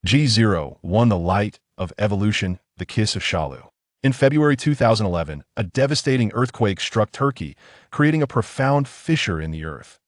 G0 won the light of evolution, the kiss of Shalu. In February 2011, a devastating earthquake struck Turkey, creating a profound fissure in the earth.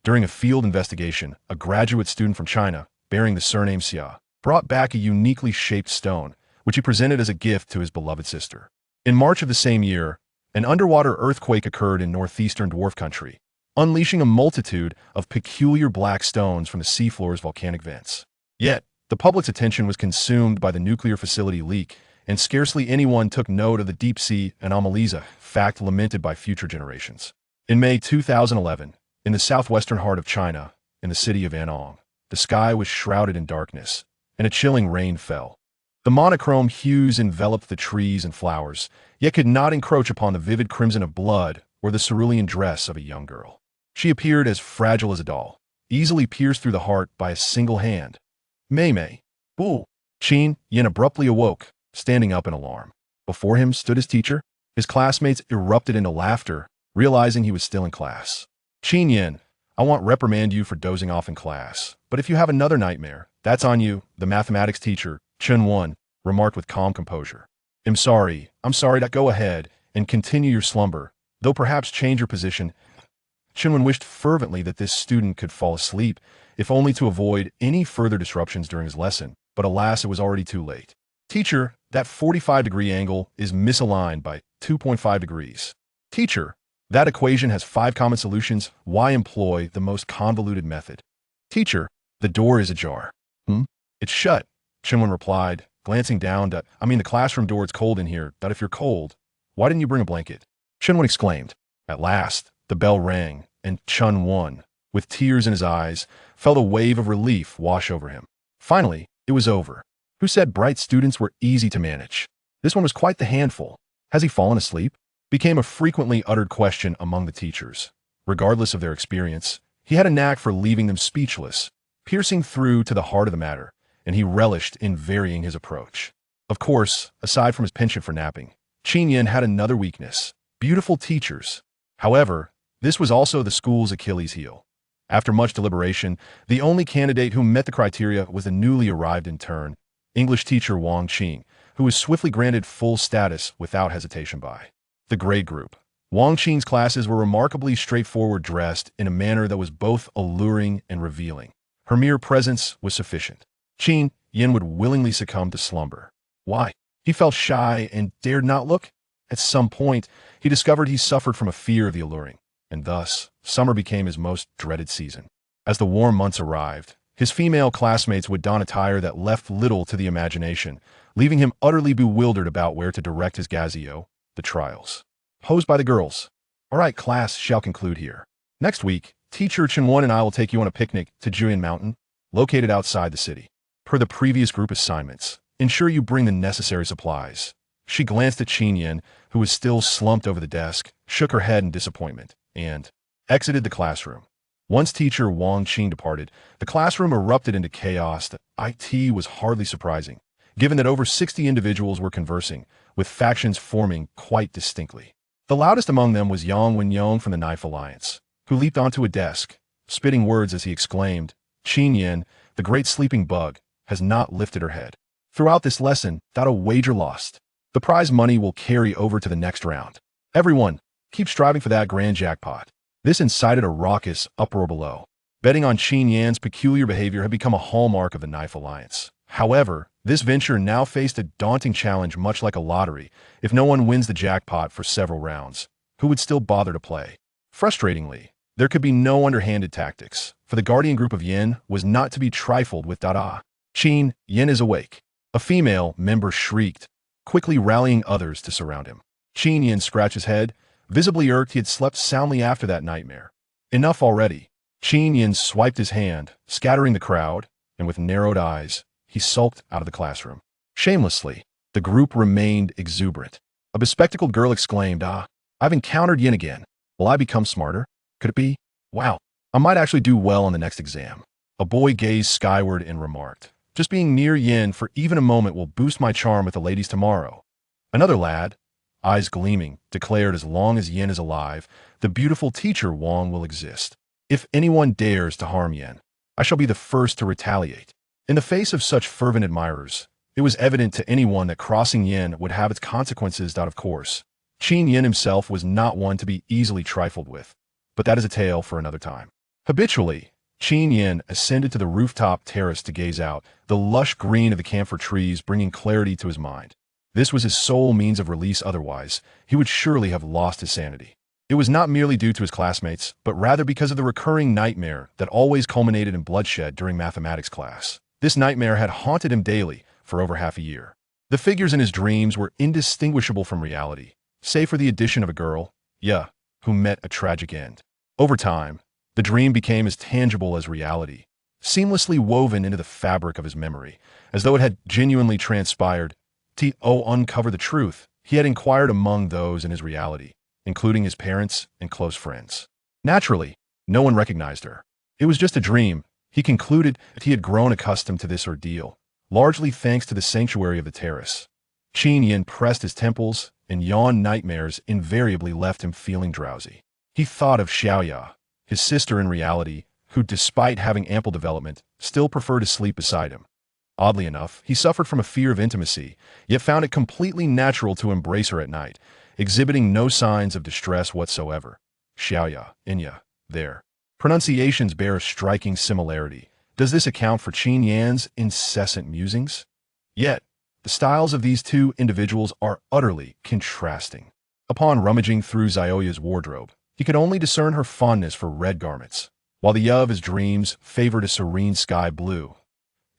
During a field investigation, a graduate student from China, bearing the surname Xia, brought back a uniquely shaped stone, which he presented as a gift to his beloved sister. In March of the same year, an underwater earthquake occurred in northeastern dwarf country, unleashing a multitude of peculiar black stones from the seafloor's volcanic vents. Yet, the public's attention was consumed by the nuclear facility leak, and scarcely anyone took note of the deep-sea anomalies, a fact lamented by future generations. In May 2011, in the southwestern heart of China, in the city of Anong, the sky was shrouded in darkness, and a chilling rain fell. The monochrome hues enveloped the trees and flowers, yet could not encroach upon the vivid crimson of blood or the cerulean dress of a young girl. She appeared as fragile as a doll, easily pierced through the heart by a single hand. Mei. Boo! Qin Yan abruptly awoke, standing up in alarm. Before him stood his teacher. His classmates erupted into laughter, realizing he was still in class. Qin Yan, I won't reprimand you for dozing off in class, but if you have another nightmare, that's on you, the mathematics teacher, Chen Wan, remarked with calm composure. I'm sorry, go ahead and continue your slumber, though perhaps change your position. Chen Wan wished fervently that this student could fall asleep, if only to avoid any further disruptions during his lesson, but alas, it was already too late. Teacher, that 45-degree angle is misaligned by 2.5 degrees. Teacher, that equation has 5 common solutions. Why employ the most convoluted method? Teacher, the door is ajar. It's shut, Chinwan replied, glancing down. The classroom door, it's cold in here. If you're cold, why didn't you bring a blanket? Chinwan exclaimed. At last, the bell rang, and Chun Wan, with tears in his eyes, felt a wave of relief wash over him. Finally, it was over. Who said bright students were easy to manage? This one was quite the handful. Has he fallen asleep? Became a frequently uttered question among the teachers. Regardless of their experience, he had a knack for leaving them speechless, piercing through to the heart of the matter, and he relished in varying his approach. Of course, aside from his penchant for napping, Qin Yan had another weakness: beautiful teachers. However, this was also the school's Achilles heel. After much deliberation, the only candidate who met the criteria was the newly arrived intern, English teacher Wang Qing, who was swiftly granted full status without hesitation by the grade group. Wang Qing's classes were remarkably straightforward, dressed in a manner that was both alluring and revealing. Her mere presence was sufficient. Qin Yan would willingly succumb to slumber. Why? He felt shy and dared not look. At some point, he discovered he suffered from a fear of the alluring, and thus, summer became his most dreaded season. As the warm months arrived, his female classmates would don attire that left little to the imagination, leaving him utterly bewildered about where to direct his gazio, the trials posed by the girls. All right, class shall conclude here. Next week, teacher Chenwan and I will take you on a picnic to Juyan Mountain, located outside the city. Per the previous group assignments, ensure you bring the necessary supplies. She glanced at Qin Yan, who was still slumped over the desk, shook her head in disappointment, and exited the classroom. Once teacher Wang Qing departed, the classroom erupted into chaos. The IT was hardly surprising, given that over 60 individuals were conversing, with factions forming quite distinctly. The loudest among them was Yang Wenyong from the Knife Alliance, who leaped onto a desk, spitting words as he exclaimed, Qin Yan, the great sleeping bug, has not lifted her head. Throughout this lesson, without a wager lost. The prize money will carry over to the next round. Everyone, keep striving for that grand jackpot. This incited a raucous uproar below. Betting on Qin Yan's peculiar behavior had become a hallmark of the Knife Alliance. However, this venture now faced a daunting challenge, much like a lottery. If no one wins the jackpot for several rounds, who would still bother to play? Frustratingly, there could be no underhanded tactics, for the guardian group of Yin was not to be trifled with. Qin Yan is awake. A female member shrieked, quickly rallying others to surround him. Qin Yan scratched his head, visibly irked. He had slept soundly after that nightmare. Enough already. Qin Yan swiped his hand, scattering the crowd, and with narrowed eyes, he sulked out of the classroom. Shamelessly, the group remained exuberant. A bespectacled girl exclaimed, I've encountered Yin again. Will I become smarter? Could it be? Wow, I might actually do well on the next exam. A boy gazed skyward and remarked, just being near Yin for even a moment will boost my charm with the ladies tomorrow. Another lad, eyes gleaming, declared, as long as Yin is alive, the beautiful teacher Wang will exist. If anyone dares to harm Yin, I shall be the first to retaliate. In the face of such fervent admirers, it was evident to anyone that crossing Yan would have its consequences out of course. Qin Yan himself was not one to be easily trifled with, but that is a tale for another time. Habitually, Qin Yan ascended to the rooftop terrace to gaze out, the lush green of the camphor trees bringing clarity to his mind. This was his sole means of release, otherwise he would surely have lost his sanity. It was not merely due to his classmates, but rather because of the recurring nightmare that always culminated in bloodshed during mathematics class. This nightmare had haunted him daily for over half a year. The figures in his dreams were indistinguishable from reality, save for the addition of a girl, Ya, who met a tragic end. Over time, the dream became as tangible as reality, seamlessly woven into the fabric of his memory, as though it had genuinely transpired. To uncover the truth, he had inquired among those in his reality, including his parents and close friends. Naturally, no one recognized her. It was just a dream. He concluded that he had grown accustomed to this ordeal, largely thanks to the sanctuary of the terrace. Qin Yan pressed his temples, and yawn nightmares invariably left him feeling drowsy. He thought of Xiaoya, his sister in reality, who, despite having ample development, still preferred to sleep beside him. Oddly enough, he suffered from a fear of intimacy, yet found it completely natural to embrace her at night, exhibiting no signs of distress whatsoever. Xiaoya, Inya, their pronunciations bear a striking similarity. Does this account for Qin Yan's incessant musings? Yet, the styles of these two individuals are utterly contrasting. Upon rummaging through Xiaoya's wardrobe, he could only discern her fondness for red garments, while the Ya of his dreams favored a serene sky blue.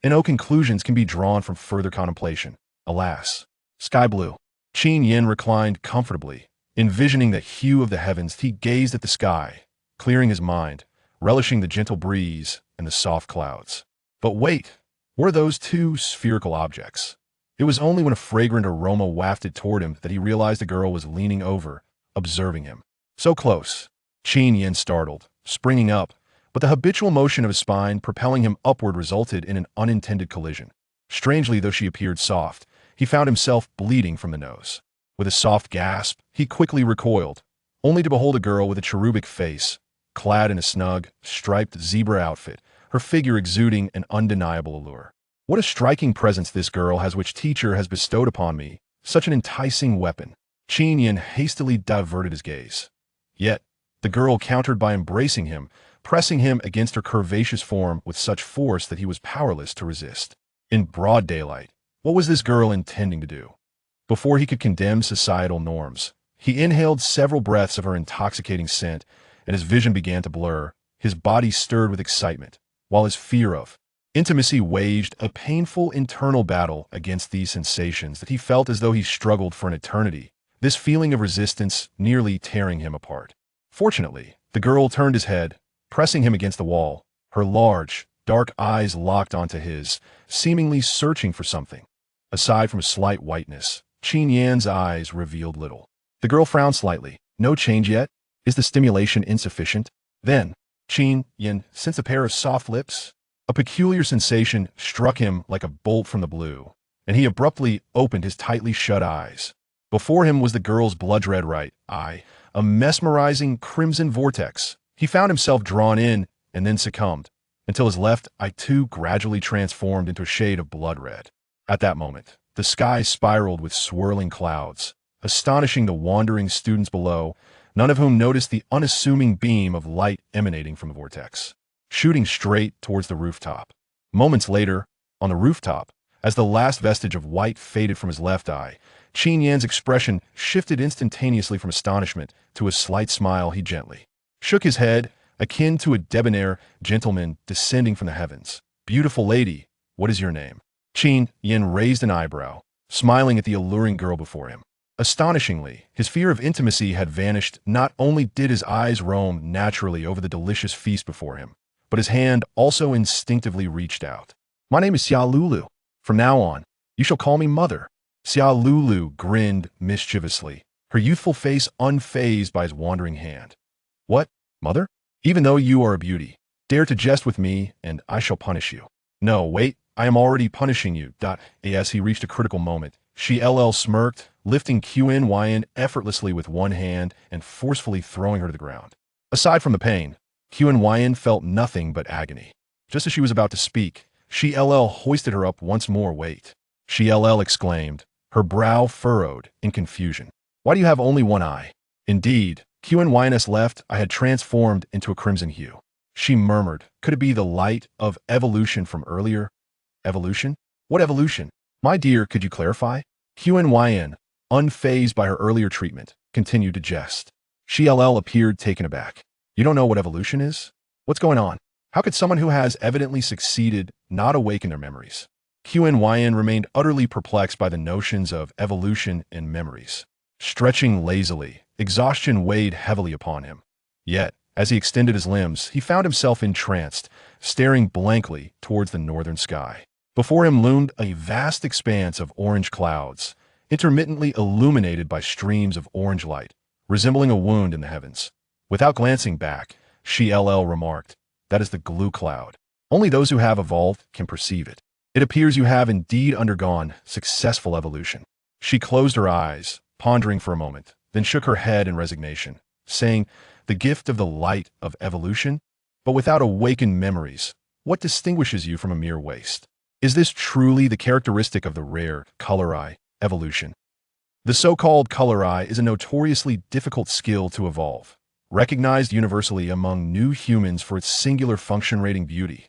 And no conclusions can be drawn from further contemplation. Alas, sky blue. Qin Yan reclined comfortably, envisioning the hue of the heavens. He gazed at the sky, clearing his mind, relishing the gentle breeze and the soft clouds. But wait, were those two spherical objects? It was only when a fragrant aroma wafted toward him that he realized a girl was leaning over, observing him. So close. Qin Yan startled, springing up, but the habitual motion of his spine propelling him upward resulted in an unintended collision. Strangely though she appeared soft, he found himself bleeding from the nose. With a soft gasp, he quickly recoiled, only to behold a girl with a cherubic face, clad in a snug, striped zebra outfit, her figure exuding an undeniable allure. What a striking presence this girl has, which teacher has bestowed upon me, such an enticing weapon. Qin Yan hastily diverted his gaze. Yet, the girl countered by embracing him, pressing him against her curvaceous form with such force that he was powerless to resist. In broad daylight, what was this girl intending to do? Before he could condemn societal norms, he inhaled several breaths of her intoxicating scent, and his vision began to blur, his body stirred with excitement, while his fear of intimacy waged a painful internal battle against these sensations that he felt as though he struggled for an eternity, this feeling of resistance nearly tearing him apart. Fortunately, the girl turned his head, pressing him against the wall, her large, dark eyes locked onto his, seemingly searching for something. Aside from a slight whiteness, Qin Yan's eyes revealed little. The girl frowned slightly. No change yet? Is the stimulation insufficient? Then, Qin Yan sensed a pair of soft lips. A peculiar sensation struck him like a bolt from the blue, and he abruptly opened his tightly shut eyes. Before him was the girl's blood-red right eye, a mesmerizing crimson vortex. He found himself drawn in and then succumbed, until his left eye too gradually transformed into a shade of blood red. At that moment, the sky spiraled with swirling clouds, astonishing the wandering students below, none of whom noticed the unassuming beam of light emanating from the vortex, shooting straight towards the rooftop. Moments later, on the rooftop, as the last vestige of white faded from his left eye, Qin Yan's expression shifted instantaneously from astonishment to a slight smile. He gently shook his head, akin to a debonair gentleman descending from the heavens. "Beautiful lady, what is your name?" Qin Yan raised an eyebrow, smiling at the alluring girl before him. Astonishingly, his fear of intimacy had vanished. Not only did his eyes roam naturally over the delicious feast before him, but his hand also instinctively reached out. "My name is Xia Lulu. From now on, you shall call me Mother." Xia Lulu grinned mischievously, her youthful face unfazed by his wandering hand. "What, Mother? Even though you are a beauty, dare to jest with me, and I shall punish you." "No, wait, I am already punishing you." As he reached a critical moment, she smirked, lifting Qin Yan effortlessly with one hand and forcefully throwing her to the ground. Aside from the pain, Qin Yan felt nothing but agony. Just as she was about to speak, She LL hoisted her up once more. Wait. She LL exclaimed, her brow furrowed in confusion. Why do you have only one eye? Indeed, Qin left, I had transformed into a crimson hue. She murmured, could it be the light of evolution from earlier? Evolution? What evolution? My dear, could you clarify? Qin, unfazed by her earlier treatment, continued to jest. She LL appeared taken aback. You don't know what evolution is? What's going on? How could someone who has evidently succeeded not awaken their memories? Qin remained utterly perplexed by the notions of evolution and memories. Stretching lazily, exhaustion weighed heavily upon him. Yet, as he extended his limbs, he found himself entranced, staring blankly towards the northern sky. Before him loomed a vast expanse of orange clouds, intermittently illuminated by streams of orange light, resembling a wound in the heavens. Without glancing back, she LL remarked, that is the glue cloud. Only those who have evolved can perceive it. It appears you have indeed undergone successful evolution. She closed her eyes, pondering for a moment, then shook her head in resignation, saying, the gift of the light of evolution? But without awakened memories, what distinguishes you from a mere waste? Is this truly the characteristic of the rare color eye, evolution? The so-called color eye is a notoriously difficult skill to evolve, recognized universally among new humans for its singular function-rating beauty.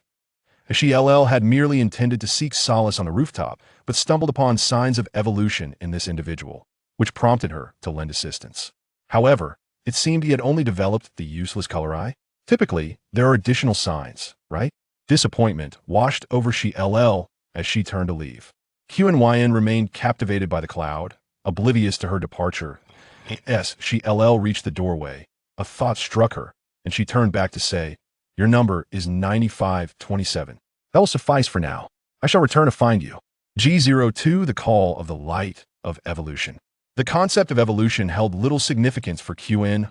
She LL had merely intended to seek solace on the rooftop, but stumbled upon signs of evolution in this individual, which prompted her to lend assistance. However, it seemed he had only developed the useless color eye. Typically, there are additional signs, right? Disappointment washed over she LL as she turned to leave. Qin remained captivated by the cloud, oblivious to her departure. As she LL reached the doorway, a thought struck her, and she turned back to say, your number is 9527. That will suffice for now. I shall return to find you. G02 The call of the light of evolution. The concept of evolution held little significance for Qin.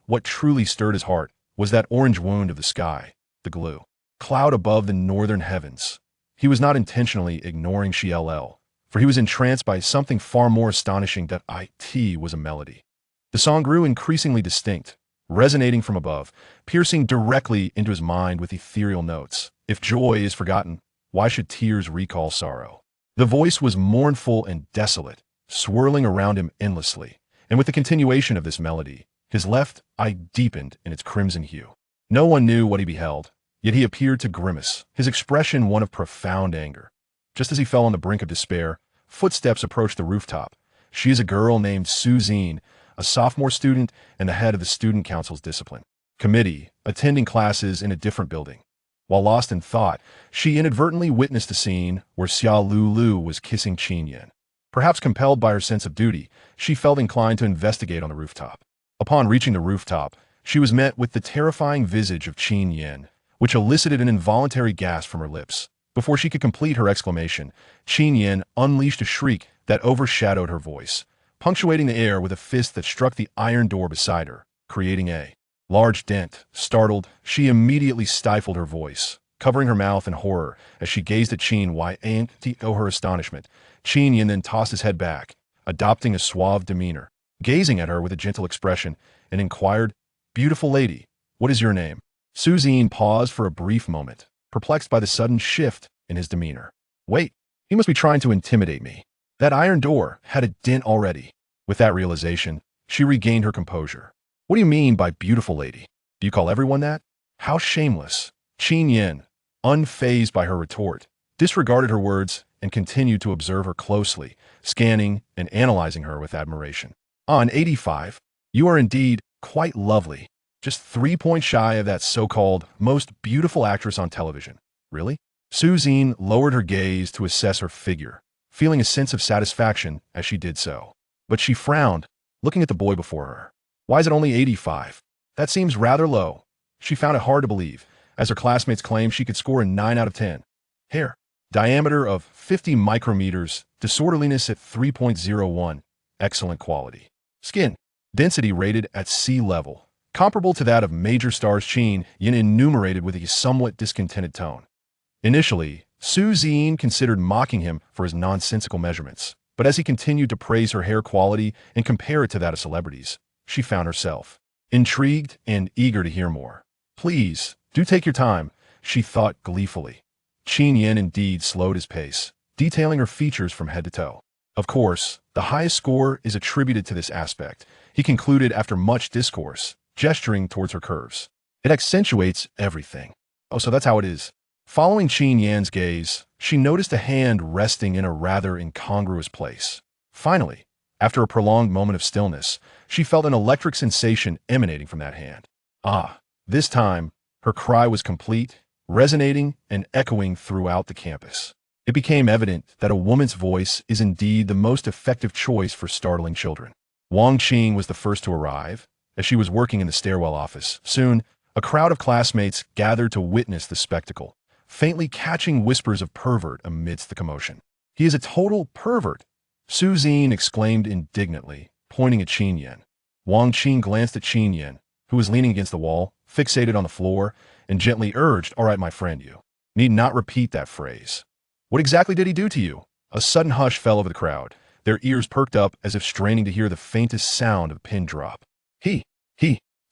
What truly stirred his heart was that orange wound of the sky, the glue cloud above the northern heavens. He was not intentionally ignoring she LL, for he was entranced by something far more astonishing. That it was a melody. The song grew increasingly distinct, resonating from above, piercing directly into his mind with ethereal notes. If joy is forgotten, why should tears recall sorrow? The voice was mournful and desolate, swirling around him endlessly, and with the continuation of this melody, his left eye deepened in its crimson hue. No one knew what he beheld, yet he appeared to grimace, his expression one of profound anger. Just as he fell on the brink of despair, footsteps approached the rooftop. She is a girl named Suzine, a sophomore student and the head of the student council's discipline committee, attending classes in a different building. While lost in thought, she inadvertently witnessed a scene where Xia Lulu was kissing Qin Yan. Perhaps compelled by her sense of duty, she felt inclined to investigate on the rooftop. Upon reaching the rooftop, she was met with the terrifying visage of Qin Yan, which elicited an involuntary gasp from her lips. Before she could complete her exclamation, Qin Yan unleashed a shriek that overshadowed her voice, punctuating the air with a fist that struck the iron door beside her, creating a large dent. Startled, she immediately stifled her voice, covering her mouth in horror as she gazed at Qin Yan. To her astonishment, Qin Yan then tossed his head back, adopting a suave demeanor, gazing at her with a gentle expression, and inquired, beautiful lady, what is your name? Suzine paused for a brief moment, perplexed by the sudden shift in his demeanor. Wait, he must be trying to intimidate me. That iron door had a dent already. With that realization, she regained her composure. What do you mean by beautiful lady? Do you call everyone that? How shameless. Qin Yan, unfazed by her retort, disregarded her words and continued to observe her closely, scanning and analyzing her with admiration. On 85, you are indeed quite lovely. Just 3 points shy of that so-called most beautiful actress on television. Really? Suzine lowered her gaze to assess her figure, feeling a sense of satisfaction as she did so. But she frowned, looking at the boy before her. Why is it only 85? That seems rather low. She found it hard to believe, as her classmates claimed she could score a 9 out of 10. Hair, diameter of 50 micrometers, disorderliness at 3.01, excellent quality. Skin, density rated at sea level, comparable to that of major stars. Qin Yan enumerated with a somewhat discontented tone. Initially, Suzine considered mocking him for his nonsensical measurements, but as he continued to praise her hair quality and compare it to that of celebrities, she found herself intrigued and eager to hear more. Please, do take your time, she thought gleefully. Qin Yan indeed slowed his pace, detailing her features from head to toe. Of course, the highest score is attributed to this aspect, he concluded after much discourse, gesturing towards her curves. It accentuates everything. Oh, so that's how it is. Following Qin Yan's gaze, she noticed a hand resting in a rather incongruous place. Finally, after a prolonged moment of stillness, she felt an electric sensation emanating from that hand. Ah, this time, her cry was complete, resonating and echoing throughout the campus. It became evident that a woman's voice is indeed the most effective choice for startling children. Wang Qing was the first to arrive, as she was working in the stairwell office. Soon, a crowd of classmates gathered to witness the spectacle, faintly catching whispers of pervert amidst the commotion. "He is a total pervert," Su Xin exclaimed indignantly, pointing at Qin Yan. Wang Qing glanced at Qin Yan, who was leaning against the wall, fixated on the floor, and gently urged, "All right, my friend, you need not repeat that phrase. What exactly did he do to you?" A sudden hush fell over the crowd, their ears perked up as if straining to hear the faintest sound of a pin drop. He,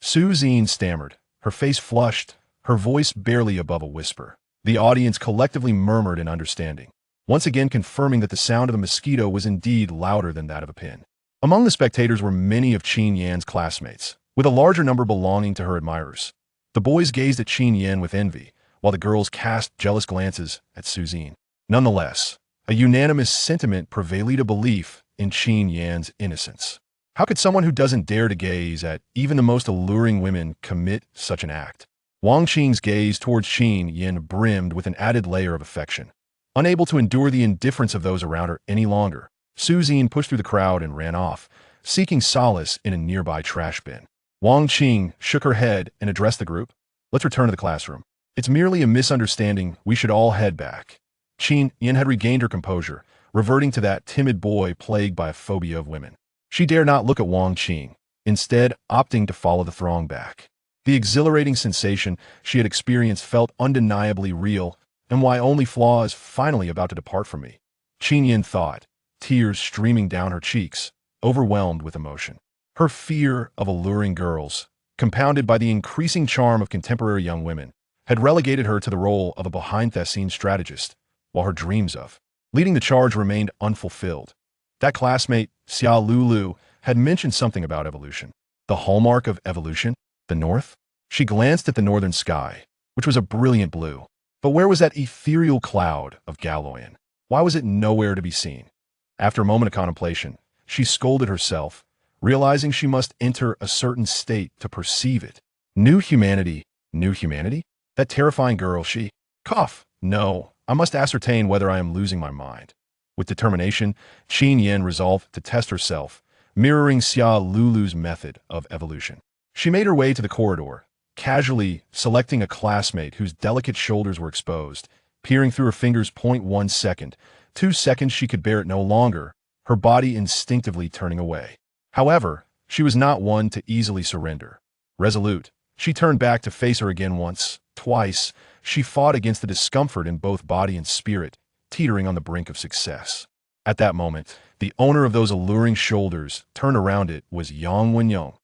Su Xin stammered, her face flushed, her voice barely above a whisper. The audience collectively murmured in understanding, once again confirming that the sound of a mosquito was indeed louder than that of a pin. Among the spectators were many of Qin Yan's classmates, with a larger number belonging to her admirers. The boys gazed at Qin Yan with envy, while the girls cast jealous glances at Su Xin. Nonetheless, a unanimous sentiment prevailed, a belief in Qin Yan's innocence. How could someone who doesn't dare to gaze at even the most alluring women commit such an act? Wang Qing's gaze towards Qin Yan brimmed with an added layer of affection. Unable to endure the indifference of those around her any longer, Su Xin pushed through the crowd and ran off, seeking solace in a nearby trash bin. Wang Qing shook her head and addressed the group. "Let's return to the classroom. It's merely a misunderstanding. We should all head back." Qin Yan had regained her composure, reverting to that timid boy plagued by a phobia of women. She dared not look at Wang Qing, instead opting to follow the throng back. The exhilarating sensation she had experienced felt undeniably real, and why only flaw is finally about to depart from me, Qin Yan thought, tears streaming down her cheeks, overwhelmed with emotion. Her fear of alluring girls, compounded by the increasing charm of contemporary young women, had relegated her to the role of a behind-the-scenes strategist, while her dreams of leading the charge remained unfulfilled. That classmate, Xia Lulu, had mentioned something about evolution. The hallmark of evolution? The north? She glanced at the northern sky, which was a brilliant blue. But where was that ethereal cloud of Galoyan? Why was it nowhere to be seen? After a moment of contemplation, she scolded herself, realizing she must enter a certain state to perceive it. New humanity? New humanity? That terrifying girl, she... Cough! No, I must ascertain whether I am losing my mind. With determination, Qin Yan resolved to test herself, mirroring Xia Lulu's method of evolution. She made her way to the corridor, casually selecting a classmate whose delicate shoulders were exposed, peering through her fingers. 1 second, 2 seconds, she could bear it no longer, her body instinctively turning away. However, she was not one to easily surrender. Resolute, she turned back to face her again once, twice. She fought against the discomfort in both body and spirit, teetering on the brink of success. At that moment, the owner of those alluring shoulders turned around. It was Yang Wenyong.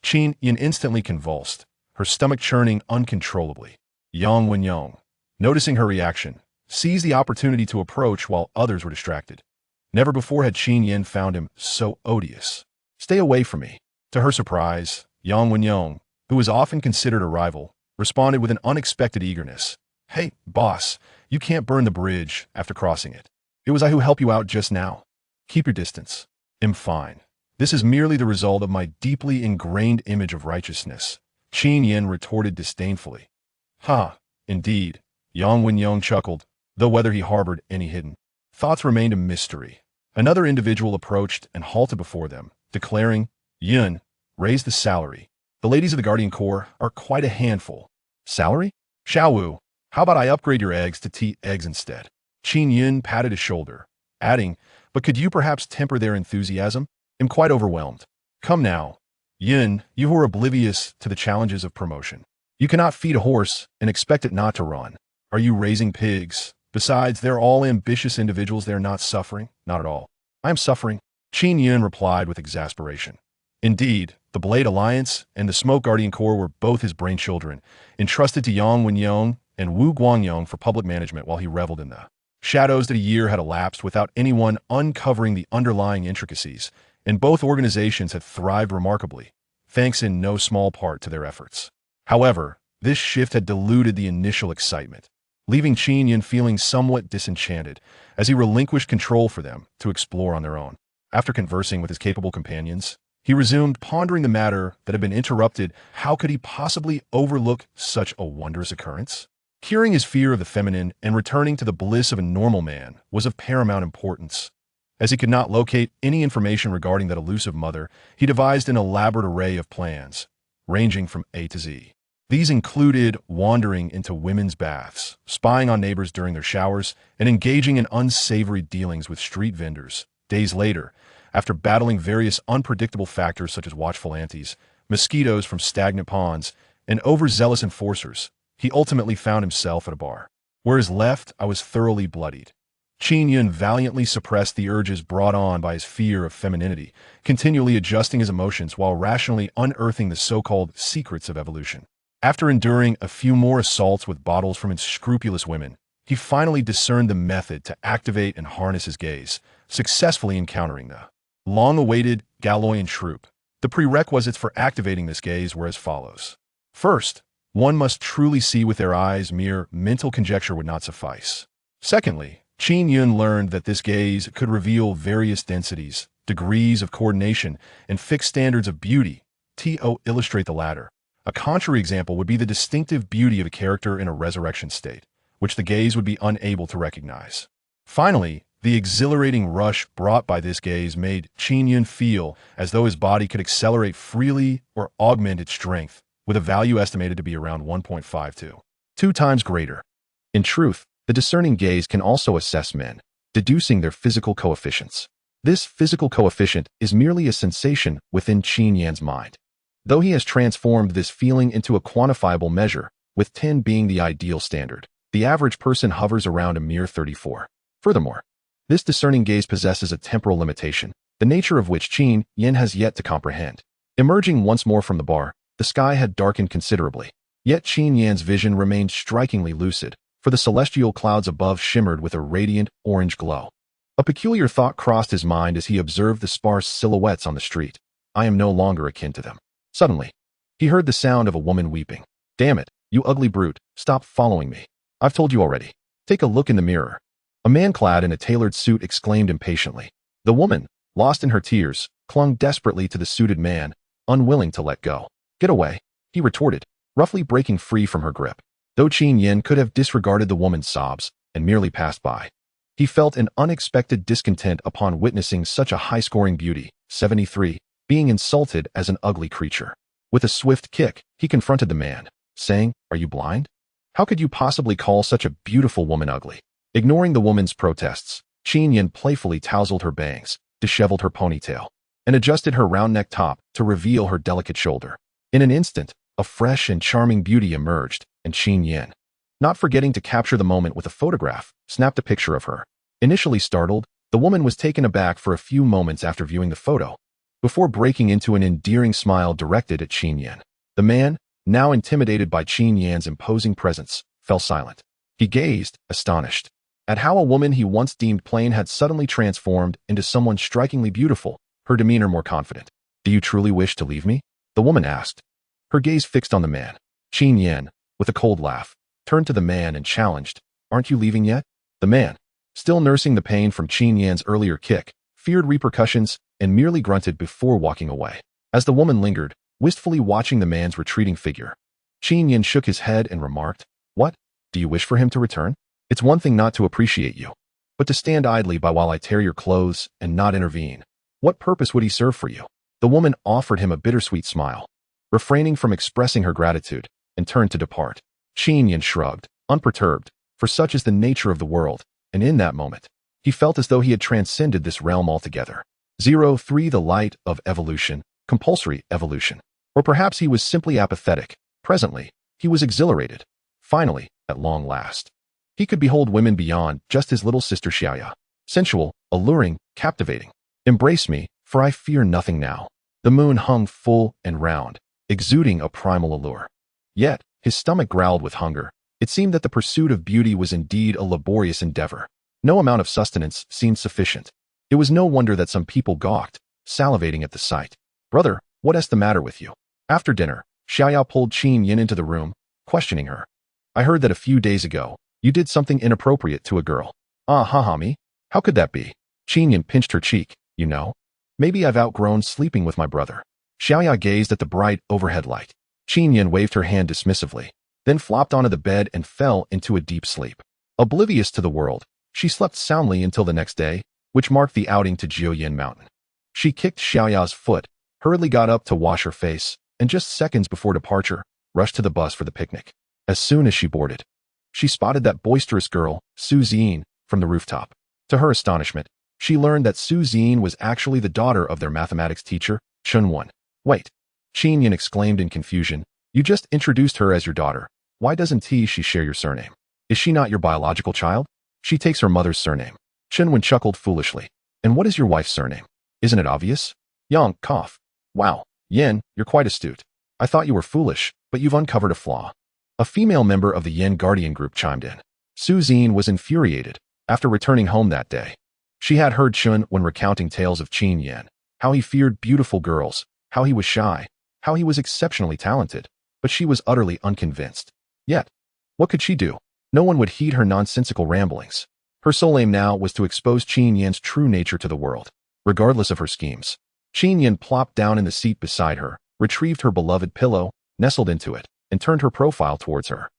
Qin Yan instantly convulsed, her stomach churning uncontrollably. Yang Wenyong, noticing her reaction, seized the opportunity to approach while others were distracted. Never before had Qin Yan found him so odious. "Stay away from me." To her surprise, Yang Wenyong, who was often considered a rival, responded with an unexpected eagerness. "Hey, boss, you can't burn the bridge after crossing it. It was I who helped you out just now. Keep your distance." "I'm fine. This is merely the result of my deeply ingrained image of righteousness," Qin Yan retorted disdainfully. "Ha, indeed," Yang Wenyong chuckled, though whether he harbored any hidden thoughts remained a mystery. Another individual approached and halted before them, declaring, "Yun, raise the salary. The ladies of the Guardian Corps are quite a handful." "Salary? Xiaowu, how about I upgrade your eggs to tea eggs instead?" Qin Yun patted his shoulder, adding, "But could you perhaps temper their enthusiasm? I'm quite overwhelmed." "Come now, Yun, you who are oblivious to the challenges of promotion. You cannot feed a horse and expect it not to run. Are you raising pigs? Besides, they're all ambitious individuals. They're not suffering. Not at all. I am suffering." Qin Yun replied with exasperation. Indeed, the Blade Alliance and the Smoke Guardian Corps were both his brainchildren, entrusted to Yang Wenyong and Wu Guangyong for public management while he reveled in the shadows that a year had elapsed without anyone uncovering the underlying intricacies, and both organizations had thrived remarkably, thanks in no small part to their efforts. However, this shift had diluted the initial excitement, leaving Qin Yan feeling somewhat disenchanted as he relinquished control for them to explore on their own. After conversing with his capable companions, he resumed pondering the matter that had been interrupted. How could he possibly overlook such a wondrous occurrence? Curing his fear of the feminine and returning to the bliss of a normal man was of paramount importance. As he could not locate any information regarding that elusive mother, he devised an elaborate array of plans, ranging from A to Z. These included wandering into women's baths, spying on neighbors during their showers, and engaging in unsavory dealings with street vendors. Days later, after battling various unpredictable factors such as watchful aunties, mosquitoes from stagnant ponds, and overzealous enforcers, he ultimately found himself at a bar. Where his left, I was thoroughly bloodied. Qin Yan valiantly suppressed the urges brought on by his fear of femininity, continually adjusting his emotions while rationally unearthing the so-called secrets of evolution. After enduring a few more assaults with bottles from unscrupulous women, he finally discerned the method to activate and harness his gaze, successfully encountering the long-awaited Galoyan troop. The prerequisites for activating this gaze were as follows. First, one must truly see with their eyes. Mere mental conjecture would not suffice. Secondly, Qin Yan learned that this gaze could reveal various densities, degrees of coordination, and fixed standards of beauty. To illustrate the latter, a contrary example would be the distinctive beauty of a character in a resurrection state, which the gaze would be unable to recognize. Finally, the exhilarating rush brought by this gaze made Qin Yan feel as though his body could accelerate freely or augment its strength, with a value estimated to be around 1.5 to 2 times greater. In truth, the discerning gaze can also assess men, deducing their physical coefficients. This physical coefficient is merely a sensation within Qin Yan's mind, though he has transformed this feeling into a quantifiable measure, with 10 being the ideal standard. The average person hovers around a mere 34. Furthermore, this discerning gaze possesses a temporal limitation, the nature of which Qin Yan has yet to comprehend. Emerging once more from the bar, the sky had darkened considerably, yet Qin Yan's vision remained strikingly lucid, for the celestial clouds above shimmered with a radiant orange glow. A peculiar thought crossed his mind as he observed the sparse silhouettes on the street. I am no longer akin to them. Suddenly, he heard the sound of a woman weeping. Damn it, you ugly brute, stop following me. I've told you already. Take a look in the mirror. A man clad in a tailored suit exclaimed impatiently. The woman, lost in her tears, clung desperately to the suited man, unwilling to let go. Get away, he retorted, roughly breaking free from her grip. Though Qin Yan could have disregarded the woman's sobs and merely passed by, he felt an unexpected discontent upon witnessing such a high-scoring beauty, 73, being insulted as an ugly creature. With a swift kick, he confronted the man, saying, Are you blind? How could you possibly call such a beautiful woman ugly? Ignoring the woman's protests, Qin Yan playfully tousled her bangs, disheveled her ponytail, and adjusted her round neck top to reveal her delicate shoulder. In an instant, a fresh and charming beauty emerged, and Qin Yan, not forgetting to capture the moment with a photograph, snapped a picture of her. Initially startled, the woman was taken aback for a few moments after viewing the photo, before breaking into an endearing smile directed at Qin Yan. The man, now intimidated by Qin Yan's imposing presence, fell silent. He gazed, astonished, at how a woman he once deemed plain had suddenly transformed into someone strikingly beautiful, her demeanor more confident. Do you truly wish to leave me? The woman asked, her gaze fixed on the man. Qin Yan, with a cold laugh, turned to the man and challenged, Aren't you leaving yet? The man, still nursing the pain from Qin Yan's earlier kick, feared repercussions and merely grunted before walking away. As the woman lingered, wistfully watching the man's retreating figure, Qin Yan shook his head and remarked, What? Do you wish for him to return? It's one thing not to appreciate you, but to stand idly by while I tear your clothes and not intervene. What purpose would he serve for you? The woman offered him a bittersweet smile, refraining from expressing her gratitude, and turned to depart. Qin Yan shrugged, unperturbed, for such is the nature of the world, and in that moment, he felt as though he had transcended this realm altogether. 03 The light of evolution, compulsory evolution. Or perhaps he was simply apathetic. Presently, he was exhilarated. Finally, at long last, he could behold women beyond just his little sister Xiaya. Sensual, alluring, captivating. Embrace me, for I fear nothing now. The moon hung full and round, exuding a primal allure. Yet, his stomach growled with hunger. It seemed that the pursuit of beauty was indeed a laborious endeavor. No amount of sustenance seemed sufficient. It was no wonder that some people gawked, salivating at the sight. "Brother, what's the matter with you?" After dinner, Xiaoyao pulled Qin Yan into the room, questioning her. "I heard that a few days ago, you did something inappropriate to a girl." Me? How could that be?" Qin Yan pinched her cheek. "You know, maybe I've outgrown sleeping with my brother." Xiaoyao gazed at the bright overhead light. Qin Yan waved her hand dismissively, then flopped onto the bed and fell into a deep sleep. Oblivious to the world, she slept soundly until the next day, which marked the outing to Jiuyan Mountain. She kicked Xiaoyao's foot, hurriedly got up to wash her face, and just seconds before departure, rushed to the bus for the picnic. As soon as she boarded, she spotted that boisterous girl, Su Ziyin, from the rooftop. To her astonishment, she learned that Su Ziyin was actually the daughter of their mathematics teacher, Chun Wan. "Wait," Qin Yan exclaimed in confusion. "You just introduced her as your daughter. Why doesn't she share your surname? Is she not your biological child? She takes her mother's surname." Chun Wan chuckled foolishly. "And what is your wife's surname? Isn't it obvious?" Yang coughed. "Wow, Yan, you're quite astute. I thought you were foolish, but you've uncovered a flaw." A female member of the Yan Guardian group chimed in. Su Ziyin was infuriated after returning home that day. She had heard Chun when recounting tales of Qin Yan, how he feared beautiful girls, how he was shy, how he was exceptionally talented, but she was utterly unconvinced. Yet, what could she do? No one would heed her nonsensical ramblings. Her sole aim now was to expose Qin Yan's true nature to the world, regardless of her schemes. Qin Yan plopped down in the seat beside her, retrieved her beloved pillow, nestled into it, and turned her profile towards her.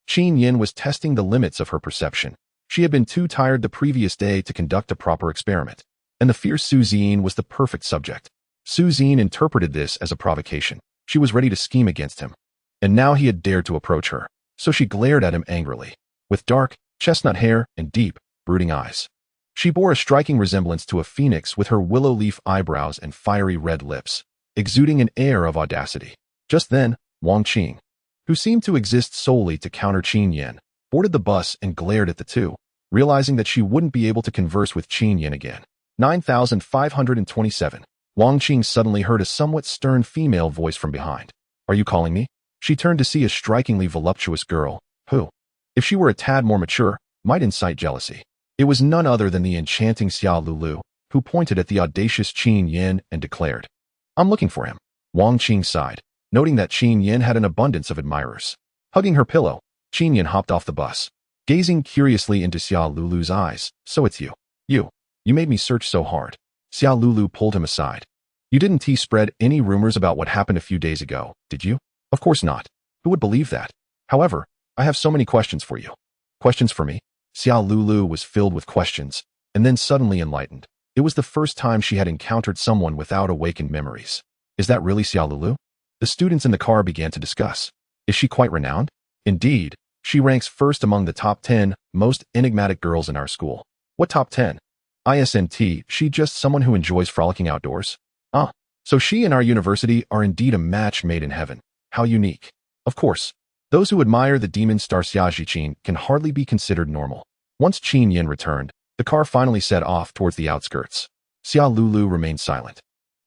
Qin Yan was testing the limits of her perception. She had been too tired the previous day to conduct a proper experiment, and the fierce Su Ziyin was the perfect subject. Su Ziyin interpreted this as a provocation. She was ready to scheme against him. And now he had dared to approach her, so she glared at him angrily, with dark, chestnut hair and deep, brooding eyes. She bore a striking resemblance to a phoenix with her willow leaf eyebrows and fiery red lips, exuding an air of audacity. Just then, Wang Qing, who seemed to exist solely to counter Qin Yan, boarded the bus and glared at the two, realizing that she wouldn't be able to converse with Qin Yan again. 9527. Wang Qing suddenly heard a somewhat stern female voice from behind. "Are you calling me?" She turned to see a strikingly voluptuous girl, who, if she were a tad more mature, might incite jealousy. It was none other than the enchanting Xia Lulu, who pointed at the audacious Qin Yan and declared, "I'm looking for him." Wang Qing sighed, noting that Qin Yan had an abundance of admirers. Hugging her pillow, Qin Yan hopped off the bus, gazing curiously into Xia Lulu's eyes. "So it's you. You made me search so hard." Xia Lulu pulled him aside. "You didn't spread any rumors about what happened a few days ago, did you?" "Of course not. Who would believe that? However, I have so many questions for you." "Questions for me?" Xia Lulu was filled with questions, and then suddenly enlightened. It was the first time she had encountered someone without awakened memories. "Is that really Xia Lulu?" The students in the car began to discuss. "Is she quite renowned?" "Indeed, she ranks first among the top 10 most enigmatic girls in our school." "What top 10? Isn't she just someone who enjoys frolicking outdoors?" "Ah, so she and our university are indeed a match made in heaven. How unique." Of course, those who admire the demon star Xia Zhiqin can hardly be considered normal. Once Qin Yan returned, the car finally set off towards the outskirts. Xia Lulu remained silent,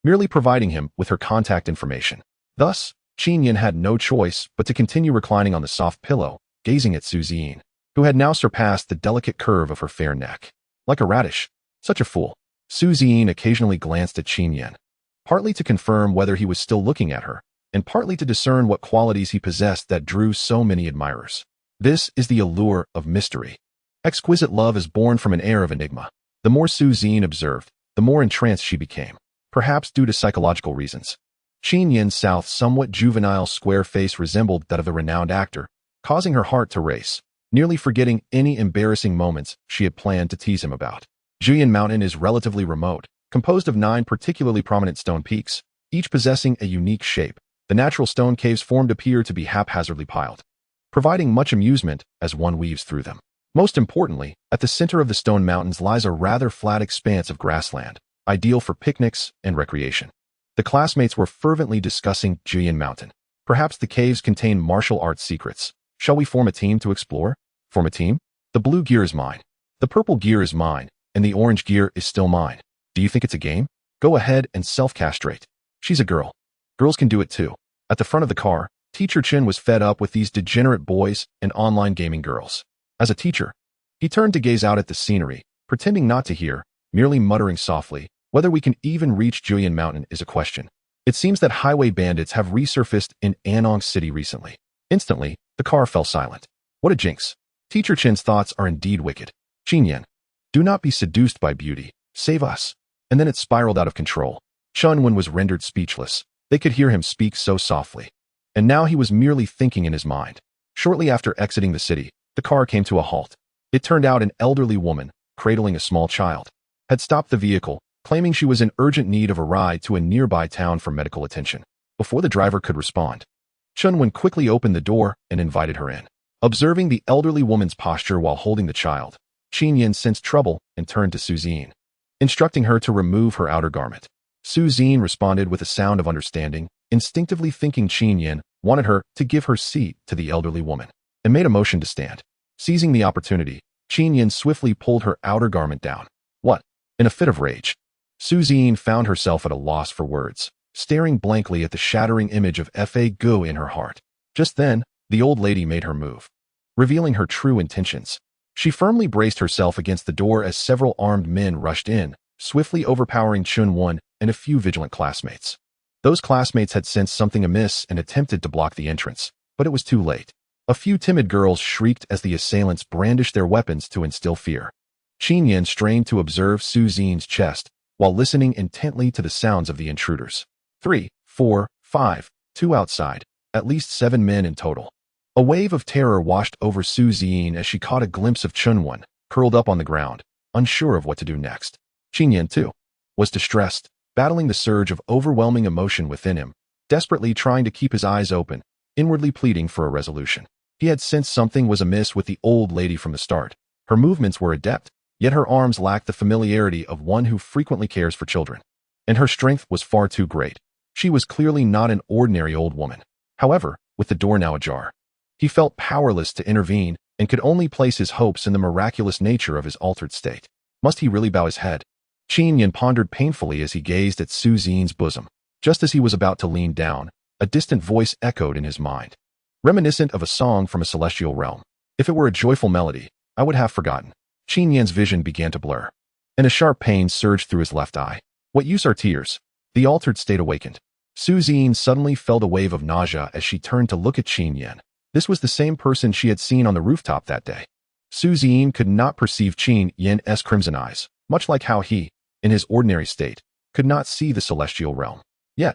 merely providing him with her contact information. Thus, Qin Yan had no choice but to continue reclining on the soft pillow, gazing at Su Ziyin, who had now surpassed the delicate curve of her fair neck. Like a radish. Such a fool. Su Ziyin occasionally glanced at Qin Yan, partly to confirm whether he was still looking at her, and partly to discern what qualities he possessed that drew so many admirers. This is the allure of mystery. Exquisite love is born from an air of enigma. The more Su Ziyin observed, the more entranced she became, perhaps due to psychological reasons. Qin Yan's somewhat juvenile square face resembled that of a renowned actor, causing her heart to race, nearly forgetting any embarrassing moments she had planned to tease him about. Jiuyan Mountain is relatively remote, composed of 9 particularly prominent stone peaks, each possessing a unique shape. The natural stone caves formed appear to be haphazardly piled, providing much amusement as one weaves through them. Most importantly, at the center of the stone mountains lies a rather flat expanse of grassland, ideal for picnics and recreation. The classmates were fervently discussing Jiuyan Mountain. Perhaps the caves contain martial arts secrets. Shall we form a team to explore? Form a team? The blue gear is mine. The purple gear is mine, and the orange gear is still mine. Do you think it's a game? Go ahead and self-castrate. She's a girl. Girls can do it too. At the front of the car, Teacher Qin was fed up with these degenerate boys and online gaming girls. As a teacher, he turned to gaze out at the scenery, pretending not to hear, merely muttering softly, "Whether we can even reach Julian Mountain is a question. It seems that highway bandits have resurfaced in Anong City recently." Instantly, the car fell silent. What a jinx. Teacher Qin's thoughts are indeed wicked. Qin Yan, do not be seduced by beauty. Save us. And then it spiraled out of control. Chunwen was rendered speechless. They could hear him speak so softly. And now he was merely thinking in his mind. Shortly after exiting the city, the car came to a halt. It turned out an elderly woman, cradling a small child, had stopped the vehicle, claiming she was in urgent need of a ride to a nearby town for medical attention. Before the driver could respond, Chunwen quickly opened the door and invited her in. Observing the elderly woman's posture while holding the child, Qin Yan sensed trouble and turned to Suzine, instructing her to remove her outer garment. Suzine responded with a sound of understanding, instinctively thinking Qin Yan wanted her to give her seat to the elderly woman, and made a motion to stand. Seizing the opportunity, Qin Yan swiftly pulled her outer garment down. What? In a fit of rage, Suzine found herself at a loss for words, staring blankly at the shattering image of Fa Gu in her heart. Just then, the old lady made her move, revealing her true intentions. She firmly braced herself against the door as several armed men rushed in, swiftly overpowering Chunwen and a few vigilant classmates. Those classmates had sensed something amiss and attempted to block the entrance, but it was too late. A few timid girls shrieked as the assailants brandished their weapons to instill fear. Qin Yan strained to observe Suzine's chest while listening intently to the sounds of the intruders. 3, 4, 5, 2 outside, at least 7 men in total. A wave of terror washed over Suzine as she caught a glimpse of Chunwen, curled up on the ground, unsure of what to do next. Qin Yan, too, was distressed, battling the surge of overwhelming emotion within him, desperately trying to keep his eyes open, inwardly pleading for a resolution. He had sensed something was amiss with the old lady from the start. Her movements were adept, yet her arms lacked the familiarity of one who frequently cares for children. And her strength was far too great. She was clearly not an ordinary old woman. However, with the door now ajar, he felt powerless to intervene and could only place his hopes in the miraculous nature of his altered state. Must he really bow his head? Qin Yan pondered painfully as he gazed at Suzine's bosom. Just as he was about to lean down, a distant voice echoed in his mind, reminiscent of a song from a celestial realm. If it were a joyful melody, I would have forgotten. Qin Yan's vision began to blur, and a sharp pain surged through his left eye. What use are tears? The altered state awakened. Suzine suddenly felt a wave of nausea as she turned to look at Qin Yan. This was the same person she had seen on the rooftop that day. Suzine could not perceive Qin Yan's crimson eyes, much like how he, in his ordinary state, could not see the celestial realm. Yet,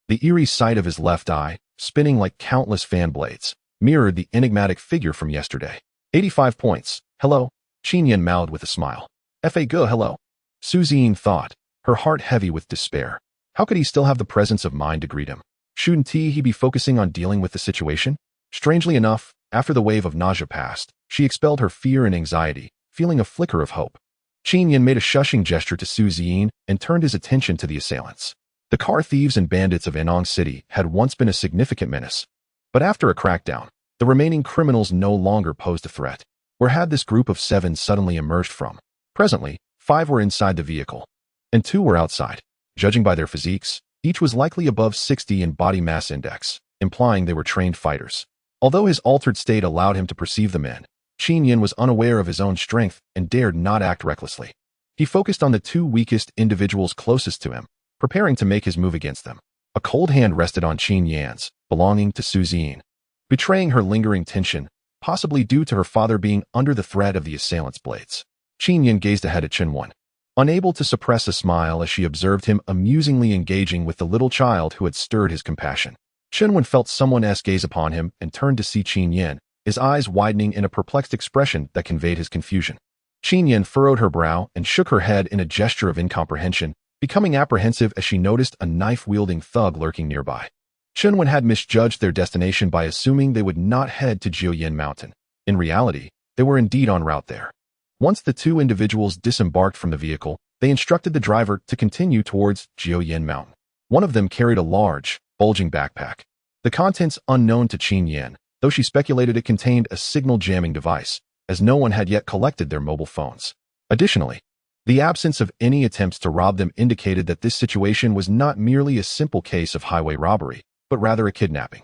the eerie sight of his left eye, spinning like countless fan blades, mirrored the enigmatic figure from yesterday. 85 points. Hello? Qin Yan mouthed with a smile. Fa Gu, hello. Suzine thought, her heart heavy with despair. How could he still have the presence of mind to greet him? Shouldn't he be focusing on dealing with the situation? Strangely enough, after the wave of nausea passed, she expelled her fear and anxiety, feeling a flicker of hope. Qin Yan made a shushing gesture to Suzine and turned his attention to the assailants. The car thieves and bandits of Anong City had once been a significant menace. But after a crackdown, the remaining criminals no longer posed a threat. Where had this group of 7 suddenly emerged from? Presently, 5 were inside the vehicle, and 2 were outside. Judging by their physiques, each was likely above 60 in body mass index, implying they were trained fighters. Although his altered state allowed him to perceive the men, Qin Yan was unaware of his own strength and dared not act recklessly. He focused on the 2 weakest individuals closest to him, preparing to make his move against them. A cold hand rested on Qin Yan's, belonging to Suzine, betraying her lingering tension, possibly due to her father being under the threat of the assailant's blades. Qin Yan gazed ahead at Chunwen, unable to suppress a smile as she observed him amusingly engaging with the little child who had stirred his compassion. Chunwen felt someone's gaze upon him and turned to see Qin Yan, his eyes widening in a perplexed expression that conveyed his confusion. Qin Yan furrowed her brow and shook her head in a gesture of incomprehension, becoming apprehensive as she noticed a knife-wielding thug lurking nearby. Chunwen had misjudged their destination by assuming they would not head to Julian Mountain. In reality, they were indeed en route there. Once the 2 individuals disembarked from the vehicle, they instructed the driver to continue towards Julian Mountain. One of them carried a large, bulging backpack. The contents unknown to Qin Yan, though she speculated it contained a signal jamming device, as no one had yet collected their mobile phones. Additionally, the absence of any attempts to rob them indicated that this situation was not merely a simple case of highway robbery, but rather a kidnapping.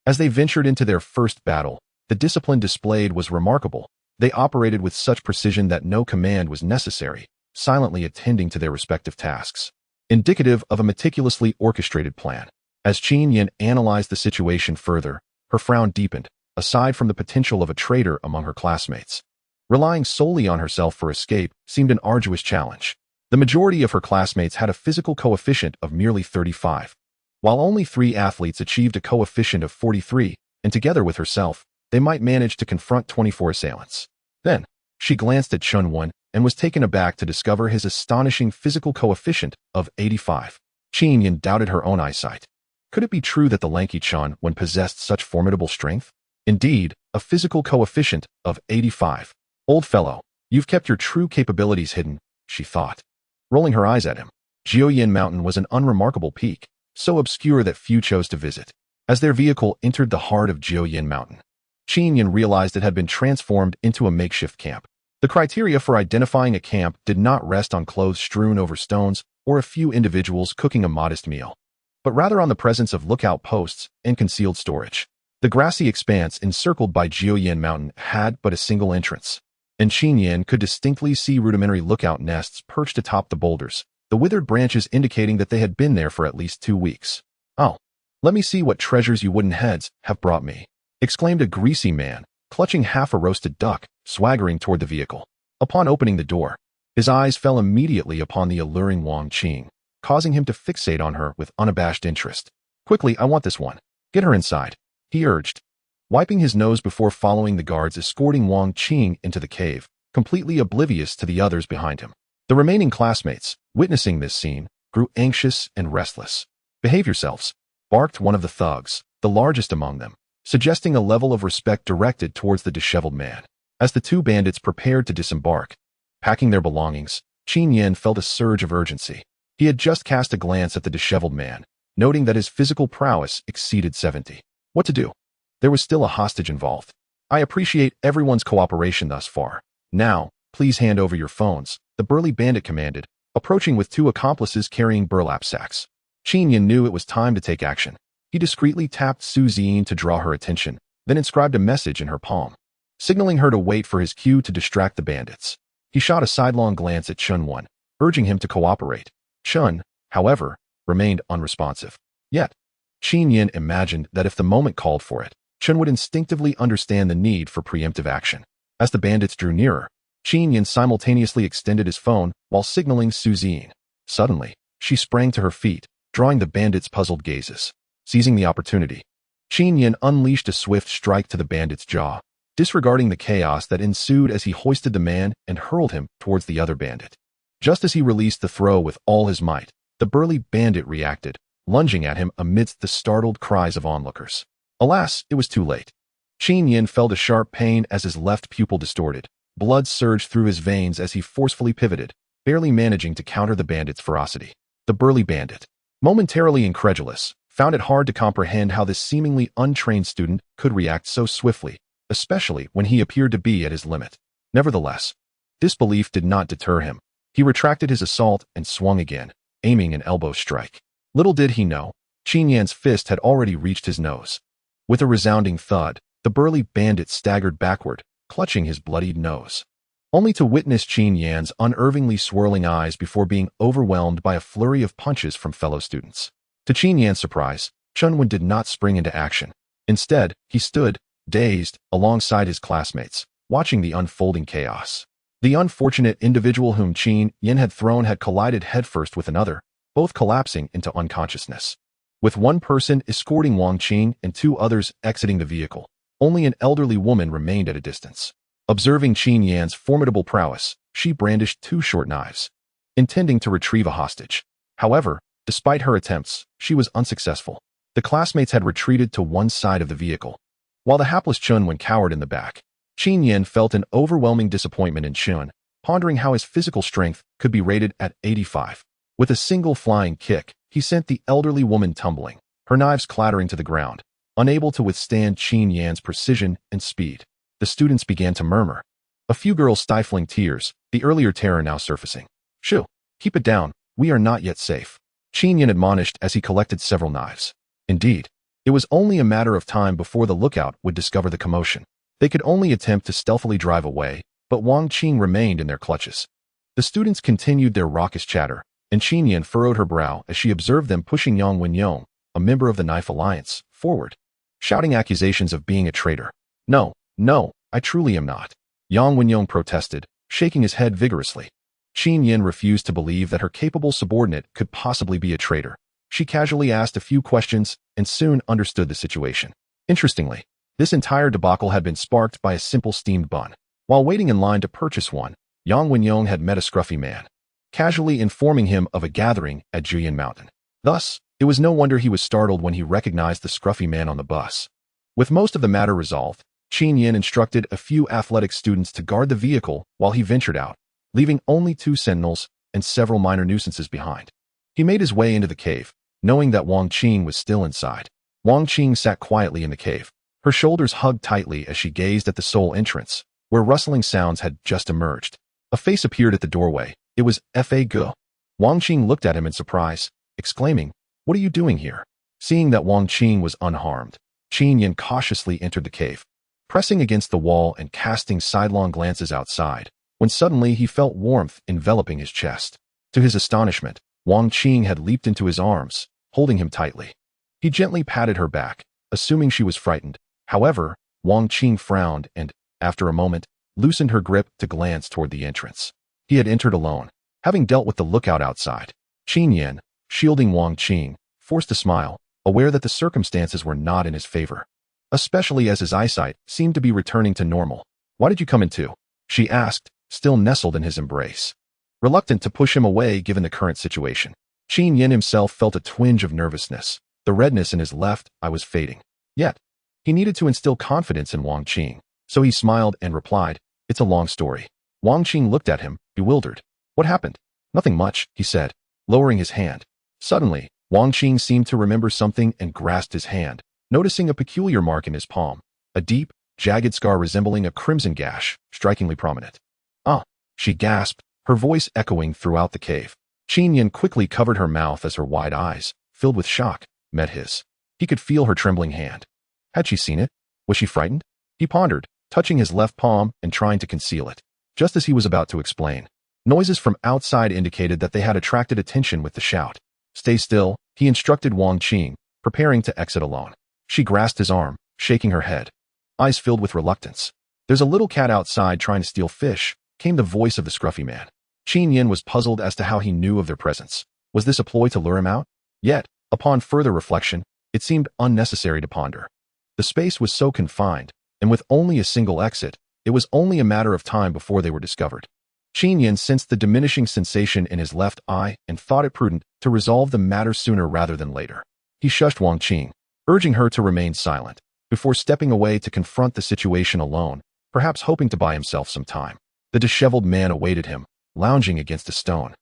As they ventured into their first battle, the discipline displayed was remarkable. They operated with such precision that no command was necessary, silently attending to their respective tasks, indicative of a meticulously orchestrated plan. As Qin Yan analyzed the situation further, her frown deepened. Aside from the potential of a traitor among her classmates, relying solely on herself for escape seemed an arduous challenge. The majority of her classmates had a physical coefficient of merely 35, while only 3 athletes achieved a coefficient of 43, and together with herself, they might manage to confront 24 assailants. Then, she glanced at Qin Yan and was taken aback to discover his astonishing physical coefficient of 85. Qin Yan doubted her own eyesight. Could it be true that the lanky Qin Yan possessed such formidable strength? Indeed, a physical coefficient of 85. Old fellow, you've kept your true capabilities hidden, she thought, rolling her eyes at him. Jiuyan Mountain was an unremarkable peak, so obscure that few chose to visit. As their vehicle entered the heart of Jiuyan Mountain, Qin Yan realized it had been transformed into a makeshift camp. The criteria for identifying a camp did not rest on clothes strewn over stones or a few individuals cooking a modest meal, but rather on the presence of lookout posts and concealed storage. The grassy expanse encircled by Jiuyan Mountain had but a single entrance, and Qin Yan could distinctly see rudimentary lookout nests perched atop the boulders, the withered branches indicating that they had been there for at least 2 weeks. "Oh, let me see what treasures you wooden heads have brought me," exclaimed a greasy man, clutching half a roasted duck, swaggering toward the vehicle. Upon opening the door, his eyes fell immediately upon the alluring Wang Qing, causing him to fixate on her with unabashed interest. "Quickly, I want this one. Get her inside," he urged, wiping his nose before following the guards escorting Wang Qing into the cave, completely oblivious to the others behind him. The remaining classmates, witnessing this scene, grew anxious and restless. "Behave yourselves," barked one of the thugs, the largest among them, suggesting a level of respect directed towards the disheveled man. As the 2 bandits prepared to disembark, packing their belongings, Qin Yan felt a surge of urgency. He had just cast a glance at the disheveled man, noting that his physical prowess exceeded 70. What to do? There was still a hostage involved. "I appreciate everyone's cooperation thus far. Now, please hand over your phones," the burly bandit commanded, approaching with 2 accomplices carrying burlap sacks. Qin Yan knew it was time to take action. He discreetly tapped Su Ziyin to draw her attention, then inscribed a message in her palm, signaling her to wait for his cue to distract the bandits. He shot a sidelong glance at Qin Yan, urging him to cooperate. Qin, however, remained unresponsive. Yet, Qin Yan imagined that if the moment called for it, Qin would instinctively understand the need for preemptive action. As the bandits drew nearer, Qin Yan simultaneously extended his phone while signaling Su Ziyin. Suddenly, she sprang to her feet, drawing the bandits' puzzled gazes. Seizing the opportunity, Qin Yan unleashed a swift strike to the bandit's jaw, disregarding the chaos that ensued as he hoisted the man and hurled him towards the other bandit. Just as he released the throw with all his might, the burly bandit reacted, lunging at him amidst the startled cries of onlookers. Alas, it was too late. Qin Yan felt a sharp pain as his left pupil distorted. Blood surged through his veins as he forcefully pivoted, barely managing to counter the bandit's ferocity. The burly bandit, momentarily incredulous, found it hard to comprehend how this seemingly untrained student could react so swiftly, especially when he appeared to be at his limit. Nevertheless, disbelief did not deter him. He retracted his assault and swung again, aiming an elbow strike. Little did he know, Qin Yan's fist had already reached his nose. With a resounding thud, the burly bandit staggered backward, clutching his bloodied nose, only to witness Qin Yan's unervingly swirling eyes before being overwhelmed by a flurry of punches from fellow students. To Qin Yan's surprise, Qin Yan did not spring into action. Instead, he stood, dazed, alongside his classmates, watching the unfolding chaos. The unfortunate individual whom Qin Yan had thrown had collided headfirst with another, both collapsing into unconsciousness. With one person escorting Wang Qing and 2 others exiting the vehicle, only an elderly woman remained at a distance. Observing Qin Yan's formidable prowess, she brandished 2 short knives, intending to retrieve a hostage. However, despite her attempts, she was unsuccessful. The classmates had retreated to one side of the vehicle, while the hapless Qin Yan cowered in the back. Qin Yan felt an overwhelming disappointment in Qin, pondering how his physical strength could be rated at 85. With a single flying kick, he sent the elderly woman tumbling, her knives clattering to the ground, unable to withstand Qin Yan's precision and speed. The students began to murmur, a few girls stifling tears, the earlier terror now surfacing. "Shoo, keep it down, we are not yet safe," Qin Yan admonished as he collected several knives. Indeed, It was only a matter of time before the lookout would discover the commotion. They could only attempt to stealthily drive away, but Wang Qing remained in their clutches. The students continued their raucous chatter, and Qin Yan furrowed her brow as she observed them pushing Yang Wenyong, a member of the Knife Alliance, forward, shouting accusations of being a traitor. No, I truly am not. Yang Wenyong protested, shaking his head vigorously. Qin Yan refused to believe that her capable subordinate could possibly be a traitor. She casually asked a few questions and soon understood the situation. Interestingly, this entire debacle had been sparked by a simple steamed bun. While waiting in line to purchase one, Yang Wenyong had met a scruffy man, casually informing him of a gathering at Juyan Mountain. Thus, it was no wonder he was startled when he recognized the scruffy man on the bus. With most of the matter resolved, Qin Yan instructed a few athletic students to guard the vehicle while he ventured out, leaving only 2 sentinels and several minor nuisances behind. He made his way into the cave, knowing that Wang Qing was still inside. Wang Qing sat quietly in the cave, her shoulders hugged tightly as she gazed at the sole entrance, where rustling sounds had just emerged. A face appeared at the doorway. It was Fa Ge. Wang Qing looked at him in surprise, exclaiming, "What are you doing here?" Seeing that Wang Qing was unharmed, Qin Yan cautiously entered the cave, pressing against the wall and casting sidelong glances outside, when suddenly he felt warmth enveloping his chest. To his astonishment, Wang Qing had leaped into his arms, holding him tightly. He gently patted her back, assuming she was frightened. However, Wang Qing frowned and, after a moment, loosened her grip to glance toward the entrance. He had entered alone, having dealt with the lookout outside. Qin Yan, shielding Wang Qing, forced a smile, aware that the circumstances were not in his favor, especially as his eyesight seemed to be returning to normal. "Why did you come in too?" she asked, still nestled in his embrace. Reluctant to push him away given the current situation, Qin Yan himself felt a twinge of nervousness. The redness in his left eye was fading. Yet, he needed to instill confidence in Wang Qing, so he smiled and replied, "It's a long story." Wang Qing looked at him, bewildered. "What happened?" "Nothing much," he said, lowering his hand. Suddenly, Wang Qing seemed to remember something and grasped his hand, noticing a peculiar mark in his palm, a deep, jagged scar resembling a crimson gash, strikingly prominent. "Ah," she gasped, her voice echoing throughout the cave. Qin Yan quickly covered her mouth as her wide eyes, filled with shock, met his. He could feel her trembling hand. Had she seen it? Was she frightened? He pondered, touching his left palm and trying to conceal it. Just as he was about to explain, noises from outside indicated that they had attracted attention with the shout. "Stay still," he instructed Wang Qing, preparing to exit alone. She grasped his arm, shaking her head, eyes filled with reluctance. "There's a little cat outside trying to steal fish," came the voice of the scruffy man. Qin Yan was puzzled as to how he knew of their presence. Was this a ploy to lure him out? Yet, upon further reflection, it seemed unnecessary to ponder. The space was so confined, and with only a single exit, it was only a matter of time before they were discovered. Qin Yan sensed the diminishing sensation in his left eye and thought it prudent to resolve the matter sooner rather than later. He shushed Wang Qing, urging her to remain silent, before stepping away to confront the situation alone, perhaps hoping to buy himself some time. The disheveled man awaited him, lounging against a stone,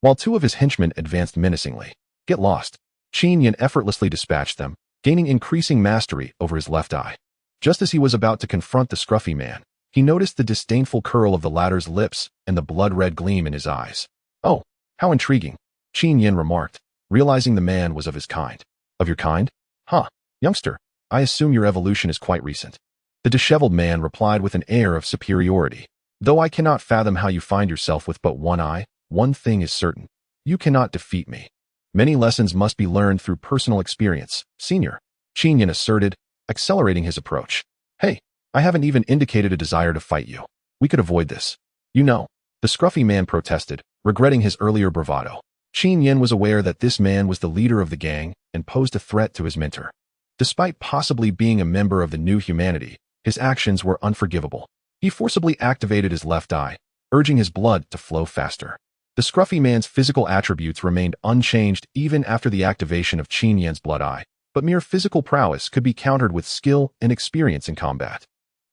while 2 of his henchmen advanced menacingly. "Get lost." Qin Yan effortlessly dispatched them, gaining increasing mastery over his left eye. Just as he was about to confront the scruffy man, he noticed the disdainful curl of the latter's lips and the blood-red gleam in his eyes. "Oh, how intriguing," Qin Yan remarked, realizing the man was of his kind. "Of your kind? Huh, youngster, I assume your evolution is quite recent." The disheveled man replied with an air of superiority. "Though I cannot fathom how you find yourself with but one eye, one thing is certain. You cannot defeat me. Many lessons must be learned through personal experience, senior," Qin Yan asserted, accelerating his approach. "Hey, I haven't even indicated a desire to fight you. We could avoid this. You know," the scruffy man protested, regretting his earlier bravado. Qin Yan was aware that this man was the leader of the gang and posed a threat to his mentor. Despite possibly being a member of the new humanity, his actions were unforgivable. He forcibly activated his left eye, urging his blood to flow faster. The scruffy man's physical attributes remained unchanged even after the activation of Qin Yan's blood eye, but mere physical prowess could be countered with skill and experience in combat.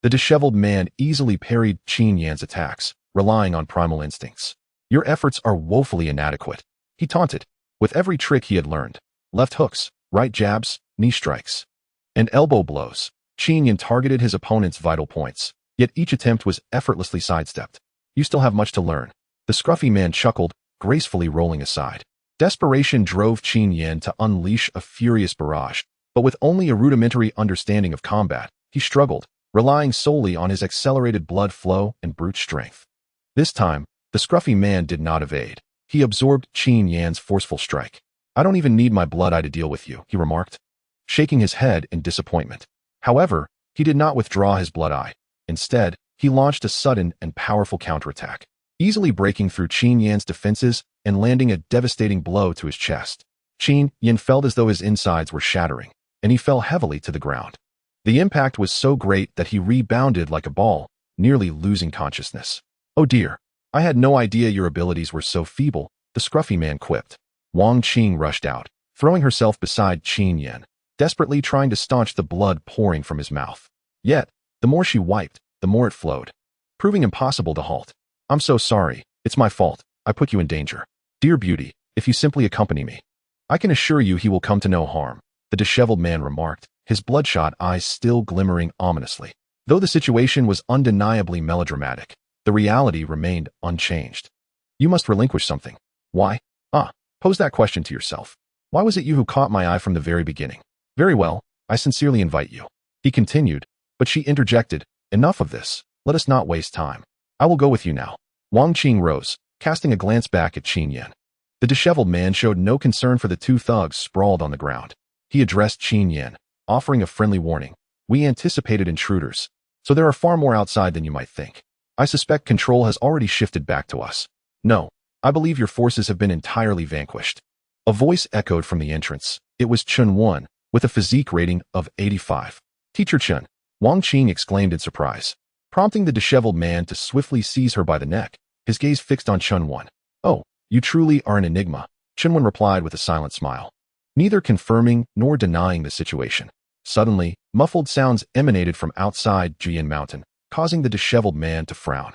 The disheveled man easily parried Qin Yan's attacks, relying on primal instincts. "Your efforts are woefully inadequate," he taunted, with every trick he had learned. Left hooks, right jabs, knee strikes, and elbow blows. Qin Yan targeted his opponent's vital points, yet each attempt was effortlessly sidestepped. "You still have much to learn," the scruffy man chuckled, gracefully rolling aside. Desperation drove Qin Yan to unleash a furious barrage, But with only a rudimentary understanding of combat, he struggled, relying solely on his accelerated blood flow and brute strength. This time, the scruffy man did not evade. He absorbed Qin Yan's forceful strike. "I don't even need my blood eye to deal with you," he remarked, shaking his head in disappointment. However, he did not withdraw his blood eye. Instead, he launched a sudden and powerful counterattack, easily breaking through Qin Yan's defenses and landing a devastating blow to his chest. Qin Yan felt as though his insides were shattering, and he fell heavily to the ground. The impact was so great that he rebounded like a ball, nearly losing consciousness. "Oh dear, I had no idea your abilities were so feeble," the scruffy man quipped. Wang Qing rushed out, throwing herself beside Qin Yan, desperately trying to staunch the blood pouring from his mouth. Yet, the more she wiped, the more it flowed, proving impossible to halt. "I'm so sorry. It's my fault. I put you in danger. Dear beauty, if you simply accompany me, I can assure you he will come to no harm," the disheveled man remarked, his bloodshot eyes still glimmering ominously. Though the situation was undeniably melodramatic, the reality remained unchanged. "You must relinquish something. Why? Pose that question to yourself. Why was it you who caught my eye from the very beginning? Very well, I sincerely invite you," he continued, but she interjected, "Enough of this. Let us not waste time. I will go with you now." Wang Qing rose, casting a glance back at Qin Yan. The disheveled man showed no concern for the two thugs sprawled on the ground. He addressed Qin Yan, offering a friendly warning. "We anticipated intruders, so there are far more outside than you might think. I suspect control has already shifted back to us. No, I believe your forces have been entirely vanquished." A voice echoed from the entrance. It was Chun Wan, with a physique rating of 85. "Teacher Chun," Wang Qing exclaimed in surprise, prompting the disheveled man to swiftly seize her by the neck, his gaze fixed on Chun Wan. "Oh, you truly are an enigma," Chun Wan replied with a silent smile, neither confirming nor denying the situation. Suddenly, muffled sounds emanated from outside Jian Mountain, causing the disheveled man to frown.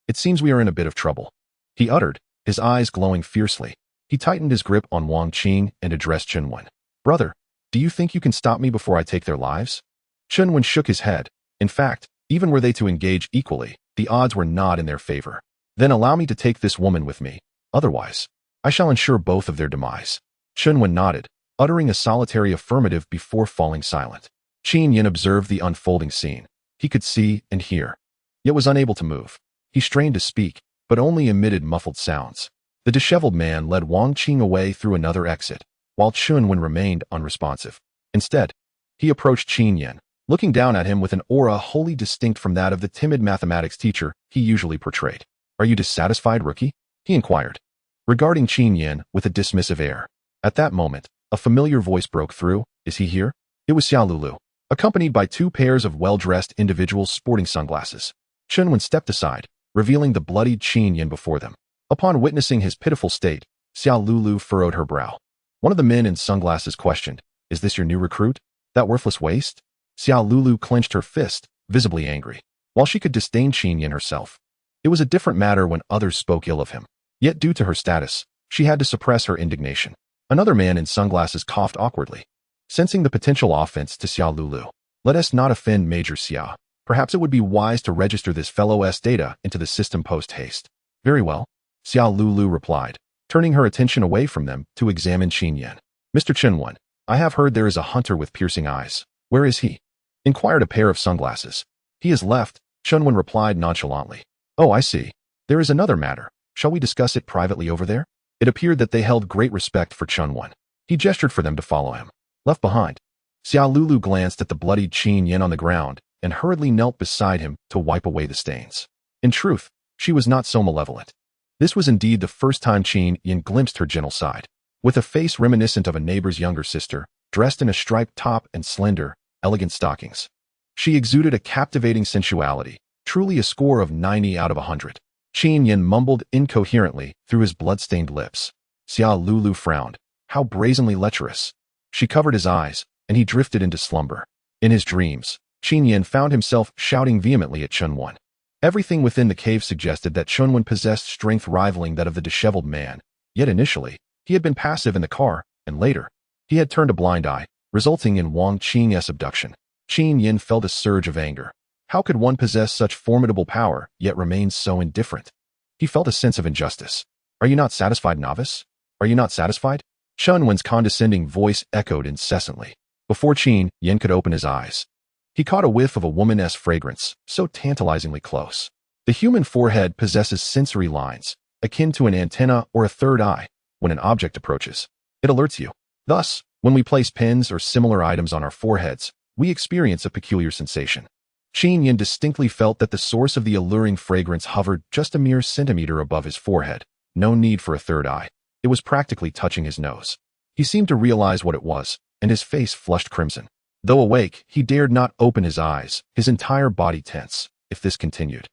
It seems we are in a bit of trouble," he uttered, his eyes glowing fiercely. He tightened his grip on Wang Qing and addressed Chun Wan. "Brother, do you think you can stop me before I take their lives?" Chun Wan shook his head. In fact, even were they to engage equally, the odds were not in their favor. "Then allow me to take this woman with me. Otherwise, I shall ensure both of their demise." Chun Wan nodded, uttering a solitary affirmative before falling silent. Qin Yan observed the unfolding scene. He could see and hear, yet was unable to move. He strained to speak, but only emitted muffled sounds. The disheveled man led Wang Qing away through another exit, while Chun Wan remained unresponsive. Instead, he approached Qin Yan, looking down at him with an aura wholly distinct from that of the timid mathematics teacher he usually portrayed. "Are you dissatisfied, rookie?" he inquired, regarding Qin Yan with a dismissive air. At that moment, a familiar voice broke through. "Is he here?" It was Xiao Lulu, accompanied by two pairs of well-dressed individuals sporting sunglasses. Chun Wan stepped aside, revealing the bloodied Qin Yan before them. Upon witnessing his pitiful state, Xiao Lulu furrowed her brow. One of the men in sunglasses questioned, "Is this your new recruit? That worthless waste?" Xiao Lulu clenched her fist, visibly angry. While she could disdain Qin Yan herself, it was a different matter when others spoke ill of him. Yet due to her status, she had to suppress her indignation. Another man in sunglasses coughed awkwardly, sensing the potential offense to Xiao Lulu. "Let us not offend Major Xiao. Perhaps it would be wise to register this fellow's data into the system post-haste." "Very well," Xiao Lulu replied, turning her attention away from them to examine Qin Yan. "Mr. Chun Wan, I have heard there is a hunter with piercing eyes. Where is he?" inquired a pair of sunglasses. "He has left," Chun Wan replied nonchalantly. "Oh, I see. There is another matter. Shall we discuss it privately over there?" It appeared that they held great respect for Chun Wan. He gestured for them to follow him. Left behind, Xiao Lulu glanced at the bloodied Qin Yan on the ground and hurriedly knelt beside him to wipe away the stains. In truth, she was not so malevolent. This was indeed the first time Qin Yan glimpsed her gentle side. With a face reminiscent of a neighbor's younger sister, dressed in a striped top and slender, elegant stockings, she exuded a captivating sensuality, truly a score of 90 out of 100. Qin Yan mumbled incoherently through his blood-stained lips. Xiao Lulu frowned. How brazenly lecherous. She covered his eyes, and he drifted into slumber. In his dreams, Qin Yan found himself shouting vehemently at Chun Wan. Everything within the cave suggested that Chun Wan possessed strength rivaling that of the disheveled man, yet initially, he had been passive in the car, and later, he had turned a blind eye, resulting in Wang Qing's abduction. Qin Yan felt a surge of anger. How could one possess such formidable power, yet remain so indifferent? He felt a sense of injustice. "Are you not satisfied, novice? Are you not satisfied?" Chun Wan's condescending voice echoed incessantly. Before Qin Yan could open his eyes, he caught a whiff of a woman-esque fragrance, so tantalizingly close. The human forehead possesses sensory lines, akin to an antenna or a third eye. When an object approaches, it alerts you. Thus, when we place pins or similar items on our foreheads, we experience a peculiar sensation. Qin Yan distinctly felt that the source of the alluring fragrance hovered just a mere centimeter above his forehead. No need for a third eye. It was practically touching his nose. He seemed to realize what it was, and his face flushed crimson. Though awake, he dared not open his eyes, his entire body tense. If this continued,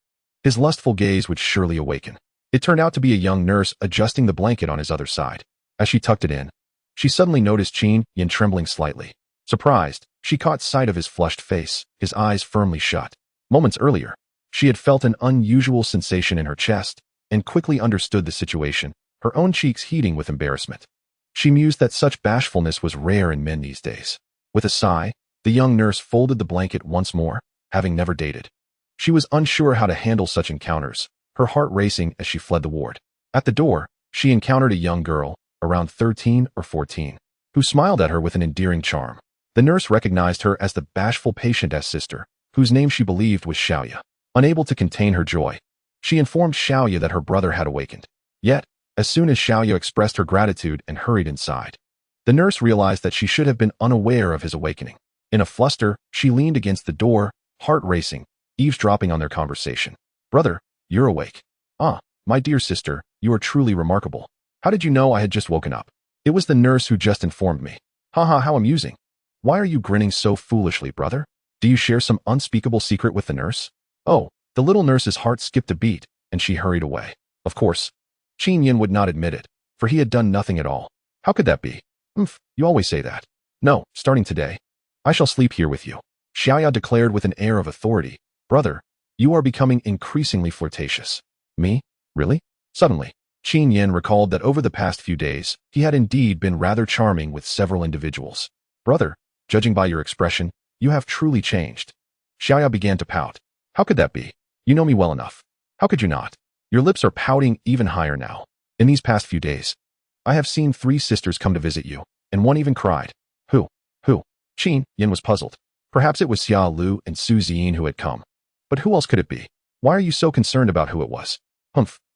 his lustful gaze would surely awaken. It turned out to be a young nurse adjusting the blanket on his other side. As she tucked it in, she suddenly noticed Qin Yan trembling slightly. Surprised, she caught sight of his flushed face, his eyes firmly shut. Moments earlier, she had felt an unusual sensation in her chest and quickly understood the situation, her own cheeks heating with embarrassment. She mused that such bashfulness was rare in men these days. With a sigh, the young nurse folded the blanket once more, having never dated. She was unsure how to handle such encounters, her heart racing as she fled the ward. At the door, she encountered a young girl, around 13 or 14, who smiled at her with an endearing charm. The nurse recognized her as the bashful patient-esque sister, whose name she believed was Xiaoya. Unable to contain her joy, she informed Xiaoya that her brother had awakened. Yet, as soon as Xiaoya expressed her gratitude and hurried inside, the nurse realized that she should have been unaware of his awakening. In a fluster, she leaned against the door, heart racing, eavesdropping on their conversation. "Brother, you're awake. Ah, my dear sister, you are truly remarkable. How did you know I had just woken up?" "It was the nurse who just informed me." "Haha, how amusing. Why are you grinning so foolishly, brother? Do you share some unspeakable secret with the nurse?" Oh, the little nurse's heart skipped a beat, and she hurried away. Of course, Qin Yan would not admit it, for he had done nothing at all. How could that be? You always say that." "No, starting today, I shall sleep here with you," Xiaoya declared with an air of authority. "Brother, you are becoming increasingly flirtatious." "Me? Really?" Suddenly, Qin Yan recalled that over the past few days, he had indeed been rather charming with several individuals. "Brother, judging by your expression, you have truly changed." Xiaoya began to pout. "How could that be? You know me well enough. How could you not? Your lips are pouting even higher now. In these past few days, I have seen 3 sisters come to visit you, and one even cried." Who? Qin Yan was puzzled. Perhaps it was Xia Lu and Su Ziyin who had come. But who else could it be? Why are you so concerned about who it was?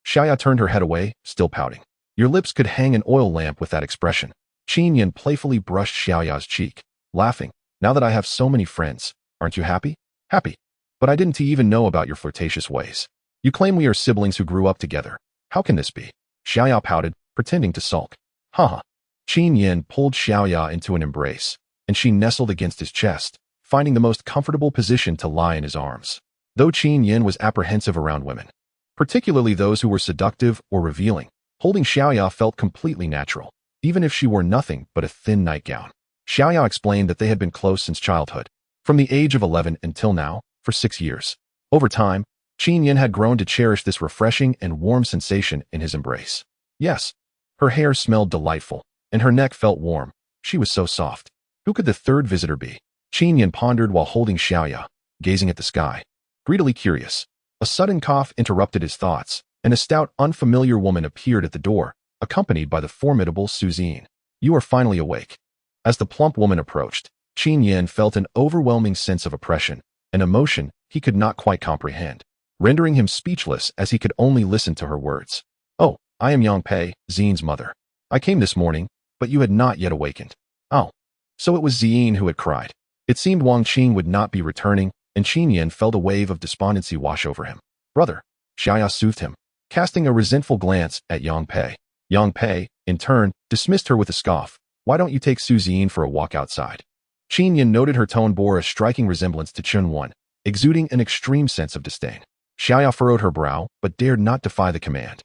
Xiaoya turned her head away, still pouting. "Your lips could hang an oil lamp with that expression." Qin Yan playfully brushed Xiaoya's cheek, laughing. "Now that I have so many friends, aren't you happy?" "Happy. But I didn't even know about your flirtatious ways. You claim we are siblings who grew up together. How can this be?" Xiaoya pouted, pretending to sulk. Haha. Qin Yan pulled Xiaoya into an embrace, and she nestled against his chest, finding the most comfortable position to lie in his arms. Though Qin Yan was apprehensive around women, particularly those who were seductive or revealing, holding Xiaoya felt completely natural, even if she wore nothing but a thin nightgown. Xiaoya explained that they had been close since childhood, from the age of 11 until now, for 6 years. Over time, Qin Yan had grown to cherish this refreshing and warm sensation in his embrace. Yes, her hair smelled delightful, and her neck felt warm. She was so soft. Who could the third visitor be? Qin Yan pondered while holding Xiaoya, gazing at the sky. Greedily curious, a sudden cough interrupted his thoughts, and a stout, unfamiliar woman appeared at the door, accompanied by the formidable Su Ziyin. "You are finally awake." As the plump woman approached, Qin Yan felt an overwhelming sense of oppression, an emotion he could not quite comprehend, rendering him speechless as he could only listen to her words. "Oh, I am Yang Pei, Ziyin's mother. I came this morning, but you had not yet awakened." Oh, so it was Ziyin who had cried. It seemed Wang Qing would not be returning, and Qin Yan felt a wave of despondency wash over him. "Brother," Xiaoya soothed him, casting a resentful glance at Yang Pei. Yang Pei, in turn, dismissed her with a scoff. "Why don't you take Su Ziyin for a walk outside?" Qin Yan noted her tone bore a striking resemblance to Chun Wan, exuding an extreme sense of disdain. Xiaoya furrowed her brow, but dared not defy the command.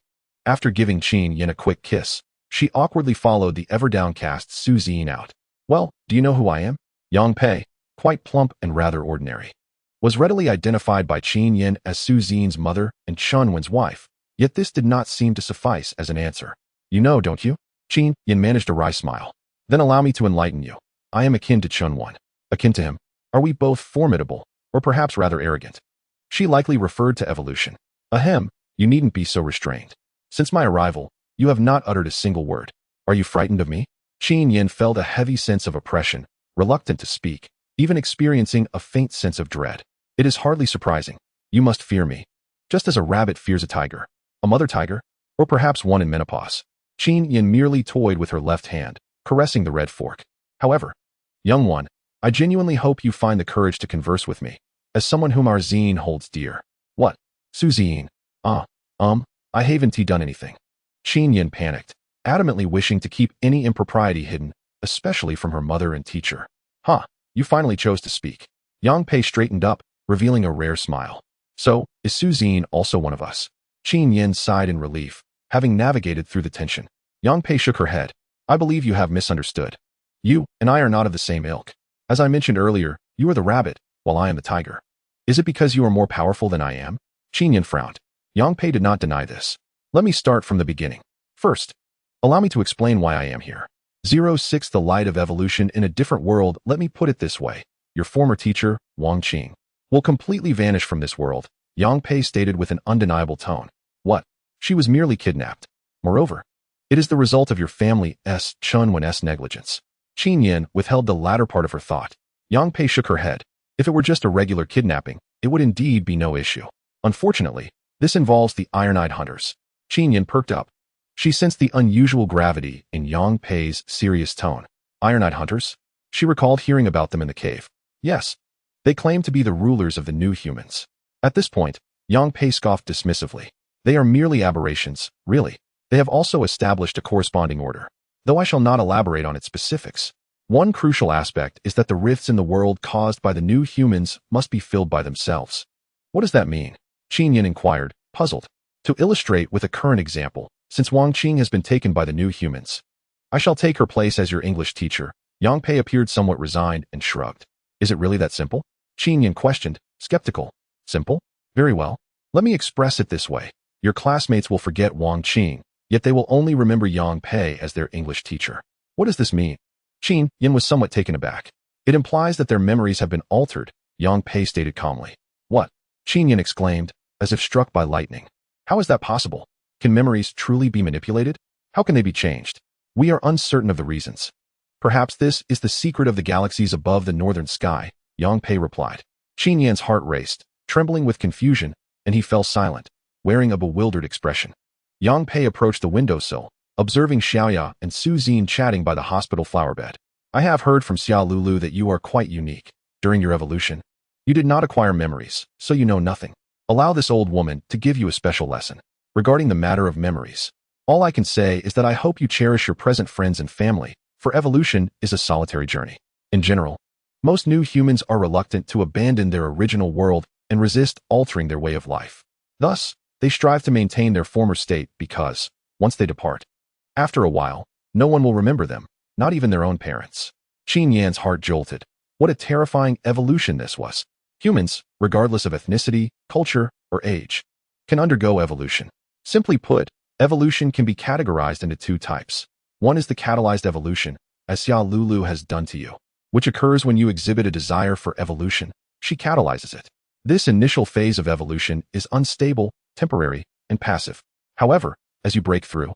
After giving Qin Yan a quick kiss, she awkwardly followed the ever-downcast Su Ziyin out. "Well, do you know who I am?" Yang Pei, quite plump and rather ordinary, was readily identified by Qin Yan as Su Ziyin's mother and Chun Wan's wife, yet this did not seem to suffice as an answer. "You know, don't you?" Qin Yan managed a wry smile. "Then allow me to enlighten you. I am akin to Chun Wan." "Akin to him? Are we both formidable, or perhaps rather arrogant?" She likely referred to evolution. "Ahem, you needn't be so restrained. Since my arrival, you have not uttered a single word. Are you frightened of me?" Qin Yan felt a heavy sense of oppression, reluctant to speak, even experiencing a faint sense of dread. It is hardly surprising. You must fear me, just as a rabbit fears a tiger. A mother tiger? Or perhaps one in menopause. Qin Yan merely toyed with her left hand, caressing the red fork. However, young one, I genuinely hope you find the courage to converse with me, as someone whom our Zine holds dear. What? Suzine? I haven't done anything. Qin Yan panicked, adamantly wishing to keep any impropriety hidden, especially from her mother and teacher. Huh, you finally chose to speak. Yang Pei straightened up, revealing a rare smile. So, is Suzine also one of us? Qin Yan sighed in relief, having navigated through the tension. Yang Pei shook her head. I believe you have misunderstood. You and I are not of the same ilk. As I mentioned earlier, you are the rabbit, while I am the tiger. Is it because you are more powerful than I am? Qin Yan frowned. Yang Pei did not deny this. Let me start from the beginning. First, allow me to explain why I am here. 06 The light of evolution in a different world. Let me put it this way. Your former teacher, Wang Qing, will completely vanish from this world, Yang Pei stated with an undeniable tone. What? She was merely kidnapped. Moreover, it is the result of your family's Chunwen's negligence. Qin Yan withheld the latter part of her thought. Yang Pei shook her head. If it were just a regular kidnapping, it would indeed be no issue. Unfortunately, this involves the iron-eyed hunters. Qin Yan perked up. She sensed the unusual gravity in Yang Pei's serious tone. Iron-eyed hunters? She recalled hearing about them in the cave. Yes. They claim to be the rulers of the new humans. At this point, Yang Pei scoffed dismissively. They are merely aberrations, really. They have also established a corresponding order. Though I shall not elaborate on its specifics. One crucial aspect is that the rifts in the world caused by the new humans must be filled by themselves. What does that mean? Qin Yan inquired, puzzled. To illustrate with a current example, since Wang Qing has been taken by the new humans, I shall take her place as your English teacher. Yang Pei appeared somewhat resigned and shrugged. Is it really that simple? Qin Yan questioned, skeptical. Simple? Very well. Let me express it this way. Your classmates will forget Wang Qing, yet they will only remember Yang Pei as their English teacher. What does this mean? Qin Yan was somewhat taken aback. It implies that their memories have been altered, Yang Pei stated calmly. What? Qin Yan exclaimed, as if struck by lightning. How is that possible? Can memories truly be manipulated? How can they be changed? We are uncertain of the reasons. Perhaps this is the secret of the galaxies above the northern sky, Yang Pei replied. Qin Yan's heart raced, trembling with confusion, and he fell silent, wearing a bewildered expression. Yang Pei approached the windowsill, observing Xiaoya and Suzine chatting by the hospital flowerbed. I have heard from Xia Lulu that you are quite unique. During your evolution, you did not acquire memories, so you know nothing. Allow this old woman to give you a special lesson. Regarding the matter of memories, all I can say is that I hope you cherish your present friends and family, for evolution is a solitary journey. In general, most new humans are reluctant to abandon their original world and resist altering their way of life. Thus, they strive to maintain their former state because, once they depart, after a while, no one will remember them, not even their own parents. Qin Yan's heart jolted. What a terrifying evolution this was. Humans, regardless of ethnicity, culture, or age, can undergo evolution. Simply put, evolution can be categorized into two types. One is the catalyzed evolution, as Xia Lulu has done to you, which occurs when you exhibit a desire for evolution. She catalyzes it. This initial phase of evolution is unstable, temporary, and passive. However, as you break through,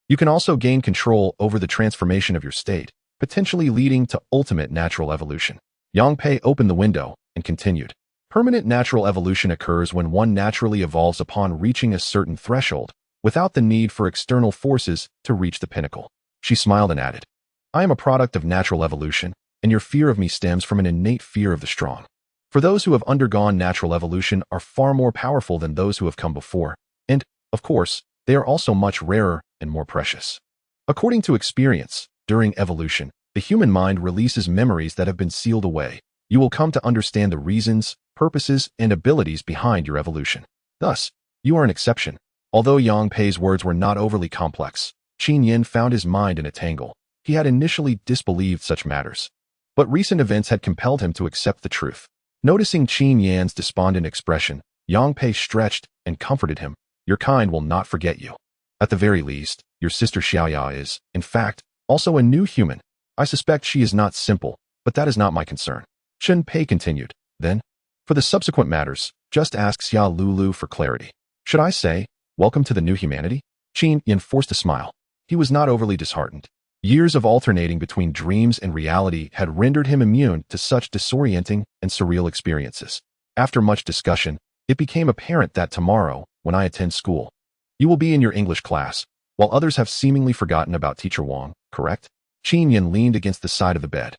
you can also gain control over the transformation of your state, potentially leading to ultimate natural evolution. Yang Pei opened the window and continued. Permanent natural evolution occurs when one naturally evolves upon reaching a certain threshold, without the need for external forces to reach the pinnacle. She smiled and added, I am a product of natural evolution, and your fear of me stems from an innate fear of the strong. For those who have undergone natural evolution are far more powerful than those who have come before, and, of course, they are also much rarer and more precious. According to experience, during evolution, the human mind releases memories that have been sealed away. You will come to understand the reasons, purposes, and abilities behind your evolution. Thus, you are an exception. Although Yang Pei's words were not overly complex, Qin Yan found his mind in a tangle. He had initially disbelieved such matters, but recent events had compelled him to accept the truth. Noticing Qin Yan's despondent expression, Yang Pei stretched and comforted him. Your kind will not forget you. At the very least, your sister Xiaoya is, in fact, also a new human. I suspect she is not simple, but that is not my concern. Qin Pei continued. Then, for the subsequent matters, just ask Xia Lulu for clarity. Should I say, welcome to the new humanity? Qin Yan forced a smile. He was not overly disheartened. Years of alternating between dreams and reality had rendered him immune to such disorienting and surreal experiences. After much discussion, it became apparent that tomorrow, when I attend school, you will be in your English class, while others have seemingly forgotten about Teacher Wang, correct? Qin Yan leaned against the side of the bed,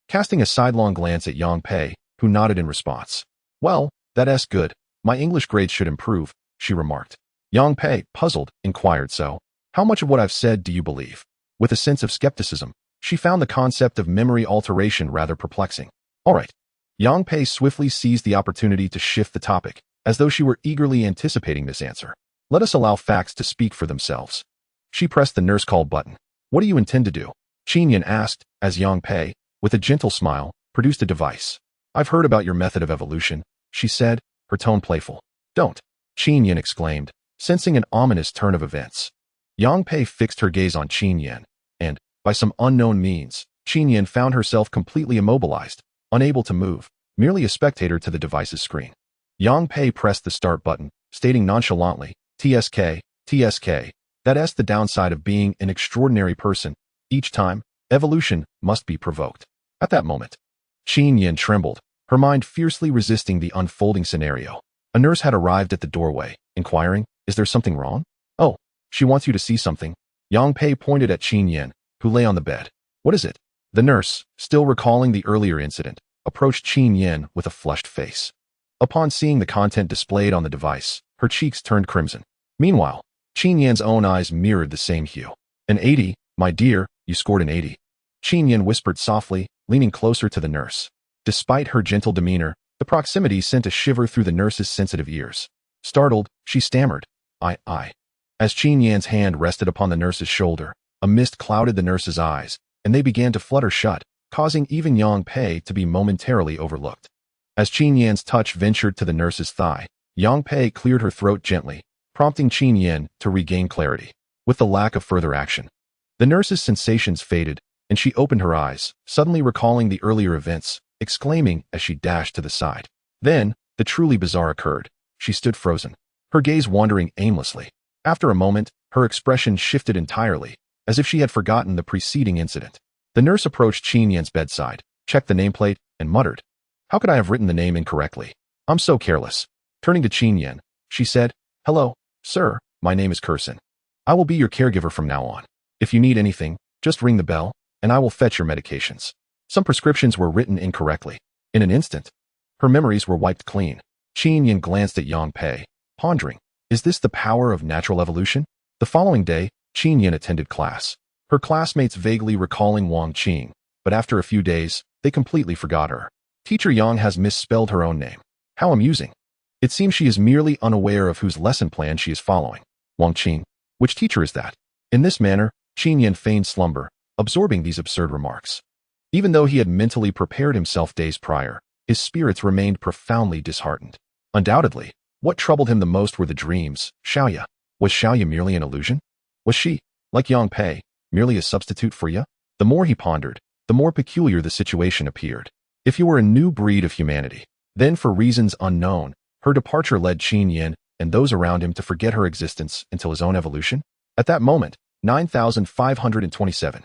casting a sidelong glance at Yang Pei, who nodded in response. Well, that's good. My English grades should improve, she remarked. Yang Pei, puzzled, inquired, so, how much of what I've said do you believe? With a sense of skepticism, she found the concept of memory alteration rather perplexing. All right. Yang Pei swiftly seized the opportunity to shift the topic, as though she were eagerly anticipating this answer. Let us allow facts to speak for themselves. She pressed the nurse call button. What do you intend to do? Qin Yan asked, as Yang Pei, with a gentle smile, produced a device. I've heard about your method of evolution, she said, her tone playful. Don't. Qin Yan exclaimed, sensing an ominous turn of events. Yang Pei fixed her gaze on Qin Yan, and, by some unknown means, Qin Yan found herself completely immobilized, unable to move, merely a spectator to the device's screen. Yang Pei pressed the start button, stating nonchalantly, TSK, TSK, that's the downside of being an extraordinary person. Each time, evolution must be provoked. At that moment, Qin Yan trembled, her mind fiercely resisting the unfolding scenario. A nurse had arrived at the doorway, inquiring, is there something wrong? Oh, she wants you to see something. Yang Pei pointed at Qin Yan, who lay on the bed. What is it? The nurse, still recalling the earlier incident, approached Qin Yan with a flushed face. Upon seeing the content displayed on the device, her cheeks turned crimson. Meanwhile, Qin Yan's own eyes mirrored the same hue. An 80, my dear, you scored an 80. Qin Yan whispered softly, leaning closer to the nurse. Despite her gentle demeanor, the proximity sent a shiver through the nurse's sensitive ears. Startled, she stammered, I. As Qin Yan's hand rested upon the nurse's shoulder, a mist clouded the nurse's eyes, and they began to flutter shut, causing even Yang Pei to be momentarily overlooked. As Qin Yan's touch ventured to the nurse's thigh, Yang Pei cleared her throat gently, prompting Qin Yan to regain clarity. With the lack of further action, the nurse's sensations faded, and she opened her eyes, suddenly recalling the earlier events, exclaiming as she dashed to the side. Then, the truly bizarre occurred. She stood frozen, her gaze wandering aimlessly. After a moment, her expression shifted entirely, as if she had forgotten the preceding incident. The nurse approached Qin Yan's bedside, checked the nameplate, and muttered, how could I have written the name incorrectly? I'm so careless. Turning to Qin Yan, she said, hello, sir, my name is Courtesan. I will be your caregiver from now on. If you need anything, just ring the bell, and I will fetch your medications. Some prescriptions were written incorrectly. In an instant, her memories were wiped clean. Qin Yan glanced at Yang Pei, pondering, is this the power of natural evolution? The following day, Qin Yan attended class. Her classmates vaguely recalling Wang Qing, but after a few days, they completely forgot her. Teacher Yang has misspelled her own name. How amusing. It seems she is merely unaware of whose lesson plan she is following. Wang Qing. Which teacher is that? In this manner, Qin Yan feigned slumber, absorbing these absurd remarks. Even though he had mentally prepared himself days prior, his spirits remained profoundly disheartened. Undoubtedly, what troubled him the most were the dreams. Xiaoya. Was Xiaoya merely an illusion? Was she, like Yang Pei, merely a substitute for Ya? The more he pondered, the more peculiar the situation appeared. If he were a new breed of humanity, then for reasons unknown, her departure led Qin Yan and those around him to forget her existence until his own evolution? At that moment, 9527.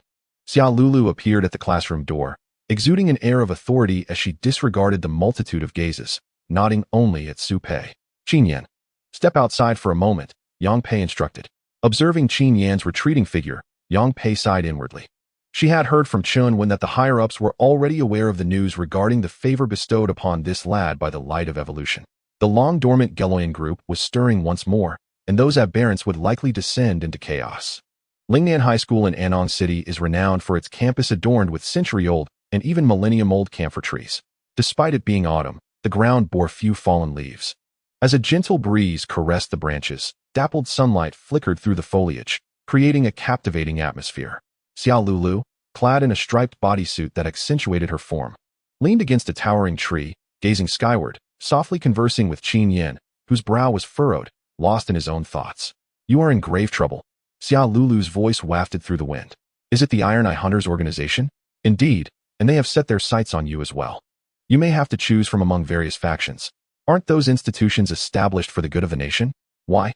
Xia Lulu appeared at the classroom door, exuding an air of authority as she disregarded the multitude of gazes, nodding only at Su Pei. Qin Yan. Step outside for a moment, Yang Pei instructed. Observing Qin Yan's retreating figure, Yang Pei sighed inwardly. She had heard from Chun Wen that the higher-ups were already aware of the news regarding the favor bestowed upon this lad by the light of evolution. The long-dormant Geloyan group was stirring once more, and those aberrants would likely descend into chaos. Lingnan High School in Anong City is renowned for its campus adorned with century-old and even millennium-old camphor trees. Despite it being autumn, the ground bore few fallen leaves. As a gentle breeze caressed the branches, dappled sunlight flickered through the foliage, creating a captivating atmosphere. Xia Lulu, clad in a striped bodysuit that accentuated her form, leaned against a towering tree, gazing skyward, softly conversing with Qin Yan, whose brow was furrowed, lost in his own thoughts. You are in grave trouble. Xia Lulu's voice wafted through the wind. Is it the Iron Eye Hunters organization? Indeed, and they have set their sights on you as well. You may have to choose from among various factions. Aren't those institutions established for the good of the nation? Why?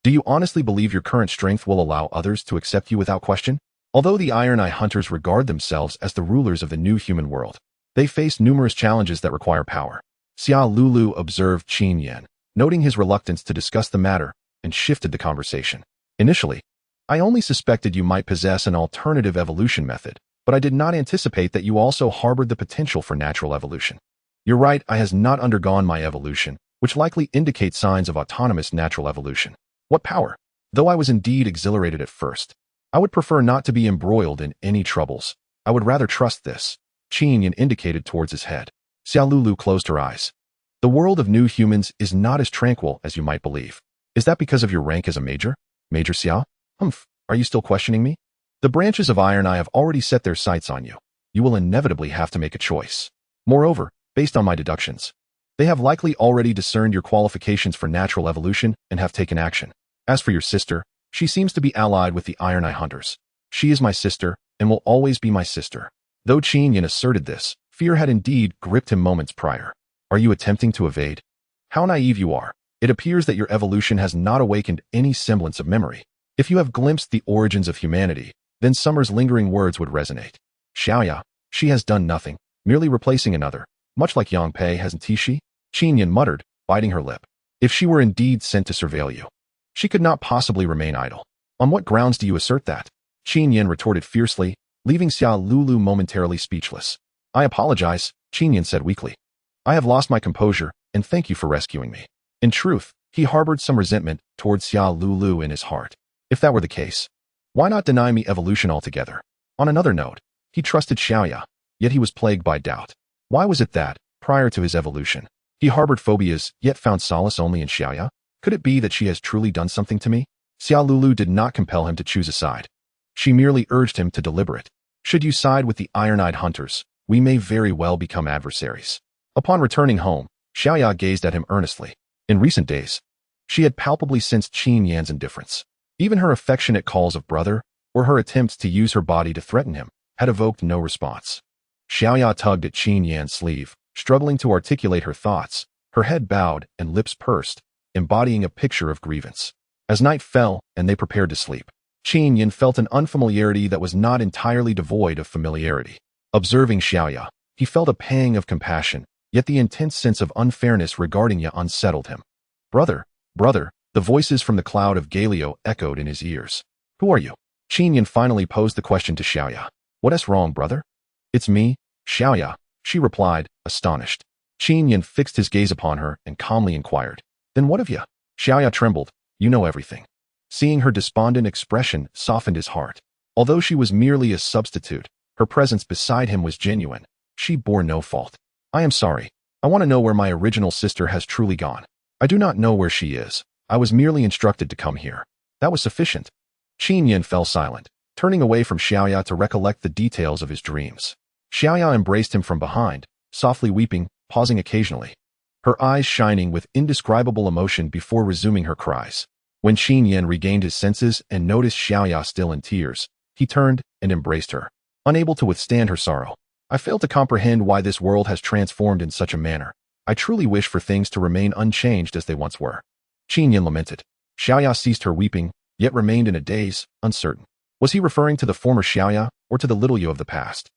Do you honestly believe your current strength will allow others to accept you without question? Although the Iron Eye hunters regard themselves as the rulers of the new human world, they face numerous challenges that require power. Xia Lulu observed Qin Yan, noting his reluctance to discuss the matter, and shifted the conversation. Initially, I only suspected you might possess an alternative evolution method, but I did not anticipate that you also harbored the potential for natural evolution. You're right, I has not undergone my evolution, which likely indicates signs of autonomous natural evolution. What power? Though I was indeed exhilarated at first, I would prefer not to be embroiled in any troubles. I would rather trust this. Qin Yan indicated towards his head. Xia Lulu closed her eyes. The world of new humans is not as tranquil as you might believe. Is that because of your rank as a major? Major Xia? Are you still questioning me? The branches of Iron Eye have already set their sights on you. You will inevitably have to make a choice. Moreover, based on my deductions, they have likely already discerned your qualifications for natural evolution and have taken action. As for your sister, she seems to be allied with the Iron Eye hunters. She is my sister and will always be my sister. Though Qin Yan asserted this, fear had indeed gripped him moments prior. Are you attempting to evade? How naive you are. It appears that your evolution has not awakened any semblance of memory. If you have glimpsed the origins of humanity, then Summer's lingering words would resonate. Xiaoya, she has done nothing, merely replacing another, much like Yang Pei, hasn't she? Qin Yan muttered, biting her lip. If she were indeed sent to surveil you, she could not possibly remain idle. On what grounds do you assert that? Qin Yan retorted fiercely, leaving Xia Lulu momentarily speechless. I apologize, Qin Yan said weakly. I have lost my composure, and thank you for rescuing me. In truth, he harbored some resentment towards Xia Lulu in his heart. If that were the case, why not deny me evolution altogether? On another note, he trusted Xiaoya, yet he was plagued by doubt. Why was it that, prior to his evolution, he harbored phobias yet found solace only in Xiaoya? Could it be that she has truly done something to me? Xia Lulu did not compel him to choose a side. She merely urged him to deliberate. Should you side with the Iron-Eyed hunters, we may very well become adversaries. Upon returning home, Xiaoya gazed at him earnestly. In recent days, she had palpably sensed Qin Yan's indifference. Even her affectionate calls of brother, or her attempts to use her body to threaten him, had evoked no response. Xiaoya tugged at Qin Yan's sleeve, struggling to articulate her thoughts, her head bowed and lips pursed, embodying a picture of grievance. As night fell and they prepared to sleep, Qin Yan felt an unfamiliarity that was not entirely devoid of familiarity. Observing Xiaoya, he felt a pang of compassion, yet the intense sense of unfairness regarding Ya unsettled him. Brother, the voices from the cloud of Galio echoed in his ears. Who are you? Qin Yan finally posed the question to Xiaoya. What's wrong, brother? It's me, Xiaoya, she replied, astonished. Qin Yan fixed his gaze upon her and calmly inquired. Then what of you? Xiaoya trembled. You know everything. Seeing her despondent expression softened his heart. Although she was merely a substitute, her presence beside him was genuine. She bore no fault. I am sorry. I want to know where my original sister has truly gone. I do not know where she is. I was merely instructed to come here. That was sufficient. Qin Yan fell silent, turning away from Xiaoya to recollect the details of his dreams. Xiaoya embraced him from behind, softly weeping, pausing occasionally, her eyes shining with indescribable emotion before resuming her cries. When Qin Yan regained his senses and noticed Xiaoya still in tears, he turned and embraced her, unable to withstand her sorrow. I fail to comprehend why this world has transformed in such a manner. I truly wish for things to remain unchanged as they once were. Qin Yan lamented. Xiaoya ceased her weeping, yet remained in a daze, uncertain. Was he referring to the former Xiaoya or to the little you of the past?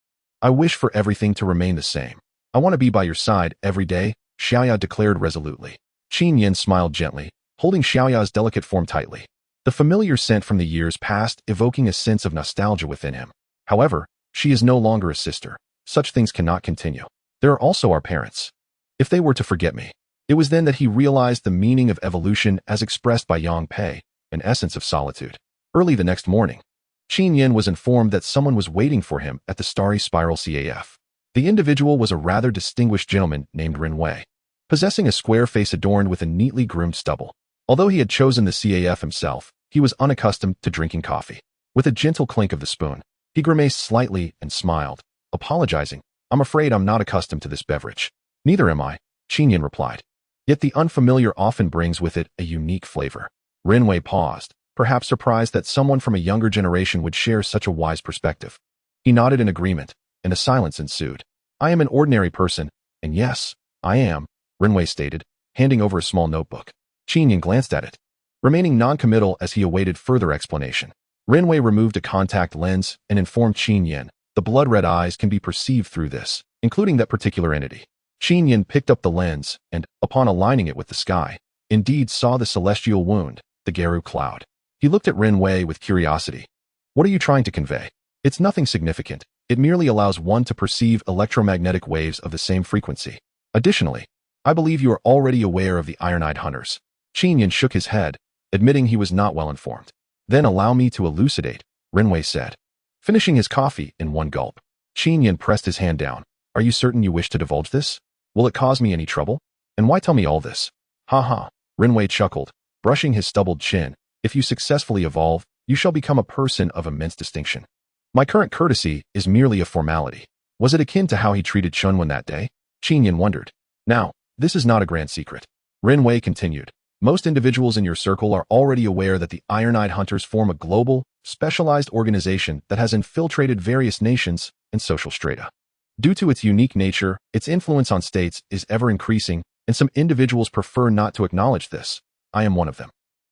I wish for everything to remain the same. I want to be by your side every day, Xiaoya declared resolutely. Qin Yan smiled gently, holding Xiaoya's delicate form tightly, the familiar scent from the years past evoking a sense of nostalgia within him. However, she is no longer a sister. Such things cannot continue. There are also our parents. If they were to forget me. It was then that he realized the meaning of evolution as expressed by Yang Pei, an essence of solitude. Early the next morning, Qin Yan was informed that someone was waiting for him at the Starry Spiral CAF. The individual was a rather distinguished gentleman named Ren Wei, possessing a square face adorned with a neatly groomed stubble. Although he had chosen the CAF himself, he was unaccustomed to drinking coffee. With a gentle clink of the spoon, he grimaced slightly and smiled, apologizing. I'm afraid I'm not accustomed to this beverage. Neither am I, Qin Yan replied. Yet the unfamiliar often brings with it a unique flavor. Ren Wei paused, perhaps surprised that someone from a younger generation would share such a wise perspective. He nodded in agreement, and a silence ensued. I am an ordinary person, and yes, I am, Ren Wei stated, handing over a small notebook. Qin Yan glanced at it, remaining non-committal as he awaited further explanation. Renwei removed a contact lens and informed Qin Yan, the blood-red eyes can be perceived through this, including that particular entity. Qin Yan picked up the lens and, upon aligning it with the sky, indeed saw the celestial wound, the Geru cloud. He looked at Renwei with curiosity. What are you trying to convey? It's nothing significant. It merely allows one to perceive electromagnetic waves of the same frequency. Additionally, I believe you are already aware of the Iron-Eyed Hunters. Qin Yan shook his head, admitting he was not well informed. Then allow me to elucidate, Renwei said. Finishing his coffee in one gulp, Qin Yan pressed his hand down. Are you certain you wish to divulge this? Will it cause me any trouble? And why tell me all this? Ha ha, Renwei chuckled, brushing his stubbled chin. If you successfully evolve, you shall become a person of immense distinction. My current courtesy is merely a formality. Was it akin to how he treated Chunwen that day? Qin Yan wondered. Now, this is not a grand secret. Renwei continued. Most individuals in your circle are already aware that the Iron-Eyed Hunters form a global, specialized organization that has infiltrated various nations and social strata. Due to its unique nature, its influence on states is ever increasing, and some individuals prefer not to acknowledge this. I am one of them.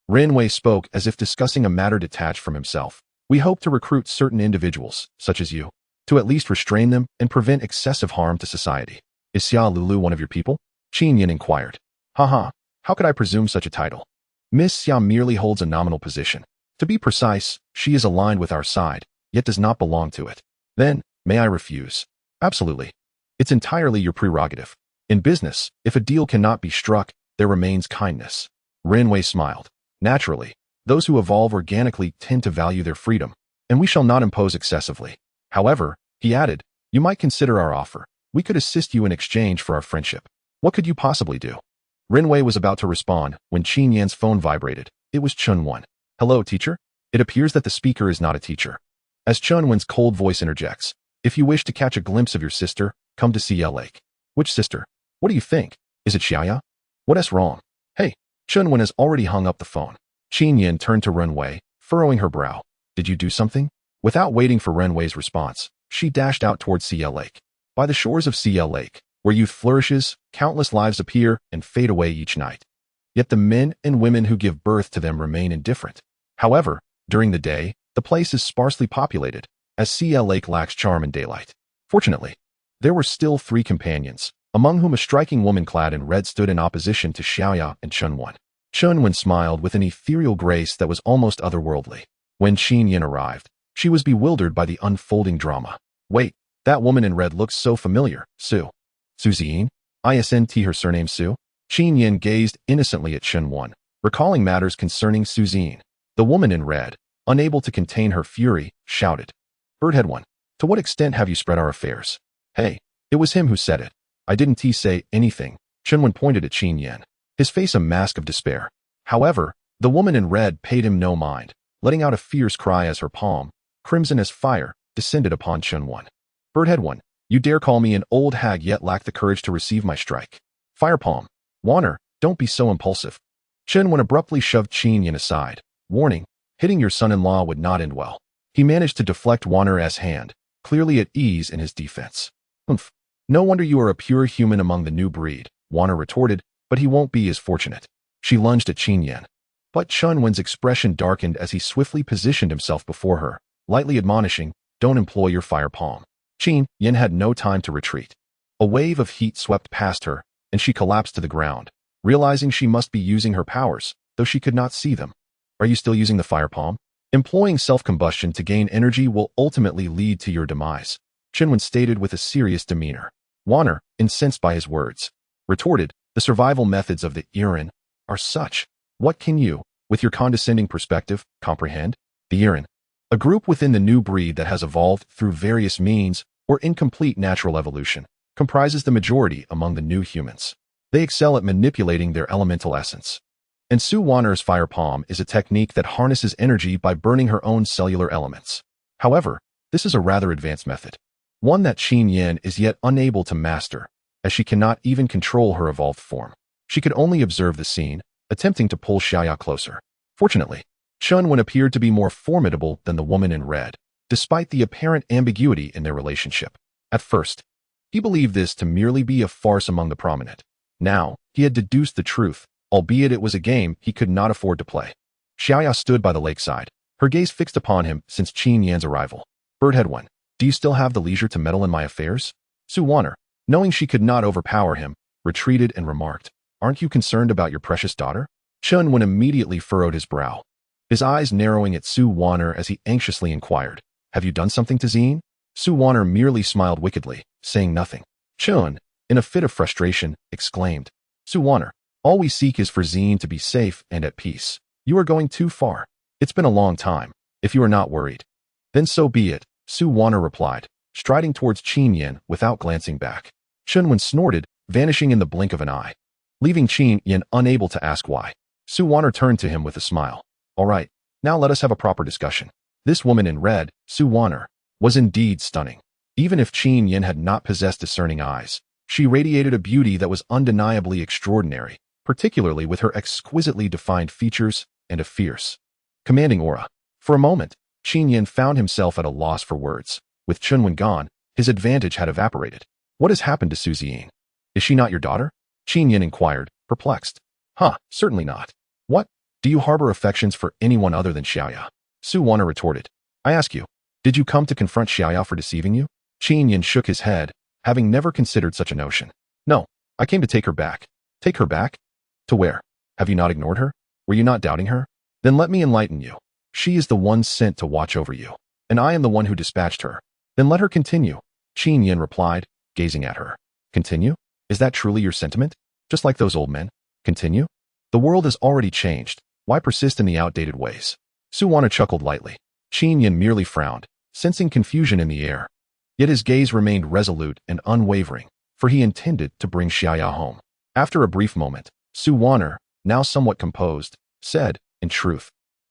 Renwei spoke as if discussing a matter detached from himself. We hope to recruit certain individuals, such as you, to at least restrain them and prevent excessive harm to society. Is Xia Lulu one of your people? Qin Yan inquired. Haha, how could I presume such a title? Miss Xia merely holds a nominal position. To be precise, she is aligned with our side, yet does not belong to it. Then, may I refuse? Absolutely. It's entirely your prerogative. In business, if a deal cannot be struck, there remains kindness. Renwei smiled. Naturally, those who evolve organically tend to value their freedom, and we shall not impose excessively. However, he added, you might consider our offer. We could assist you in exchange for our friendship. What could you possibly do? Renwei was about to respond when Qin Yan's phone vibrated. It was Chunwen. Hello, teacher? It appears that the speaker is not a teacher. As Chunwen's cold voice interjects, if you wish to catch a glimpse of your sister, come to Xia Lake. Which sister? What do you think? Is it Xiaya? What's wrong? Hey, Chunwen has already hung up the phone. Qin Yan turned to Renwei, furrowing her brow. Did you do something? Without waiting for Renwei's response, she dashed out towards Xia Lake. By the shores of Xia Lake, where youth flourishes, countless lives appear and fade away each night. Yet the men and women who give birth to them remain indifferent. However, during the day, the place is sparsely populated, as Xia Lake lacks charm in daylight. Fortunately, there were still 3 companions, among whom a striking woman clad in red stood in opposition to Xiaoya and Chunwen. Chunwen smiled with an ethereal grace that was almost otherworldly. When Qin Yan arrived, she was bewildered by the unfolding drama. Wait, that woman in red looks so familiar. Su. Su Ziyin? Isnt her surname Su? Qin Yan gazed innocently at Chunwen, recalling matters concerning Su Ziyin. The woman in red, unable to contain her fury, shouted. Birdhead one, to what extent have you spread our affairs? Hey, it was him who said it. I didn't say anything. Chunwen pointed at Qin Yan, his face a mask of despair. However, the woman in red paid him no mind, letting out a fierce cry as her palm, crimson as fire, descended upon Chunwen. Birdhead one, you dare call me an old hag yet lack the courage to receive my strike. Firepalm. Wanner, don't be so impulsive. Chunwen abruptly shoved Qin Yan aside, warning, hitting your son-in-law would not end well. He managed to deflect Wanner's hand, clearly at ease in his defense. Humph. No wonder you are a pure human among the new breed, Wanner retorted, but he won't be as fortunate. She lunged at Qin Yan. But Chunwen's expression darkened as he swiftly positioned himself before her, lightly admonishing, don't employ your fire palm. Qin Yan had no time to retreat. A wave of heat swept past her, and she collapsed to the ground, realizing she must be using her powers, though she could not see them. Are you still using the fire palm? Employing self-combustion to gain energy will ultimately lead to your demise, Chunwen stated with a serious demeanor. Wanner, incensed by his words, retorted, the survival methods of the Iran are such. What can you, with your condescending perspective, comprehend? The Iran, a group within the new breed that has evolved through various means or incomplete natural evolution, comprises the majority among the new humans. They excel at manipulating their elemental essence. And Su Wanner's fire palm is a technique that harnesses energy by burning her own cellular elements. However, this is a rather advanced method, one that Qin Yan is yet unable to master, as she cannot even control her evolved form. She could only observe the scene, attempting to pull Xiaya closer. Fortunately, Chunwen appeared to be more formidable than the woman in red, despite the apparent ambiguity in their relationship. At first, he believed this to merely be a farce among the prominent. Now, he had deduced the truth, albeit it was a game he could not afford to play. Xiaya stood by the lakeside, her gaze fixed upon him since Qin Yan's arrival. Birdhead 1. Do you still have the leisure to meddle in my affairs? Su Wanner, knowing she could not overpower him, retreated and remarked, Aren't you concerned about your precious daughter? Chun Wen immediately furrowed his brow, his eyes narrowing at Su Wanner as he anxiously inquired, Have you done something to Zine? Su Wanner merely smiled wickedly, saying nothing. Chun, in a fit of frustration, exclaimed, Su Wanner, all we seek is for Zine to be safe and at peace. You are going too far. It's been a long time. If you are not worried, then so be it, Su Wanner replied, striding towards Qin Yan without glancing back. Chun Wen snorted, vanishing in the blink of an eye, leaving Qin Yan unable to ask why. Su Wanner turned to him with a smile. All right, now let us have a proper discussion. This woman in red, Su Wanner, was indeed stunning. Even if Qin Yan had not possessed discerning eyes, she radiated a beauty that was undeniably extraordinary, particularly with her exquisitely defined features and a fierce, commanding aura. For a moment, Qin Yan found himself at a loss for words. With Chun Wen gone, his advantage had evaporated. What has happened to Su Ziying? Is she not your daughter? Qin Yan inquired, perplexed. Certainly not. What? Do you harbor affections for anyone other than Xiaoya? Su Wanner retorted. I ask you, did you come to confront Xiaoya for deceiving you? Qin Yan shook his head, having never considered such a notion. No, I came to take her back. Take her back? To where? Have you not ignored her? Were you not doubting her? Then let me enlighten you. She is the one sent to watch over you, and I am the one who dispatched her. Then let her continue, Qin Yan replied, gazing at her. Continue? Is that truly your sentiment? Just like those old men? Continue? The world has already changed. Why persist in the outdated ways? Su Wanner chuckled lightly. Qin Yan merely frowned, sensing confusion in the air. Yet his gaze remained resolute and unwavering, for he intended to bring Xiaoya home. After a brief moment, Su Wanner, now somewhat composed, said, In truth,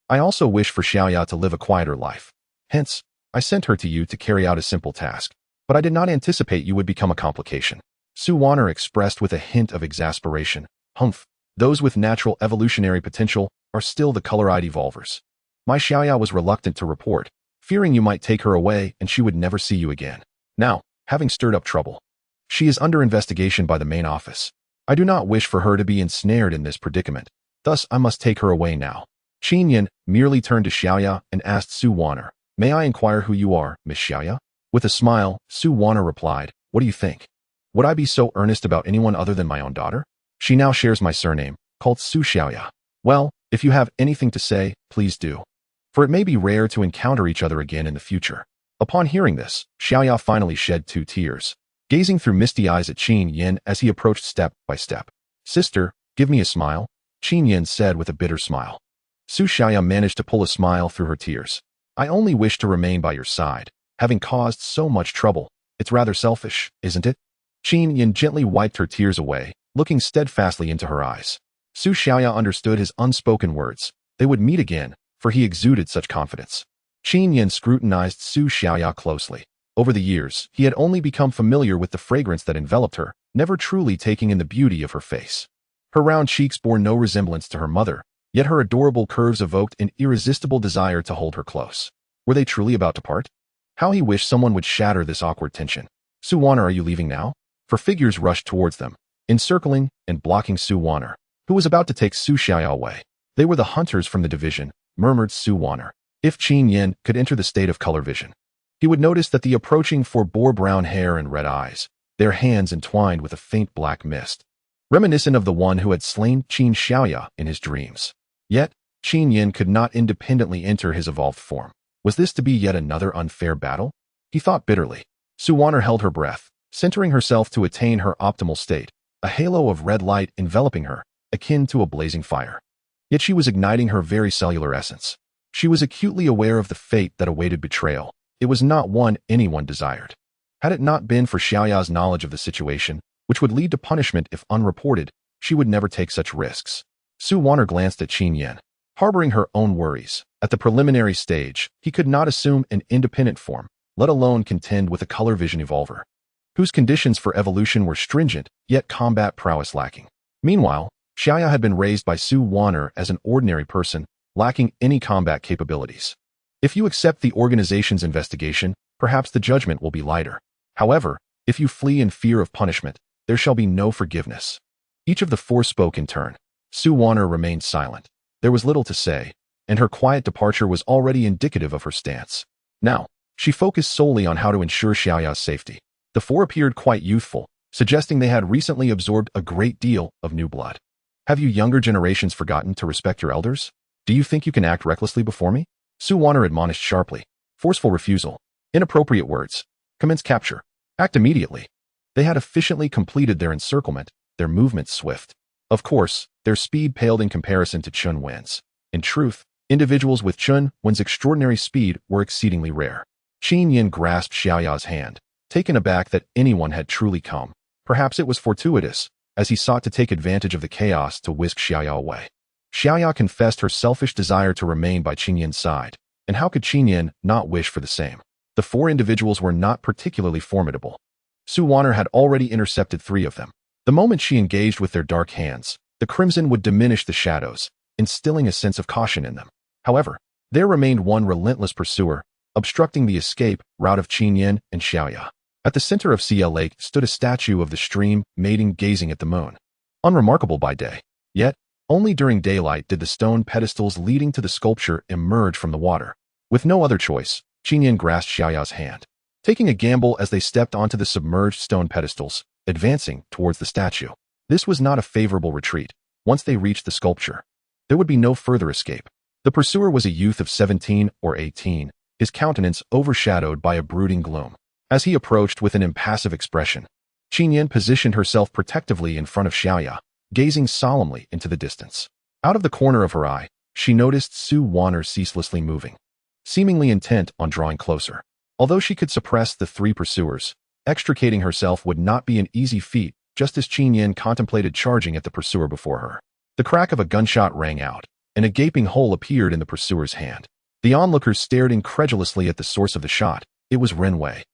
I also wish for Xiaoya to live a quieter life. Hence, I sent her to you to carry out a simple task. But I did not anticipate you would become a complication. Su Wanner expressed with a hint of exasperation. Humph, those with natural evolutionary potential are still the color-eyed evolvers. My Xiaoya was reluctant to report, fearing you might take her away and she would never see you again. Now, having stirred up trouble, she is under investigation by the main office. I do not wish for her to be ensnared in this predicament. Thus, I must take her away now. Qin Yan merely turned to Xiaoya and asked Su Wanner, May I inquire who you are, Miss Xiaoya? With a smile, Su Wanner replied, What do you think? Would I be so earnest about anyone other than my own daughter? She now shares my surname, called Su Xiaoya. Well, if you have anything to say, please do. For it may be rare to encounter each other again in the future. Upon hearing this, Xiaoya finally shed 2 tears, gazing through misty eyes at Qin Yan as he approached step by step. Sister, give me a smile, Qin Yan said with a bitter smile. Su Xiaoya managed to pull a smile through her tears. I only wish to remain by your side, having caused so much trouble. It's rather selfish, isn't it? Qin Yan gently wiped her tears away, looking steadfastly into her eyes. Su Xiaoya understood his unspoken words. They would meet again, for he exuded such confidence. Qin Yan scrutinized Su Xiaoya closely. Over the years, he had only become familiar with the fragrance that enveloped her, never truly taking in the beauty of her face. Her round cheeks bore no resemblance to her mother, yet her adorable curves evoked an irresistible desire to hold her close. Were they truly about to part? How he wished someone would shatter this awkward tension. Su Wanner, are you leaving now? For figures rushed towards them, encircling and blocking Su Wanner, who was about to take Su Xiaoya away. They were the hunters from the division, murmured Su Wanner. If Qin Yan could enter the state of color vision, he would notice that the approaching four bore brown hair and red eyes, their hands entwined with a faint black mist, reminiscent of the one who had slain Qin Xiaoya in his dreams. Yet, Qin Yan could not independently enter his evolved form. Was this to be yet another unfair battle? He thought bitterly. Su Wanner held her breath, centering herself to attain her optimal state, a halo of red light enveloping her, akin to a blazing fire. Yet she was igniting her very cellular essence. She was acutely aware of the fate that awaited betrayal. It was not one anyone desired. Had it not been for Xiaoya's knowledge of the situation, which would lead to punishment if unreported, she would never take such risks. Su Wanner glanced at Qin Yan, harboring her own worries. At the preliminary stage, he could not assume an independent form, let alone contend with a color vision evolver, whose conditions for evolution were stringent, yet combat prowess lacking. Meanwhile, Xiaoya had been raised by Su Wanner as an ordinary person, lacking any combat capabilities. If you accept the organization's investigation, perhaps the judgment will be lighter. However, if you flee in fear of punishment, there shall be no forgiveness. Each of the four spoke in turn. Su Wanner remained silent. There was little to say, and her quiet departure was already indicative of her stance. Now, she focused solely on how to ensure Xiaoya's safety. The four appeared quite youthful, suggesting they had recently absorbed a great deal of new blood. Have you younger generations forgotten to respect your elders? Do you think you can act recklessly before me? Su Wanner admonished sharply. Forceful refusal. Inappropriate words. Commence capture. Act immediately. They had efficiently completed their encirclement, their movements swift. Of course, their speed paled in comparison to Qin Yan's. In truth, individuals with Qin Yan's extraordinary speed were exceedingly rare. Qin Yan grasped Xiaoya's hand, taken aback that anyone had truly come. Perhaps it was fortuitous, as he sought to take advantage of the chaos to whisk Xiaoya away. Xiaoya confessed her selfish desire to remain by Qin Yan's side, and how could Qin Yan not wish for the same? The four individuals were not particularly formidable. Su Wanner had already intercepted 3 of them. The moment she engaged with their dark hands, the crimson would diminish the shadows, instilling a sense of caution in them. However, there remained one relentless pursuer, obstructing the escape route of Qin Yan and Xiaoya. At the center of Xia Lake stood a statue of the stream maiden gazing at the moon. Unremarkable by day. Yet, only during daylight did the stone pedestals leading to the sculpture emerge from the water. With no other choice, Qin Yan grasped Xiaoya's hand, taking a gamble as they stepped onto the submerged stone pedestals, advancing towards the statue. This was not a favorable retreat. Once they reached the sculpture, there would be no further escape. The pursuer was a youth of 17 or 18, his countenance overshadowed by a brooding gloom. As he approached with an impassive expression, Qin Yan positioned herself protectively in front of Xiaoya, gazing solemnly into the distance. Out of the corner of her eye, she noticed Su Wanner ceaselessly moving, seemingly intent on drawing closer. Although she could suppress the 3 pursuers, extricating herself would not be an easy feat, just as Qin Yan contemplated charging at the pursuer before her. The crack of a gunshot rang out, and a gaping hole appeared in the pursuer's hand. The onlookers stared incredulously at the source of the shot. It was Renwei.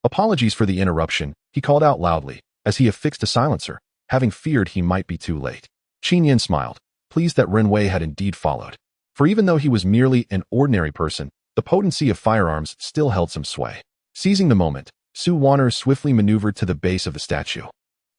Apologies for the interruption, he called out loudly, as he affixed a silencer, having feared he might be too late. Qin Yan smiled, pleased that Renwei had indeed followed. For even though he was merely an ordinary person, the potency of firearms still held some sway. Seizing the moment, Su Wanner swiftly maneuvered to the base of the statue,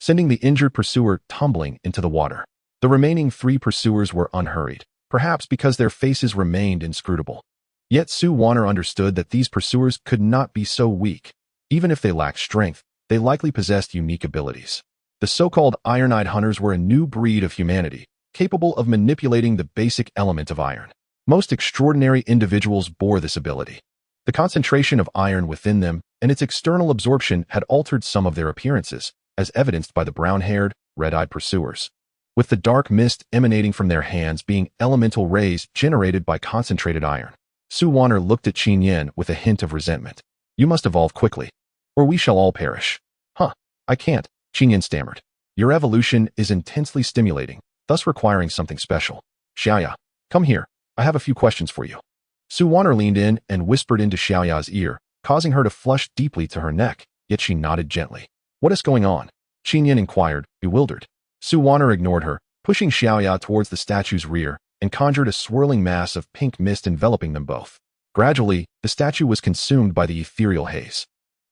sending the injured pursuer tumbling into the water. The remaining 3 pursuers were unhurried, perhaps because their faces remained inscrutable. Yet Su Wanner understood that these pursuers could not be so weak. Even if they lacked strength, they likely possessed unique abilities. The so-called iron-eyed hunters were a new breed of humanity, capable of manipulating the basic element of iron. Most extraordinary individuals bore this ability. The concentration of iron within them and its external absorption had altered some of their appearances, as evidenced by the brown-haired, red-eyed pursuers, with the dark mist emanating from their hands being elemental rays generated by concentrated iron. Su Wanner looked at Qin Yan with a hint of resentment. You must evolve quickly, or we shall all perish. Huh, I can't, Qin Yan stammered. Your evolution is intensely stimulating, thus requiring something special. Xiaoya, come here, I have a few questions for you. Su Wanner leaned in and whispered into Xiaoya's ear, causing her to flush deeply to her neck, yet she nodded gently. What is going on? Qin Yan inquired, bewildered. Su Wanner ignored her, pushing Xiaoya towards the statue's rear, and conjured a swirling mass of pink mist enveloping them both. Gradually, the statue was consumed by the ethereal haze.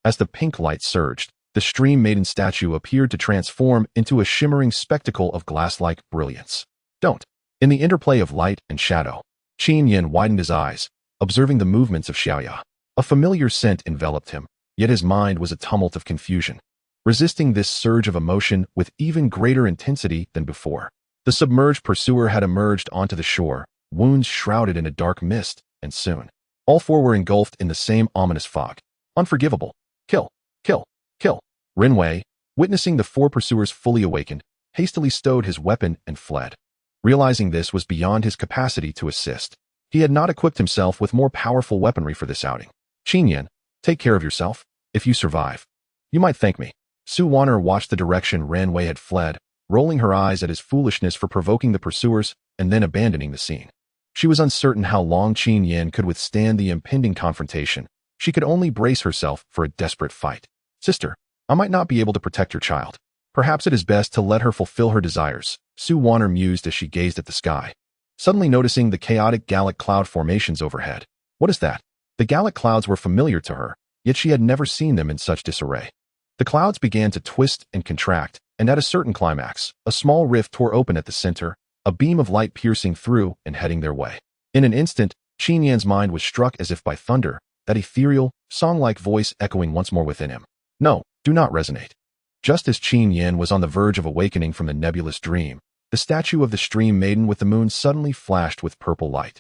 As the pink light surged, the stream maiden statue appeared to transform into a shimmering spectacle of glass-like brilliance. Don't. In the interplay of light and shadow, Qin Yan widened his eyes, observing the movements of Xiaoya. A familiar scent enveloped him, yet his mind was a tumult of confusion, resisting this surge of emotion with even greater intensity than before. The submerged pursuer had emerged onto the shore, wounds shrouded in a dark mist, and soon, all 4 were engulfed in the same ominous fog. Unforgivable. Kill. Kill. Kill. Renwei, witnessing the 4 pursuers fully awakened, hastily stowed his weapon and fled. Realizing this was beyond his capacity to assist, he had not equipped himself with more powerful weaponry for this outing. Qin Yan, take care of yourself. If you survive, you might thank me. Su Wanner watched the direction Renwei had fled, rolling her eyes at his foolishness for provoking the pursuers and then abandoning the scene. She was uncertain how long Qin Yan could withstand the impending confrontation. She could only brace herself for a desperate fight. Sister, I might not be able to protect your child. Perhaps it is best to let her fulfill her desires, Su Wanner mused as she gazed at the sky, suddenly noticing the chaotic Gallic cloud formations overhead. What is that? The Gallic clouds were familiar to her, yet she had never seen them in such disarray. The clouds began to twist and contract, and at a certain climax, a small rift tore open at the center, a beam of light piercing through and heading their way. In an instant, Qin Yan's mind was struck as if by thunder, that ethereal, song-like voice echoing once more within him. No, do not resonate. Just as Qin Yan was on the verge of awakening from the nebulous dream, the statue of the stream maiden with the moon suddenly flashed with purple light,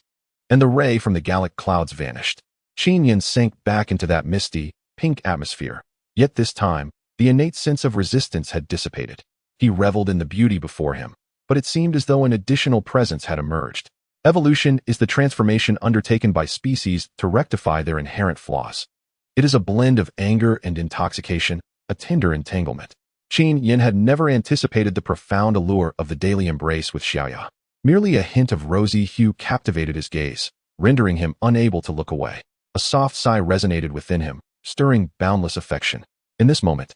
and the ray from the Gallic clouds vanished. Qin Yan sank back into that misty, pink atmosphere. Yet this time, the innate sense of resistance had dissipated. He reveled in the beauty before him, but it seemed as though an additional presence had emerged. Evolution is the transformation undertaken by species to rectify their inherent flaws. It is a blend of anger and intoxication, a tender entanglement. Qin Yan had never anticipated the profound allure of the daily embrace with Xiaoya. Merely a hint of rosy hue captivated his gaze, rendering him unable to look away. A soft sigh resonated within him, stirring boundless affection. In this moment,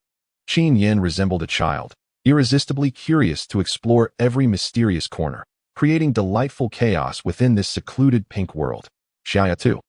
Qin Yan resembled a child, irresistibly curious to explore every mysterious corner, creating delightful chaos within this secluded pink world. Xiaoya, too,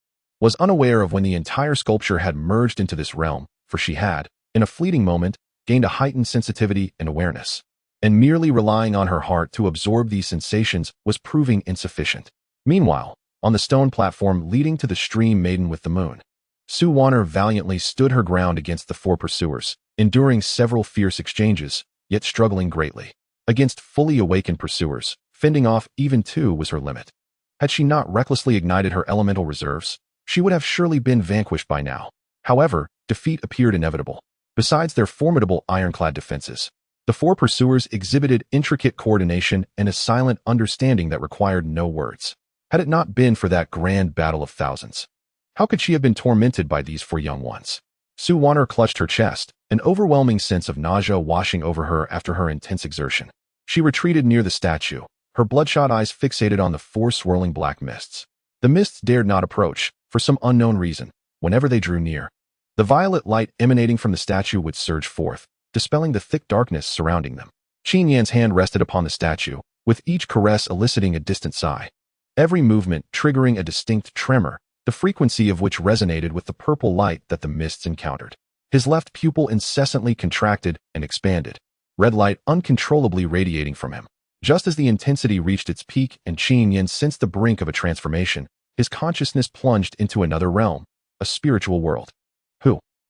was unaware of when the entire sculpture had merged into this realm, for she had, in a fleeting moment, gained a heightened sensitivity and awareness. And merely relying on her heart to absorb these sensations was proving insufficient. Meanwhile, on the stone platform leading to the stream maiden with the moon, Su Wanner valiantly stood her ground against the four pursuers, enduring several fierce exchanges, yet struggling greatly. Against fully awakened pursuers, fending off even two was her limit. Had she not recklessly ignited her elemental reserves, she would have surely been vanquished by now. However, defeat appeared inevitable. Besides their formidable ironclad defenses, the four pursuers exhibited intricate coordination and a silent understanding that required no words. Had it not been for that grand battle of thousands, how could she have been tormented by these four young ones? Su Wanner clutched her chest, an overwhelming sense of nausea washing over her after her intense exertion. She retreated near the statue, her bloodshot eyes fixated on the four swirling black mists. The mists dared not approach, for some unknown reason. Whenever they drew near, the violet light emanating from the statue would surge forth, dispelling the thick darkness surrounding them. Qin Yan's hand rested upon the statue, with each caress eliciting a distant sigh. Every movement triggering a distinct tremor, the frequency of which resonated with the purple light that the mists encountered. His left pupil incessantly contracted and expanded, red light uncontrollably radiating from him. Just as the intensity reached its peak and Qin Yan sensed the brink of a transformation, his consciousness plunged into another realm, a spiritual world.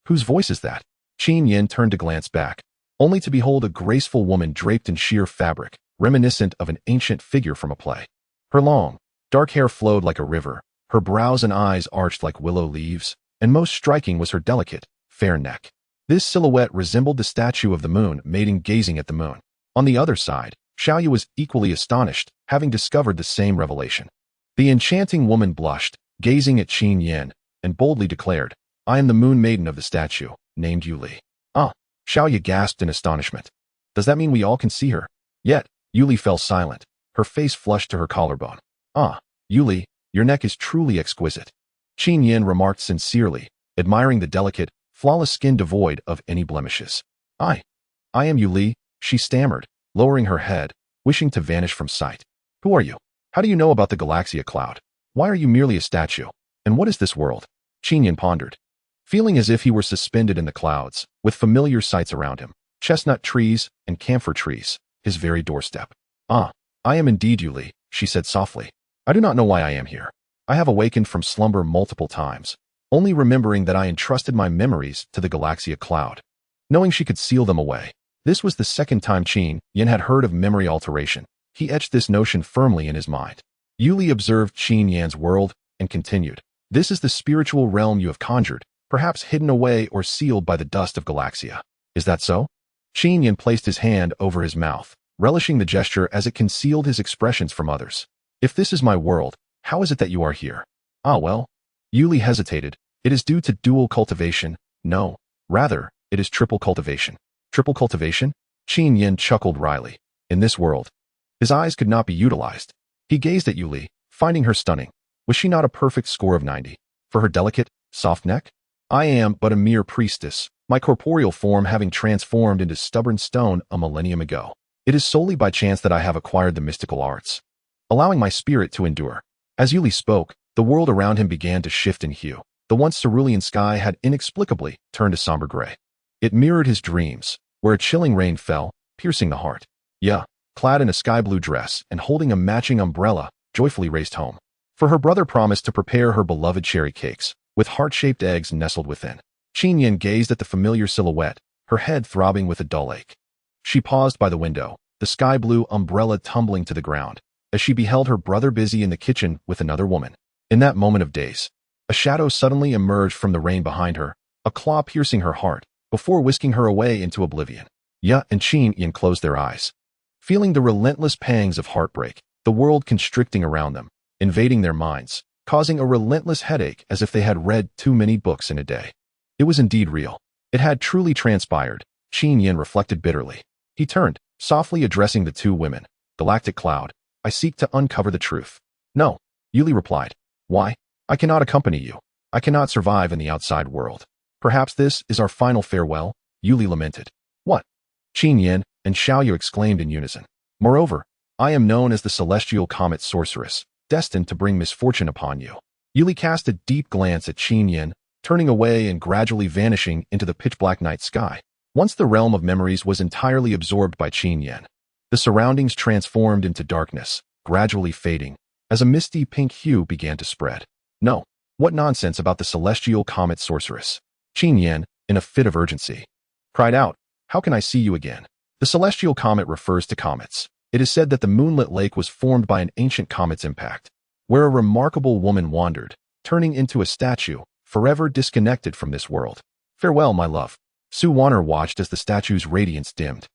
Whose voice is that? Qin Yan turned to glance back, only to behold a graceful woman draped in sheer fabric, reminiscent of an ancient figure from a play. Her long, dark hair flowed like a river, her brows and eyes arched like willow leaves, and most striking was her delicate, fair neck. This silhouette resembled the statue of the moon maiden gazing at the moon. On the other side, Xiaoyu was equally astonished, having discovered the same revelation. The enchanting woman blushed, gazing at Qin Yan, and boldly declared, "I am the moon maiden of the statue, named Yuli." "Ah," Xiaoyu gasped in astonishment. "Does that mean we all can see her?" Yet, Yuli fell silent, her face flushed to her collarbone. "Ah, Yuli, your neck is truly exquisite," Qin Yan remarked sincerely, admiring the delicate, flawless skin devoid of any blemishes. I am Yuli," she stammered, lowering her head, wishing to vanish from sight. "Who are you? How do you know about the Galaxia cloud? Why are you merely a statue? And what is this world?" Qin Yan pondered, feeling as if he were suspended in the clouds, with familiar sights around him, chestnut trees and camphor trees, his very doorstep. "Ah, I am indeed Yuli," she said softly. "I do not know why I am here. I have awakened from slumber multiple times, only remembering that I entrusted my memories to the Galaxia cloud, knowing she could seal them away." This was the second time Qin Yan had heard of memory alteration. He etched this notion firmly in his mind. Yuli observed Qin Yan's world and continued, "This is the spiritual realm you have conjured, perhaps hidden away or sealed by the dust of Galaxia. Is that so?" Qin Yan placed his hand over his mouth, relishing the gesture as it concealed his expressions from others. "If this is my world, how is it that you are here?" "Ah, well." Yuli hesitated. "It is due to dual cultivation. No, rather, it is triple cultivation." "Triple cultivation?" Qin Yan chuckled wryly. "In this world, his eyes could not be utilized." He gazed at Yuli, finding her stunning. Was she not a perfect score of 90? For her delicate, soft neck? "I am but a mere priestess, my corporeal form having transformed into stubborn stone a millennium ago. It is solely by chance that I have acquired the mystical arts, allowing my spirit to endure." As Yuli spoke, the world around him began to shift in hue. The once cerulean sky had inexplicably turned a somber gray. It mirrored his dreams, where a chilling rain fell, piercing the heart. Ya, clad in a sky blue dress and holding a matching umbrella, joyfully raced home. for her brother promised to prepare her beloved cherry cakes, with heart-shaped eggs nestled within. Qin Yan gazed at the familiar silhouette, her head throbbing with a dull ache. She paused by the window, the sky-blue umbrella tumbling to the ground, as she beheld her brother busy in the kitchen with another woman. In that moment of daze, a shadow suddenly emerged from the rain behind her, a claw piercing her heart, before whisking her away into oblivion. Ya and Qin Yan closed their eyes, feeling the relentless pangs of heartbreak, the world constricting around them, invading their minds, causing a relentless headache as if they had read too many books in a day. It was indeed real. It had truly transpired, Qin Yan reflected bitterly. He turned, softly addressing the two women. Galactic Cloud, I seek to uncover the truth. No, Yuli replied. Why? I cannot accompany you. I cannot survive in the outside world. Perhaps this is our final farewell, Yuli lamented. What? Qin Yan and Xiaoyu exclaimed in unison. Moreover, I am known as the celestial comet sorceress, destined to bring misfortune upon you. Yuli cast a deep glance at Qin Yan, turning away and gradually vanishing into the pitch-black night sky. Once the realm of memories was entirely absorbed by Qin Yan, the surroundings transformed into darkness, gradually fading, as a misty pink hue began to spread. No, what nonsense about the celestial comet sorceress? Qin Yan, in a fit of urgency, cried out, How can I see you again? The celestial comet refers to comets. It is said that the moonlit lake was formed by an ancient comet's impact, where a remarkable woman wandered, turning into a statue, forever disconnected from this world. Farewell, my love. Su Wanner watched as the statue's radiance dimmed,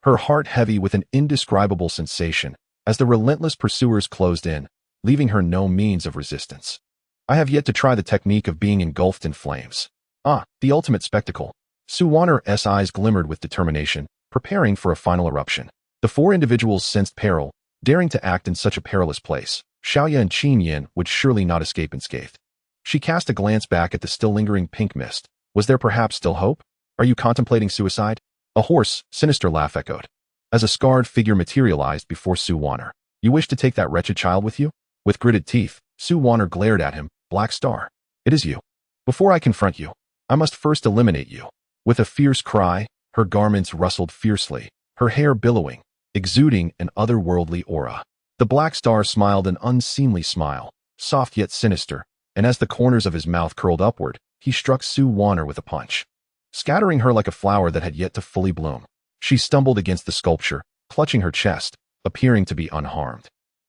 her heart heavy with an indescribable sensation, as the relentless pursuers closed in, leaving her no means of resistance. I have yet to try the technique of being engulfed in flames. Ah, the ultimate spectacle. Su Wanner's eyes glimmered with determination, preparing for a final eruption. The four individuals sensed peril, daring to act in such a perilous place. Xiaoyu and Qin Yan would surely not escape unscathed. She cast a glance back at the still lingering pink mist. Was there perhaps still hope? Are you contemplating suicide? A hoarse, sinister laugh echoed, as a scarred figure materialized before Su Wanner. You wish to take that wretched child with you? With gritted teeth, Su Wanner glared at him. Black Star. It is you. Before I confront you, I must first eliminate you. With a fierce cry, her garments rustled fiercely, her hair billowing, exuding an otherworldly aura. The Black Star smiled an unseemly smile, soft yet sinister, and as the corners of his mouth curled upward, he struck Su Wanner with a punch, scattering her like a flower that had yet to fully bloom. She stumbled against the sculpture, clutching her chest, appearing to be unharmed,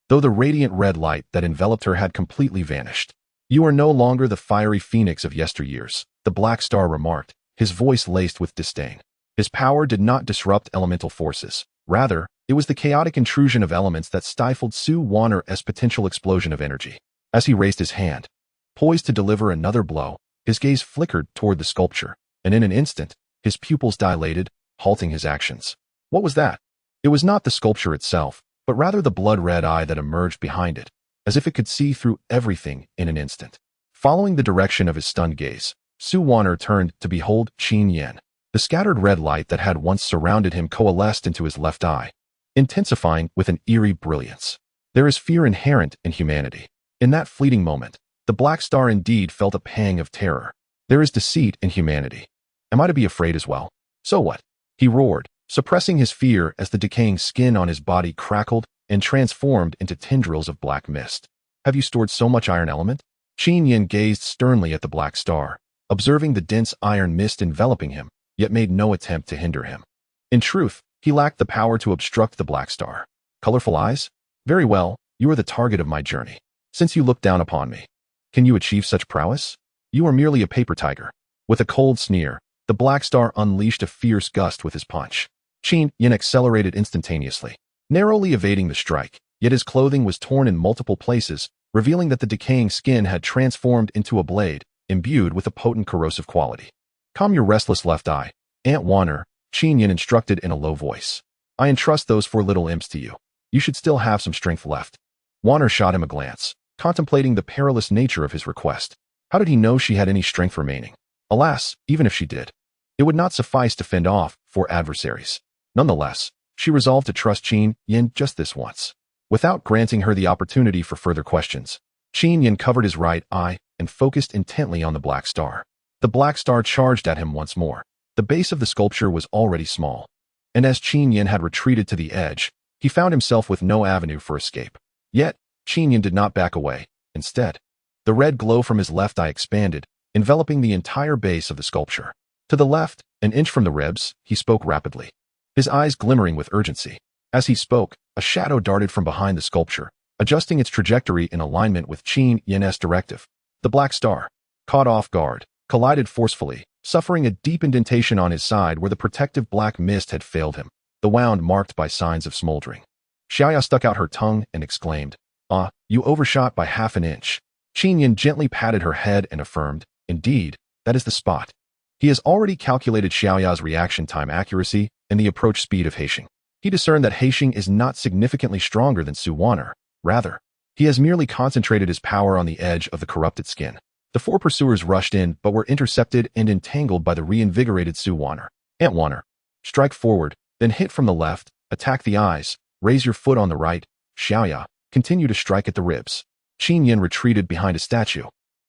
though the radiant red light that enveloped her had completely vanished. You are no longer the fiery phoenix of yesteryears, the Black Star remarked, his voice laced with disdain. His power did not disrupt elemental forces. Rather, it was the chaotic intrusion of elements that stifled Su Wanner's potential explosion of energy. As he raised his hand, poised to deliver another blow, his gaze flickered toward the sculpture, and in an instant, his pupils dilated, halting his actions. What was that? It was not the sculpture itself, but rather the blood-red eye that emerged behind it, as if it could see through everything in an instant. Following the direction of his stunned gaze, Su Wanner turned to behold Qin Yan. The scattered red light that had once surrounded him coalesced into his left eye, intensifying with an eerie brilliance. There is fear inherent in humanity. In that fleeting moment, the Black Star indeed felt a pang of terror. There is deceit in humanity. Am I to be afraid as well? So what? He roared, suppressing his fear as the decaying skin on his body crackled and transformed into tendrils of black mist. Have you stored so much iron element? Qin Yan gazed sternly at the Black Star, observing the dense iron mist enveloping him, yet made no attempt to hinder him. In truth, he lacked the power to obstruct the Black Star. Colorful eyes? Very well, you are the target of my journey. Since you look down upon me, can you achieve such prowess? You are merely a paper tiger. With a cold sneer, the Black Star unleashed a fierce gust with his punch. Qin Yan accelerated instantaneously, narrowly evading the strike, yet his clothing was torn in multiple places, revealing that the decaying skin had transformed into a blade, imbued with a potent corrosive quality. Calm your restless left eye, Aunt Wanner, Qin Yan instructed in a low voice. I entrust those four little imps to you. You should still have some strength left. Wanner shot him a glance, contemplating the perilous nature of his request. How did he know she had any strength remaining? Alas, even if she did, it would not suffice to fend off four adversaries. Nonetheless, she resolved to trust Qin Yan just this once. Without granting her the opportunity for further questions, Qin Yan covered his right eye and focused intently on the Black Star. The Black Star charged at him once more. The base of the sculpture was already small, and as Qin Yan had retreated to the edge, he found himself with no avenue for escape. Yet, Qin Yan did not back away. instead. The red glow from his left eye expanded, enveloping the entire base of the sculpture. To the left, an inch from the ribs, he spoke rapidly, his eyes glimmering with urgency. As he spoke, a shadow darted from behind the sculpture, adjusting its trajectory in alignment with Qin Yan's directive. The black star, caught off guard, collided forcefully, suffering a deep indentation on his side where the protective black mist had failed him, the wound marked by signs of smoldering. Xiaoya stuck out her tongue and exclaimed, "Ah, you overshot by half an inch." Qin Yan gently patted her head and affirmed, "Indeed, that is the spot." He has already calculated Xiaoya's reaction time accuracy and the approach speed of Heixing. He discerned that Heixing is not significantly stronger than Su Waner. Rather, he has merely concentrated his power on the edge of the corrupted skin. The four pursuers rushed in but were intercepted and entangled by the reinvigorated Su Waner. Ant Waner, strike forward, then hit from the left, attack the eyes, raise your foot on the right. Xiaoya, continue to strike at the ribs. Qin Yan retreated behind a statue,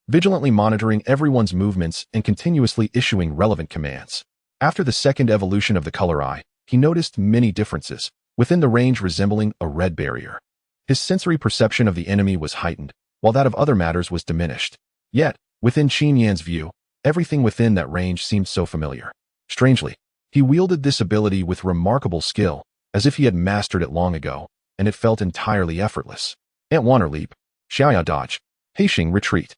vigilantly monitoring everyone's movements and continuously issuing relevant commands. After the second evolution of the color eye, he noticed many differences, within the range resembling a red barrier. His sensory perception of the enemy was heightened, while that of other matters was diminished. Yet, within Qin Yan's view, everything within that range seemed so familiar. Strangely, he wielded this ability with remarkable skill, as if he had mastered it long ago, and it felt entirely effortless. Ant Waner leap, Xiaoya dodge, Heixing retreat.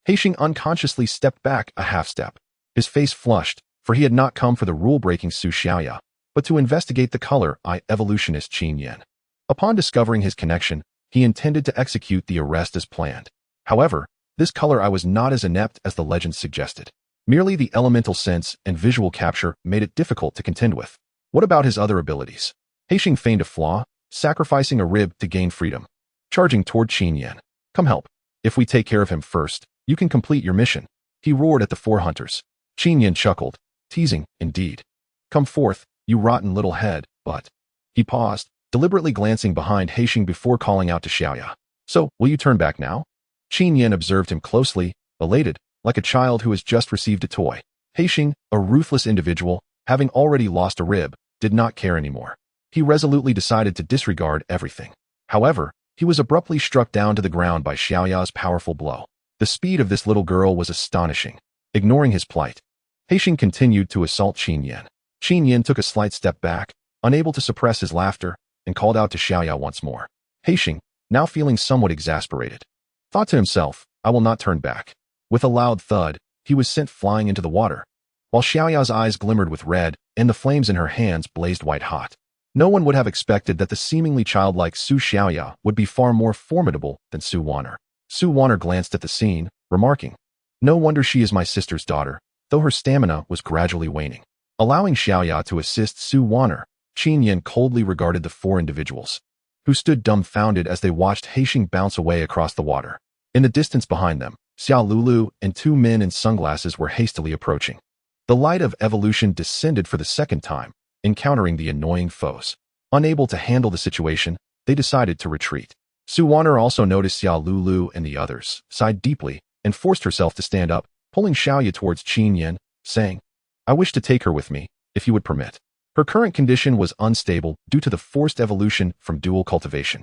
Heixing unconsciously stepped back a half step. His face flushed, for he had not come for the rule-breaking Su Xiaoya, but to investigate the color eye evolutionist Qin Yan. Upon discovering his connection, he intended to execute the arrest as planned. However, this color eye was not as inept as the legends suggested. Merely the elemental sense and visual capture made it difficult to contend with. What about his other abilities? Heixing feigned a flaw, sacrificing a rib to gain freedom. Charging toward Qin Yan. Come help. If we take care of him first, you can complete your mission. He roared at the four hunters. Qin Yan chuckled, teasing, indeed. Come forth, you rotten little head, but... He paused, deliberately glancing behind Heixing before calling out to Xiaoya. So, will you turn back now? Qin Yan observed him closely, elated, like a child who has just received a toy. Heixing, a ruthless individual, having already lost a rib, did not care anymore. He resolutely decided to disregard everything. However, he was abruptly struck down to the ground by Xiaoya's powerful blow. The speed of this little girl was astonishing. Ignoring his plight, Heixing continued to assault Qin Yan. Qin Yan took a slight step back, unable to suppress his laughter, and called out to Xiaoya once more. Heixing, now feeling somewhat exasperated, thought to himself, I will not turn back. With a loud thud, he was sent flying into the water, while Xiaoya's eyes glimmered with red and the flames in her hands blazed white hot. No one would have expected that the seemingly childlike Su Xiaoya would be far more formidable than Su Waner. Su Waner glanced at the scene, remarking, no wonder she is my sister's daughter, though her stamina was gradually waning. Allowing Xiaoya to assist Su Waner, Qin Yan coldly regarded the four individuals, who stood dumbfounded as they watched Heixing bounce away across the water. In the distance behind them, Xiao Lulu and two men in sunglasses were hastily approaching. The light of evolution descended for the second time, encountering the annoying foes. Unable to handle the situation, they decided to retreat. Su Waner also noticed Xiao Lulu and the others, sighed deeply, and forced herself to stand up, pulling Xiaoya towards Qin Yan, saying, I wish to take her with me, if you would permit. Her current condition was unstable due to the forced evolution from dual cultivation,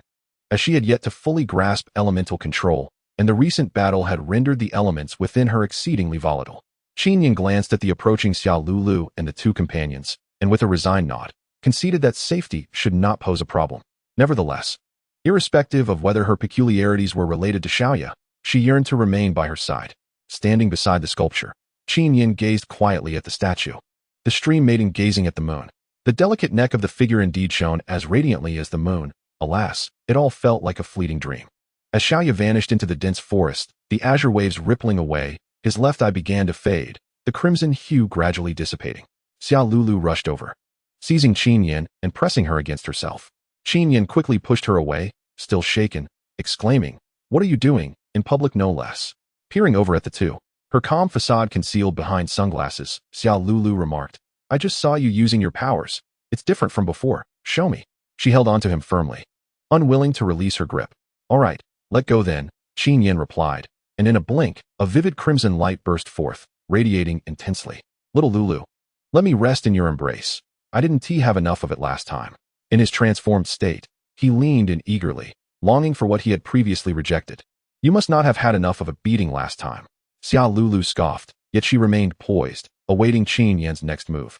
as she had yet to fully grasp elemental control, and the recent battle had rendered the elements within her exceedingly volatile. Qin Yan glanced at the approaching Xiao Lulu and the two companions, and with a resigned nod, conceded that safety should not pose a problem. Nevertheless, irrespective of whether her peculiarities were related to Xiaoya, she yearned to remain by her side. Standing beside the sculpture, Qin Yan gazed quietly at the statue, the stream maiden gazing at the moon. The delicate neck of the figure indeed shone as radiantly as the moon. Alas, it all felt like a fleeting dream. As Xiaoya vanished into the dense forest, the azure waves rippling away, his left eye began to fade, the crimson hue gradually dissipating. Xiao Lulu rushed over, seizing Qin Yan and pressing her against herself. Qin Yan quickly pushed her away, still shaken, exclaiming, What are you doing, in public no less? Peering over at the two, her calm facade concealed behind sunglasses, Xiao Lulu remarked, I just saw you using your powers. It's different from before. Show me. She held onto him firmly, unwilling to release her grip. All right, let go then, Qin Yan replied, and in a blink, a vivid crimson light burst forth, radiating intensely. Little Lulu, let me rest in your embrace. I didn't have enough of it last time. In his transformed state, he leaned in eagerly, longing for what he had previously rejected. You must not have had enough of a beating last time. Xia Lulu scoffed, yet she remained poised, awaiting Qin Yan's next move.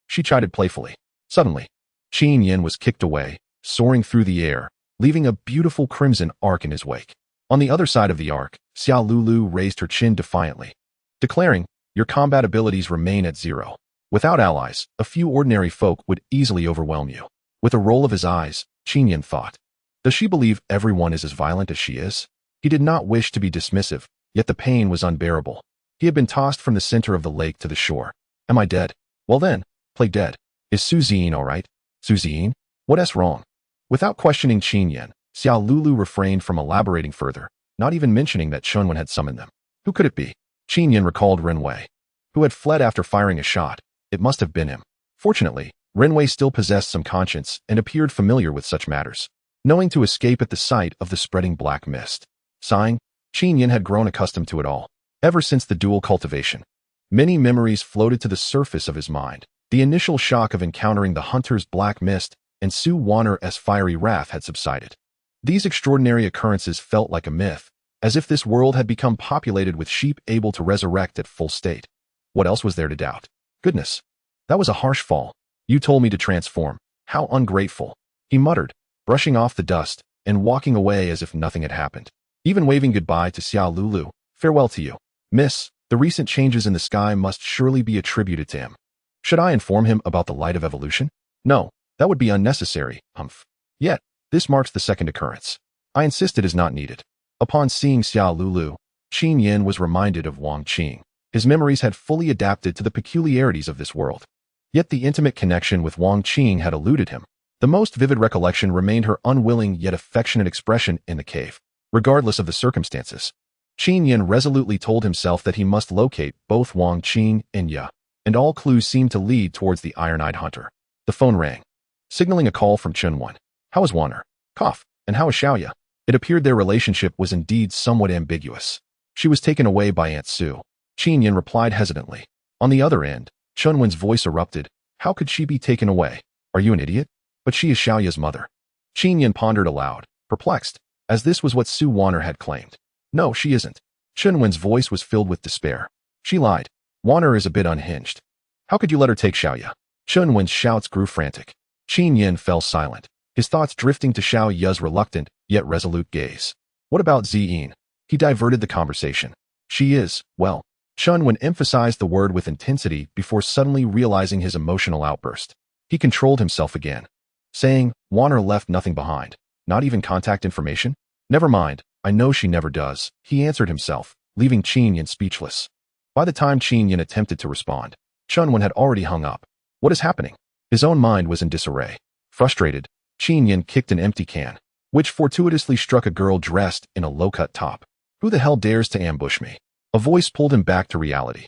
She chided playfully. Suddenly, Qin Yan was kicked away, soaring through the air, leaving a beautiful crimson arc in his wake. On the other side of the arc, Xia Lulu raised her chin defiantly, declaring, "Your combat abilities remain at 0. Without allies, a few ordinary folk would easily overwhelm you." With a roll of his eyes, Qin Yan thought, "Does she believe everyone is as violent as she is?" He did not wish to be dismissive, yet the pain was unbearable. He had been tossed from the center of the lake to the shore. "Am I dead? Well then, play dead. Is Suzine all right? Suzine? What's wrong?" Without questioning Qin Yan, Xia Lulu refrained from elaborating further, not even mentioning that Chunwen had summoned them. Who could it be? Qin Yan recalled Renwei, who had fled after firing a shot. It must have been him. Fortunately, Renwei still possessed some conscience and appeared familiar with such matters, knowing to escape at the sight of the spreading black mist. Sighing, Qin Yan had grown accustomed to it all. Ever since the dual cultivation, many memories floated to the surface of his mind. The initial shock of encountering the hunter's black mist and Su Wanner's fiery wrath had subsided. These extraordinary occurrences felt like a myth, as if this world had become populated with sheep able to resurrect at full state. What else was there to doubt? Goodness, that was a harsh fall. You told me to transform. How ungrateful, he muttered, brushing off the dust and walking away as if nothing had happened. Even waving goodbye to Xia Lulu, "Farewell to you, miss. The recent changes in the sky must surely be attributed to him. Should I inform him about the light of evolution? No, that would be unnecessary, humph. Yet, this marks the second occurrence. I insist it is not needed." Upon seeing Xia Lulu, Qin Yan was reminded of Wang Qing. His memories had fully adapted to the peculiarities of this world. Yet the intimate connection with Wang Qing had eluded him. The most vivid recollection remained her unwilling yet affectionate expression in the cave. Regardless of the circumstances, Qin Yan resolutely told himself that he must locate both Wang Qing and Ya, and all clues seemed to lead towards the iron-eyed hunter. The phone rang, signaling a call from Chunwen. "How is Wanner? Cough. And how is Xiaoya?" It appeared their relationship was indeed somewhat ambiguous. "She was taken away by Aunt Su," Qin Yan replied hesitantly. On the other end, Chunwen's voice erupted. "How could she be taken away? Are you an idiot? But she is Xiaoya's mother." Qin Yan pondered aloud, perplexed, as this was what Su Wanner had claimed. "No, she isn't." Chunwen's voice was filled with despair. "She lied. Wanner is a bit unhinged. How could you let her take Xiaoya?" Chunwen's shouts grew frantic. Qin Yan fell silent, his thoughts drifting to Xiaoya's reluctant, yet resolute gaze. "What about Ziyin?" He diverted the conversation. "She is, well." Chunwen emphasized the word with intensity before suddenly realizing his emotional outburst. He controlled himself again, saying, "Wanner left nothing behind. Not even contact information?" "Never mind, I know she never does," he answered himself, leaving Qin Yan speechless. By the time Qin Yan attempted to respond, Chunwen had already hung up. What is happening? His own mind was in disarray. Frustrated, Qin Yan kicked an empty can, which fortuitously struck a girl dressed in a low-cut top. "Who the hell dares to ambush me?" A voice pulled him back to reality.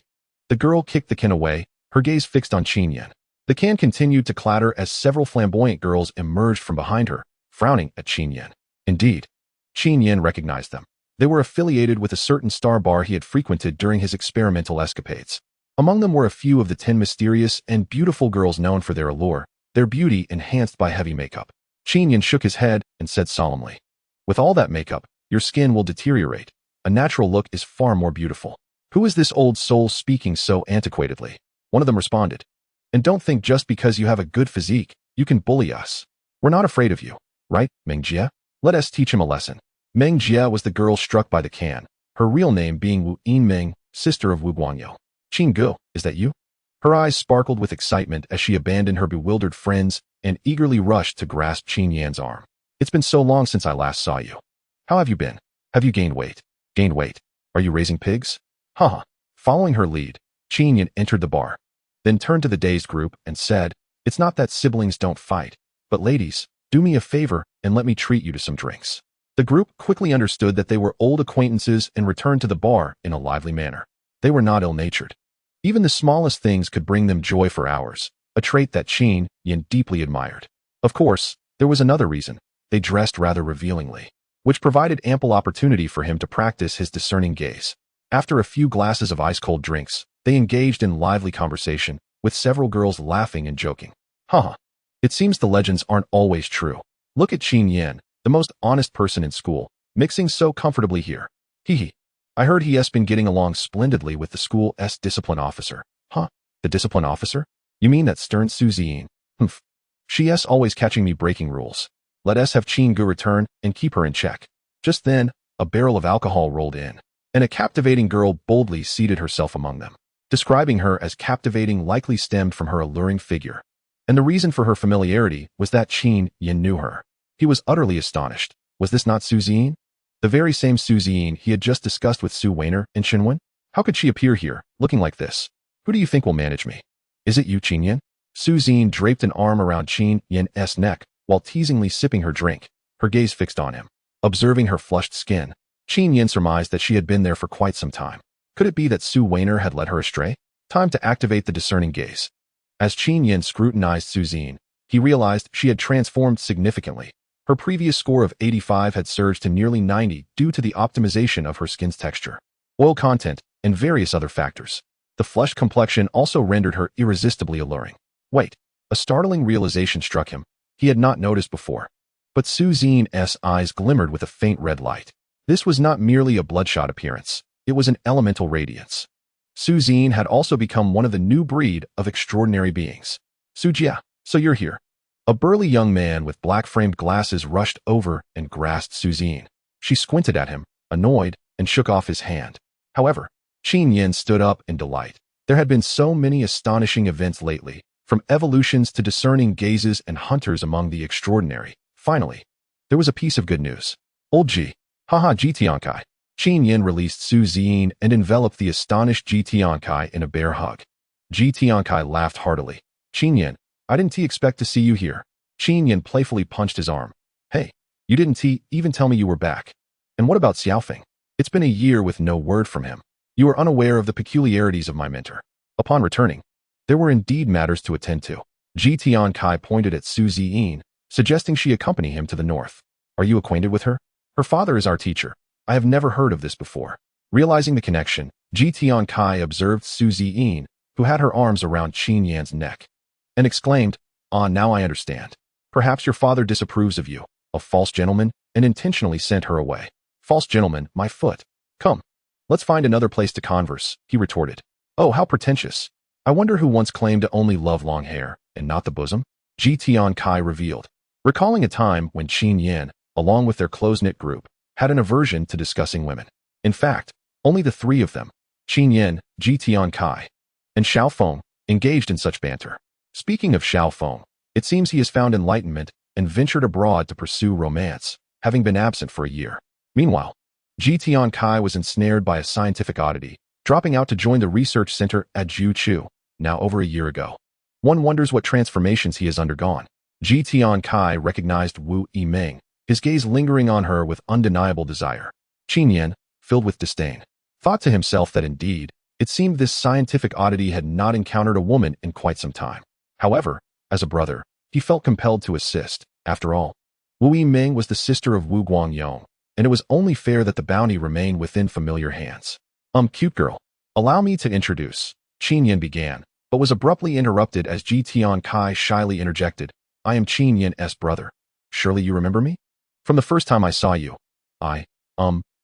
The girl kicked the can away, her gaze fixed on Qin Yan. The can continued to clatter as several flamboyant girls emerged from behind her, frowning at Qin Yan. Indeed, Qin Yan recognized them. They were affiliated with a certain star bar he had frequented during his experimental escapades. Among them were a few of the 10 mysterious and beautiful girls known for their allure, their beauty enhanced by heavy makeup. Qin Yan shook his head and said solemnly, "With all that makeup, your skin will deteriorate. A natural look is far more beautiful." "Who is this old soul speaking so antiquatedly?" One of them responded. "And don't think just because you have a good physique, you can bully us. We're not afraid of you, right, Meng Jie? Let us teach him a lesson." Meng Jie was the girl struck by the can, her real name being Wu Yinming, sister of Wu Guanyu. "Qin Gu, is that you?" Her eyes sparkled with excitement as she abandoned her bewildered friends and eagerly rushed to grasp Qin Yan's arm. "It's been so long since I last saw you. How have you been? Have you gained weight?" "Gained weight? Are you raising pigs?" Haha. Following her lead, Qin Yan entered the bar, then turned to the dazed group and said, "It's not that siblings don't fight, but ladies, do me a favor and let me treat you to some drinks." The group quickly understood that they were old acquaintances and returned to the bar in a lively manner. They were not ill-natured. Even the smallest things could bring them joy for hours, a trait that Qin Yan deeply admired. Of course, there was another reason. They dressed rather revealingly, which provided ample opportunity for him to practice his discerning gaze. After a few glasses of ice-cold drinks, they engaged in lively conversation, with several girls laughing and joking. Haha. It seems the legends aren't always true. Look at Qin Yan, the most honest person in school, Mixing so comfortably here. Hee hee. I heard he has been getting along splendidly with the school's discipline officer. Huh? The discipline officer? You mean that stern Suzy? Humph. She is always catching me breaking rules. Let us have Qin Gu return and keep her in check. Just then, a barrel of alcohol rolled in, and a captivating girl boldly seated herself among them. Describing her as captivating likely stemmed from her alluring figure. And the reason for her familiarity was that Qin Yan knew her. He was utterly astonished. Was this not Suzy? The very same Suzy he had just discussed with Su Weiner and Shinwen? How could she appear here, looking like this? Who do you think will manage me? Is it you, Qin Yan? Suzy draped an arm around Qin Yan's neck while teasingly sipping her drink, her gaze fixed on him. Observing her flushed skin, Qin Yan surmised that she had been there for quite some time. Could it be that Su Weiner had led her astray? Time to activate the discerning gaze. As Qin Yan scrutinized Suzy, he realized she had transformed significantly. Her previous score of 85 had surged to nearly 90 due to the optimization of her skin's texture, oil content, and various other factors. The flushed complexion also rendered her irresistibly alluring. Wait, a startling realization struck him. He had not noticed before. But Suzy's eyes glimmered with a faint red light. This was not merely a bloodshot appearance. It was an elemental radiance. Suzy had also become one of the new breed of extraordinary beings. Sujia, so you're here. A burly young man with black-framed glasses rushed over and grasped Suzy. She squinted at him, annoyed, and shook off his hand. However, Qin Yan stood up in delight. There had been so many astonishing events lately, from evolutions to discerning gazes and hunters among the extraordinary. Finally, there was a piece of good news. Old G. Haha Ji Tiankai. Qin Yan released Suzy and enveloped the astonished Ji Tiankai in a bear hug. Ji Tiankai laughed heartily. Qin Yan, I didn't expect to see you here. Qin Yan playfully punched his arm. Hey, you didn't even tell me you were back. And what about Xiaofeng? It's been a year with no word from him. You are unaware of the peculiarities of my mentor. Upon returning, there were indeed matters to attend to. Ji Tiankai pointed at Suzy, suggesting she accompany him to the north. Are you acquainted with her? Her father is our teacher. I have never heard of this before. Realizing the connection, Ji Tiankai observed Suzy, who had her arms around Qin Yan's neck, and exclaimed, Ah, now I understand. Perhaps your father disapproves of you, a false gentleman, and intentionally sent her away. False gentleman, my foot. Come, let's find another place to converse, he retorted. Oh, how pretentious. I wonder who once claimed to only love long hair, and not the bosom? Ji Tiankai revealed, recalling a time when Qin Yan, along with their close-knit group, had an aversion to discussing women. In fact, only the three of them, Qin Yan, Ji Tiankai, and Xiaofeng, engaged in such banter. Speaking of Xiaofeng, it seems he has found enlightenment and ventured abroad to pursue romance, having been absent for a year. Meanwhile, Ji Tiankai was ensnared by a scientific oddity, dropping out to join the research center at Jiuqiu, now over a year ago. One wonders what transformations he has undergone. Ji Tiankai recognized Wu Yimeng, his gaze lingering on her with undeniable desire. Qin Yan, filled with disdain, thought to himself that indeed, it seemed this scientific oddity had not encountered a woman in quite some time. However, as a brother, he felt compelled to assist. After all, Wu Yimeng was the sister of Wu Guangyong, and it was only fair that the bounty remain within familiar hands. Cute girl. Allow me to introduce. Qin Yan began, but was abruptly interrupted as Ji Tiankai shyly interjected. I am Qin Yan's brother. Surely you remember me? From the first time I saw you, I,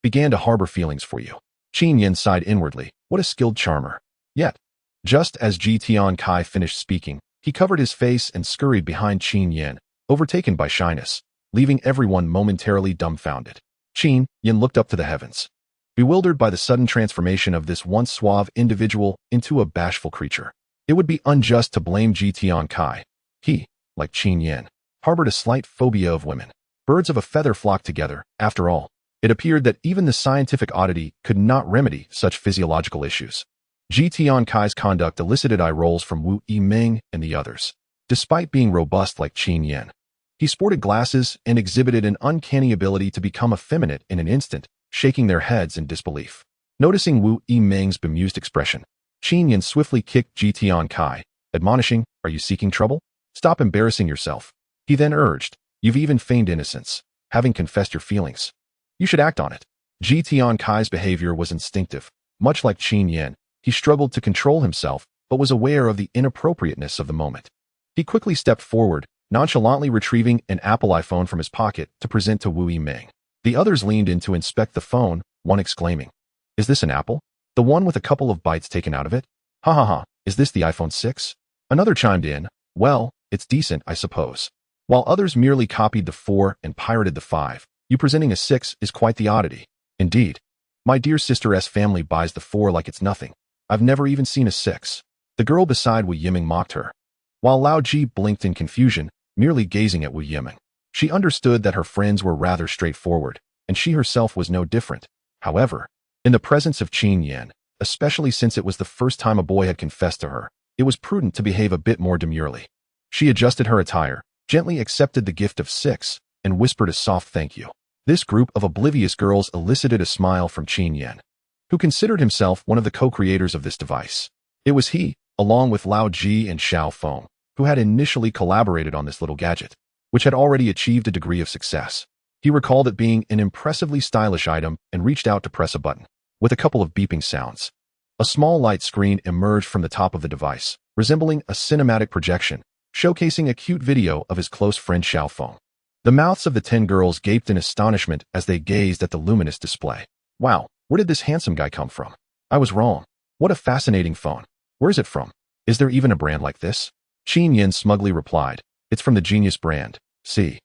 began to harbor feelings for you. Qin Yan sighed inwardly. What a skilled charmer. Yet, just as Ji Tiankai finished speaking, he covered his face and scurried behind Qin Yan, overtaken by shyness, leaving everyone momentarily dumbfounded. Qin Yan looked up to the heavens, bewildered by the sudden transformation of this once suave individual into a bashful creature. It would be unjust to blame Ji Tiankai. He, like Qin Yan, harbored a slight phobia of women. Birds of a feather flocked together. After all, it appeared that even the scientific oddity could not remedy such physiological issues. Ji Tiankai's conduct elicited eye rolls from Wu Yimeng and the others. Despite being robust like Qin Yan, he sported glasses and exhibited an uncanny ability to become effeminate in an instant, shaking their heads in disbelief. Noticing Wu Yimeng's bemused expression, Qin Yan swiftly kicked Ji Tiankai, admonishing, Are you seeking trouble? Stop embarrassing yourself. He then urged, You've even feigned innocence, having confessed your feelings. You should act on it. Ji Tiankai's behavior was instinctive. Much like Qin Yan, he struggled to control himself, but was aware of the inappropriateness of the moment. He quickly stepped forward, nonchalantly retrieving an Apple iPhone from his pocket to present to Wu Yimeng. The others leaned in to inspect the phone, one exclaiming, "Is this an Apple? The one with a couple of bytes taken out of it? Ha ha ha, is this the iPhone 6? Another chimed in, "Well, it's decent, I suppose." While others merely copied the 4 and pirated the 5, you presenting a 6 is quite the oddity. Indeed. My dear sister's family buys the 4 like it's nothing. I've never even seen a 6. The girl beside Wu Yiming mocked her. While Lao Ji blinked in confusion, merely gazing at Wu Yiming. She understood that her friends were rather straightforward, and she herself was no different. However, in the presence of Qin Yan, especially since it was the first time a boy had confessed to her, it was prudent to behave a bit more demurely. She adjusted her attire, gently accepted the gift of 6, and whispered a soft thank you. This group of oblivious girls elicited a smile from Qin Yan, who considered himself one of the co-creators of this device. It was he, along with Lao Ji and Xiao Feng, who had initially collaborated on this little gadget, which had already achieved a degree of success. He recalled it being an impressively stylish item and reached out to press a button, with a couple of beeping sounds. A small light screen emerged from the top of the device, resembling a cinematic projection, showcasing a cute video of his close friend Xiao Feng. The mouths of the 10 girls gaped in astonishment as they gazed at the luminous display. Wow, where did this handsome guy come from? I was wrong. What a fascinating phone. Where is it from? Is there even a brand like this? Qin Yan smugly replied, "It's from the Genius brand. See?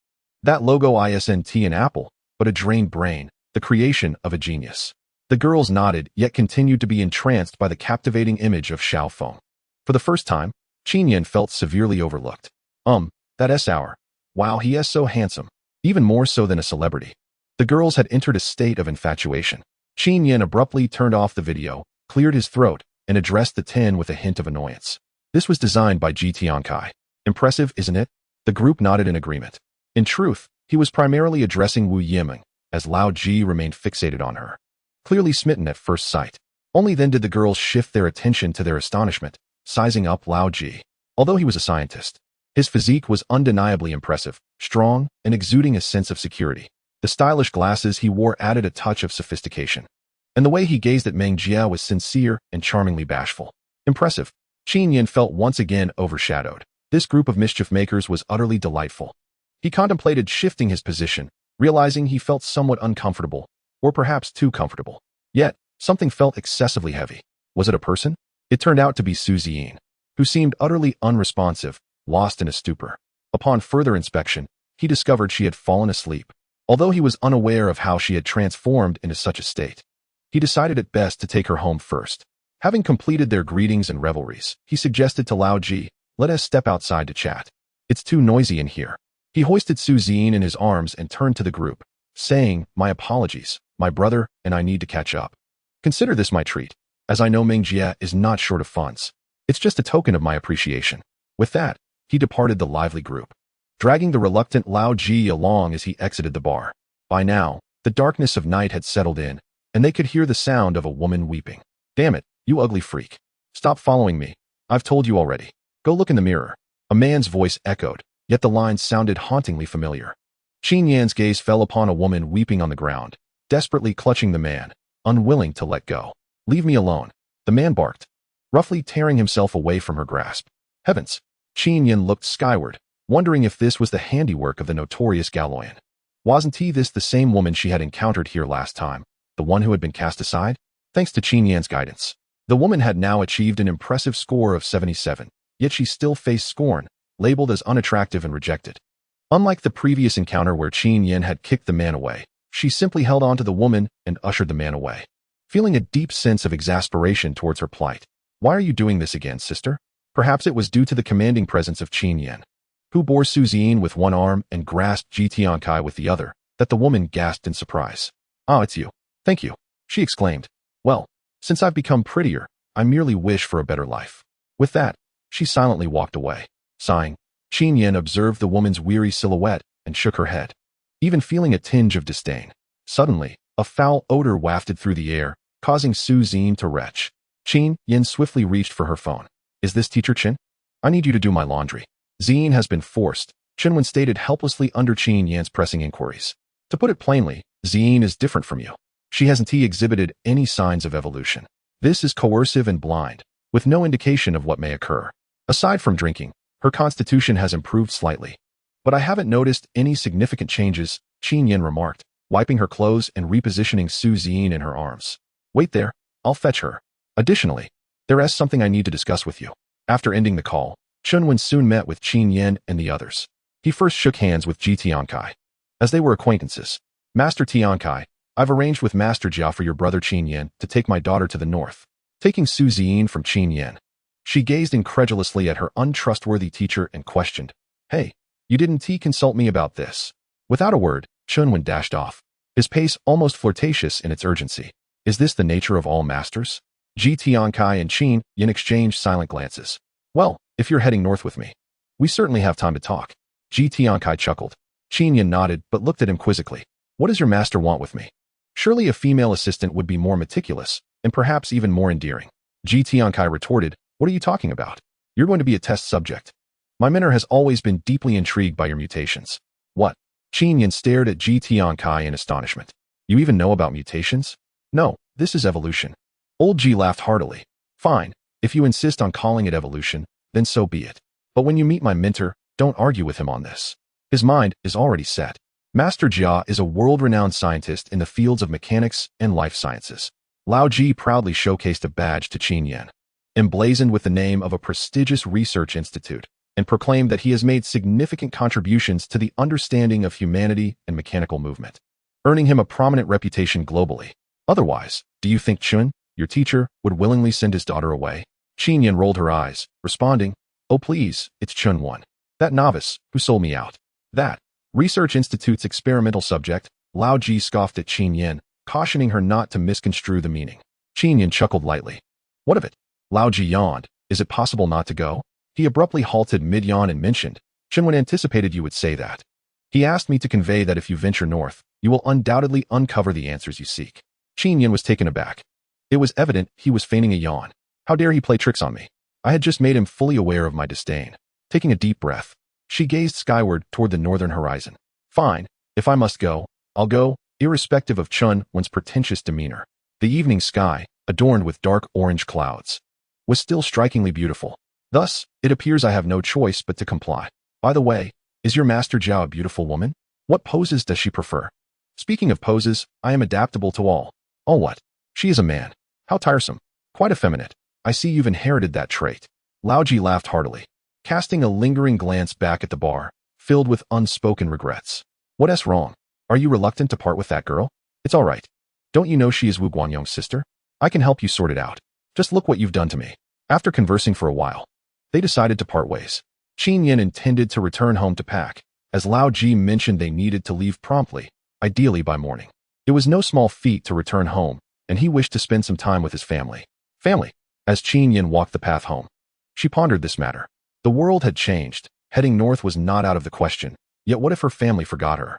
That logo isn't an apple, but a drained brain, the creation of a genius." The girls nodded, yet continued to be entranced by the captivating image of Xiao Feng. For the first time, Qin Yan felt severely overlooked. That S-hour. Wow, he is so handsome. Even more so than a celebrity. The girls had entered a state of infatuation. Qin Yan abruptly turned off the video, cleared his throat, and addressed the 10 with a hint of annoyance. This was designed by Ji Tiankai. Impressive, isn't it? The group nodded in agreement. In truth, he was primarily addressing Wu Yiming, as Lao Ji remained fixated on her. Clearly smitten at first sight. Only then did the girls shift their attention to their astonishment, sizing up Lao Ji. Although he was a scientist, his physique was undeniably impressive, strong, and exuding a sense of security. The stylish glasses he wore added a touch of sophistication. And the way he gazed at Meng Jia was sincere and charmingly bashful. Impressive. Qin Yan felt once again overshadowed. This group of mischief makers was utterly delightful. He contemplated shifting his position, realizing he felt somewhat uncomfortable, or perhaps too comfortable. Yet, something felt excessively heavy. Was it a person? It turned out to be Su Ziyin, who seemed utterly unresponsive, lost in a stupor. Upon further inspection, he discovered she had fallen asleep. Although he was unaware of how she had transformed into such a state, he decided it best to take her home first. Having completed their greetings and revelries, he suggested to Lao Ji, "Let us step outside to chat. It's too noisy in here." He hoisted Su Ziyin in his arms and turned to the group, saying, "My apologies, my brother and I need to catch up. Consider this my treat, as I know Meng Jia is not short of funds. It's just a token of my appreciation." With that, he departed the lively group, dragging the reluctant Lao Ji along as he exited the bar. By now, the darkness of night had settled in, and they could hear the sound of a woman weeping. "Damn it, you ugly freak. Stop following me. I've told you already. Go look in the mirror." A man's voice echoed, yet the lines sounded hauntingly familiar. Qin Yan's gaze fell upon a woman weeping on the ground, desperately clutching the man, unwilling to let go. "Leave me alone," the man barked, roughly tearing himself away from her grasp. Heavens! Qin Yan looked skyward, wondering if this was the handiwork of the notorious Galoyan. Wasn't this the same woman she had encountered here last time, the one who had been cast aside? Thanks to Qin Yan's guidance, the woman had now achieved an impressive score of 77, yet she still faced scorn, labeled as unattractive and rejected. Unlike the previous encounter where Qin Yan had kicked the man away, she simply held on to the woman and ushered the man away, feeling a deep sense of exasperation towards her plight. "Why are you doing this again, sister?" Perhaps it was due to the commanding presence of Qin Yan, who bore Su Ziyin with one arm and grasped Ji Tiankai with the other, that the woman gasped in surprise. "Ah, it's you. Thank you," she exclaimed. "Well, since I've become prettier, I merely wish for a better life." With that, she silently walked away. Sighing, Qin Yan observed the woman's weary silhouette and shook her head, even feeling a tinge of disdain. Suddenly, a foul odor wafted through the air, causing Su Ziyin to retch. Qin Yan swiftly reached for her phone. "Is this Teacher Qin? I need you to do my laundry." Ziyin has been forced, Qinwen stated helplessly under Qin Yan's pressing inquiries. "To put it plainly, Ziyin is different from you. She hasn't exhibited any signs of evolution. This is coercive and blind, with no indication of what may occur. Aside from drinking, her constitution has improved slightly. But I haven't noticed any significant changes," Qin Yan remarked, wiping her clothes and repositioning Su Ziyin in her arms. Wait there, I'll fetch her. Additionally, there is something I need to discuss with you. After ending the call, Qin Yan soon met with Qin Yan and the others. He first shook hands with Ji Tiankai. As they were acquaintances, Master Tiankai, I've arranged with Master Jia for your brother Qin Yan to take my daughter to the north, taking Su Ziyin from Qin Yan. She gazed incredulously at her untrustworthy teacher and questioned, Hey, you didn't consult me about this? Without a word, Qin Yan dashed off, his pace almost flirtatious in its urgency. Is this the nature of all masters? Ji Tiankai and Qin Yan exchanged silent glances. Well, if you're heading north with me, we certainly have time to talk. Ji Tiankai chuckled. Qin Yan nodded but looked at him quizzically. What does your master want with me? Surely a female assistant would be more meticulous, and perhaps even more endearing. Ji Tiankai retorted, What are you talking about? You're going to be a test subject. My mentor has always been deeply intrigued by your mutations. What? Qin Yan stared at Ji Tiankai in astonishment. You even know about mutations? No, this is evolution. Old Ji laughed heartily. Fine, if you insist on calling it evolution, then so be it. But when you meet my mentor, don't argue with him on this. His mind is already set. Master Jia is a world-renowned scientist in the fields of mechanics and life sciences. Lao Ji proudly showcased a badge to Qin Yan, emblazoned with the name of a prestigious research institute, and proclaimed that he has made significant contributions to the understanding of humanity and mechanical movement, earning him a prominent reputation globally. Otherwise, do you think Qin, your teacher, would willingly send his daughter away? Qin Yan rolled her eyes, responding, Oh please, it's Qin Yan, that novice who sold me out. That Research Institute's experimental subject. Lao Ji scoffed at Qin Yan, cautioning her not to misconstrue the meaning. Qin Yan chuckled lightly. What of it? Lao Ji yawned. Is it possible not to go? He abruptly halted mid-yawn and mentioned, Qin Yan anticipated you would say that. He asked me to convey that if you venture north, you will undoubtedly uncover the answers you seek. Qin Yan was taken aback. It was evident he was feigning a yawn. How dare he play tricks on me? I had just made him fully aware of my disdain. Taking a deep breath, she gazed skyward toward the northern horizon. Fine, if I must go, I'll go, irrespective of Qin Yan's pretentious demeanor. The evening sky, adorned with dark orange clouds, was still strikingly beautiful. Thus, it appears I have no choice but to comply. By the way, is your Master Jiao a beautiful woman? What poses does she prefer? Speaking of poses, I am adaptable to all. All what? She is a man. How tiresome. Quite effeminate. I see you've inherited that trait. Lao Ji laughed heartily, casting a lingering glance back at the bar, filled with unspoken regrets. What's wrong? Are you reluctant to part with that girl? It's all right. Don't you know she is Wu Guanyong's sister? I can help you sort it out. Just look what you've done to me. After conversing for a while, they decided to part ways. Qin Yan intended to return home to pack, as Lao Ji mentioned they needed to leave promptly, ideally by morning. It was no small feat to return home, and he wished to spend some time with his family. As Qin Yan walked the path home, she pondered this matter. The world had changed. Heading north was not out of the question. Yet what if her family forgot her?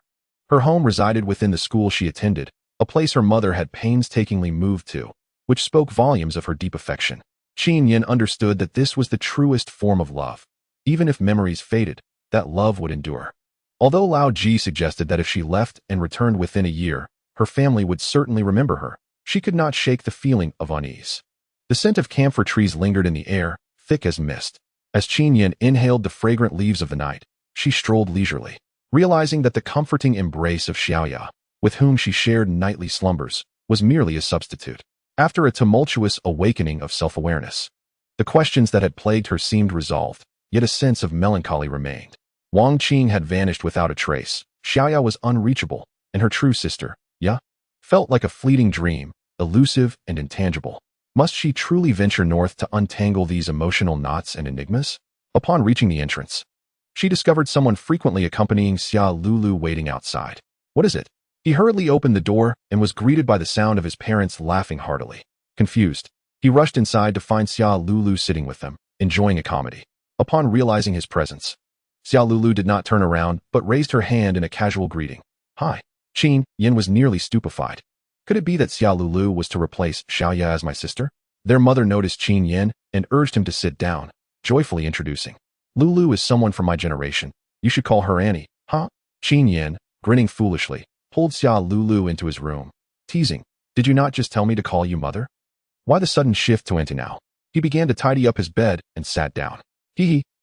Her home resided within the school she attended, a place her mother had painstakingly moved to, which spoke volumes of her deep affection. Qin Yan understood that this was the truest form of love. Even if memories faded, that love would endure. Although Lao Ji suggested that if she left and returned within a year, her family would certainly remember her, she could not shake the feeling of unease. The scent of camphor trees lingered in the air, thick as mist. As Qin Yan inhaled the fragrant leaves of the night, she strolled leisurely, realizing that the comforting embrace of Xiaoya, with whom she shared nightly slumbers, was merely a substitute. After a tumultuous awakening of self-awareness, the questions that had plagued her seemed resolved, yet a sense of melancholy remained. Wang Qing had vanished without a trace. Xiaoya was unreachable, and her true sister, Ya, felt like a fleeting dream, elusive and intangible. Must she truly venture north to untangle these emotional knots and enigmas? Upon reaching the entrance, she discovered someone frequently accompanying Xia Lulu waiting outside. What is it? He hurriedly opened the door and was greeted by the sound of his parents laughing heartily. Confused, he rushed inside to find Xia Lulu sitting with them, enjoying a comedy. Upon realizing his presence, Xia Lulu did not turn around but raised her hand in a casual greeting. Hi. Qin Yan was nearly stupefied. Could it be that Xia Lulu was to replace Xiaoya as my sister? Their mother noticed Qin Yan and urged him to sit down, joyfully introducing. Lulu is someone from my generation. You should call her Annie, huh? Qin Yan, grinning foolishly, pulled Xia Lulu into his room, teasing, Did you not just tell me to call you mother? Why the sudden shift to auntie now? He began to tidy up his bed and sat down.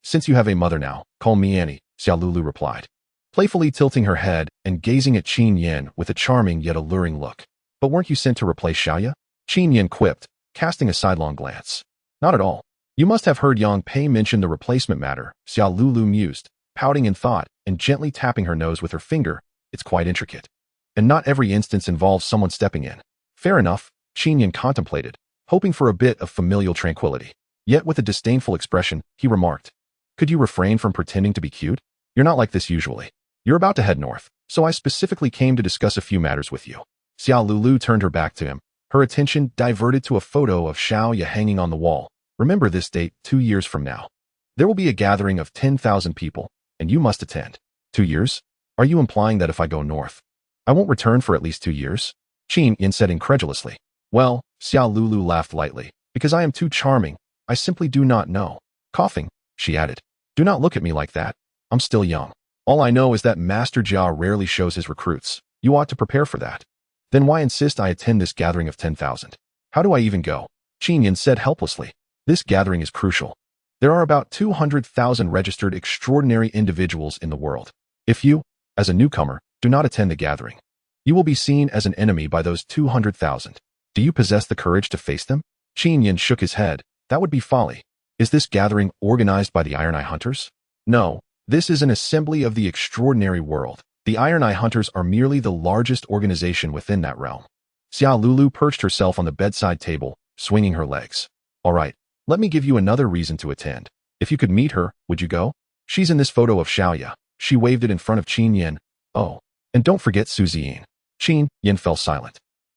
Since you have a mother now, call me Annie, Xia Lulu replied. playfully tilting her head and gazing at Qin Yan with a charming yet alluring look. But weren't you sent to replace Xiaoya? Qin Yan quipped, casting a sidelong glance. Not at all. You must have heard Yang Pei mention the replacement matter, Xia Lulu mused, pouting in thought and gently tapping her nose with her finger. It's quite intricate. And not every instance involves someone stepping in. Fair enough, Qin Yan contemplated, hoping for a bit of familial tranquility. Yet with a disdainful expression, he remarked, could you refrain from pretending to be cute? You're not like this usually. You're about to head north, so I specifically came to discuss a few matters with you. Xia Lulu turned her back to him, her attention diverted to a photo of Xiaoya hanging on the wall. Remember this date 2 years from now. There will be a gathering of 10,000 people, and you must attend. 2 years? Are you implying that if I go north, I won't return for at least 2 years? Qin Yan said incredulously. Well, Xia Lulu laughed lightly. Because I am too charming, I simply do not know. Coughing, she added. Do not look at me like that. I'm still young. All I know is that Master Jia rarely shows his recruits. You ought to prepare for that. Then why insist I attend this gathering of 10,000? How do I even go? Qin Yan said helplessly. This gathering is crucial. There are about 200,000 registered extraordinary individuals in the world. If you, as a newcomer, do not attend the gathering, you will be seen as an enemy by those 200,000. Do you possess the courage to face them? Qin Yan shook his head. That would be folly. Is this gathering organized by the Iron Eye Hunters? No, this is an assembly of the extraordinary world. The Iron Eye Hunters are merely the largest organization within that realm. Xia Lulu perched herself on the bedside table, swinging her legs. All right, let me give you another reason to attend. If you could meet her, would you go? She's in this photo of Xiaoya. She waved it in front of Qin Yan. Oh, and don't forget Su Ziyin. Qin Yan fell silent.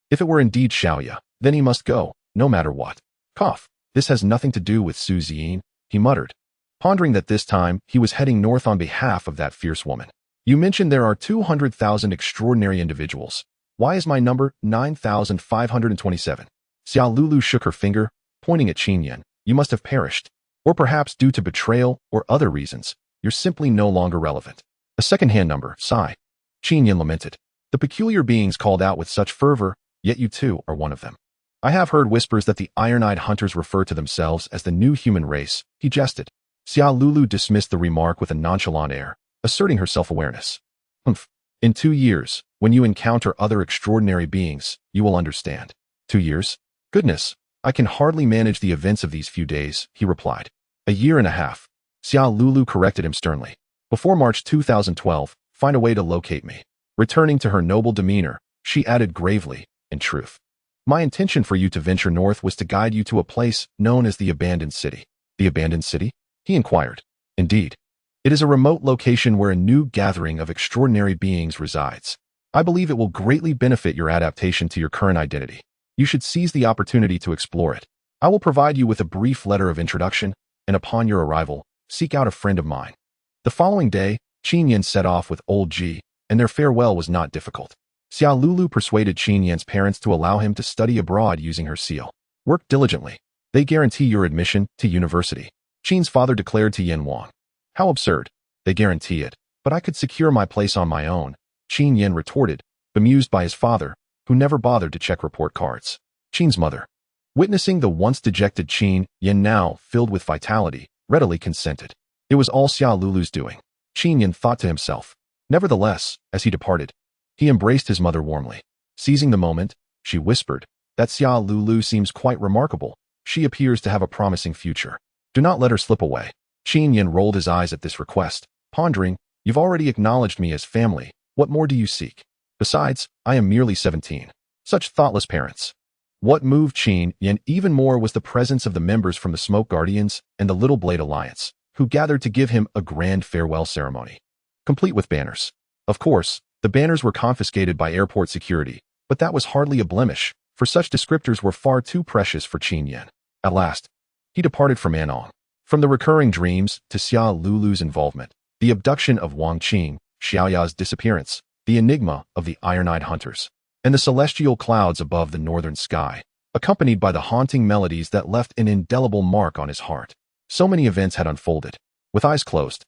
If it were indeed Xiaoya, then he must go, no matter what. Cough. This has nothing to do with Su Ziyin, he muttered, pondering that this time he was heading north on behalf of that fierce woman. You mentioned there are 200,000 extraordinary individuals. Why is my number 9,527? Xia Lulu shook her finger, pointing at Qin Yan. You must have perished. Or perhaps due to betrayal or other reasons, you're simply no longer relevant. A second-hand number, sigh. Qin Yan lamented. The peculiar beings called out with such fervor, yet you too are one of them. I have heard whispers that the Iron-Eyed Hunters refer to themselves as the new human race, he jested. Xia Lulu dismissed the remark with a nonchalant air, asserting her self-awareness. Humph. In 2 years, when you encounter other extraordinary beings, you will understand. 2 years? Goodness, I can hardly manage the events of these few days, he replied. 1.5 years. Xia Lulu corrected him sternly. Before March 2012, find a way to locate me. Returning to her noble demeanor, she added gravely, in truth. My intention for you to venture north was to guide you to a place known as the Abandoned City. The Abandoned City? He inquired. Indeed. It is a remote location where a new gathering of extraordinary beings resides. I believe it will greatly benefit your adaptation to your current identity. You should seize the opportunity to explore it. I will provide you with a brief letter of introduction, and upon your arrival, seek out a friend of mine. The following day, Qin Yan set off with Old Ji, and their farewell was not difficult. Xia Lulu persuaded Qin Yan's parents to allow him to study abroad using her seal. Work diligently. They guarantee your admission to university. Qin's father declared to Yan Wang. How absurd. They guarantee it, but I could secure my place on my own, Qin Yan retorted, bemused by his father, who never bothered to check report cards. Qin's mother, witnessing the once dejected Qin Yan now filled with vitality, readily consented. It was all Xia Lulu's doing, Qin Yan thought to himself. Nevertheless, as he departed, he embraced his mother warmly. Seizing the moment, she whispered, that Xia Lulu seems quite remarkable. She appears to have a promising future. Do not let her slip away. Qin Yan rolled his eyes at this request, pondering, you've already acknowledged me as family. What more do you seek? Besides, I am merely 17. Such thoughtless parents. What moved Qin Yan even more was the presence of the members from the Smoke Guardians and the Little Blade Alliance, who gathered to give him a grand farewell ceremony, complete with banners. Of course, the banners were confiscated by airport security, but that was hardly a blemish, for such descriptors were far too precious for Qin Yan. At last, he departed from Anong. From the recurring dreams to Xia Lulu's involvement, the abduction of Wang Qing, Xiaoya's disappearance, the enigma of the Iron-Eyed Hunters, and the celestial clouds above the northern sky, accompanied by the haunting melodies that left an indelible mark on his heart. So many events had unfolded. With eyes closed,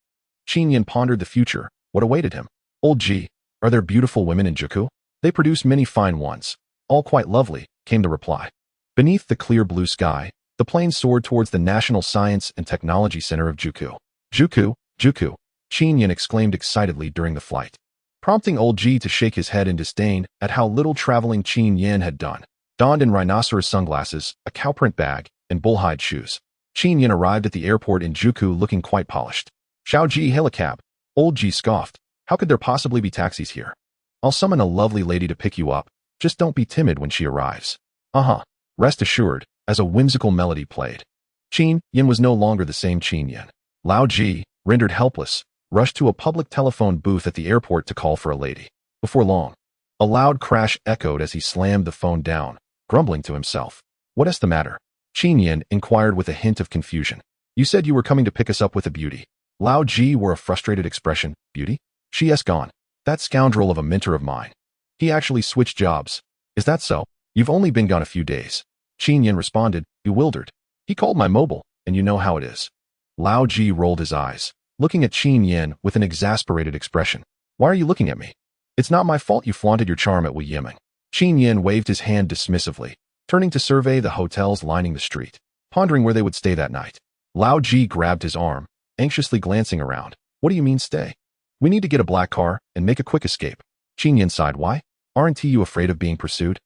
Qin Yan pondered the future, what awaited him. Old Ji, are there beautiful women in Juku? They produce many fine ones. All quite lovely, came the reply. Beneath the clear blue sky, the plane soared towards the National Science and Technology Center of Juku. Juku, Juku. Qin Yan exclaimed excitedly during the flight, prompting old G to shake his head in disdain at how little traveling Qin Yan had done. Donned in rhinoceros sunglasses, a cowprint bag, and bullhide shoes, Qin Yan arrived at the airport in Juku looking quite polished. Xiao Ji, hail a cab. Old G scoffed. How could there possibly be taxis here? I'll summon a lovely lady to pick you up. Just don't be timid when she arrives. Rest assured, as a whimsical melody played. Qin Yan was no longer the same Qin Yan. Lao Ji, rendered helpless, rushed to a public telephone booth at the airport to call for a lady. Before long, a loud crash echoed as he slammed the phone down, grumbling to himself. What is the matter? Qin Yan inquired with a hint of confusion. You said you were coming to pick us up with a beauty. Lao Ji wore a frustrated expression. Beauty? She has gone. That scoundrel of a mentor of mine. He actually switched jobs. Is that so? You've only been gone a few days. Qin Yan responded, bewildered. He called my mobile, and you know how it is. Lao Ji rolled his eyes, looking at Qin Yan with an exasperated expression. Why are you looking at me? It's not my fault you flaunted your charm at Wei Yiming. Qin Yan waved his hand dismissively, turning to survey the hotels lining the street, pondering where they would stay that night. Lao Ji grabbed his arm, anxiously glancing around. What do you mean stay? We need to get a black car and make a quick escape. Qin Yan sighed. Why? Aren't you afraid of being pursued?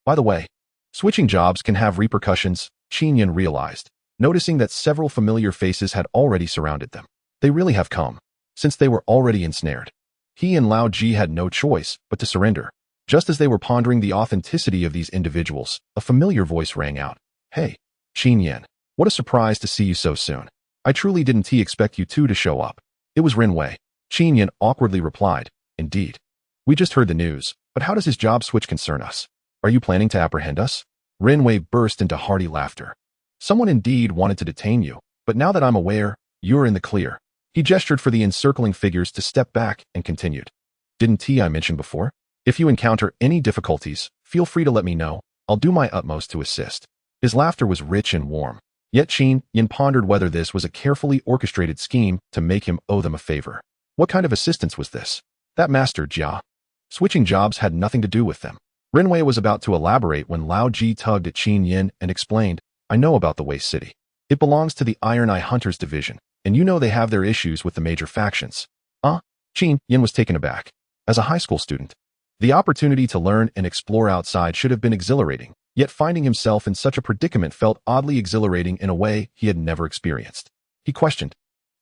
By the way, switching jobs can have repercussions, Qin Yan realized, noticing that several familiar faces had already surrounded them. They really have come, since they were already ensnared. He and Lao Ji had no choice but to surrender. Just as they were pondering the authenticity of these individuals, a familiar voice rang out. Hey, Qin Yan, what a surprise to see you so soon. I truly didn't expect you two to show up. It was Ren Wei. Qin Yan awkwardly replied, Indeed. We just heard the news, but how does his job switch concern us? Are you planning to apprehend us? Ren Wei burst into hearty laughter. Someone indeed wanted to detain you, but now that I'm aware, you're in the clear. He gestured for the encircling figures to step back and continued. Didn't I mention before? If you encounter any difficulties, feel free to let me know. I'll do my utmost to assist. His laughter was rich and warm. Yet Qin Yan pondered whether this was a carefully orchestrated scheme to make him owe them a favor. What kind of assistance was this? That master Jia. Switching jobs had nothing to do with them. Ren Wei was about to elaborate when Lao Ji tugged at Qin Yan and explained, I know about the Waste City. It belongs to the Iron Eye Hunters division, and you know they have their issues with the major factions. Qin Yan was taken aback. As a high school student, the opportunity to learn and explore outside should have been exhilarating, yet finding himself in such a predicament felt oddly exhilarating in a way he had never experienced. He questioned,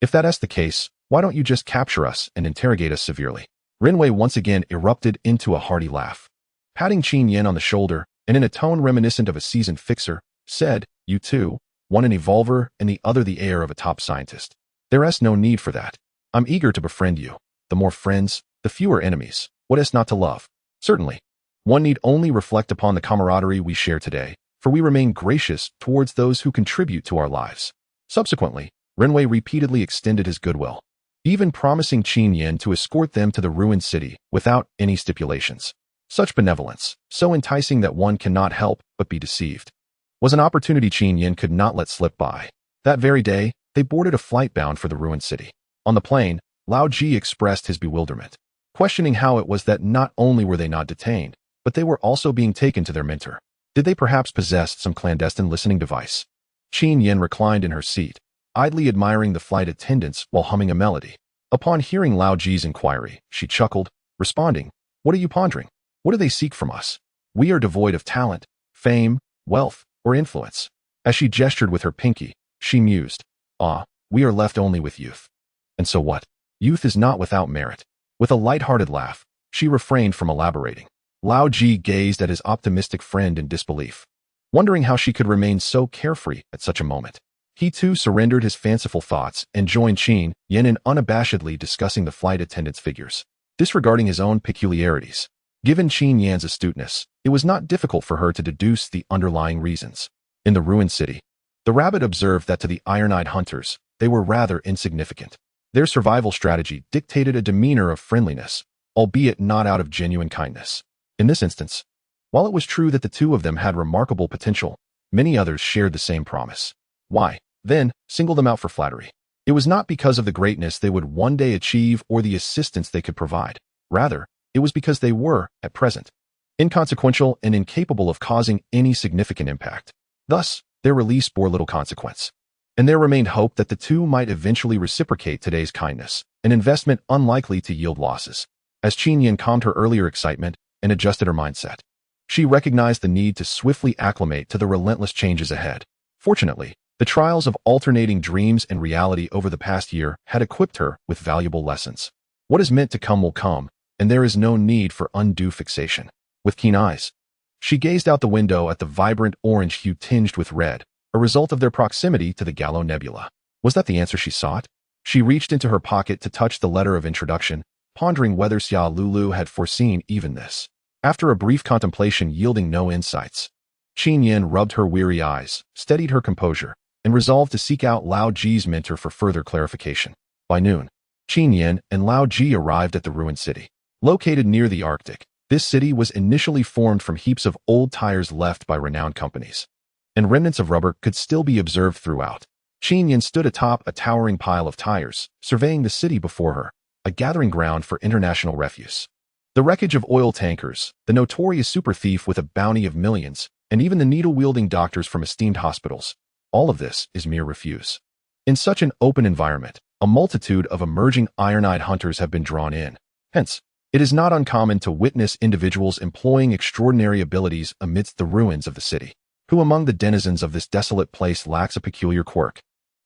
If that is the case, why don't you just capture us and interrogate us severely? Ren Wei once again erupted into a hearty laugh. Patting Qin Yan on the shoulder, and in a tone reminiscent of a seasoned fixer, said, You two, one an evolver and the other the heir of a top scientist. There is no need for that. I'm eager to befriend you. The more friends, the fewer enemies. What is not to love? Certainly. One need only reflect upon the camaraderie we share today, for we remain gracious towards those who contribute to our lives. Subsequently, Ren Wei repeatedly extended his goodwill, even promising Qin Yan to escort them to the ruined city without any stipulations. Such benevolence, so enticing that one cannot help but be deceived, was an opportunity Qin Yan could not let slip by. That very day, they boarded a flight bound for the ruined city. On the plane, Lao Ji expressed his bewilderment, questioning how it was that not only were they not detained, but they were also being taken to their mentor. Did they perhaps possess some clandestine listening device? Qin Yan reclined in her seat, idly admiring the flight attendants while humming a melody. Upon hearing Lao Ji's inquiry, she chuckled, responding, What are you pondering? What do they seek from us? We are devoid of talent, fame, wealth, or influence. As she gestured with her pinky, she mused, we are left only with youth. And so what? Youth is not without merit. With a light-hearted laugh, she refrained from elaborating. Lao Ji gazed at his optimistic friend in disbelief, wondering how she could remain so carefree at such a moment. He too surrendered his fanciful thoughts and joined Qin Yan in unabashedly discussing the flight attendant's figures, disregarding his own peculiarities. Given Qin Yan's astuteness, it was not difficult for her to deduce the underlying reasons. In the ruined city, the rabbit observed that to the iron-eyed hunters, they were rather insignificant. Their survival strategy dictated a demeanor of friendliness, albeit not out of genuine kindness. In this instance, while it was true that the two of them had remarkable potential, many others shared the same promise. Why, then, single them out for flattery? It was not because of the greatness they would one day achieve or the assistance they could provide. Rather, it was because they were, at present, inconsequential and incapable of causing any significant impact. Thus, their release bore little consequence. And there remained hope that the two might eventually reciprocate today's kindness, an investment unlikely to yield losses. As Qin Yan calmed her earlier excitement and adjusted her mindset, she recognized the need to swiftly acclimate to the relentless changes ahead. Fortunately, the trials of alternating dreams and reality over the past year had equipped her with valuable lessons. What is meant to come will come, and there is no need for undue fixation. With keen eyes, she gazed out the window at the vibrant orange hue tinged with red, a result of their proximity to the Gallo Nebula. Was that the answer she sought? She reached into her pocket to touch the letter of introduction, pondering whether Xia Lulu had foreseen even this. After a brief contemplation yielding no insights, Qin Yan rubbed her weary eyes, steadied her composure, and resolved to seek out Lao Ji's mentor for further clarification. By noon, Qin Yan and Lao Ji arrived at the ruined city. Located near the Arctic, this city was initially formed from heaps of old tires left by renowned companies, and remnants of rubber could still be observed throughout. Qin Yan stood atop a towering pile of tires, surveying the city before her, a gathering ground for international refuse. The wreckage of oil tankers, the notorious super thief with a bounty of millions, and even the needle-wielding doctors from esteemed hospitals, all of this is mere refuse. In such an open environment, a multitude of emerging iron-eyed hunters have been drawn in. Hence, it is not uncommon to witness individuals employing extraordinary abilities amidst the ruins of the city. Who among the denizens of this desolate place lacks a peculiar quirk?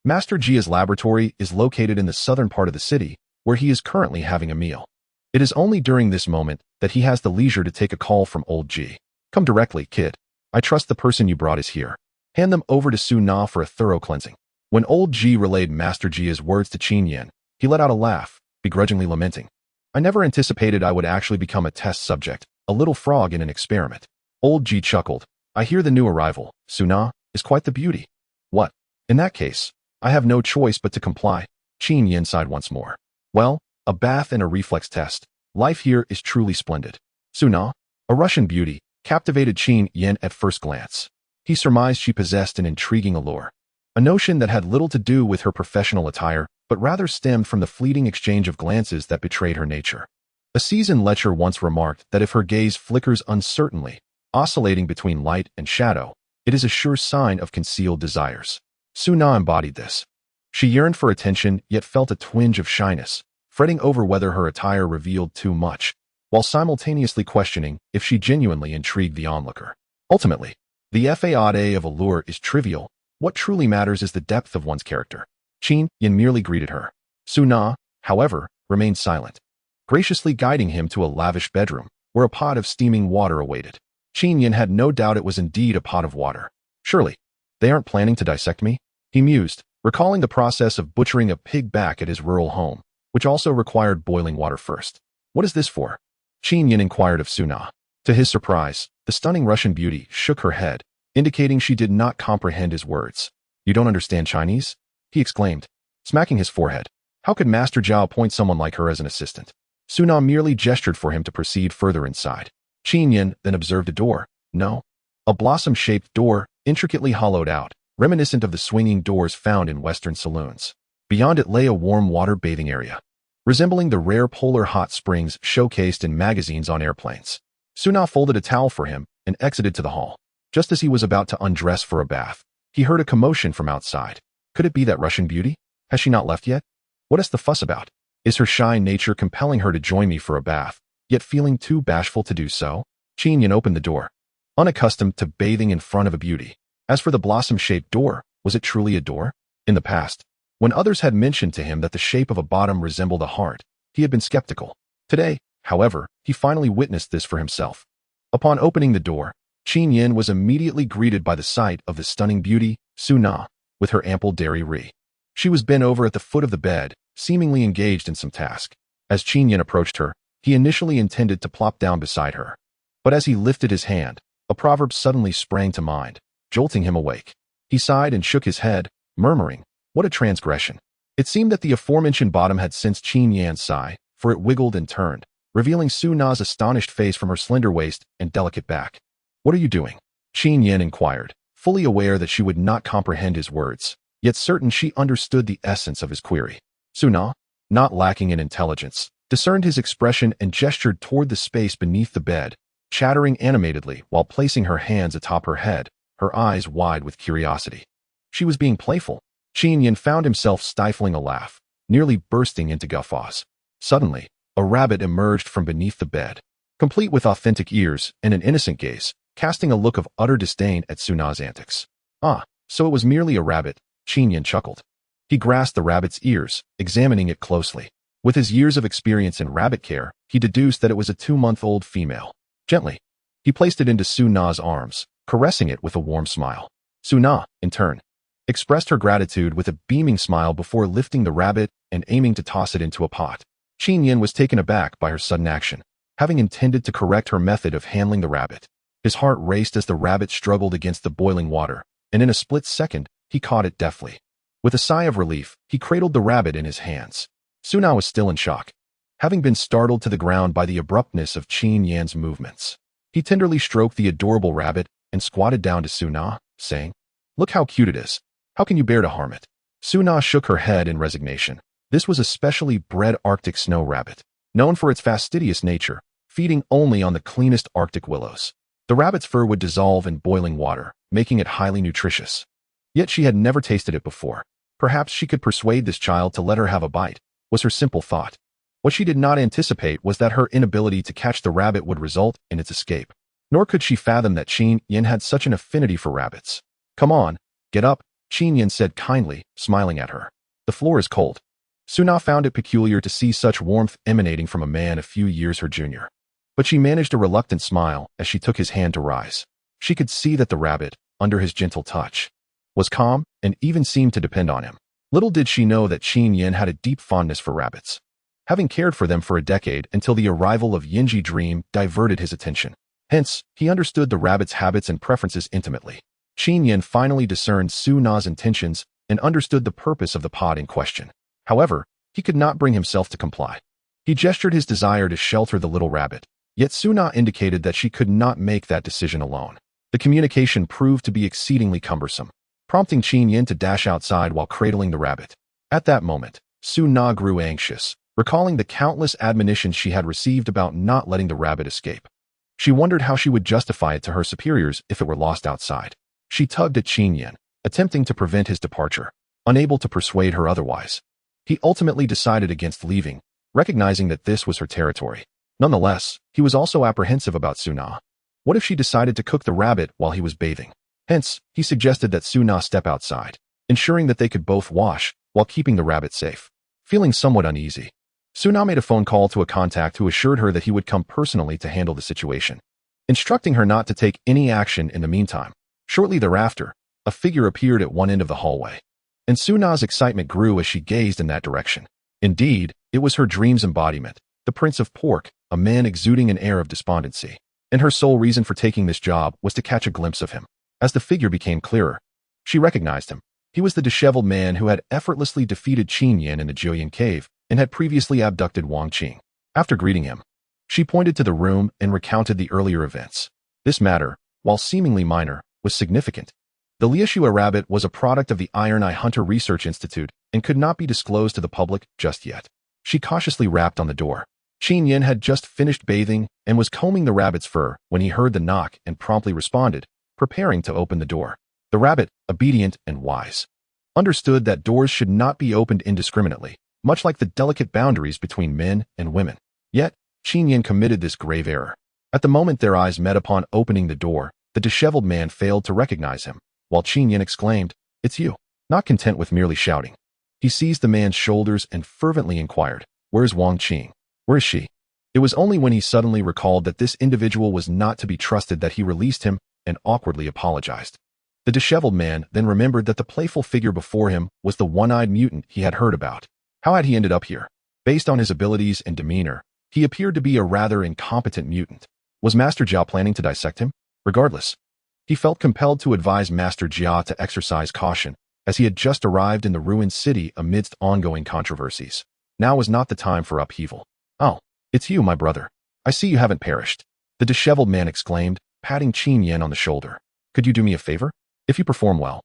Master Jia's laboratory is located in the southern part of the city, where he is currently having a meal. It is only during this moment that he has the leisure to take a call from old Ji. Come directly, kid. I trust the person you brought is here. Hand them over to Su Na for a thorough cleansing. When old Ji relayed Master Jia's words to Qin Yan, he let out a laugh, begrudgingly lamenting. I never anticipated I would actually become a test subject, a little frog in an experiment. Old Ji chuckled. I hear the new arrival, Su Na, is quite the beauty. What? In that case, I have no choice but to comply. Qin Yan sighed once more. Well, a bath and a reflex test. Life here is truly splendid. Su Na, a Russian beauty, captivated Qin Yan at first glance. He surmised she possessed an intriguing allure, a notion that had little to do with her professional attire, but rather stemmed from the fleeting exchange of glances that betrayed her nature. A seasoned lecher once remarked that if her gaze flickers uncertainly, oscillating between light and shadow, it is a sure sign of concealed desires. Su Na embodied this. She yearned for attention, yet felt a twinge of shyness, fretting over whether her attire revealed too much, while simultaneously questioning if she genuinely intrigued the onlooker. Ultimately, the fade of allure is trivial. What truly matters is the depth of one's character. Qin Yan merely greeted her. Su Na, however, remained silent, graciously guiding him to a lavish bedroom, where a pot of steaming water awaited. Qin Yan had no doubt it was indeed a pot of water. Surely, they aren't planning to dissect me? He mused, recalling the process of butchering a pig back at his rural home, which also required boiling water first. What is this for? Qin Yan inquired of Su Na. To his surprise, the stunning Russian beauty shook her head, indicating she did not comprehend his words. You don't understand Chinese? He exclaimed, smacking his forehead. How could Master Zhao appoint someone like her as an assistant? Su Na merely gestured for him to proceed further inside. Qin Yan then observed a door. No. A blossom-shaped door, intricately hollowed out, reminiscent of the swinging doors found in Western saloons. Beyond it lay a warm water bathing area, resembling the rare polar hot springs showcased in magazines on airplanes. Su Na folded a towel for him and exited to the hall. Just as he was about to undress for a bath, he heard a commotion from outside. Could it be that Russian beauty? Has she not left yet? What is the fuss about? Is her shy nature compelling her to join me for a bath, yet feeling too bashful to do so? Qin Yan opened the door, unaccustomed to bathing in front of a beauty. As for the blossom-shaped door, was it truly a door? In the past, when others had mentioned to him that the shape of a bottom resembled a heart, he had been skeptical. Today, however, he finally witnessed this for himself. Upon opening the door, Qin Yan was immediately greeted by the sight of the stunning beauty, Su Na, with her ample dairy. She was bent over at the foot of the bed, seemingly engaged in some task. As Qin Yan approached her, he initially intended to plop down beside her. But as he lifted his hand, a proverb suddenly sprang to mind, jolting him awake. He sighed and shook his head, murmuring, what a transgression. It seemed that the aforementioned bottom had sensed Qin Yan's sigh, for it wiggled and turned, revealing Su Na's astonished face from her slender waist and delicate back. What are you doing? Qin Yan inquired, fully aware that she would not comprehend his words, yet certain she understood the essence of his query. Su Na, not lacking in intelligence, discerned his expression and gestured toward the space beneath the bed, chattering animatedly while placing her hands atop her head, her eyes wide with curiosity. She was being playful. Qin Yan found himself stifling a laugh, nearly bursting into guffaws. Suddenly, a rabbit emerged from beneath the bed, complete with authentic ears and an innocent gaze, casting a look of utter disdain at Suna's antics. Ah, so it was merely a rabbit, Qin Yan chuckled. He grasped the rabbit's ears, examining it closely. With his years of experience in rabbit care, he deduced that it was a 2-month-old female. Gently, he placed it into Suna's arms, caressing it with a warm smile. Suna, in turn, expressed her gratitude with a beaming smile before lifting the rabbit and aiming to toss it into a pot. Qin Yan was taken aback by her sudden action, having intended to correct her method of handling the rabbit. His heart raced as the rabbit struggled against the boiling water, and in a split second, he caught it deftly. With a sigh of relief, he cradled the rabbit in his hands. Suna was still in shock, having been startled to the ground by the abruptness of Qin Yan's movements. He tenderly stroked the adorable rabbit and squatted down to Suna, saying, "Look how cute it is. How can you bear to harm it?" Suna shook her head in resignation. This was a specially bred Arctic snow rabbit, known for its fastidious nature, feeding only on the cleanest Arctic willows. The rabbit's fur would dissolve in boiling water, making it highly nutritious. Yet she had never tasted it before. Perhaps she could persuade this child to let her have a bite, was her simple thought. What she did not anticipate was that her inability to catch the rabbit would result in its escape. Nor could she fathom that Qin Yan had such an affinity for rabbits. "Come on, get up," Qin Yan said kindly, smiling at her. "The floor is cold." Suna found it peculiar to see such warmth emanating from a man a few years her junior. But she managed a reluctant smile as she took his hand to rise. She could see that the rabbit, under his gentle touch, was calm and even seemed to depend on him. Little did she know that Qin Yan had a deep fondness for rabbits, having cared for them for a decade until the arrival of Yinji Dream diverted his attention. Hence, he understood the rabbit's habits and preferences intimately. Qin Yan finally discerned Suna's intentions and understood the purpose of the pod in question. However, he could not bring himself to comply. He gestured his desire to shelter the little rabbit, yet Suna indicated that she could not make that decision alone. The communication proved to be exceedingly cumbersome, prompting Qin Yan to dash outside while cradling the rabbit. At that moment, Suna grew anxious, recalling the countless admonitions she had received about not letting the rabbit escape. She wondered how she would justify it to her superiors if it were lost outside. She tugged at Qin Yan, attempting to prevent his departure, unable to persuade her otherwise. He ultimately decided against leaving, recognizing that this was her territory. Nonetheless, he was also apprehensive about Suna. What if she decided to cook the rabbit while he was bathing? Hence, he suggested that Suna step outside, ensuring that they could both wash while keeping the rabbit safe. Feeling somewhat uneasy, Suna made a phone call to a contact who assured her that he would come personally to handle the situation, instructing her not to take any action in the meantime. Shortly thereafter, a figure appeared at one end of the hallway, and Suna's excitement grew as she gazed in that direction. Indeed, it was her dream's embodiment, the Prince of Pork, a man exuding an air of despondency. And her sole reason for taking this job was to catch a glimpse of him. As the figure became clearer, she recognized him. He was the disheveled man who had effortlessly defeated Qin Yan in the Jiuyan cave and had previously abducted Wang Qing. After greeting him, she pointed to the room and recounted the earlier events. This matter, while seemingly minor, was significant. The Lieshua rabbit was a product of the Iron Eye Hunter Research Institute and could not be disclosed to the public just yet. She cautiously rapped on the door. Qin Yan had just finished bathing and was combing the rabbit's fur when he heard the knock and promptly responded, preparing to open the door. The rabbit, obedient and wise, understood that doors should not be opened indiscriminately, much like the delicate boundaries between men and women. Yet, Qin Yan committed this grave error. At the moment their eyes met upon opening the door, the disheveled man failed to recognize him, while Qin Yan exclaimed, "It's you." Not content with merely shouting, he seized the man's shoulders and fervently inquired, "Where's Wang Qing? Where is she?" It was only when he suddenly recalled that this individual was not to be trusted that he released him and awkwardly apologized. The disheveled man then remembered that the playful figure before him was the one-eyed mutant he had heard about. How had he ended up here? Based on his abilities and demeanor, he appeared to be a rather incompetent mutant. Was Master Jia planning to dissect him? Regardless, he felt compelled to advise Master Jia to exercise caution, as he had just arrived in the ruined city amidst ongoing controversies. Now was not the time for upheaval. "Oh, it's you, my brother. I see you haven't perished," the disheveled man exclaimed, patting Qin Yan on the shoulder. "Could you do me a favor? If you perform well,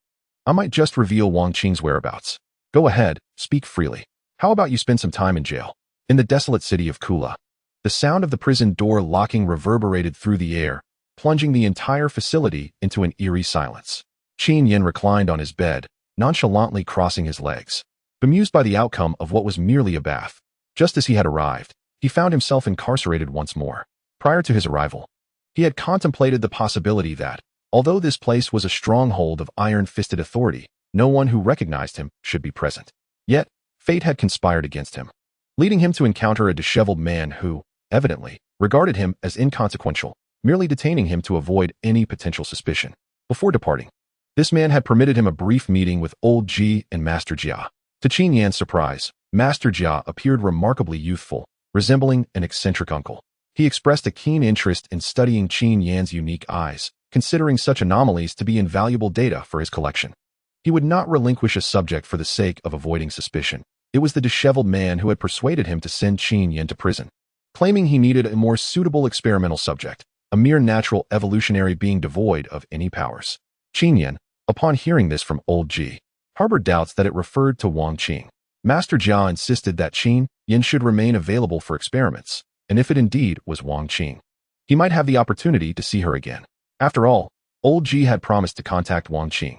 I might just reveal Wang Qing's whereabouts. Go ahead, speak freely. How about you spend some time in jail, in the desolate city of Kula?" The sound of the prison door locking reverberated through the air, plunging the entire facility into an eerie silence. Qin Yan reclined on his bed, nonchalantly crossing his legs. bemused by the outcome of what was merely a bath. Just as he had arrived, he found himself incarcerated once more. Prior to his arrival, he had contemplated the possibility that, although this place was a stronghold of iron-fisted authority, no one who recognized him should be present. Yet, fate had conspired against him, leading him to encounter a disheveled man who, evidently, regarded him as inconsequential, merely detaining him to avoid any potential suspicion. Before departing, this man had permitted him a brief meeting with Old Ji and Master Jia. To Qin Yan's surprise, Master Jia appeared remarkably youthful, resembling an eccentric uncle. He expressed a keen interest in studying Qin Yan's unique eyes, considering such anomalies to be invaluable data for his collection. He would not relinquish a subject for the sake of avoiding suspicion. It was the disheveled man who had persuaded him to send Qin Yan to prison, claiming he needed a more suitable experimental subject, a mere natural evolutionary being devoid of any powers. Qin Yan, upon hearing this from Old Ji, harbored doubts that it referred to Wang Qing. Master Jia insisted that Qin Yan should remain available for experiments, and if it indeed was Wang Qing, he might have the opportunity to see her again. After all, Old Ji had promised to contact Wang Qing,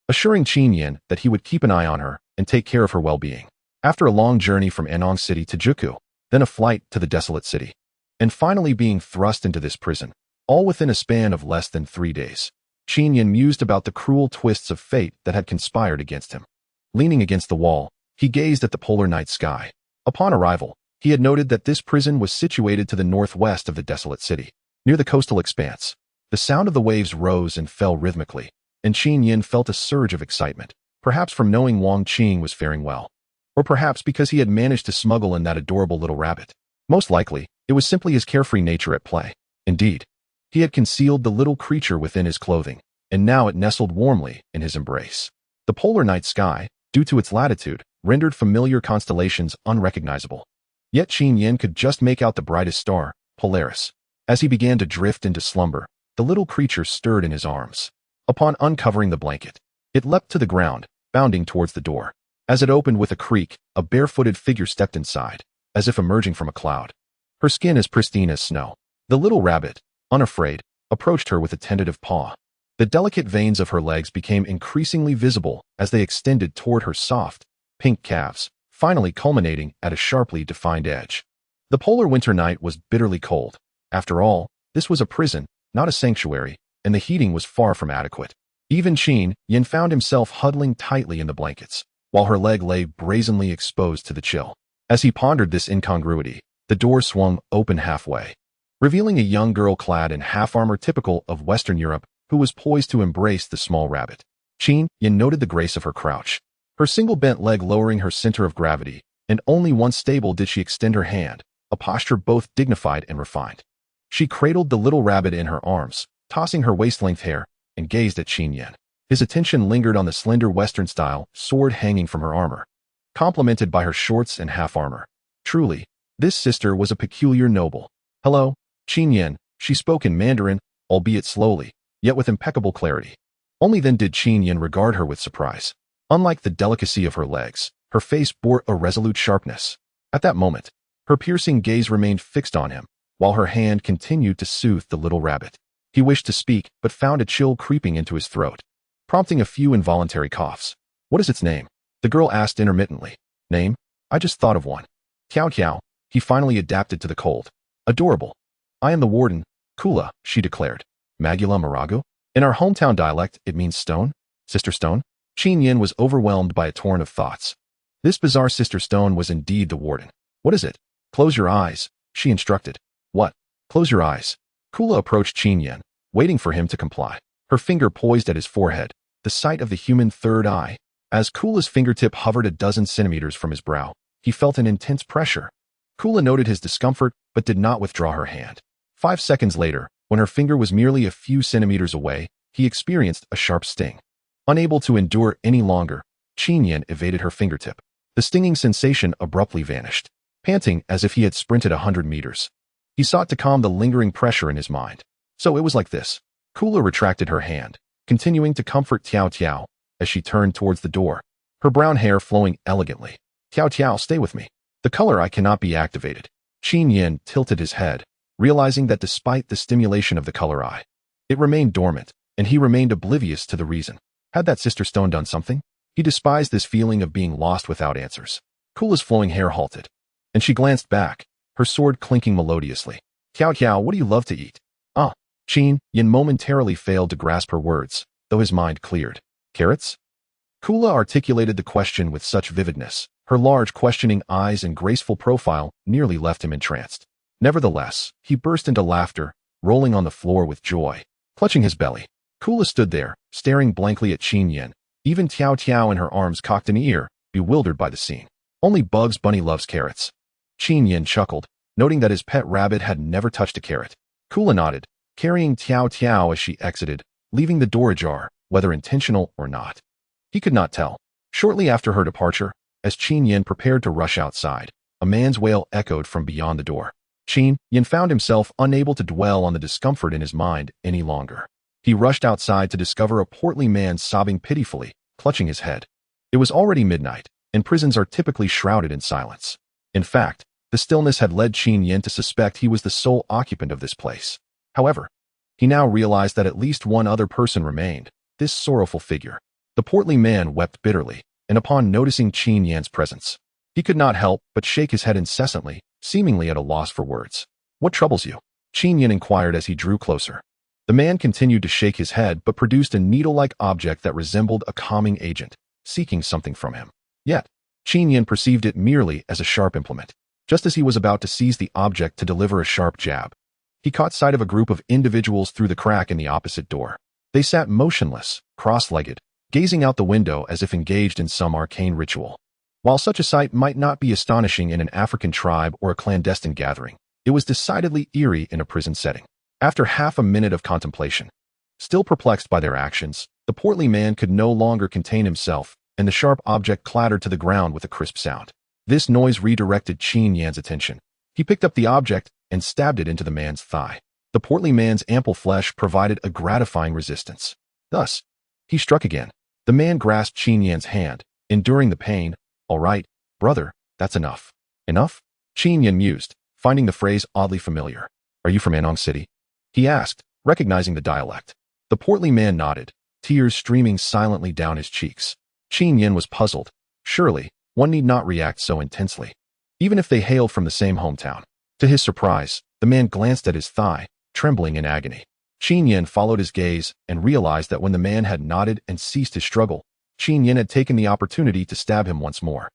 assuring Qin Yan that he would keep an eye on her and take care of her well-being. After a long journey from Anong City to Juku, then a flight to the desolate city, and finally being thrust into this prison, all within a span of less than 3 days, Qin Yan mused about the cruel twists of fate that had conspired against him. Leaning against the wall, he gazed at the polar night sky. Upon arrival, he had noted that this prison was situated to the northwest of the desolate city, near the coastal expanse. The sound of the waves rose and fell rhythmically, and Qin Yan felt a surge of excitement, perhaps from knowing Wang Qing was faring well, or perhaps because he had managed to smuggle in that adorable little rabbit. Most likely, it was simply his carefree nature at play. Indeed, he had concealed the little creature within his clothing, and now it nestled warmly in his embrace. The polar night sky, due to its latitude, rendered familiar constellations unrecognizable. Yet Qin Yan could just make out the brightest star, Polaris. As he began to drift into slumber, the little creature stirred in his arms. Upon uncovering the blanket, it leapt to the ground, bounding towards the door. As it opened with a creak, a barefooted figure stepped inside, as if emerging from a cloud. Her skin as pristine as snow. The little rabbit, unafraid, approached her with a tentative paw. The delicate veins of her legs became increasingly visible as they extended toward her soft, pink calves, finally culminating at a sharply defined edge. The polar winter night was bitterly cold. After all, this was a prison, not a sanctuary, and the heating was far from adequate. Even Qin Yan found himself huddling tightly in the blankets, while her leg lay brazenly exposed to the chill. As he pondered this incongruity, the door swung open halfway, revealing a young girl clad in half-armor typical of Western Europe who was poised to embrace the small rabbit. Qin Yan noted the grace of her crouch, her single bent leg lowering her center of gravity, and only once stable did she extend her hand, a posture both dignified and refined. She cradled the little rabbit in her arms, tossing her waist-length hair, and gazed at Qin Yan. His attention lingered on the slender Western-style sword hanging from her armor, complemented by her shorts and half-armor. Truly, this sister was a peculiar noble. "Hello, Qin Yan," she spoke in Mandarin, albeit slowly, yet with impeccable clarity. Only then did Qin Yan regard her with surprise. Unlike the delicacy of her legs, her face bore a resolute sharpness. At that moment, her piercing gaze remained fixed on him, while her hand continued to soothe the little rabbit. He wished to speak, but found a chill creeping into his throat, prompting a few involuntary coughs. "What is its name?" the girl asked intermittently. "Name? I just thought of one. Tiao Tiao," he finally adapted to the cold. "Adorable. I am the warden, Kula," she declared. "Magula Maragu? In our hometown dialect, it means stone? Sister Stone?" Qin Yan was overwhelmed by a torrent of thoughts. This bizarre Sister Stone was indeed the warden. "What is it?" "Close your eyes," she instructed. "What?" "Close your eyes." Kula approached Qin Yan, waiting for him to comply, her finger poised at his forehead, the site of the human third eye. As Kula's fingertip hovered a dozen centimeters from his brow, he felt an intense pressure. Kula noted his discomfort, but did not withdraw her hand. 5 seconds later, when her finger was merely a few centimeters away, he experienced a sharp sting. Unable to endure any longer, Qin Yan evaded her fingertip. The stinging sensation abruptly vanished. Panting as if he had sprinted 100 meters, he sought to calm the lingering pressure in his mind. "So it was like this." Kula retracted her hand, continuing to comfort Tiao Tiao as she turned towards the door, her brown hair flowing elegantly. "Tiao Tiao, stay with me. The color eye cannot be activated." Qin Yan tilted his head, realizing that despite the stimulation of the color eye, it remained dormant, and he remained oblivious to the reason. Had that Sister Stone done something? He despised this feeling of being lost without answers. Kula's flowing hair halted, and she glanced back, her sword clinking melodiously. Qiao Qiao, what do you love to eat? Ah. Qin Yan momentarily failed to grasp her words, though his mind cleared. Carrots? Kula articulated the question with such vividness. Her large, questioning eyes and graceful profile nearly left him entranced. Nevertheless, he burst into laughter, rolling on the floor with joy, clutching his belly. Kula stood there, staring blankly at Qin Yan, even Tiao Tiao in her arms cocked an ear, bewildered by the scene. Only Bugs Bunny loves carrots. Qin Yan chuckled, noting that his pet rabbit had never touched a carrot. Kula nodded, carrying Tiao Tiao as she exited, leaving the door ajar, whether intentional or not. He could not tell. Shortly after her departure, as Qin Yan prepared to rush outside, a man's wail echoed from beyond the door. Qin Yan found himself unable to dwell on the discomfort in his mind any longer. He rushed outside to discover a portly man sobbing pitifully, clutching his head. It was already midnight, and prisons are typically shrouded in silence. In fact, the stillness had led Qin Yan to suspect he was the sole occupant of this place. However, he now realized that at least one other person remained, this sorrowful figure. The portly man wept bitterly, and upon noticing Qin Yan's presence, he could not help but shake his head incessantly, seemingly at a loss for words. What troubles you? Qin Yan inquired as he drew closer. The man continued to shake his head but produced a needle-like object that resembled a calming agent, seeking something from him. Yet, Qin Yan perceived it merely as a sharp implement. Just as he was about to seize the object to deliver a sharp jab, he caught sight of a group of individuals through the crack in the opposite door. They sat motionless, cross-legged, gazing out the window as if engaged in some arcane ritual. While such a sight might not be astonishing in an African tribe or a clandestine gathering, it was decidedly eerie in a prison setting. After half a minute of contemplation, still perplexed by their actions, the portly man could no longer contain himself, and the sharp object clattered to the ground with a crisp sound. This noise redirected Qin Yan's attention. He picked up the object and stabbed it into the man's thigh. The portly man's ample flesh provided a gratifying resistance. Thus, he struck again. The man grasped Qin Yan's hand, enduring the pain. All right, brother, that's enough. Enough? Qin Yan mused, finding the phrase oddly familiar. Are you from Anong City? He asked, recognizing the dialect. The portly man nodded, tears streaming silently down his cheeks. Qin Yan was puzzled. Surely, one need not react so intensely, even if they hailed from the same hometown. To his surprise, the man glanced at his thigh, trembling in agony. Qin Yan followed his gaze and realized that when the man had nodded and ceased his struggle, Qin Yan had taken the opportunity to stab him once more.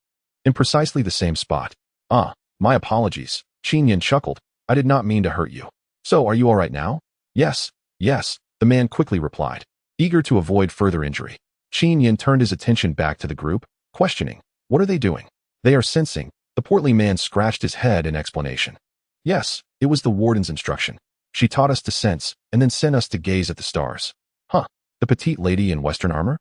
In precisely the same spot. Ah, my apologies, Qin Yan chuckled. I did not mean to hurt you. So, are you all right now? Yes, the man quickly replied, eager to avoid further injury. Qin Yan turned his attention back to the group, questioning, what are they doing? They are sensing. The portly man scratched his head in explanation. Yes, it was the warden's instruction. She taught us to sense, and then sent us to gaze at the stars. Huh, the petite lady in western armor?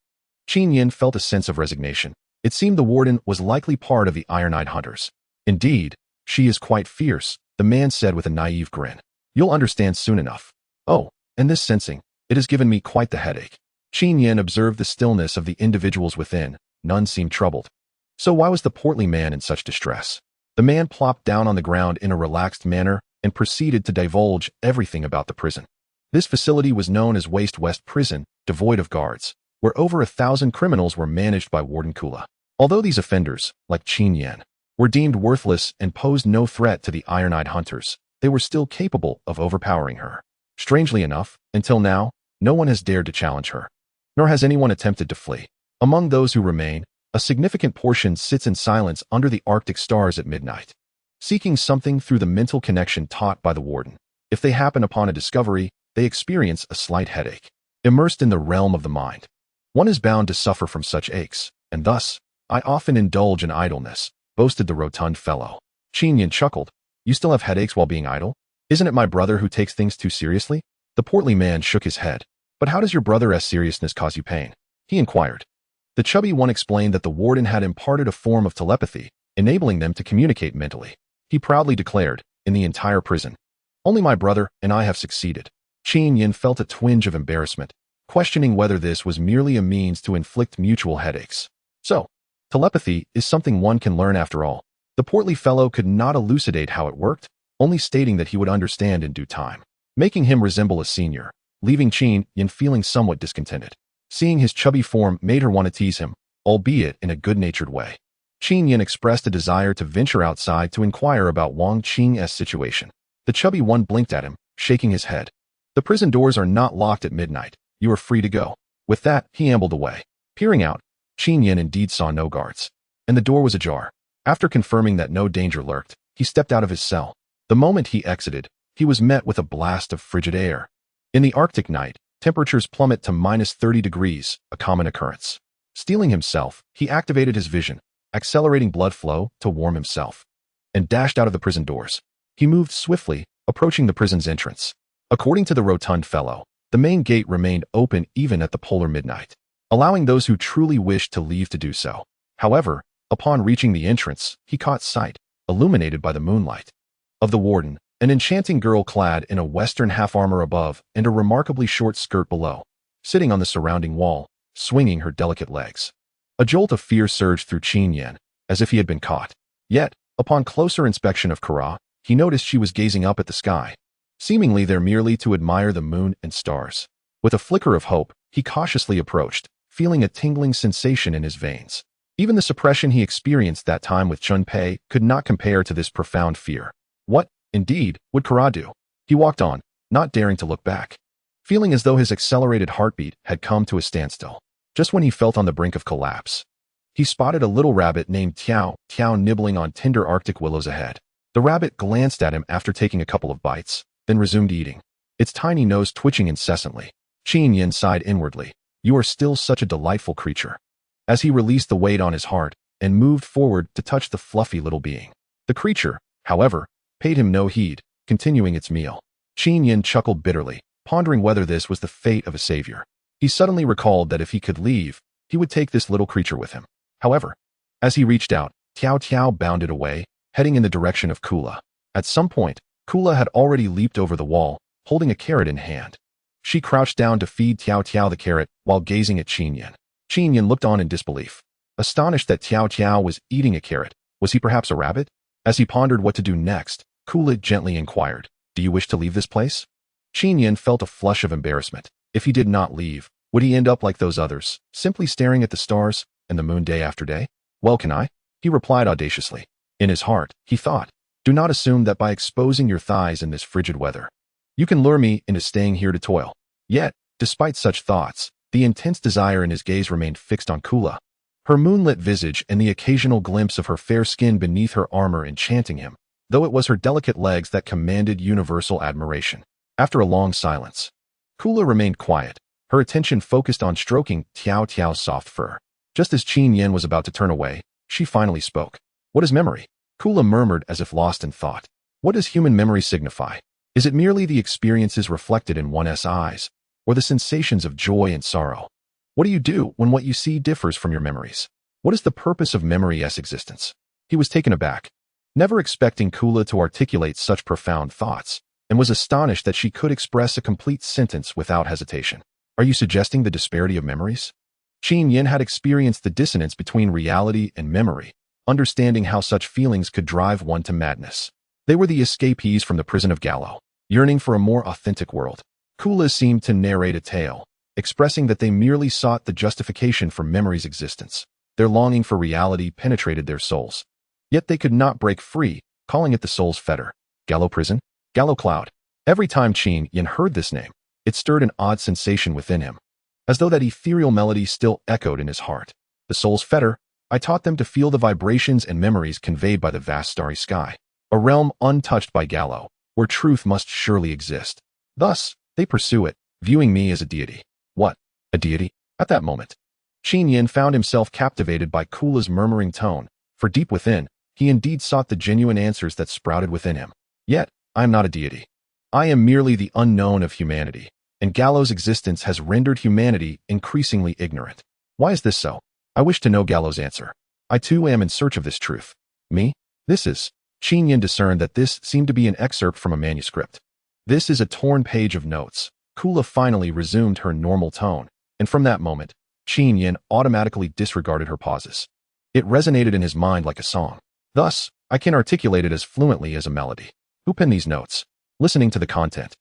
Qin Yan felt a sense of resignation. It seemed the warden was likely part of the Iron-Eyed Hunters. Indeed, she is quite fierce, the man said with a naive grin. You'll understand soon enough. Oh, and this sensing, it has given me quite the headache. Qin Yan observed the stillness of the individuals within. None seemed troubled. So why was the portly man in such distress? The man plopped down on the ground in a relaxed manner and proceeded to divulge everything about the prison. This facility was known as Waste West Prison, devoid of guards, where over 1,000 criminals were managed by Warden Kula. Although these offenders, like Qin Yan, were deemed worthless and posed no threat to the Iron-Eyed Hunters, they were still capable of overpowering her. Strangely enough, until now, no one has dared to challenge her, nor has anyone attempted to flee. Among those who remain, a significant portion sits in silence under the Arctic stars at midnight, seeking something through the mental connection taught by the warden. If they happen upon a discovery, they experience a slight headache. Immersed in the realm of the mind, one is bound to suffer from such aches, and thus, I often indulge in idleness, boasted the rotund fellow. Qin Yan chuckled. You still have headaches while being idle? Isn't it my brother who takes things too seriously? The portly man shook his head. But how does your brother's seriousness cause you pain? He inquired. The chubby one explained that the warden had imparted a form of telepathy, enabling them to communicate mentally. He proudly declared, in the entire prison, only my brother and I have succeeded. Qin Yan felt a twinge of embarrassment, questioning whether this was merely a means to inflict mutual headaches. So, telepathy is something one can learn after all. The portly fellow could not elucidate how it worked, only stating that he would understand in due time, making him resemble a senior, leaving Qin Yan feeling somewhat discontented. Seeing his chubby form made her want to tease him, albeit in a good-natured way. Qin Yan expressed a desire to venture outside to inquire about Wang Qing's situation. The chubby one blinked at him, shaking his head. The prison doors are not locked at midnight. You are free to go. With that, he ambled away. Peering out, Qin Yan indeed saw no guards, and the door was ajar. After confirming that no danger lurked, he stepped out of his cell. The moment he exited, he was met with a blast of frigid air. In the Arctic night, temperatures plummet to -30 degrees, a common occurrence. Steeling himself, he activated his vision, accelerating blood flow to warm himself, and dashed out of the prison doors. He moved swiftly, approaching the prison's entrance. According to the rotund fellow, the main gate remained open even at the polar midnight, allowing those who truly wished to leave to do so. However, upon reaching the entrance, he caught sight, illuminated by the moonlight, of the warden, an enchanting girl clad in a western half-armor above and a remarkably short skirt below, sitting on the surrounding wall, swinging her delicate legs. A jolt of fear surged through Qin Yan, as if he had been caught. Yet, upon closer inspection of Kara, he noticed she was gazing up at the sky, seemingly there merely to admire the moon and stars. With a flicker of hope, he cautiously approached, feeling a tingling sensation in his veins. Even the suppression he experienced that time with Chunpei could not compare to this profound fear. What, indeed, would Kara do? He walked on, not daring to look back, feeling as though his accelerated heartbeat had come to a standstill. Just when he felt on the brink of collapse, he spotted a little rabbit named Tiao nibbling on tender Arctic willows ahead. The rabbit glanced at him after taking a couple of bites, then resumed eating, its tiny nose twitching incessantly. Qin Yan sighed inwardly. You are still such a delightful creature. As he released the weight on his heart and moved forward to touch the fluffy little being. The creature, however, paid him no heed, continuing its meal. Qin Yan chuckled bitterly, pondering whether this was the fate of a savior. He suddenly recalled that if he could leave, he would take this little creature with him. However, as he reached out, Tiao bounded away, heading in the direction of Kula. At some point, Kula had already leaped over the wall, holding a carrot in hand. She crouched down to feed Tiao the carrot while gazing at Qin Yan. Qin Yan looked on in disbelief, astonished that Tiao was eating a carrot. Was he perhaps a rabbit? As he pondered what to do next, Kula gently inquired, Do you wish to leave this place? Qin Yan felt a flush of embarrassment. If he did not leave, would he end up like those others, simply staring at the stars and the moon day after day? Well, can I? He replied audaciously. In his heart, he thought, Do not assume that by exposing your thighs in this frigid weather, you can lure me into staying here to toil. Yet, despite such thoughts, the intense desire in his gaze remained fixed on Kula, her moonlit visage and the occasional glimpse of her fair skin beneath her armor enchanting him, though it was her delicate legs that commanded universal admiration. After a long silence, Kula remained quiet, her attention focused on stroking Tiao's soft fur. Just as Qin Yan was about to turn away, she finally spoke. What is memory? Kula murmured as if lost in thought. What does human memory signify? Is it merely the experiences reflected in one's eyes, or the sensations of joy and sorrow? What do you do when what you see differs from your memories? What is the purpose of memory's existence? He was taken aback, never expecting Kula to articulate such profound thoughts, and was astonished that she could express a complete sentence without hesitation. Are you suggesting the disparity of memories? Qin Yan had experienced the dissonance between reality and memory, understanding how such feelings could drive one to madness. They were the escapees from the prison of Gallo, yearning for a more authentic world. Kula seemed to narrate a tale, expressing that they merely sought the justification for memory's existence. Their longing for reality penetrated their souls. Yet they could not break free, calling it the soul's fodder. Gallo prison? Gallo cloud. Every time Qin Yan heard this name, it stirred an odd sensation within him, as though that ethereal melody still echoed in his heart. The soul's fodder, I taught them to feel the vibrations and memories conveyed by the vast starry sky, a realm untouched by Gallo, where truth must surely exist. Thus, they pursue it, viewing me as a deity. What? A deity? At that moment, Qin Yan found himself captivated by Kula's murmuring tone, for deep within, he indeed sought the genuine answers that sprouted within him. Yet, I am not a deity. I am merely the unknown of humanity, and Gallo's existence has rendered humanity increasingly ignorant. Why is this so? I wish to know Gallo's answer. I too am in search of this truth. Me? This is... Qin Yan discerned that this seemed to be an excerpt from a manuscript. This is a torn page of notes. Kula finally resumed her normal tone, and from that moment, Qin Yan automatically disregarded her pauses. It resonated in his mind like a song. Thus, I can articulate it as fluently as a melody. Who penned these notes? Listening to the content,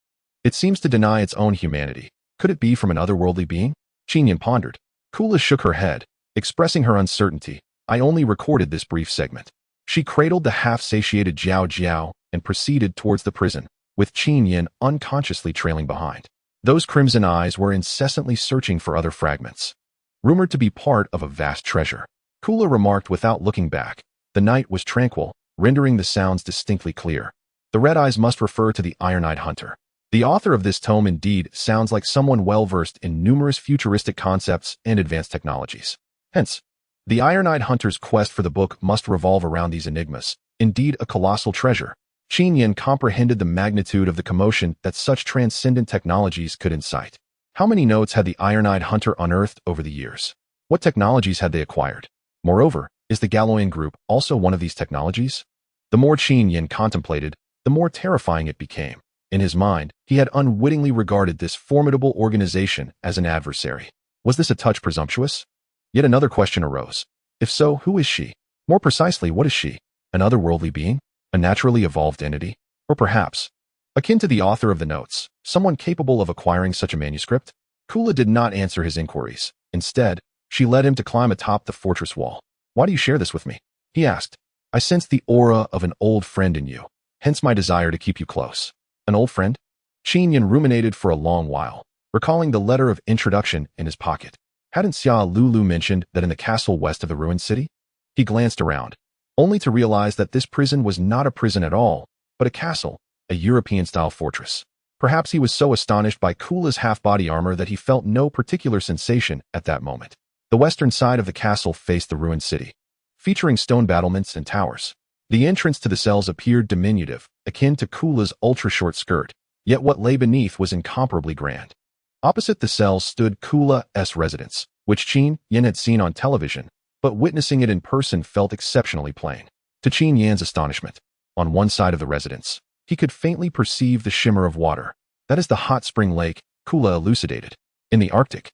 it seems to deny its own humanity. Could it be from an otherworldly being? Qin Yan pondered. Kula shook her head, Expressing her uncertainty, I only recorded this brief segment. She cradled the half-satiated Jiao Jiao and proceeded towards the prison, with Qin Yan unconsciously trailing behind. Those crimson eyes were incessantly searching for other fragments, rumored to be part of a vast treasure. Kula remarked without looking back. The night was tranquil, rendering the sounds distinctly clear. The red eyes must refer to the Iron-Eyed Hunter. The author of this tome indeed sounds like someone well-versed in numerous futuristic concepts and advanced technologies. Hence, the Iron-Eyed Hunter's quest for the book must revolve around these enigmas, indeed a colossal treasure. Qin Yan comprehended the magnitude of the commotion that such transcendent technologies could incite. How many notes had the Iron-Eyed Hunter unearthed over the years? What technologies had they acquired? Moreover, is the Galoyan group also one of these technologies? The more Qin Yan contemplated, the more terrifying it became. In his mind, he had unwittingly regarded this formidable organization as an adversary. Was this a touch presumptuous? Yet another question arose. If so, who is she? More precisely, what is she? An otherworldly being? A naturally evolved entity? Or perhaps, akin to the author of the notes, someone capable of acquiring such a manuscript? Kula did not answer his inquiries. Instead, she led him to climb atop the fortress wall. Why do you share this with me? He asked. I sense the aura of an old friend in you, hence my desire to keep you close. An old friend? Qin Yan ruminated for a long while, recalling the letter of introduction in his pocket. Hadn't Xia Lulu mentioned that in the castle west of the ruined city? He glanced around, only to realize that this prison was not a prison at all, but a castle, a European-style fortress. Perhaps he was so astonished by Kula's half-body armor that he felt no particular sensation at that moment. The western side of the castle faced the ruined city, featuring stone battlements and towers. The entrance to the cells appeared diminutive, akin to Kula's ultra-short skirt, yet what lay beneath was incomparably grand. Opposite the cells stood Kula's residence, which Qin Yan had seen on television, but witnessing it in person felt exceptionally plain. To Qin Yan's astonishment, on one side of the residence, he could faintly perceive the shimmer of water. That is the hot spring lake, Kula elucidated. In the Arctic,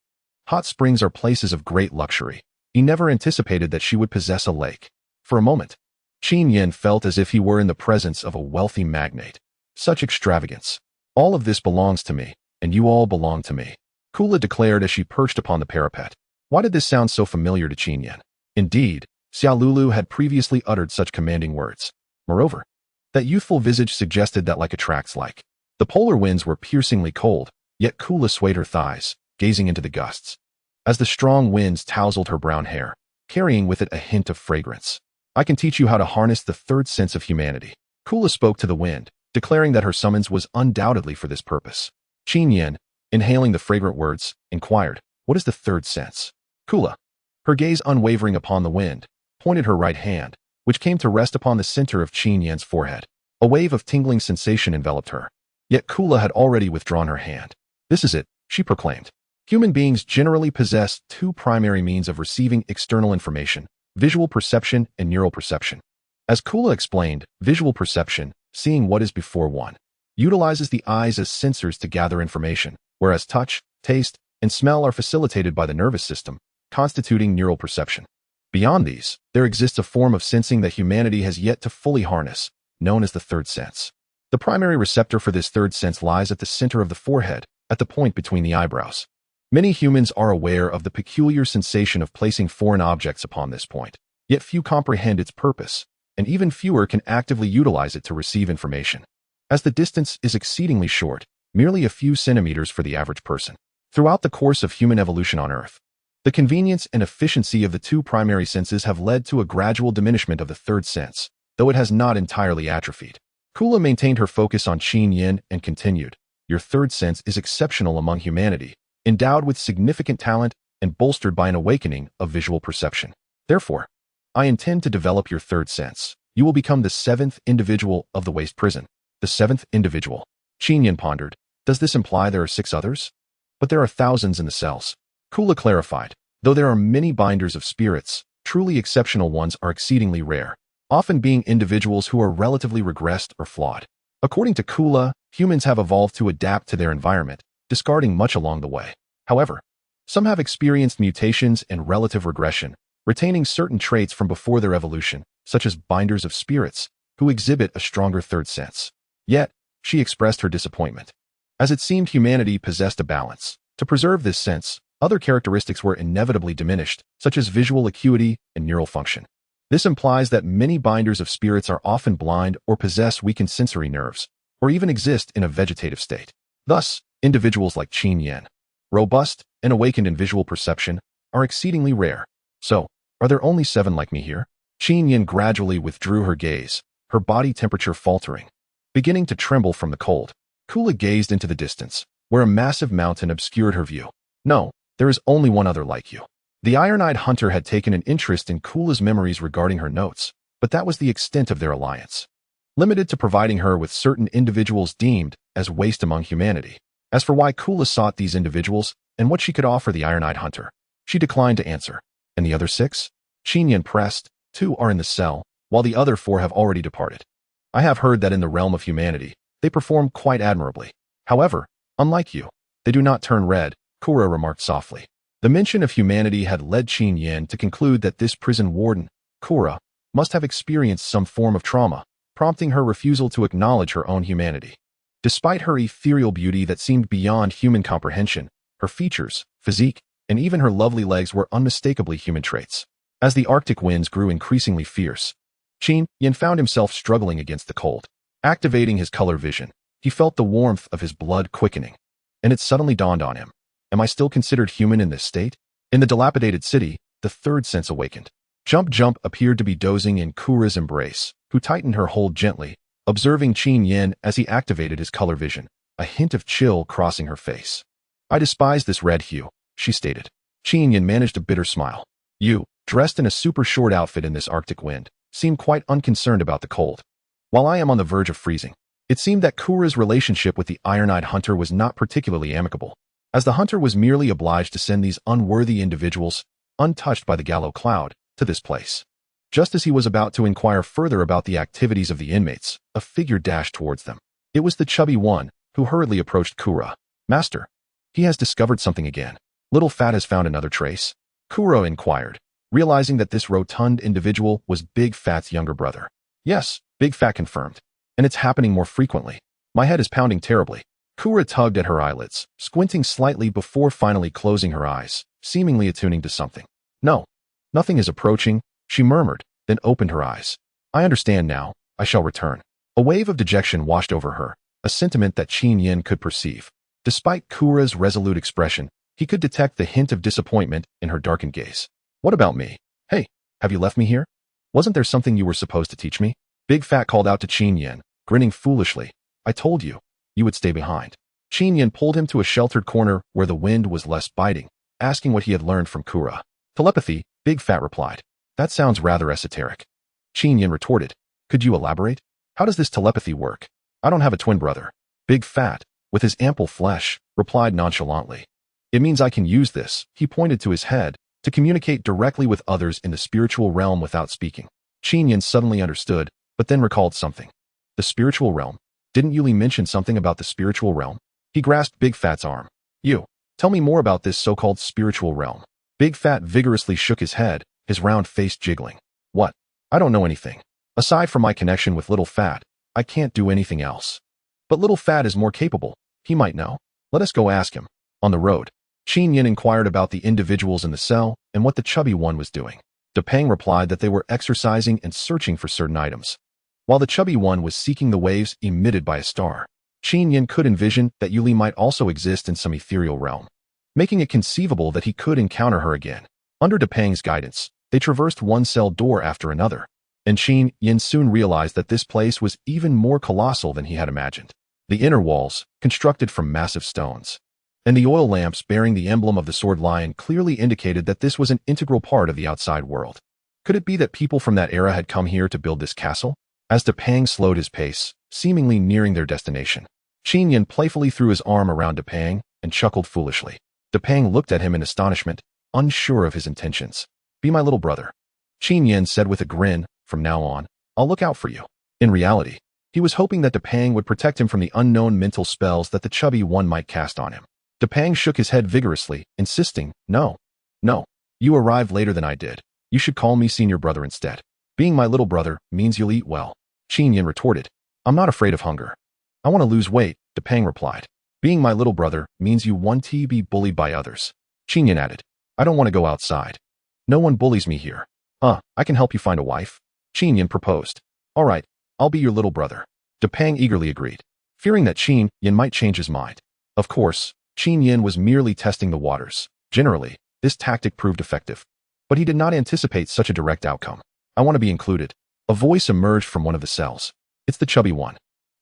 hot springs are places of great luxury. He never anticipated that she would possess a lake. For a moment, Qin Yan felt as if he were in the presence of a wealthy magnate. Such extravagance. All of this belongs to me, and you all belong to me, Kula declared as she perched upon the parapet. Why did this sound so familiar to Qin Yan? Indeed, Xia Lulu had previously uttered such commanding words. Moreover, that youthful visage suggested that like attracts like. The polar winds were piercingly cold, yet Kula swayed her thighs, gazing into the gusts, as the strong winds tousled her brown hair, carrying with it a hint of fragrance. I can teach you how to harness the third sense of humanity. Kula spoke to the wind, declaring that her summons was undoubtedly for this purpose. Qin Yan, inhaling the fragrant words, inquired, what is the third sense? Kula, her gaze unwavering upon the wind, pointed her right hand, which came to rest upon the center of Qin Yan's forehead. A wave of tingling sensation enveloped her. Yet Kula had already withdrawn her hand. This is it, she proclaimed. Human beings generally possess two primary means of receiving external information: visual perception and neural perception. As Kula explained, visual perception, seeing what is before one, utilizes the eyes as sensors to gather information, whereas touch, taste, and smell are facilitated by the nervous system, constituting neural perception. Beyond these, there exists a form of sensing that humanity has yet to fully harness, known as the third sense. The primary receptor for this third sense lies at the center of the forehead, at the point between the eyebrows. Many humans are aware of the peculiar sensation of placing foreign objects upon this point, yet few comprehend its purpose, and even fewer can actively utilize it to receive information. As the distance is exceedingly short, merely a few centimeters for the average person. Throughout the course of human evolution on Earth, the convenience and efficiency of the two primary senses have led to a gradual diminishment of the third sense, though it has not entirely atrophied. Kula maintained her focus on Qin Yan and continued, your third sense is exceptional among humanity, endowed with significant talent and bolstered by an awakening of visual perception. Therefore, I intend to develop your third sense. You will become the seventh individual of the waste prison. The seventh individual. Qin Yan pondered. Does this imply there are 6 others? But there are thousands in the cells. Kula clarified. Though there are many binders of spirits, truly exceptional ones are exceedingly rare, often being individuals who are relatively regressed or flawed. According to Kula, humans have evolved to adapt to their environment, discarding much along the way. However, some have experienced mutations and relative regression, retaining certain traits from before their evolution, such as binders of spirits, who exhibit a stronger third sense. Yet, she expressed her disappointment, as it seemed humanity possessed a balance. To preserve this sense, Other characteristics were inevitably diminished, such as visual acuity and neural function. This implies that many binders of spirits are often blind or possess weakened sensory nerves, or even exist in a vegetative state. Thus, individuals like Qin Yan, robust and awakened in visual perception, are exceedingly rare. So, are there only 7 like me here? Qin Yan gradually withdrew her gaze, her body temperature faltering. Beginning to tremble from the cold, Kula gazed into the distance, where a massive mountain obscured her view. No, there is only one other like you. The iron-eyed hunter had taken an interest in Kula's memories regarding her notes, but that was the extent of their alliance, limited to providing her with certain individuals deemed as waste among humanity. As for why Kula sought these individuals and what she could offer the iron-eyed hunter, she declined to answer. And the other 6? Qin Yan pressed. 2 are in the cell, while the other 4 have already departed. I have heard that in the realm of humanity, they perform quite admirably. However, unlike you, they do not turn red, Kura remarked softly. The mention of humanity had led Qin Yan to conclude that this prison warden, Kura, must have experienced some form of trauma, prompting her refusal to acknowledge her own humanity. Despite her ethereal beauty that seemed beyond human comprehension, her features, physique, and even her lovely legs were unmistakably human traits. As the Arctic winds grew increasingly fierce, Qin Yan found himself struggling against the cold. Activating his color vision, he felt the warmth of his blood quickening, and it suddenly dawned on him. Am I still considered human in this state? In the dilapidated city, the 3rd sense awakened. Jump appeared to be dozing in Kura's embrace, who tightened her hold gently, observing Qin Yan as he activated his color vision, a hint of chill crossing her face. I despise this red hue, she stated. Qin Yan managed a bitter smile. You, dressed in a super short outfit in this Arctic wind, seem quite unconcerned about the cold. While I am on the verge of freezing, it seemed that Kura's relationship with the iron-eyed hunter was not particularly amicable, as the hunter was merely obliged to send these unworthy individuals, untouched by the Gallo cloud, to this place. Just as he was about to inquire further about the activities of the inmates, a figure dashed towards them. It was the chubby one, who hurriedly approached Kura. Master, he has discovered something again. Little Fat has found another trace? Kura inquired, realizing that this rotund individual was Big Fat's younger brother. Yes, Big Fat confirmed. And it's happening more frequently. My head is pounding terribly. Kura tugged at her eyelids, squinting slightly before finally closing her eyes, seemingly attuning to something. No, nothing is approaching, she murmured, then opened her eyes. I understand now, I shall return. A wave of dejection washed over her, a sentiment that Qin Yan could perceive. Despite Kura's resolute expression, he could detect the hint of disappointment in her darkened gaze. What about me? Hey, have you left me here? Wasn't there something you were supposed to teach me? Big Fat called out to Qin Yan, grinning foolishly. I told you, you would stay behind. Qin Yan pulled him to a sheltered corner where the wind was less biting, asking what he had learned from Kura. Telepathy, Big Fat replied. That sounds rather esoteric. Qin Yan retorted. Could you elaborate? How does this telepathy work? I don't have a twin brother. Big Fat, with his ample flesh, replied nonchalantly. It means I can use this, he pointed to his head, to communicate directly with others in the spiritual realm without speaking. Qin Yan suddenly understood, but then recalled something. The spiritual realm? Didn't Yuli mention something about the spiritual realm? He grasped Big Fat's arm. You, tell me more about this so-called spiritual realm. Big Fat vigorously shook his head, his round face jiggling. What? I don't know anything. Aside from my connection with Little Fat, I can't do anything else. But Little Fat is more capable. He might know. Let us go ask him. On the road, Qin Yan inquired about the individuals in the cell and what the chubby one was doing. Depeng replied that they were exercising and searching for certain items, while the chubby one was seeking the waves emitted by a star. Qin Yan could envision that Yuli might also exist in some ethereal realm, making it conceivable that he could encounter her again. Under Depeng's guidance, they traversed one cell door after another, and Qin Yan soon realized that this place was even more colossal than he had imagined. The inner walls, constructed from massive stones, and the oil lamps bearing the emblem of the sword lion clearly indicated that this was an integral part of the outside world. Could it be that people from that era had come here to build this castle? As Depeng slowed his pace, seemingly nearing their destination, Qin Yan playfully threw his arm around Depeng and chuckled foolishly. Depeng looked at him in astonishment, unsure of his intentions. Be my little brother, Qin Yan said with a grin. From now on, I'll look out for you. In reality, he was hoping that Depeng would protect him from the unknown mental spells that the chubby one might cast on him. Depeng shook his head vigorously, insisting, No, you arrived later than I did. You should call me senior brother instead. Being my little brother means you'll eat well. Qin Yan retorted. I'm not afraid of hunger. I want to lose weight, Depeng replied. Being my little brother means you want to be bullied by others. Qin Yan added. I don't want to go outside. No one bullies me here. I can help you find a wife. Qin Yan proposed. All right, I'll be your little brother. Depang eagerly agreed, fearing that Qin Yan might change his mind. Of course, Qin Yan was merely testing the waters. Generally, this tactic proved effective. But he did not anticipate such a direct outcome. I want to be included. A voice emerged from one of the cells. It's the chubby one.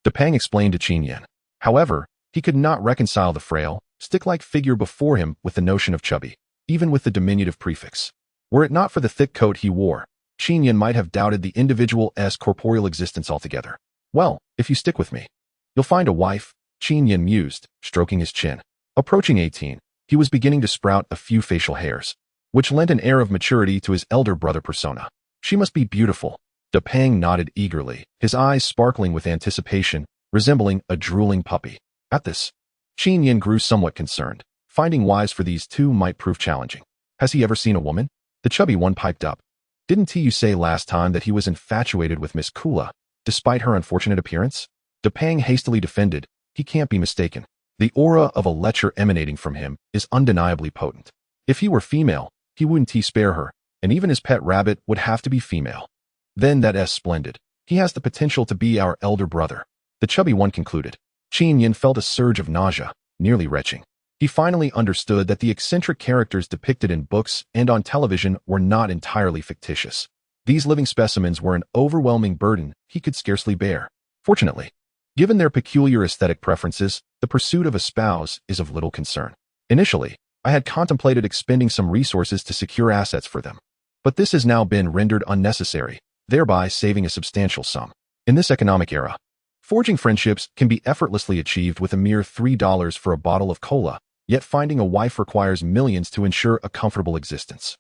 Depang explained to Qin Yan. However, he could not reconcile the frail, stick-like figure before him with the notion of chubby, even with the diminutive prefix. Were it not for the thick coat he wore, Qin Yan might have doubted the individual's corporeal existence altogether. Well, if you stick with me, you'll find a wife, Qin Yan mused, stroking his chin. Approaching 18, he was beginning to sprout a few facial hairs, which lent an air of maturity to his elder brother persona. She must be beautiful. Depang nodded eagerly, his eyes sparkling with anticipation, resembling a drooling puppy. At this, Qin Yan grew somewhat concerned, finding wives for these two might prove challenging. Has he ever seen a woman? The chubby one piped up. Didn't you say last time that he was infatuated with Miss Kula, despite her unfortunate appearance? Depang hastily defended. He can't be mistaken. The aura of a lecher emanating from him is undeniably potent. If he were female, he wouldn't spare her, and even his pet rabbit would have to be female. Then that's splendid. He has the potential to be our elder brother. The chubby one concluded. Qin Yan felt a surge of nausea, nearly retching. He finally understood that the eccentric characters depicted in books and on television were not entirely fictitious. These living specimens were an overwhelming burden he could scarcely bear. Fortunately, given their peculiar aesthetic preferences, the pursuit of a spouse is of little concern. Initially, I had contemplated expending some resources to secure assets for them. But this has now been rendered unnecessary, thereby saving a substantial sum. In this economic era, forging friendships can be effortlessly achieved with a mere $3 for a bottle of cola, yet finding a wife requires millions to ensure a comfortable existence.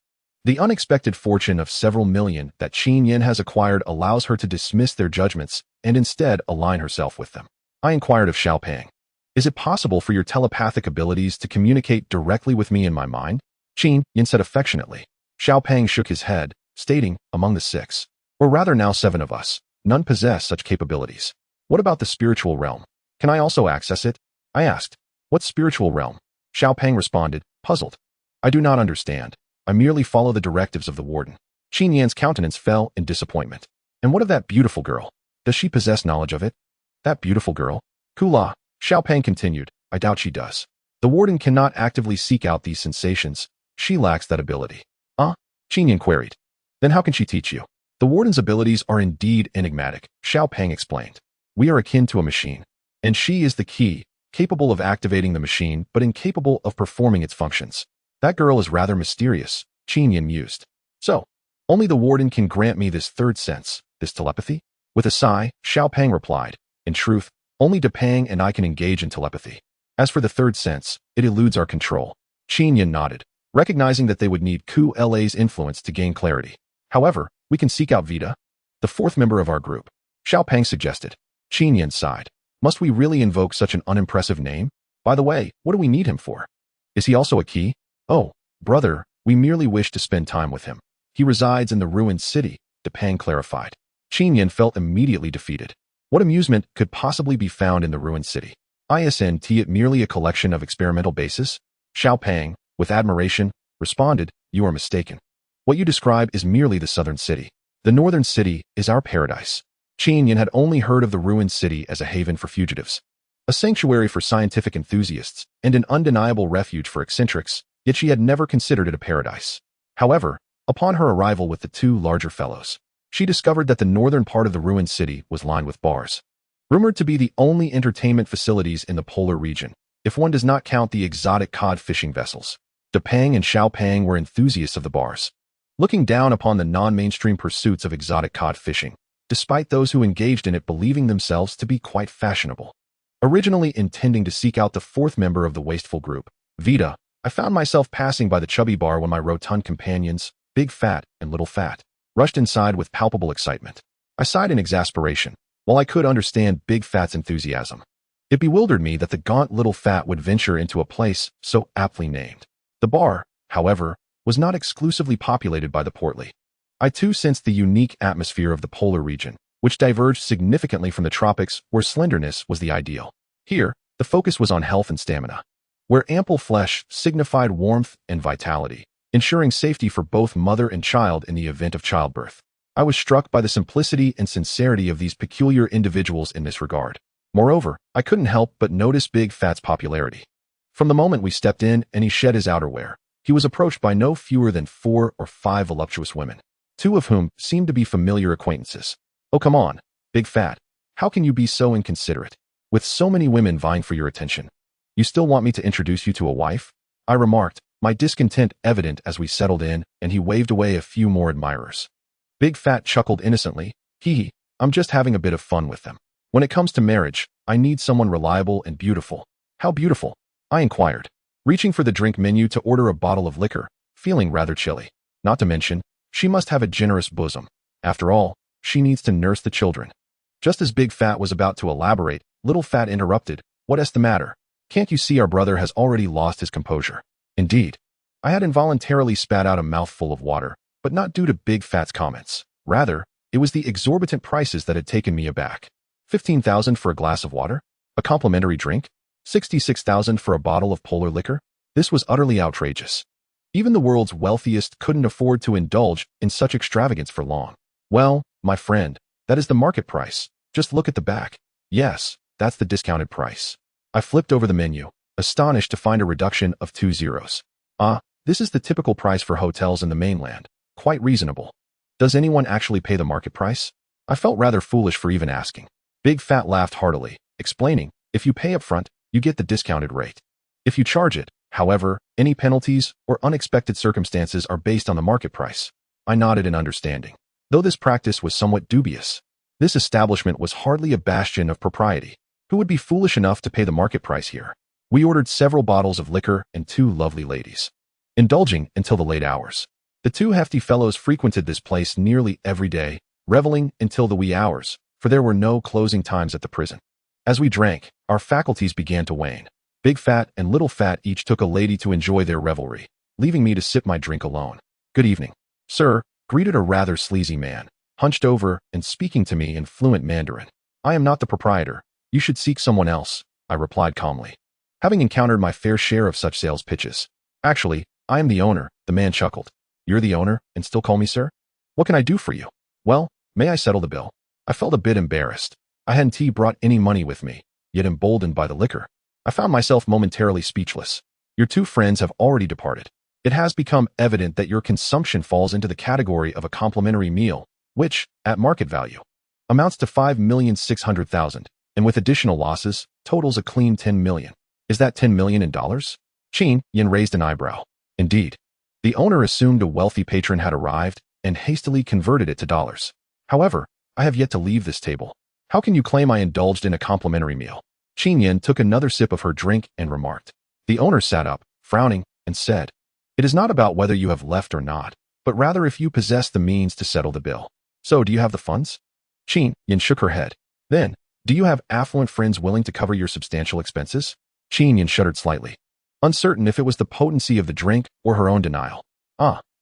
The unexpected fortune of several million that Qin Yan has acquired allows her to dismiss their judgments and instead align herself with them. I inquired of Xiaopang. Is it possible for your telepathic abilities to communicate directly with me in my mind? Qin Yan said affectionately. Xiaopang shook his head, stating, among the 6, or rather now 7 of us, none possess such capabilities. What about the spiritual realm? Can I also access it? I asked. What spiritual realm? Xiaopang responded, puzzled. I do not understand. I merely follow the directives of the warden. Qin Yan's countenance fell in disappointment. And what of that beautiful girl? Does she possess knowledge of it? That beautiful girl? Kula, Xiaopang continued, I doubt she does. The warden cannot actively seek out these sensations. She lacks that ability. Qin Yan queried. Then how can she teach you? The warden's abilities are indeed enigmatic, Xiaopang explained. We are akin to a machine, and she is the key, capable of activating the machine but incapable of performing its functions. That girl is rather mysterious, Qin Yan mused. So, only the warden can grant me this third sense, this telepathy? With a sigh, Xiaopang replied, in truth, only Depang and I can engage in telepathy. As for the third sense, it eludes our control. Qin Yan nodded, recognizing that they would need Kula's influence to gain clarity. However, we can seek out Vita, the 4th member of our group. Xiaopang suggested. Qin Yan sighed. Must we really invoke such an unimpressive name? By the way, what do we need him for? Is he also a key? Oh, brother, we merely wish to spend time with him. He resides in the ruined city, Depang clarified. Qin Yan felt immediately defeated. What amusement could possibly be found in the ruined city? Isn't it merely a collection of experimental bases? Xiaopang, with admiration, responded, you are mistaken. What you describe is merely the southern city. The northern city is our paradise. Qin Yan had only heard of the ruined city as a haven for fugitives, a sanctuary for scientific enthusiasts, and an undeniable refuge for eccentrics, yet she had never considered it a paradise. However, upon her arrival with the 2 larger fellows, she discovered that the northern part of the ruined city was lined with bars, rumored to be the only entertainment facilities in the polar region, if one does not count the exotic cod fishing vessels. Depang and Xiaopang were enthusiasts of the bars, looking down upon the non-mainstream pursuits of exotic cod fishing, despite those who engaged in it believing themselves to be quite fashionable. Originally intending to seek out the 4th member of the wasteful group, Vita, I found myself passing by the chubby bar when my rotund companions, Big Fat and Little Fat, rushed inside with palpable excitement. I sighed in exasperation, while I could understand Big Fat's enthusiasm. It bewildered me that the gaunt Little Fat would venture into a place so aptly named. The bar, however, was not exclusively populated by the portly. I too sensed the unique atmosphere of the polar region, which diverged significantly from the tropics where slenderness was the ideal. Here, the focus was on health and stamina. where ample flesh signified warmth and vitality, ensuring safety for both mother and child in the event of childbirth. I was struck by the simplicity and sincerity of these peculiar individuals in this regard. Moreover, I couldn't help but notice Big Fat's popularity. From the moment we stepped in and he shed his outerwear, he was approached by no fewer than 4 or 5 voluptuous women, 2 of whom seemed to be familiar acquaintances. Oh, come on, Big Fat. How can you be so inconsiderate? With so many women vying for your attention, you still want me to introduce you to a wife? I remarked, my discontent evident as we settled in, and he waved away a few more admirers. Big Fat chuckled innocently. Hee, I'm just having a bit of fun with them. When it comes to marriage, I need someone reliable and beautiful. How beautiful? I inquired, reaching for the drink menu to order a bottle of liquor, feeling rather chilly. Not to mention, she must have a generous bosom. After all, she needs to nurse the children. Just as Big Fat was about to elaborate, Little Fat interrupted. What's the matter? Can't you see our brother has already lost his composure? Indeed. I had involuntarily spat out a mouthful of water, but not due to Big Fat's comments. Rather, it was the exorbitant prices that had taken me aback. 15,000 for a glass of water? A complimentary drink? 66,000 for a bottle of polar liquor? This was utterly outrageous. Even the world's wealthiest couldn't afford to indulge in such extravagance for long. Well, my friend, that is the market price. Just look at the back. Yes, that's the discounted price. I flipped over the menu, astonished to find a reduction of 2 zeros. This is the typical price for hotels in the mainland. Quite reasonable. Does anyone actually pay the market price? I felt rather foolish for even asking. Big Fat laughed heartily, explaining, if you pay up front, you get the discounted rate. If you charge it, however, any penalties or unexpected circumstances are based on the market price. I nodded in understanding. Though this practice was somewhat dubious, this establishment was hardly a bastion of propriety. Who would be foolish enough to pay the market price here? We ordered several bottles of liquor and 2 lovely ladies, indulging until the late hours. The 2 hefty fellows frequented this place nearly every day, reveling until the wee hours, for there were no closing times at the prison. As we drank, our faculties began to wane. Big Fat and Little Fat each took a lady to enjoy their revelry, leaving me to sip my drink alone. Good evening, sir, greeted a rather sleazy man, hunched over and speaking to me in fluent Mandarin. I am not the proprietor. You should seek someone else, I replied calmly, having encountered my fair share of such sales pitches. Actually, I am the owner, the man chuckled. You're the owner, and still call me sir? What can I do for you? Well, may I settle the bill? I felt a bit embarrassed. I hadn't brought any money with me, yet emboldened by the liquor, I found myself momentarily speechless. Your 2 friends have already departed. It has become evident that your consumption falls into the category of a complimentary meal, which, at market value, amounts to 5,600,000, and with additional losses, totals a clean 10 million. Is that 10 million in dollars? Qin Yan raised an eyebrow. Indeed. The owner assumed a wealthy patron had arrived and hastily converted it to dollars. However, I have yet to leave this table. How can you claim I indulged in a complimentary meal? Qin Yan took another sip of her drink and remarked. The owner sat up, frowning, and said, It is not about whether you have left or not, but rather if you possess the means to settle the bill. So do you have the funds? Qin Yan shook her head. Then, do you have affluent friends willing to cover your substantial expenses? Qin Yan shuddered slightly, uncertain if it was the potency of the drink or her own denial.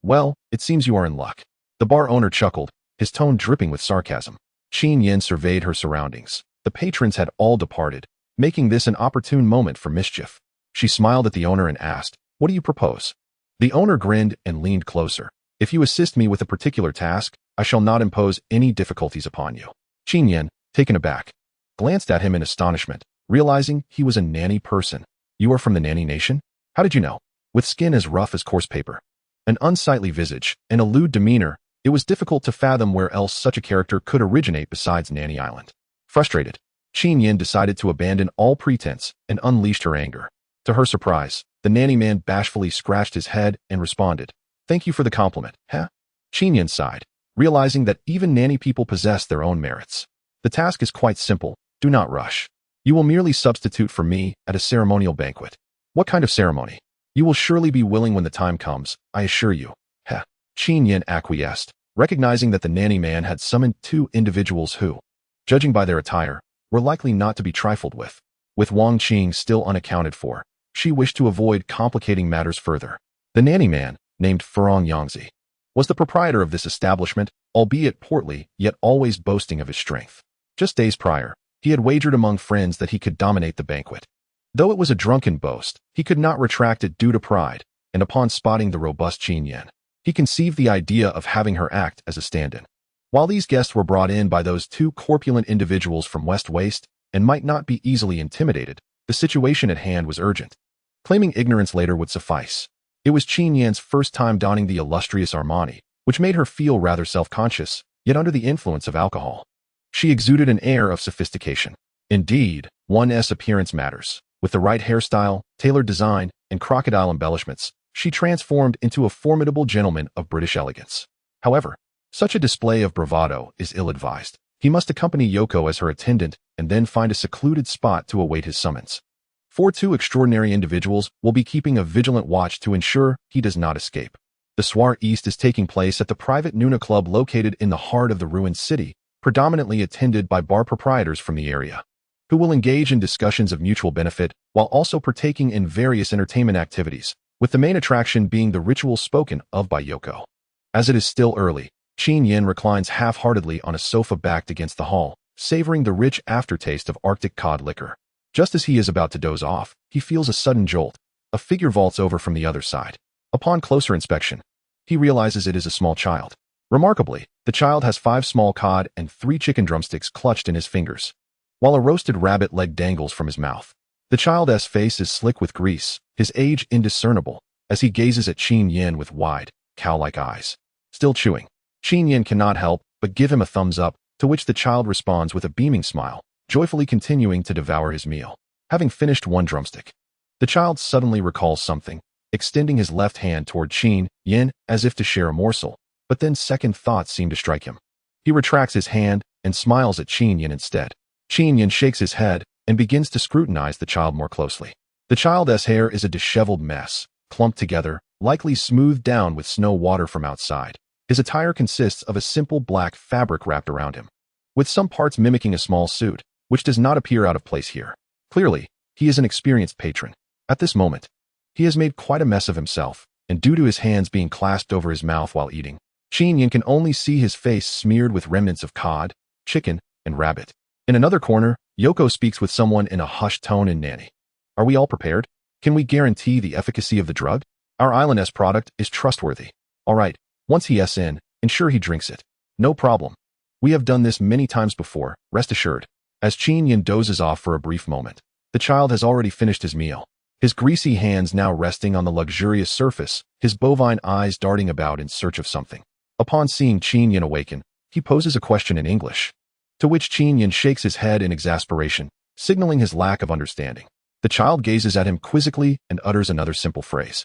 Well, it seems you are in luck. The bar owner chuckled, his tone dripping with sarcasm. Qin Yan surveyed her surroundings. The patrons had all departed, making this an opportune moment for mischief. She smiled at the owner and asked, What do you propose? The owner grinned and leaned closer. If you assist me with a particular task, I shall not impose any difficulties upon you. Qin Yan, taken aback, glanced at him in astonishment, realizing he was a nanny person. You are from the nanny nation? How did you know? With skin as rough as coarse paper, an unsightly visage, and a lewd demeanor, it was difficult to fathom where else such a character could originate besides Nanny Island. Frustrated, Qin Yan decided to abandon all pretense and unleashed her anger. To her surprise, the nanny man bashfully scratched his head and responded, Thank you for the compliment, huh? Qin Yan sighed, realizing that even nanny people possess their own merits. The task is quite simple, do not rush. You will merely substitute for me at a ceremonial banquet. What kind of ceremony? You will surely be willing when the time comes, I assure you. Heh. Qin Yan acquiesced, recognizing that the nanny man had summoned 2 individuals who, judging by their attire, were likely not to be trifled with. With Wang Qing still unaccounted for, she wished to avoid complicating matters further. The nanny man, named Furong Yangzi, was the proprietor of this establishment, albeit portly, yet always boasting of his strength. Just days prior, he had wagered among friends that he could dominate the banquet. Though it was a drunken boast, he could not retract it due to pride, and upon spotting the robust Qin Yan, he conceived the idea of having her act as a stand-in. While these guests were brought in by those two corpulent individuals from West Waste and might not be easily intimidated, the situation at hand was urgent. Claiming ignorance later would suffice. It was Qin Yan's first time donning the illustrious Armani, which made her feel rather self-conscious, yet under the influence of alcohol. She exuded an air of sophistication. Indeed, one's appearance matters. With the right hairstyle, tailored design, and crocodile embellishments, she transformed into a formidable gentleman of British elegance. However, such a display of bravado is ill-advised. He must accompany Yoko as her attendant and then find a secluded spot to await his summons. For two extraordinary individuals will be keeping a vigilant watch to ensure he does not escape. The Soir East is taking place at the private Nuna Club located in the heart of the ruined city, predominantly attended by bar proprietors from the area, who will engage in discussions of mutual benefit while also partaking in various entertainment activities, with the main attraction being the ritual spoken of by Yoko. As it is still early, Qin Yan reclines half-heartedly on a sofa backed against the hall, savoring the rich aftertaste of Arctic cod liquor. Just as he is about to doze off, he feels a sudden jolt. A figure vaults over from the other side. Upon closer inspection, he realizes it is a small child. Remarkably, the child has 5 small cod and 3 chicken drumsticks clutched in his fingers, while a roasted rabbit leg dangles from his mouth. The child's face is slick with grease, his age indiscernible, as he gazes at Qin Yan with wide, cow-like eyes. Still chewing, Qin Yan cannot help but give him a thumbs up, to which the child responds with a beaming smile, joyfully continuing to devour his meal. Having finished 1 drumstick, the child suddenly recalls something, extending his left hand toward Qin Yan as if to share a morsel, but then second thoughts seem to strike him. He retracts his hand and smiles at Qin Yan instead. Qin Yan shakes his head and begins to scrutinize the child more closely. The child's hair is a disheveled mess, clumped together, likely smoothed down with snow water from outside. His attire consists of a simple black fabric wrapped around him, with some parts mimicking a small suit, which does not appear out of place here. Clearly, he is an experienced patron. At this moment, he has made quite a mess of himself, and due to his hands being clasped over his mouth while eating, Qin Yan can only see his face smeared with remnants of cod, chicken, and rabbit. In another corner, Yoko speaks with someone in a hushed tone in Nanny. Are we all prepared? Can we guarantee the efficacy of the drug? Our island's product is trustworthy. All right, once he's in, ensure he drinks it. No problem. We have done this many times before, rest assured. As Qin Yan dozes off for a brief moment, the child has already finished his meal. His greasy hands now resting on the luxurious surface, his bovine eyes darting about in search of something. Upon seeing Qin Yan awaken, he poses a question in English, to which Qin Yan shakes his head in exasperation, signaling his lack of understanding. The child gazes at him quizzically and utters another simple phrase,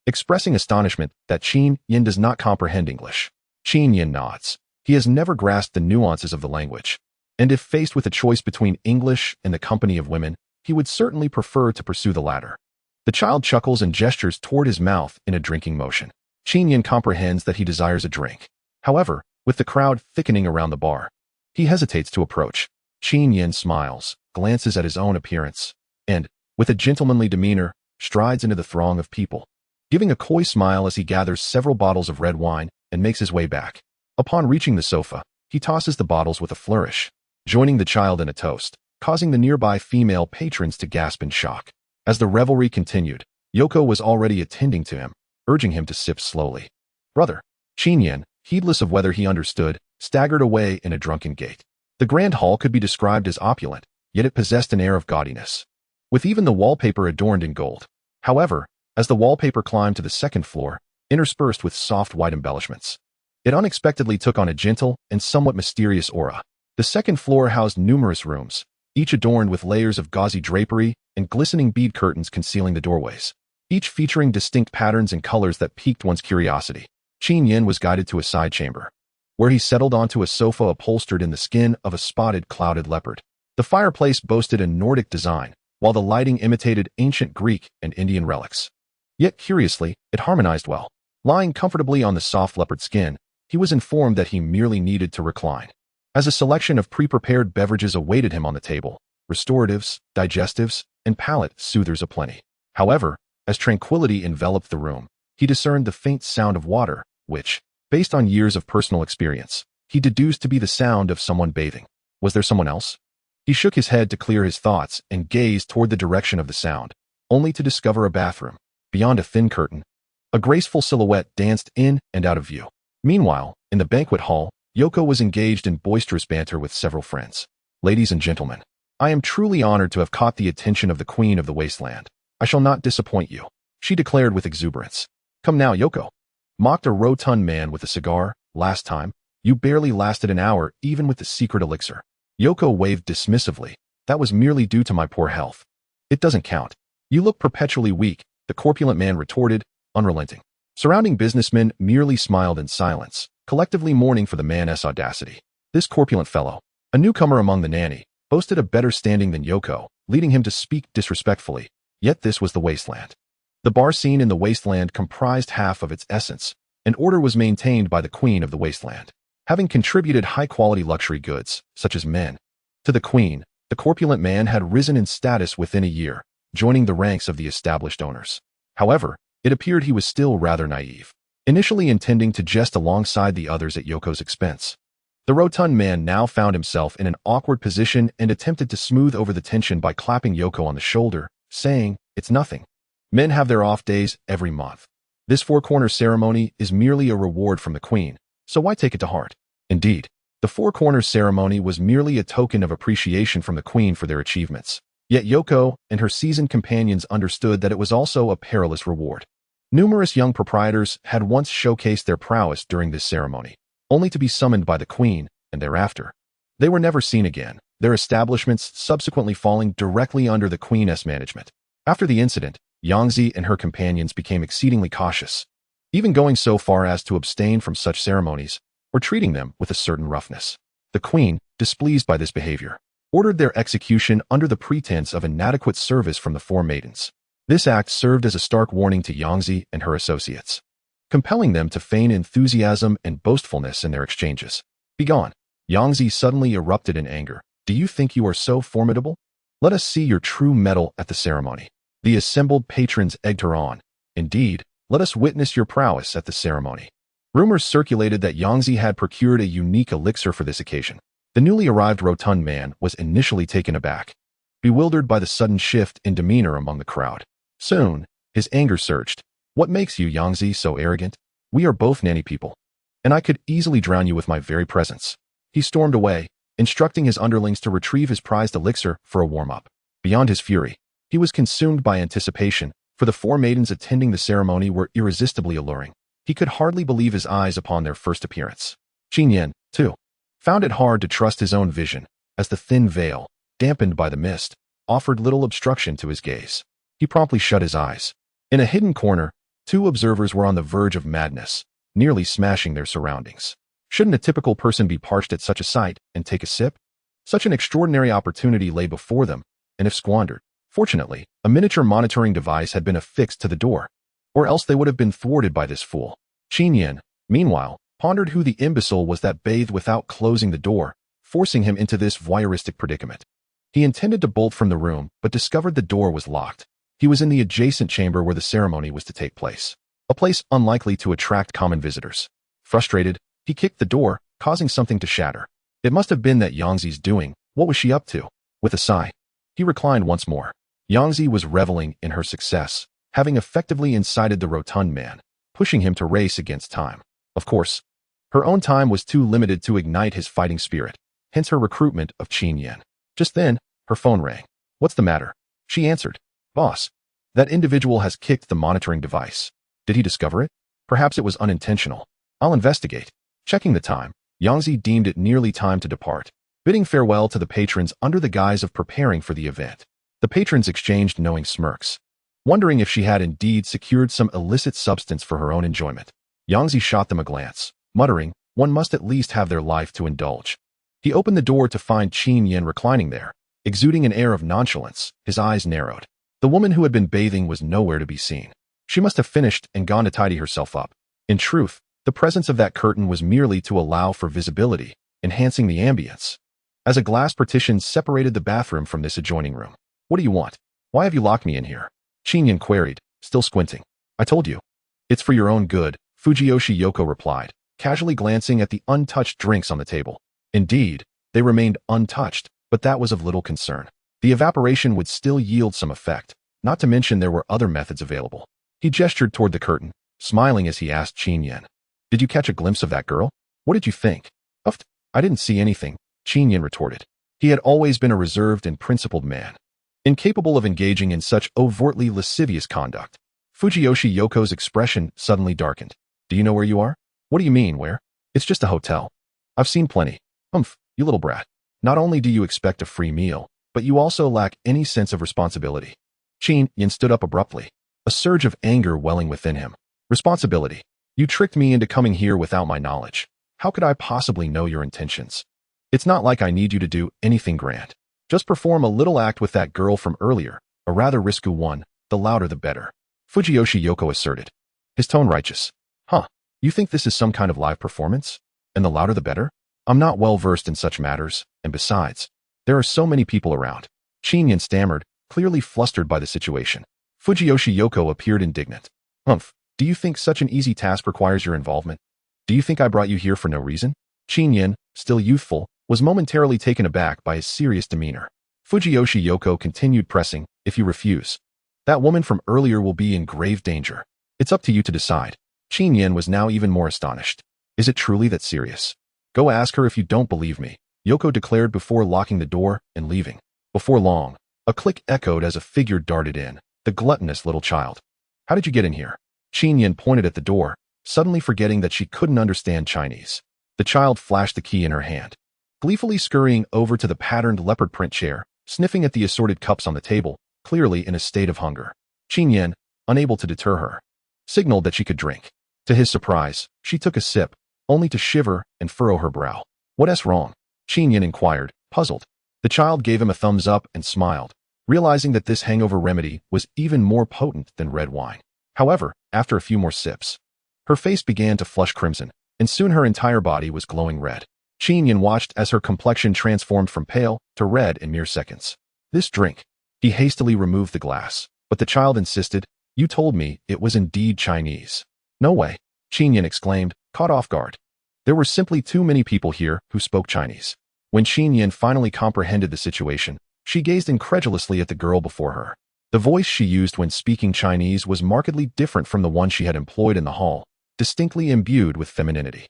expressing astonishment that Qin Yan does not comprehend English. Qin Yan nods. He has never grasped the nuances of the language, and if faced with a choice between English and the company of women, he would certainly prefer to pursue the latter. The child chuckles and gestures toward his mouth in a drinking motion. Qin Yan comprehends that he desires a drink. However, with the crowd thickening around the bar, he hesitates to approach. Qin Yan smiles, glances at his own appearance, and, with a gentlemanly demeanor, strides into the throng of people, giving a coy smile as he gathers several bottles of red wine and makes his way back. Upon reaching the sofa, he tosses the bottles with a flourish, joining the child in a toast, causing the nearby female patrons to gasp in shock. As the revelry continued, Yoko was already attending to him, urging him to sip slowly. Brother, Qin Yan, heedless of whether he understood, staggered away in a drunken gait. The grand hall could be described as opulent, yet it possessed an air of gaudiness, with even the wallpaper adorned in gold. However, as the wallpaper climbed to the second floor, interspersed with soft white embellishments, it unexpectedly took on a gentle and somewhat mysterious aura. The second floor housed numerous rooms, each adorned with layers of gauzy drapery and glistening bead curtains concealing the doorways, each featuring distinct patterns and colors that piqued one's curiosity. Qin Yan was guided to a side chamber, where he settled onto a sofa upholstered in the skin of a spotted clouded leopard. The fireplace boasted a Nordic design, while the lighting imitated ancient Greek and Indian relics. Yet curiously, it harmonized well. Lying comfortably on the soft leopard skin, he was informed that he merely needed to recline, as a selection of pre-prepared beverages awaited him on the table, restoratives, digestives, and palate soothers aplenty. However, as tranquility enveloped the room, he discerned the faint sound of water, which, based on years of personal experience, he deduced to be the sound of someone bathing. Was there someone else? He shook his head to clear his thoughts and gazed toward the direction of the sound, only to discover a bathroom. Beyond a thin curtain, a graceful silhouette danced in and out of view. Meanwhile, in the banquet hall, Yoko was engaged in boisterous banter with several friends. Ladies and gentlemen, I am truly honored to have caught the attention of the Queen of the Wasteland. I shall not disappoint you, she declared with exuberance. Come now, Yoko, mocked a rotund man with a cigar. Last time, you barely lasted an hour even with the secret elixir. Yoko waved dismissively. That was merely due to my poor health. It doesn't count. You look perpetually weak, the corpulent man retorted, unrelenting. Surrounding businessmen merely smiled in silence, collectively mourning for the man's audacity. This corpulent fellow, a newcomer among the nanny, boasted a better standing than Yoko, leading him to speak disrespectfully. Yet this was the wasteland. The bar scene in the wasteland comprised half of its essence, and order was maintained by the Queen of the Wasteland. Having contributed high-quality luxury goods, such as men, to the Queen, the corpulent man had risen in status within a year, joining the ranks of the established owners. However, it appeared he was still rather naive, initially intending to jest alongside the others at Yoko's expense. The rotund man now found himself in an awkward position and attempted to smooth over the tension by clapping Yoko on the shoulder, saying, "It's nothing. Men have their off days every month. This four-corner ceremony is merely a reward from the Queen, so why take it to heart?" Indeed, the four-corner ceremony was merely a token of appreciation from the Queen for their achievements. Yet Yoko and her seasoned companions understood that it was also a perilous reward. Numerous young proprietors had once showcased their prowess during this ceremony, only to be summoned by the Queen, and thereafter, they were never seen again, their establishments subsequently falling directly under the Queen's management. After the incident, Yangzi and her companions became exceedingly cautious, even going so far as to abstain from such ceremonies, or treating them with a certain roughness. The Queen, displeased by this behavior, ordered their execution under the pretense of inadequate service from the four maidens. This act served as a stark warning to Yangzi and her associates, compelling them to feign enthusiasm and boastfulness in their exchanges. "Begone!" Yangzi suddenly erupted in anger. "Do you think you are so formidable? Let us see your true mettle at the ceremony." The assembled patrons egged her on. "Indeed, let us witness your prowess at the ceremony." Rumors circulated that Yangzi had procured a unique elixir for this occasion. The newly arrived rotund man was initially taken aback, bewildered by the sudden shift in demeanor among the crowd. Soon, his anger surged. "What makes you, Yangzi, so arrogant? We are both nanny people, and I could easily drown you with my very presence." He stormed away, instructing his underlings to retrieve his prized elixir for a warm-up. Beyond his fury, he was consumed by anticipation, for the four maidens attending the ceremony were irresistibly alluring. He could hardly believe his eyes upon their first appearance. Qin Yan, too, found it hard to trust his own vision, as the thin veil, dampened by the mist, offered little obstruction to his gaze. He promptly shut his eyes. In a hidden corner, two observers were on the verge of madness, nearly smashing their surroundings. Shouldn't a typical person be parched at such a sight and take a sip? Such an extraordinary opportunity lay before them, and if squandered. Fortunately, a miniature monitoring device had been affixed to the door, or else they would have been thwarted by this fool. Qin Yan, meanwhile, pondered who the imbecile was that bathed without closing the door, forcing him into this voyeuristic predicament. He intended to bolt from the room, but discovered the door was locked. He was in the adjacent chamber where the ceremony was to take place, a place unlikely to attract common visitors. Frustrated, he kicked the door, causing something to shatter. It must have been that Yangzi's doing. What was she up to? With a sigh, he reclined once more. Yangzi was reveling in her success, having effectively incited the rotund man, pushing him to race against time. Of course, her own time was too limited to ignite his fighting spirit, hence her recruitment of Qin Yan. Just then, her phone rang. "What's the matter?" She answered. "Boss, that individual has kicked the monitoring device. Did he discover it? Perhaps it was unintentional. I'll investigate." Checking the time, Yangzi deemed it nearly time to depart, bidding farewell to the patrons under the guise of preparing for the event. The patrons exchanged knowing smirks, wondering if she had indeed secured some illicit substance for her own enjoyment. Yangzi shot them a glance, muttering, "One must at least have their life to indulge." He opened the door to find Qin Yan reclining there, exuding an air of nonchalance. His eyes narrowed. The woman who had been bathing was nowhere to be seen. She must have finished and gone to tidy herself up. In truth, the presence of that curtain was merely to allow for visibility, enhancing the ambience, as a glass partition separated the bathroom from this adjoining room. "What do you want? Why have you locked me in here?" Qin Yan queried, still squinting. "I told you. It's for your own good," Fujiyoshi Yoko replied, casually glancing at the untouched drinks on the table. Indeed, they remained untouched, but that was of little concern. The evaporation would still yield some effect, not to mention there were other methods available. He gestured toward the curtain, smiling as he asked Qin Yan, "Did you catch a glimpse of that girl? What did you think?" "I didn't see anything," Qin Yan retorted. He had always been a reserved and principled man, incapable of engaging in such overtly lascivious conduct. Fujiyoshi Yoko's expression suddenly darkened. "Do you know where you are?" "What do you mean, where?" "It's just a hotel. I've seen plenty." You little brat. Not only do you expect a free meal, but you also lack any sense of responsibility." Qin Yan stood up abruptly, a surge of anger welling within him. "Responsibility? You tricked me into coming here without my knowledge. How could I possibly know your intentions? It's not like I need you to do anything grand. Just perform a little act with that girl from earlier, a rather risky one, the louder the better," Fujiyoshi Yoko asserted, his tone righteous. You think this is some kind of live performance? And the louder the better? I'm not well versed in such matters, and besides, there are so many people around." Qin Yan stammered, clearly flustered by the situation. Fujiyoshi Yoko appeared indignant. Do you think such an easy task requires your involvement? Do you think I brought you here for no reason?" Qin Yan, still youthful, was momentarily taken aback by his serious demeanor. Fujiyoshi Yoko continued pressing, "If you refuse, that woman from earlier will be in grave danger. It's up to you to decide." Qin Yan was now even more astonished. "Is it truly that serious?" "Go ask her if you don't believe me," Yoko declared before locking the door and leaving. Before long, a click echoed as a figure darted in, the gluttonous little child. "How did you get in here?" Qin Yan pointed at the door, suddenly forgetting that she couldn't understand Chinese. The child flashed the key in her hand, gleefully scurrying over to the patterned leopard print chair, sniffing at the assorted cups on the table, clearly in a state of hunger. Qin Yan, unable to deter her, signaled that she could drink. To his surprise, she took a sip, only to shiver and furrow her brow. "What's wrong?" Qin Yan inquired, puzzled. The child gave him a thumbs up and smiled, realizing that this hangover remedy was even more potent than red wine. However, after a few more sips, her face began to flush crimson, and soon her entire body was glowing red. Qin Yan watched as her complexion transformed from pale to red in mere seconds. "This drink." He hastily removed the glass, but the child insisted, "You told me it was indeed Chinese." "No way," Qin Yan exclaimed, caught off guard. There were simply too many people here who spoke Chinese. When Qin Yan finally comprehended the situation, she gazed incredulously at the girl before her. The voice she used when speaking Chinese was markedly different from the one she had employed in the hall, distinctly imbued with femininity.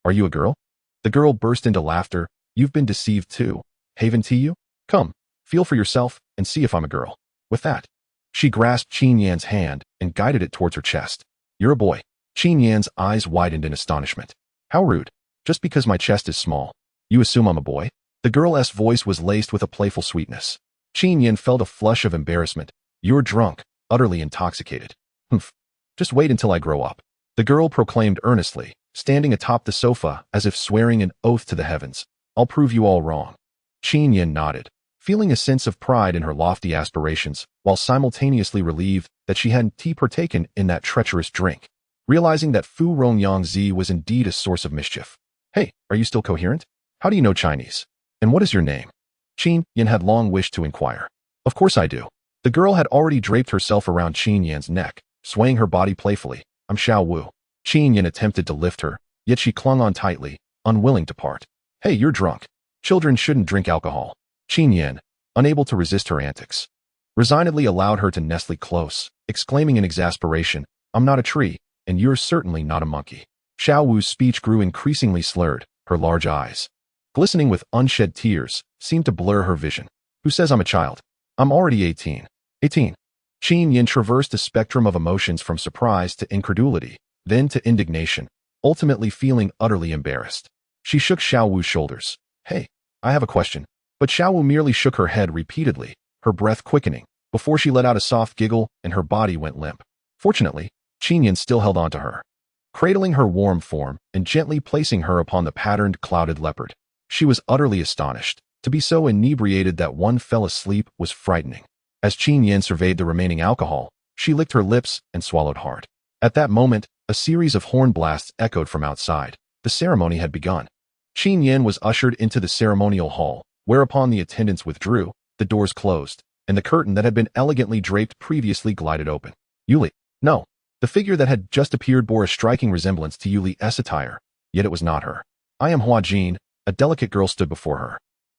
Are you a girl?" The girl burst into laughter. "You've been deceived too, haven't you? Come, feel for yourself and see if I'm a girl." With that, she grasped Qin Yan's hand and guided it towards her chest. "You're a boy." Qin Yan's eyes widened in astonishment. "How rude. Just because my chest is small, you assume I'm a boy?" The girl's voice was laced with a playful sweetness. Qin Yan felt a flush of embarrassment. "You're drunk, utterly intoxicated." Just wait until I grow up," the girl proclaimed earnestly, standing atop the sofa as if swearing an oath to the heavens. "I'll prove you all wrong." Qin Yan nodded, feeling a sense of pride in her lofty aspirations, while simultaneously relieved that she hadn't partaken in that treacherous drink. Realizing that Fu Rongyangzi was indeed a source of mischief. "Hey, are you still coherent? How do you know Chinese? And what is your name?" Qin Yan had long wished to inquire. "Of course I do." The girl had already draped herself around Qin Yan's neck, swaying her body playfully. "I'm Xiao Wu." Qin Yan attempted to lift her, yet she clung on tightly, unwilling to part. "Hey, you're drunk. Children shouldn't drink alcohol." Qin Yan, unable to resist her antics, resignedly allowed her to nestle close, exclaiming in exasperation, "I'm not a tree, and you're certainly not a monkey." Xiao Wu's speech grew increasingly slurred, her large eyes, glistening with unshed tears, seemed to blur her vision. "Who says I'm a child? I'm already 18. 18. Qin Yan traversed a spectrum of emotions from surprise to incredulity, then to indignation, ultimately feeling utterly embarrassed. She shook Xiao Wu's shoulders. "Hey, I have a question." But Xiao Wu merely shook her head repeatedly, her breath quickening, before she let out a soft giggle and her body went limp. Fortunately, Qin Yan still held on to her, cradling her warm form and gently placing her upon the patterned clouded leopard. She was utterly astonished. To be so inebriated that one fell asleep was frightening. As Qin Yan surveyed the remaining alcohol, she licked her lips and swallowed hard. At that moment, a series of horn blasts echoed from outside. The ceremony had begun. Qin Yan was ushered into the ceremonial hall, whereupon the attendants withdrew, the doors closed, and the curtain that had been elegantly draped previously glided open. Yuli. No. The figure that had just appeared bore a striking resemblance to Yuli's attire, yet it was not her. "I am Hua Jin," a delicate girl stood before her.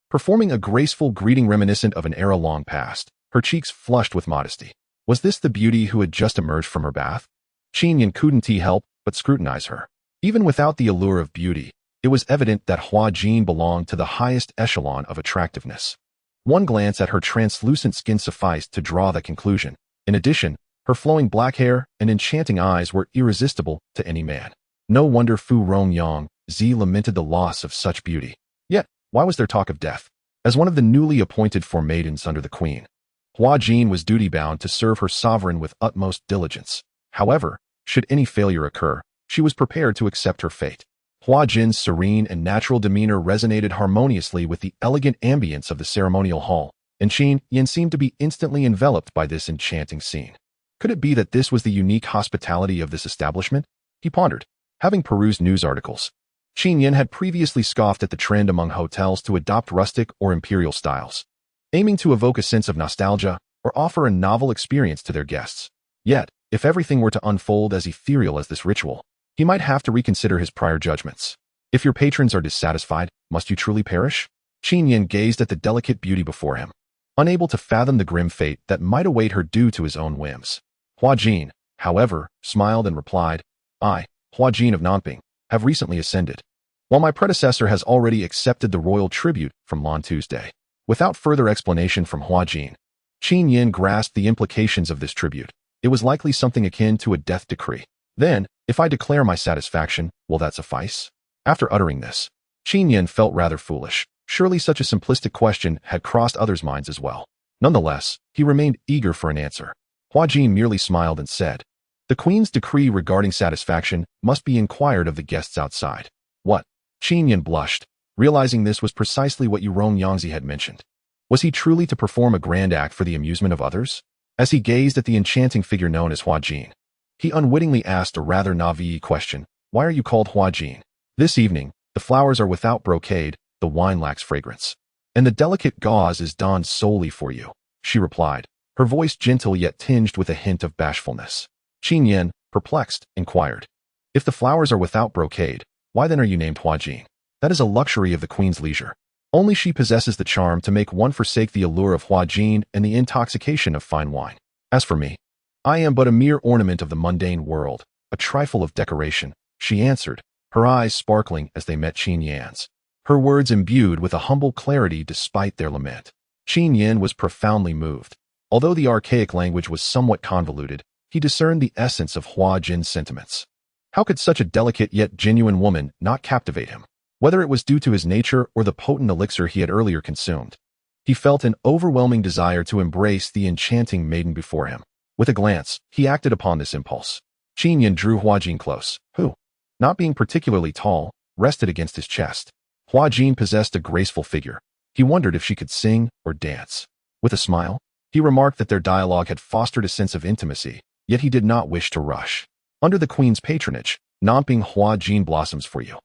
performing a graceful greeting reminiscent of an era long past, her cheeks flushed with modesty. Was this the beauty who had just emerged from her bath? Qin Yan couldn't help but scrutinize her. Even without the allure of beauty, it was evident that Hua Jin belonged to the highest echelon of attractiveness. One glance at her translucent skin sufficed to draw that conclusion. In addition, her flowing black hair and enchanting eyes were irresistible to any man. No wonder Fu Rongyang Zi lamented the loss of such beauty. Yet, why was there talk of death? As one of the newly appointed four maidens under the queen, Hua Jin was duty-bound to serve her sovereign with utmost diligence. However, should any failure occur, she was prepared to accept her fate. Hua Jin's serene and natural demeanor resonated harmoniously with the elegant ambience of the ceremonial hall, and Qin Yan seemed to be instantly enveloped by this enchanting scene. Could it be that this was the unique hospitality of this establishment? He pondered. Having perused news articles, Qin Yan had previously scoffed at the trend among hotels to adopt rustic or imperial styles, aiming to evoke a sense of nostalgia or offer a novel experience to their guests. Yet, if everything were to unfold as ethereal as this ritual, he might have to reconsider his prior judgments. If your patrons are dissatisfied, must you truly perish? Qin Yan gazed at the delicate beauty before him, unable to fathom the grim fate that might await her due to his own whims. Hua Jin, however, smiled and replied, I, Hua Jin of Nanping, have recently ascended, while my predecessor has already accepted the royal tribute from Lon Tuesday. Without further explanation from Hua Jin, Qin Yan grasped the implications of this tribute. It was likely something akin to a death decree. Then, if I declare my satisfaction, will that suffice? After uttering this, Qin Yan felt rather foolish. Surely such a simplistic question had crossed others' minds as well. Nonetheless, he remained eager for an answer. Hua Jin merely smiled and said, the queen's decree regarding satisfaction must be inquired of the guests outside. What? Qin Yan blushed, realizing this was precisely what Aurora Yangzi had mentioned. Was he truly to perform a grand act for the amusement of others? As he gazed at the enchanting figure known as Hua Jin, he unwittingly asked a rather naive question. Why are you called Hua Jin? This evening, the flowers are without brocade, the wine lacks fragrance, and the delicate gauze is donned solely for you, she replied, her voice gentle yet tinged with a hint of bashfulness. Qin Yan, perplexed, inquired, if the flowers are without brocade, why then are you named Hua Jin? That is a luxury of the queen's leisure. Only she possesses the charm to make one forsake the allure of Hua Jin and the intoxication of fine wine. As for me, I am but a mere ornament of the mundane world, a trifle of decoration, she answered, her eyes sparkling as they met Qin Yan's. Her words imbued with a humble clarity despite their lament. Qin Yan was profoundly moved. Although the archaic language was somewhat convoluted, he discerned the essence of Hua Jin's sentiments. How could such a delicate yet genuine woman not captivate him? Whether it was due to his nature or the potent elixir he had earlier consumed, he felt an overwhelming desire to embrace the enchanting maiden before him. With a glance, he acted upon this impulse. Qin Yan drew Hua Jin close, who, not being particularly tall, rested against his chest. Hua Jin possessed a graceful figure. He wondered if she could sing or dance. With a smile, he remarked that their dialogue had fostered a sense of intimacy, yet he did not wish to rush. Under the queen's patronage, Nanping Hua Jin blossoms for you.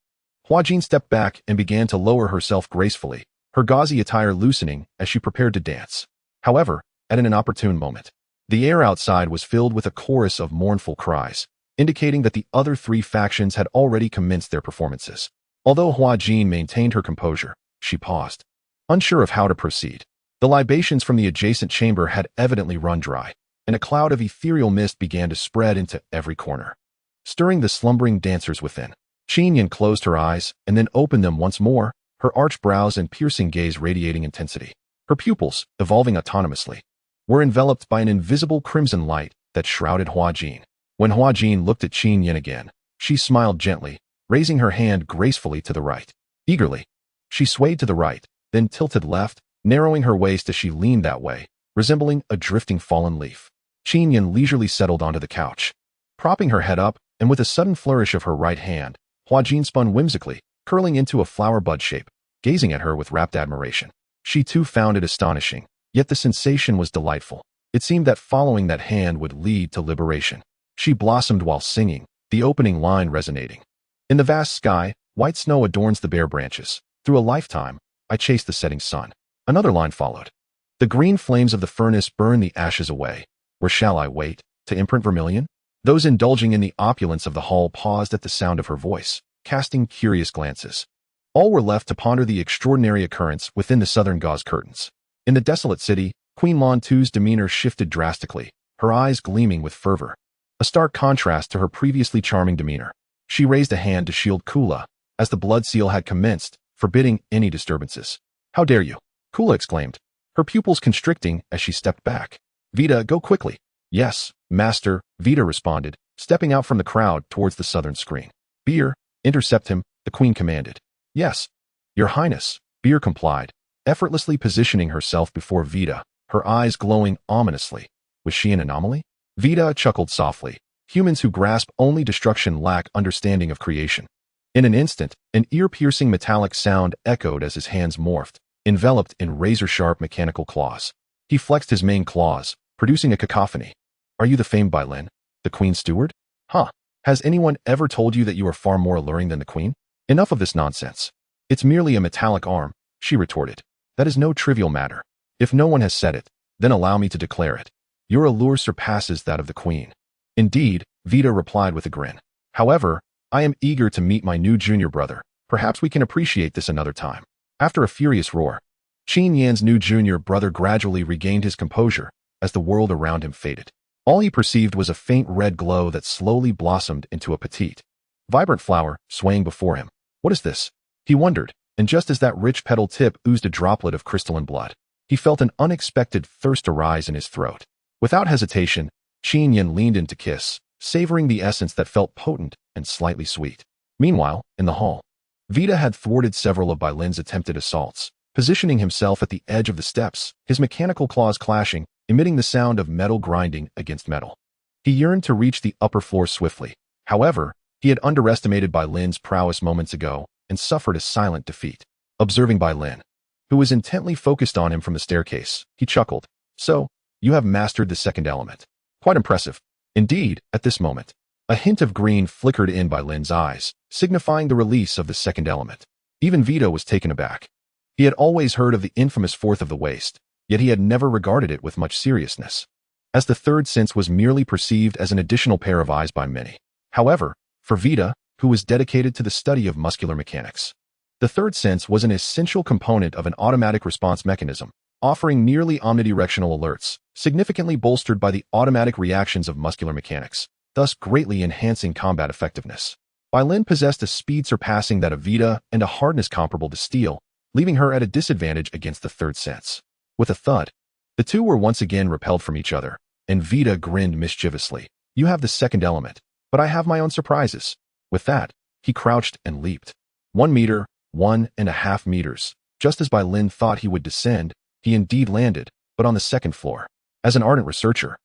Hua Jin stepped back and began to lower herself gracefully, her gauzy attire loosening as she prepared to dance. However, at an inopportune moment, the air outside was filled with a chorus of mournful cries, indicating that the other three factions had already commenced their performances. Although Hua Jin maintained her composure, she paused, unsure of how to proceed. The libations from the adjacent chamber had evidently run dry, and a cloud of ethereal mist began to spread into every corner, stirring the slumbering dancers within. Qin Yan closed her eyes and then opened them once more, her arched brows and piercing gaze radiating intensity. Her pupils, evolving autonomously, were enveloped by an invisible crimson light that shrouded Hua Jin. When Hua Jin looked at Qin Yan again, she smiled gently, raising her hand gracefully to the right. Eagerly, she swayed to the right, then tilted left, narrowing her waist as she leaned that way, resembling a drifting fallen leaf. Qin Yan leisurely settled onto the couch, propping her head up, and with a sudden flourish of her right hand, Hua Jin spun whimsically, curling into a flower bud shape, gazing at her with rapt admiration. She too found it astonishing, yet the sensation was delightful. It seemed that following that hand would lead to liberation. She blossomed while singing, the opening line resonating. In the vast sky, white snow adorns the bare branches. Through a lifetime, I chased the setting sun. Another line followed. The green flames of the furnace burn the ashes away. Where shall I wait, to imprint vermilion? Those indulging in the opulence of the hall paused at the sound of her voice, casting curious glances. All were left to ponder the extraordinary occurrence within the southern gauze curtains. In the desolate city, Queen Lan Tu's demeanor shifted drastically, her eyes gleaming with fervor. A stark contrast to her previously charming demeanor. She raised a hand to shield Kula, as the blood seal had commenced, forbidding any disturbances. "How dare you?" Kula exclaimed, her pupils constricting as she stepped back. "Vita, go quickly." "Yes, master," Vita responded, stepping out from the crowd towards the southern screen. "Beer, intercept him," the queen commanded. "Yes, your highness," Beer complied, effortlessly positioning herself before Vita, her eyes glowing ominously. Was she an anomaly? Vita chuckled softly. Humans who grasp only destruction lack understanding of creation. In an instant, an ear-piercing metallic sound echoed as his hands morphed, enveloped in razor-sharp mechanical claws. He flexed his main claws, producing a cacophony. "Are you the famed Bailin, the queen's steward? Huh. Has anyone ever told you that you are far more alluring than the queen? Enough of this nonsense. It's merely a metallic arm," she retorted. "That is no trivial matter. If no one has said it, then allow me to declare it. Your allure surpasses that of the queen." "Indeed," Vita replied with a grin. "However, I am eager to meet my new junior brother. Perhaps we can appreciate this another time." After a furious roar, Qin Yan's new junior brother gradually regained his composure as the world around him faded. All he perceived was a faint red glow that slowly blossomed into a petite, vibrant flower swaying before him. "What is this?" he wondered, and just as that rich petal tip oozed a droplet of crystalline blood, he felt an unexpected thirst arise in his throat. Without hesitation, Qin Yan leaned in to kiss, savoring the essence that felt potent and slightly sweet. Meanwhile, in the hall, Vita had thwarted several of Bailin's attempted assaults, positioning himself at the edge of the steps, his mechanical claws clashing, emitting the sound of metal grinding against metal. He yearned to reach the upper floor swiftly. However, he had underestimated Bailin's prowess moments ago and suffered a silent defeat. Observing Bailin, who was intently focused on him from the staircase, he chuckled. "So, you have mastered the second element. Quite impressive." Indeed, at this moment, a hint of green flickered in Bailin's eyes, signifying the release of the second element. Even Vita was taken aback. He had always heard of the infamous fourth of the waste, yet he had never regarded it with much seriousness, as the third sense was merely perceived as an additional pair of eyes by many. However, for Vita, who was dedicated to the study of muscular mechanics, the third sense was an essential component of an automatic response mechanism, offering nearly omnidirectional alerts, significantly bolstered by the automatic reactions of muscular mechanics, thus greatly enhancing combat effectiveness. Bailin possessed a speed surpassing that of Vita and a hardness comparable to steel, leaving her at a disadvantage against the third sense. With a thud, the two were once again repelled from each other, and Vita grinned mischievously. "You have the second element, but I have my own surprises." With that, he crouched and leaped. 1 meter, 1.5 meters. Just as Bailin thought he would descend, he indeed landed, but on the second floor. As an ardent researcher,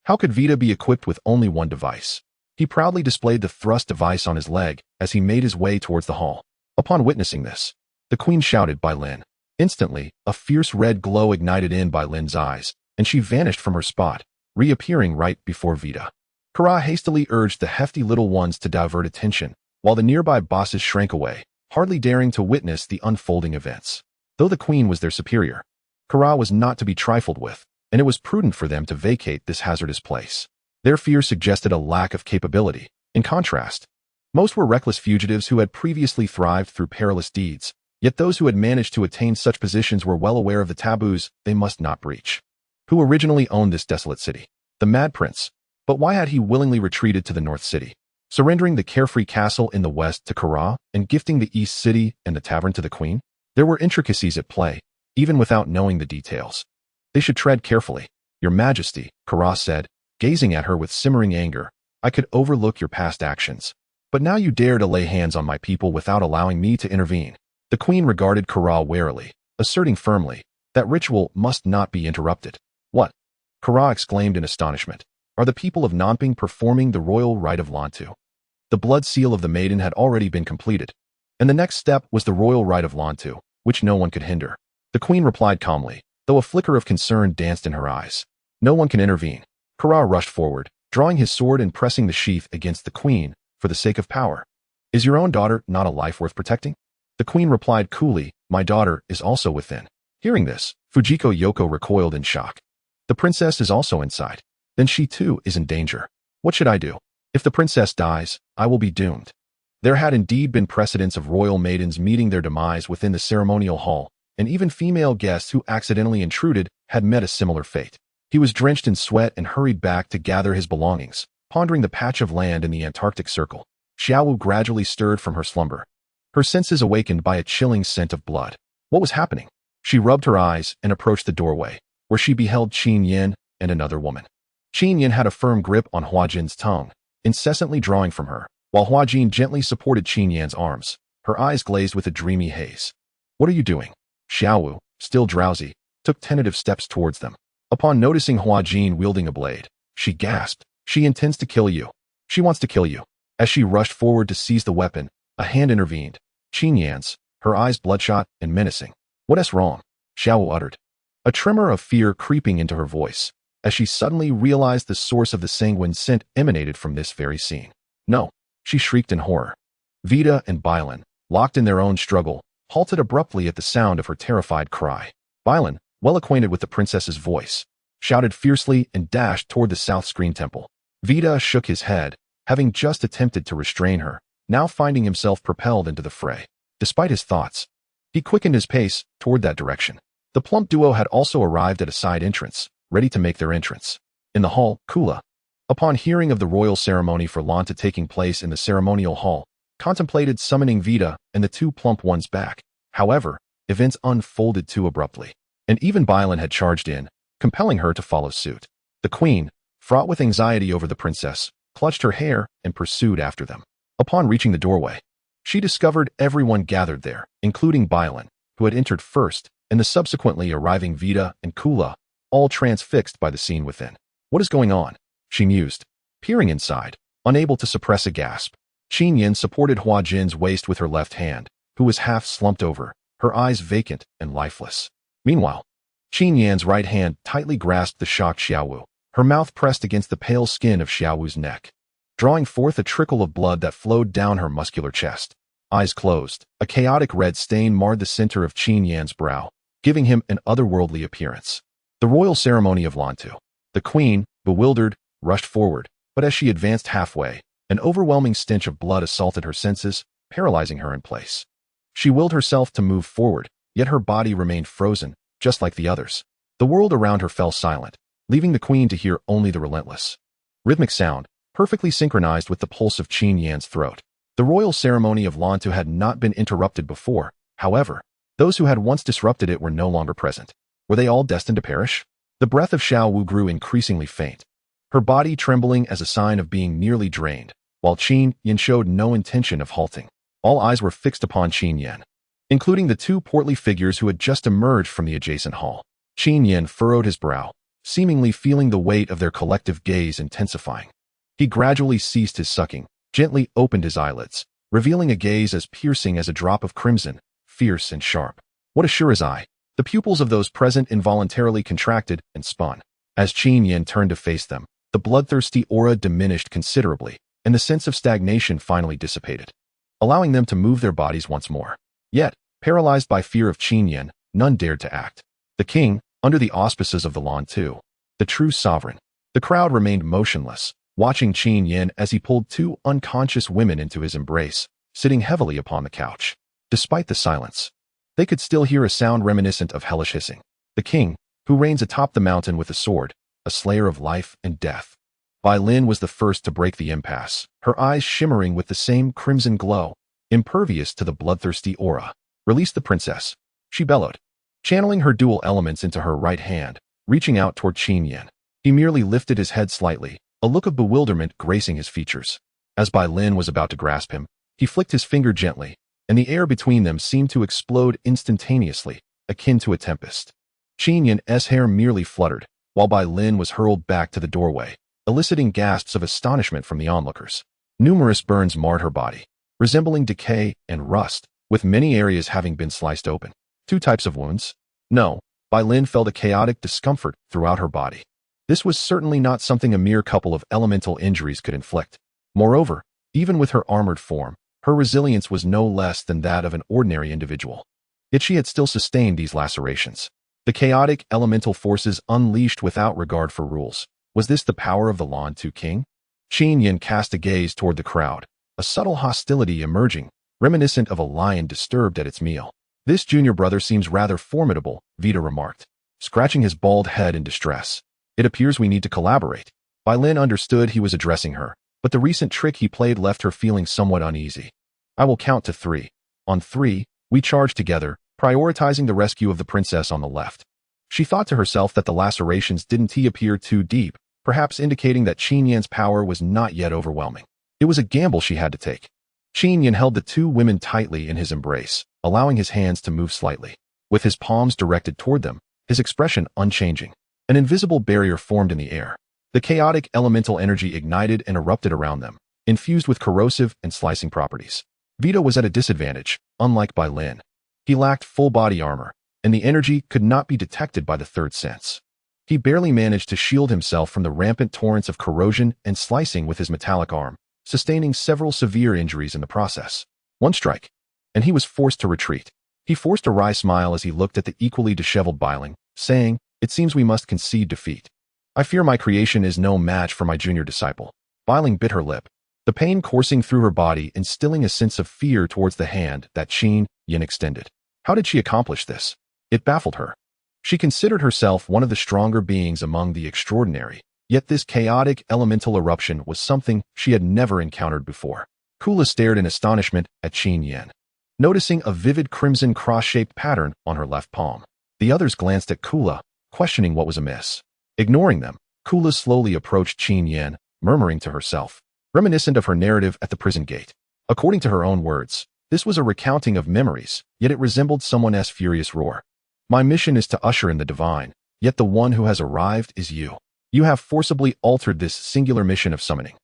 how could Vita be equipped with only one device? He proudly displayed the thrust device on his leg as he made his way towards the hall. Upon witnessing this, the queen shouted Bailin. Instantly, a fierce red glow ignited in Bailin's eyes, and she vanished from her spot, reappearing right before Vita. Kara hastily urged the hefty little ones to divert attention, while the nearby bosses shrank away, hardly daring to witness the unfolding events. Though the queen was their superior, Kara was not to be trifled with, and it was prudent for them to vacate this hazardous place. Their fear suggested a lack of capability. In contrast, most were reckless fugitives who had previously thrived through perilous deeds, yet those who had managed to attain such positions were well aware of the taboos they must not breach. Who originally owned this desolate city? The Mad Prince. But why had he willingly retreated to the North City, surrendering the carefree castle in the west to Kara and gifting the East City and the tavern to the queen? There were intricacies at play, even without knowing the details. "They should tread carefully, Your Majesty," Kara said, gazing at her with simmering anger. "I could overlook your past actions, but now you dare to lay hands on my people without allowing me to intervene." The queen regarded Kara warily, asserting firmly, "That ritual must not be interrupted." "What?" Kara exclaimed in astonishment. "Are the people of Nanping performing the royal rite of Lantu?" The blood seal of the maiden had already been completed, and the next step was the royal rite of Lantu, which no one could hinder. The queen replied calmly, though a flicker of concern danced in her eyes. "No one can intervene." Kara rushed forward, drawing his sword and pressing the sheath against the queen, for the sake of power. "Is your own daughter not a life worth protecting?" The queen replied coolly, "My daughter is also within." Hearing this, Fujiko Yoko recoiled in shock. "The princess is also inside. Then she too is in danger. What should I do? If the princess dies, I will be doomed." There had indeed been precedents of royal maidens meeting their demise within the ceremonial hall, and even female guests who accidentally intruded had met a similar fate. He was drenched in sweat and hurried back to gather his belongings, pondering the patch of land in the Antarctic Circle. Xiaowu gradually stirred from her slumber, her senses awakened by a chilling scent of blood. What was happening? She rubbed her eyes and approached the doorway, where she beheld Qin Yan and another woman. Qin Yan had a firm grip on Huajin's tongue, incessantly drawing from her, while Huajin gently supported Qin Yan's arms, her eyes glazed with a dreamy haze. What are you doing? Xiaowu, still drowsy, took tentative steps towards them. Upon noticing Huajin wielding a blade, she gasped. She intends to kill you. She wants to kill you. As she rushed forward to seize the weapon, a hand intervened. Qin Yan's, her eyes bloodshot and menacing. What's wrong? Xiaowu uttered, a tremor of fear creeping into her voice, as she suddenly realized the source of the sanguine scent emanated from this very scene. No, she shrieked in horror. Vita and Bailan, locked in their own struggle, halted abruptly at the sound of her terrified cry. Bailan, well acquainted with the princess's voice, shouted fiercely and dashed toward the south screen temple. Vita shook his head, having just attempted to restrain her, now finding himself propelled into the fray. Despite his thoughts, he quickened his pace toward that direction. The plump duo had also arrived at a side entrance, ready to make their entrance. In the hall, Kula, upon hearing of the royal ceremony for Lanta taking place in the ceremonial hall, contemplated summoning Vita and the two plump ones back. However, events unfolded too abruptly, and even Bailan had charged in, compelling her to follow suit. The queen, fraught with anxiety over the princess, clutched her hair and pursued after them. Upon reaching the doorway, she discovered everyone gathered there, including Bailan, who had entered first, and the subsequently arriving Vita and Kula, all transfixed by the scene within. What is going on? She mused, peering inside, unable to suppress a gasp. Qin Yan supported Huajin's waist with her left hand, who was half slumped over, her eyes vacant and lifeless. Meanwhile, Qin Yan's right hand tightly grasped the shocked Xiaowu, her mouth pressed against the pale skin of Xiaowu's neck, drawing forth a trickle of blood that flowed down her muscular chest. Eyes closed, a chaotic red stain marred the center of Qin Yan's brow, giving him an otherworldly appearance. The royal ceremony of Lantu. The queen, bewildered, rushed forward, but as she advanced halfway, an overwhelming stench of blood assaulted her senses, paralyzing her in place. She willed herself to move forward, yet her body remained frozen, just like the others. The world around her fell silent, leaving the queen to hear only the relentless, rhythmic sound, perfectly synchronized with the pulse of Qin Yan's throat. The royal ceremony of Lantu had not been interrupted before, however. Those who had once disrupted it were no longer present. Were they all destined to perish? The breath of Xiaowu grew increasingly faint, her body trembling as a sign of being nearly drained, while Qin Yan showed no intention of halting. All eyes were fixed upon Qin Yan, including the two portly figures who had just emerged from the adjacent hall. Qin Yan furrowed his brow, seemingly feeling the weight of their collective gaze intensifying. He gradually ceased his sucking, gently opened his eyelids, revealing a gaze as piercing as a drop of crimson, fierce and sharp. What a sure as eye! The pupils of those present involuntarily contracted and spun. As Qin Yan turned to face them, the bloodthirsty aura diminished considerably, and the sense of stagnation finally dissipated, allowing them to move their bodies once more. Yet, paralyzed by fear of Qin Yan, none dared to act. The king, under the auspices of the Lantu, the true sovereign. The crowd remained motionless, watching Qin Yan as he pulled two unconscious women into his embrace, sitting heavily upon the couch. Despite the silence, they could still hear a sound reminiscent of hellish hissing. The king, who reigns atop the mountain with a sword, a slayer of life and death. Bai Lin was the first to break the impasse, her eyes shimmering with the same crimson glow, impervious to the bloodthirsty aura. Release the princess, she bellowed, channeling her dual elements into her right hand, reaching out toward Qin Yan. He merely lifted his head slightly, a look of bewilderment gracing his features. As Bai Lin was about to grasp him, he flicked his finger gently, and the air between them seemed to explode instantaneously, akin to a tempest. Qin Yan's hair merely fluttered, while Bai Lin was hurled back to the doorway, eliciting gasps of astonishment from the onlookers. Numerous burns marred her body, resembling decay and rust, with many areas having been sliced open. Two types of wounds? No, Bai Lin felt a chaotic discomfort throughout her body. This was certainly not something a mere couple of elemental injuries could inflict. Moreover, even with her armored form, her resilience was no less than that of an ordinary individual. Yet she had still sustained these lacerations. The chaotic elemental forces unleashed without regard for rules. Was this the power of the Lantu king? Qin Yan cast a gaze toward the crowd, a subtle hostility emerging, reminiscent of a lion disturbed at its meal. This junior brother seems rather formidable, Vita remarked, scratching his bald head in distress. It appears we need to collaborate. Bai Lin understood he was addressing her, but the recent trick he played left her feeling somewhat uneasy. I will count to 3. On 3, we charge together, prioritizing the rescue of the princess on the left. She thought to herself that the lacerations didn't appear too deep, perhaps indicating that Qin Yan's power was not yet overwhelming. It was a gamble she had to take. Qin Yan held the two women tightly in his embrace, allowing his hands to move slightly. With his palms directed toward them, his expression unchanging. An invisible barrier formed in the air. The chaotic elemental energy ignited and erupted around them, infused with corrosive and slicing properties. Vita was at a disadvantage, unlike Bai Lin. He lacked full body armor, and the energy could not be detected by the third sense. He barely managed to shield himself from the rampant torrents of corrosion and slicing with his metallic arm, sustaining several severe injuries in the process. One strike, and he was forced to retreat. He forced a wry smile as he looked at the equally disheveled Bai Lin, saying, "It seems we must concede defeat. I fear my creation is no match for my junior disciple." Bai Lin bit her lip, the pain coursing through her body, instilling a sense of fear towards the hand that Qin Yan extended. How did she accomplish this? It baffled her. She considered herself one of the stronger beings among the extraordinary, yet this chaotic elemental eruption was something she had never encountered before. Kula stared in astonishment at Qin Yan, noticing a vivid crimson cross-shaped pattern on her left palm. The others glanced at Kula, questioning what was amiss. Ignoring them, Kula slowly approached Qin Yan, murmuring to herself, reminiscent of her narrative at the prison gate. According to her own words, this was a recounting of memories, yet it resembled someone's furious roar. My mission is to usher in the divine, yet the one who has arrived is you. You have forcibly altered this singular mission of summoning.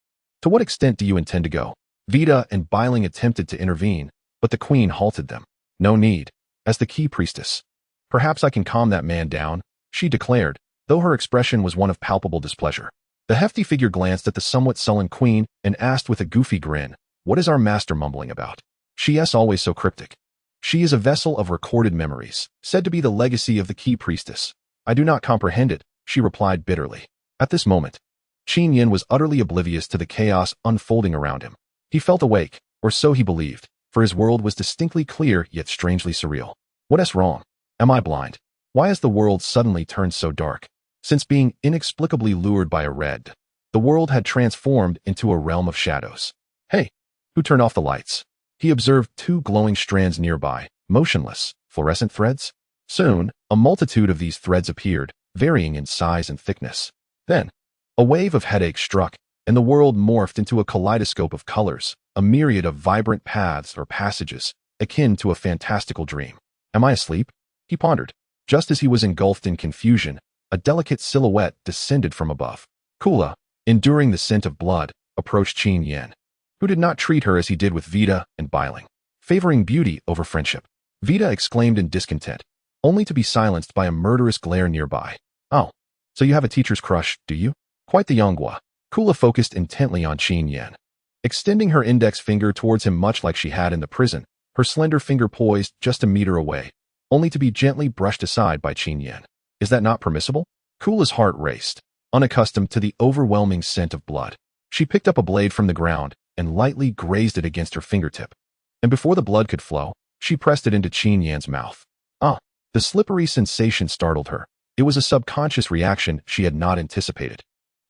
To what extent do you intend to go? Vita and Bai Lin attempted to intervene, but the queen halted them. No need, as the key priestess. Perhaps I can calm that man down, she declared, though her expression was one of palpable displeasure. The hefty figure glanced at the somewhat sullen queen and asked with a goofy grin, "What is our master mumbling about? She is always so cryptic." "She is a vessel of recorded memories, said to be the legacy of the key priestess. I do not comprehend it," she replied bitterly. At this moment, Qin Yan was utterly oblivious to the chaos unfolding around him. He felt awake, or so he believed, for his world was distinctly clear yet strangely surreal. What is wrong? Am I blind? Why has the world suddenly turned so dark? Since being inexplicably lured by a red, the world had transformed into a realm of shadows. Hey, who turned off the lights? He observed two glowing strands nearby, motionless, fluorescent threads. Soon, a multitude of these threads appeared, varying in size and thickness. Then, a wave of headache struck, and the world morphed into a kaleidoscope of colors, a myriad of vibrant paths or passages, akin to a fantastical dream. Am I asleep? He pondered. Just as he was engulfed in confusion, a delicate silhouette descended from above. Kula, enduring the scent of blood, approached Qin Yan, who did not treat her as he did with Vita and Bai Lin, favoring beauty over friendship. Vita exclaimed in discontent, only to be silenced by a murderous glare nearby. "Oh, so you have a teacher's crush, do you? Quite the Yonghua." Kula focused intently on Qin Yan, extending her index finger towards him much like she had in the prison, her slender finger poised just a meter away, only to be gently brushed aside by Qin Yan. Is that not permissible? Kula's heart raced, unaccustomed to the overwhelming scent of blood. She picked up a blade from the ground and lightly grazed it against her fingertip. And before the blood could flow, she pressed it into Qin Yan's mouth. Ah! The slippery sensation startled her. It was a subconscious reaction she had not anticipated.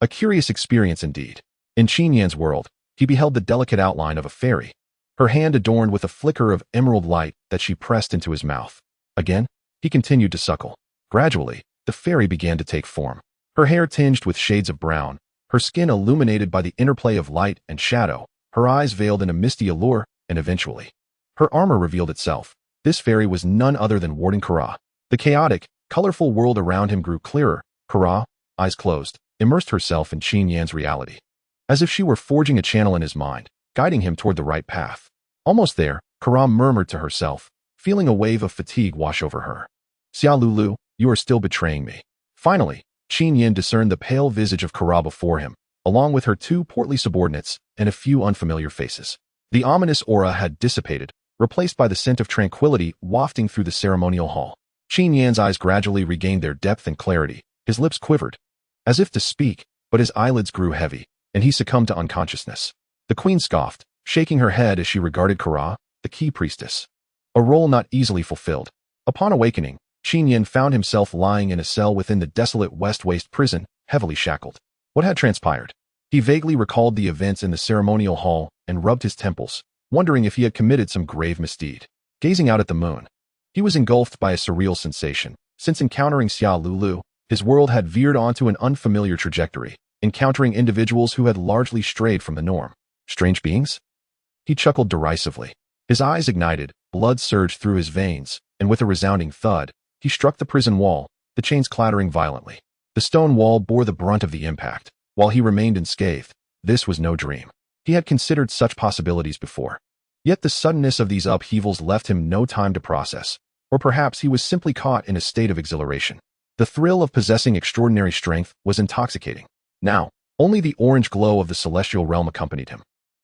A curious experience indeed. In Qin Yan's world, he beheld the delicate outline of a fairy, her hand adorned with a flicker of emerald light that she pressed into his mouth. Again, he continued to suckle. Gradually, the fairy began to take form. Her hair tinged with shades of brown, her skin illuminated by the interplay of light and shadow, her eyes veiled in a misty allure, and eventually, her armor revealed itself. This fairy was none other than Warden Kara. The chaotic, colorful world around him grew clearer. Kara, eyes closed, immersed herself in Qin Yan's reality, as if she were forging a channel in his mind, guiding him toward the right path. Almost there, Kara murmured to herself, feeling a wave of fatigue wash over her. "Xia Lulu, you are still betraying me." Finally, Qin Yan discerned the pale visage of Kara before him, along with her two portly subordinates and a few unfamiliar faces. The ominous aura had dissipated, replaced by the scent of tranquility wafting through the ceremonial hall. Qin Yan's eyes gradually regained their depth and clarity. His lips quivered, as if to speak, but his eyelids grew heavy, and he succumbed to unconsciousness. The queen scoffed, shaking her head as she regarded Kara, the key priestess. A role not easily fulfilled. Upon awakening, Qin Yan found himself lying in a cell within the desolate West Waste prison, heavily shackled. What had transpired? He vaguely recalled the events in the ceremonial hall and rubbed his temples, wondering if he had committed some grave misdeed. Gazing out at the moon, he was engulfed by a surreal sensation. Since encountering Xia Lulu, his world had veered onto an unfamiliar trajectory, encountering individuals who had largely strayed from the norm. Strange beings? He chuckled derisively. His eyes ignited, blood surged through his veins, and with a resounding thud, he struck the prison wall, the chains clattering violently. The stone wall bore the brunt of the impact. While he remained unscathed, this was no dream. He had considered such possibilities before. Yet the suddenness of these upheavals left him no time to process, or perhaps he was simply caught in a state of exhilaration. The thrill of possessing extraordinary strength was intoxicating. Now, only the orange glow of the celestial realm accompanied him,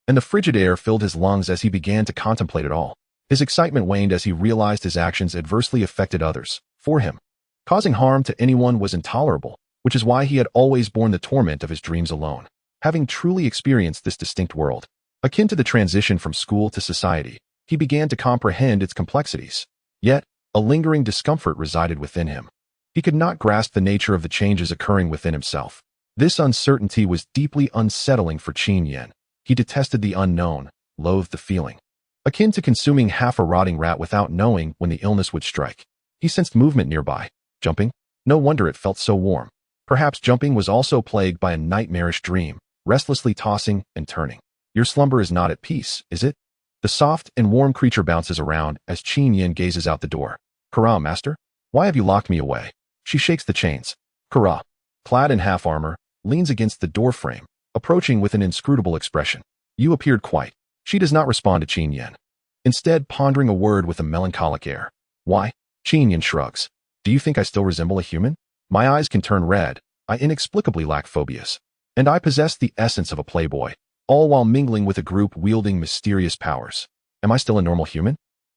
and the frigid air filled his lungs as he began to contemplate it all. His excitement waned as he realized his actions adversely affected others. For him, causing harm to anyone was intolerable, which is why he had always borne the torment of his dreams alone. Having truly experienced this distinct world, akin to the transition from school to society, he began to comprehend its complexities. Yet, a lingering discomfort resided within him. He could not grasp the nature of the changes occurring within himself. This uncertainty was deeply unsettling for Qin Yan. He detested the unknown, loathed the feeling, akin to consuming half a rotting rat without knowing when the illness would strike. He sensed movement nearby. Jumping? No wonder it felt so warm. Perhaps jumping was also plagued by a nightmarish dream, restlessly tossing and turning. Your slumber is not at peace, is it? The soft and warm creature bounces around as Qin Yan gazes out the door. Kara, master? Why have you locked me away? She shakes the chains. Kara, clad in half armor, leans against the doorframe, approaching with an inscrutable expression. You appeared quite. She does not respond to Qin Yan, instead pondering a word with a melancholic air. Why? Qin Yan shrugs. Do you think I still resemble a human? My eyes can turn red, I inexplicably lack phobias, and I possess the essence of a playboy, all while mingling with a group wielding mysterious powers. Am I still a normal human?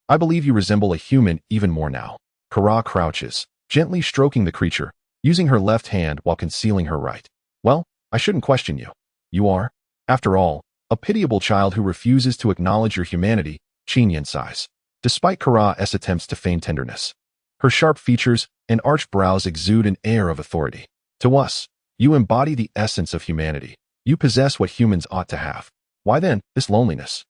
I believe you resemble a human even more now. Kara crouches, gently stroking the creature, using her left hand while concealing her right. Well, I shouldn't question you. You are, after all, a pitiable child who refuses to acknowledge your humanity, Qin Yan sighs. Despite Kara's attempts to feign tenderness, her sharp features and arched brows exude an air of authority. To us, you embody the essence of humanity. You possess what humans ought to have. Why then, this loneliness?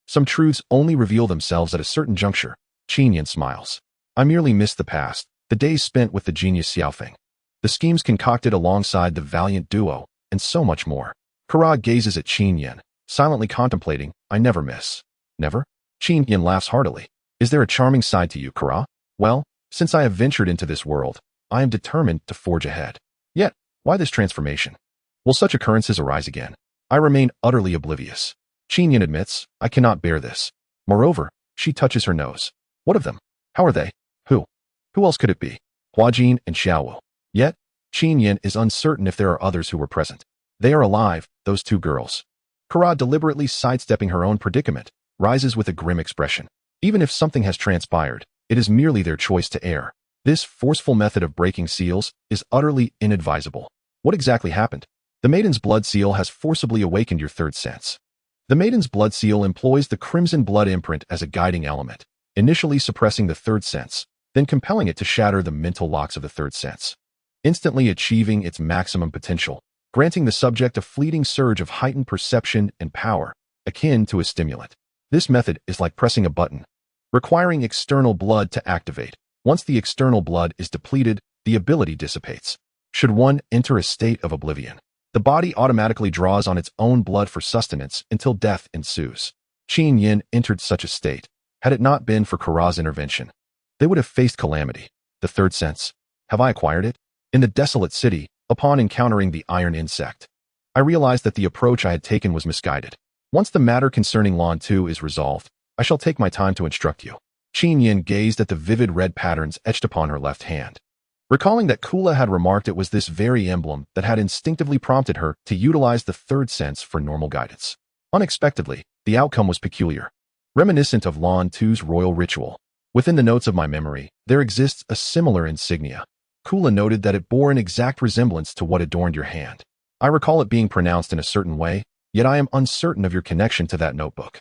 Some truths only reveal themselves at a certain juncture. Qin Yan smiles. I merely miss the past, the days spent with the genius Xiaofeng, the schemes concocted alongside the valiant duo, and so much more. Kara gazes at Qin Yan, silently contemplating. I never miss. Never? Qin Yan laughs heartily. Is there a charming side to you, Kara? Well, since I have ventured into this world, I am determined to forge ahead. Yet, why this transformation? Will such occurrences arise again? I remain utterly oblivious. Qin Yan admits, I cannot bear this. Moreover, she touches her nose. What of them? How are they? Who? Who else could it be? Huajin and Xiaowu. Yet, Qin Yan is uncertain if there are others who were present. They are alive, those two girls. Kara, deliberately sidestepping her own predicament, rises with a grim expression. Even if something has transpired, it is merely their choice to err. This forceful method of breaking seals is utterly inadvisable. What exactly happened? The Maiden's Blood Seal has forcibly awakened your third sense. The Maiden's Blood Seal employs the crimson blood imprint as a guiding element, initially suppressing the third sense, then compelling it to shatter the mental locks of the third sense, instantly achieving its maximum potential, granting the subject a fleeting surge of heightened perception and power, akin to a stimulant. This method is like pressing a button, requiring external blood to activate. Once the external blood is depleted, the ability dissipates. Should one enter a state of oblivion, the body automatically draws on its own blood for sustenance until death ensues. Qin Yan entered such a state. Had it not been for Kara's intervention, they would have faced calamity. The third sense. Have I acquired it? In the desolate city, upon encountering the iron insect, I realized that the approach I had taken was misguided. Once the matter concerning Lan 2 is resolved, I shall take my time to instruct you. Qin Yan gazed at the vivid red patterns etched upon her left hand, recalling that Kula had remarked it was this very emblem that had instinctively prompted her to utilize the third sense for normal guidance. Unexpectedly, the outcome was peculiar, reminiscent of Lan 2's royal ritual. Within the notes of my memory, there exists a similar insignia. Kula noted that it bore an exact resemblance to what adorned your hand. I recall it being pronounced in a certain way, yet I am uncertain of your connection to that notebook.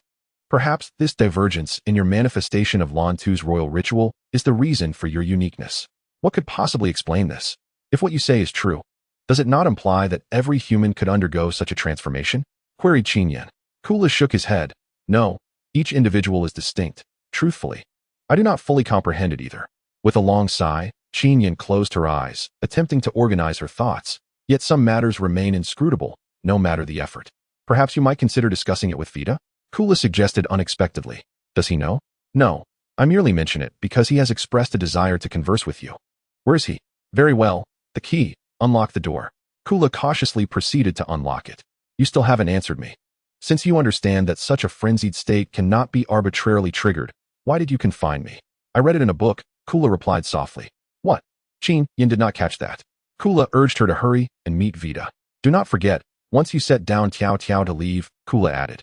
Perhaps this divergence in your manifestation of Lan Tu's royal ritual is the reason for your uniqueness. What could possibly explain this? If what you say is true, does it not imply that every human could undergo such a transformation? Queried Qin Yan. Kula shook his head. No, each individual is distinct. Truthfully, I do not fully comprehend it either. With a long sigh, Qin Yan closed her eyes, attempting to organize her thoughts. Yet some matters remain inscrutable, no matter the effort. Perhaps you might consider discussing it with Vita? Kula suggested unexpectedly. Does he know? No, I merely mention it because he has expressed a desire to converse with you. Where is he? Very well. The key. Unlock the door. Kula cautiously proceeded to unlock it. You still haven't answered me. Since you understand that such a frenzied state cannot be arbitrarily triggered, why did you confine me? I read it in a book, Kula replied softly. What? Qin Yan did not catch that. Kula urged her to hurry and meet Vita. Do not forget, once you set down Tiao Tiao to leave, Kula added.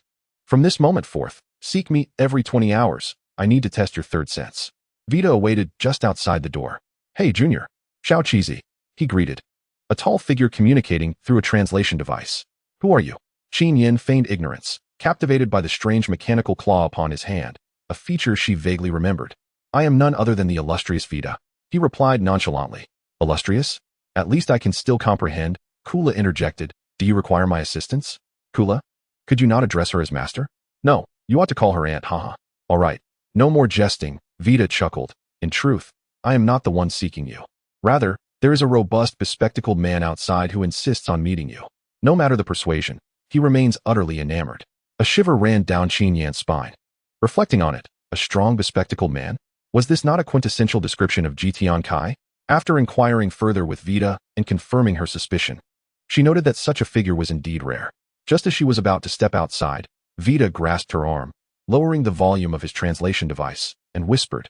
From this moment forth, seek me every 20 hours. I need to test your third sense. Vita awaited just outside the door. Hey, Junior. Xiao Cheesy. He greeted. A tall figure communicating through a translation device. Who are you? Qin Yan feigned ignorance, captivated by the strange mechanical claw upon his hand, a feature she vaguely remembered. I am none other than the illustrious Vita. He replied nonchalantly. Illustrious? At least I can still comprehend. Kula interjected. Do you require my assistance? Kula? Could you not address her as master? No, you ought to call her aunt, haha. All right, no more jesting, Vita chuckled. In truth, I am not the one seeking you. Rather, there is a robust, bespectacled man outside who insists on meeting you. No matter the persuasion, he remains utterly enamored. A shiver ran down Qin Yan's spine. Reflecting on it, a strong, bespectacled man? Was this not a quintessential description of Jitian Kai? After inquiring further with Vita and confirming her suspicion, she noted that such a figure was indeed rare. Just as she was about to step outside, Vita grasped her arm, lowering the volume of his translation device, and whispered,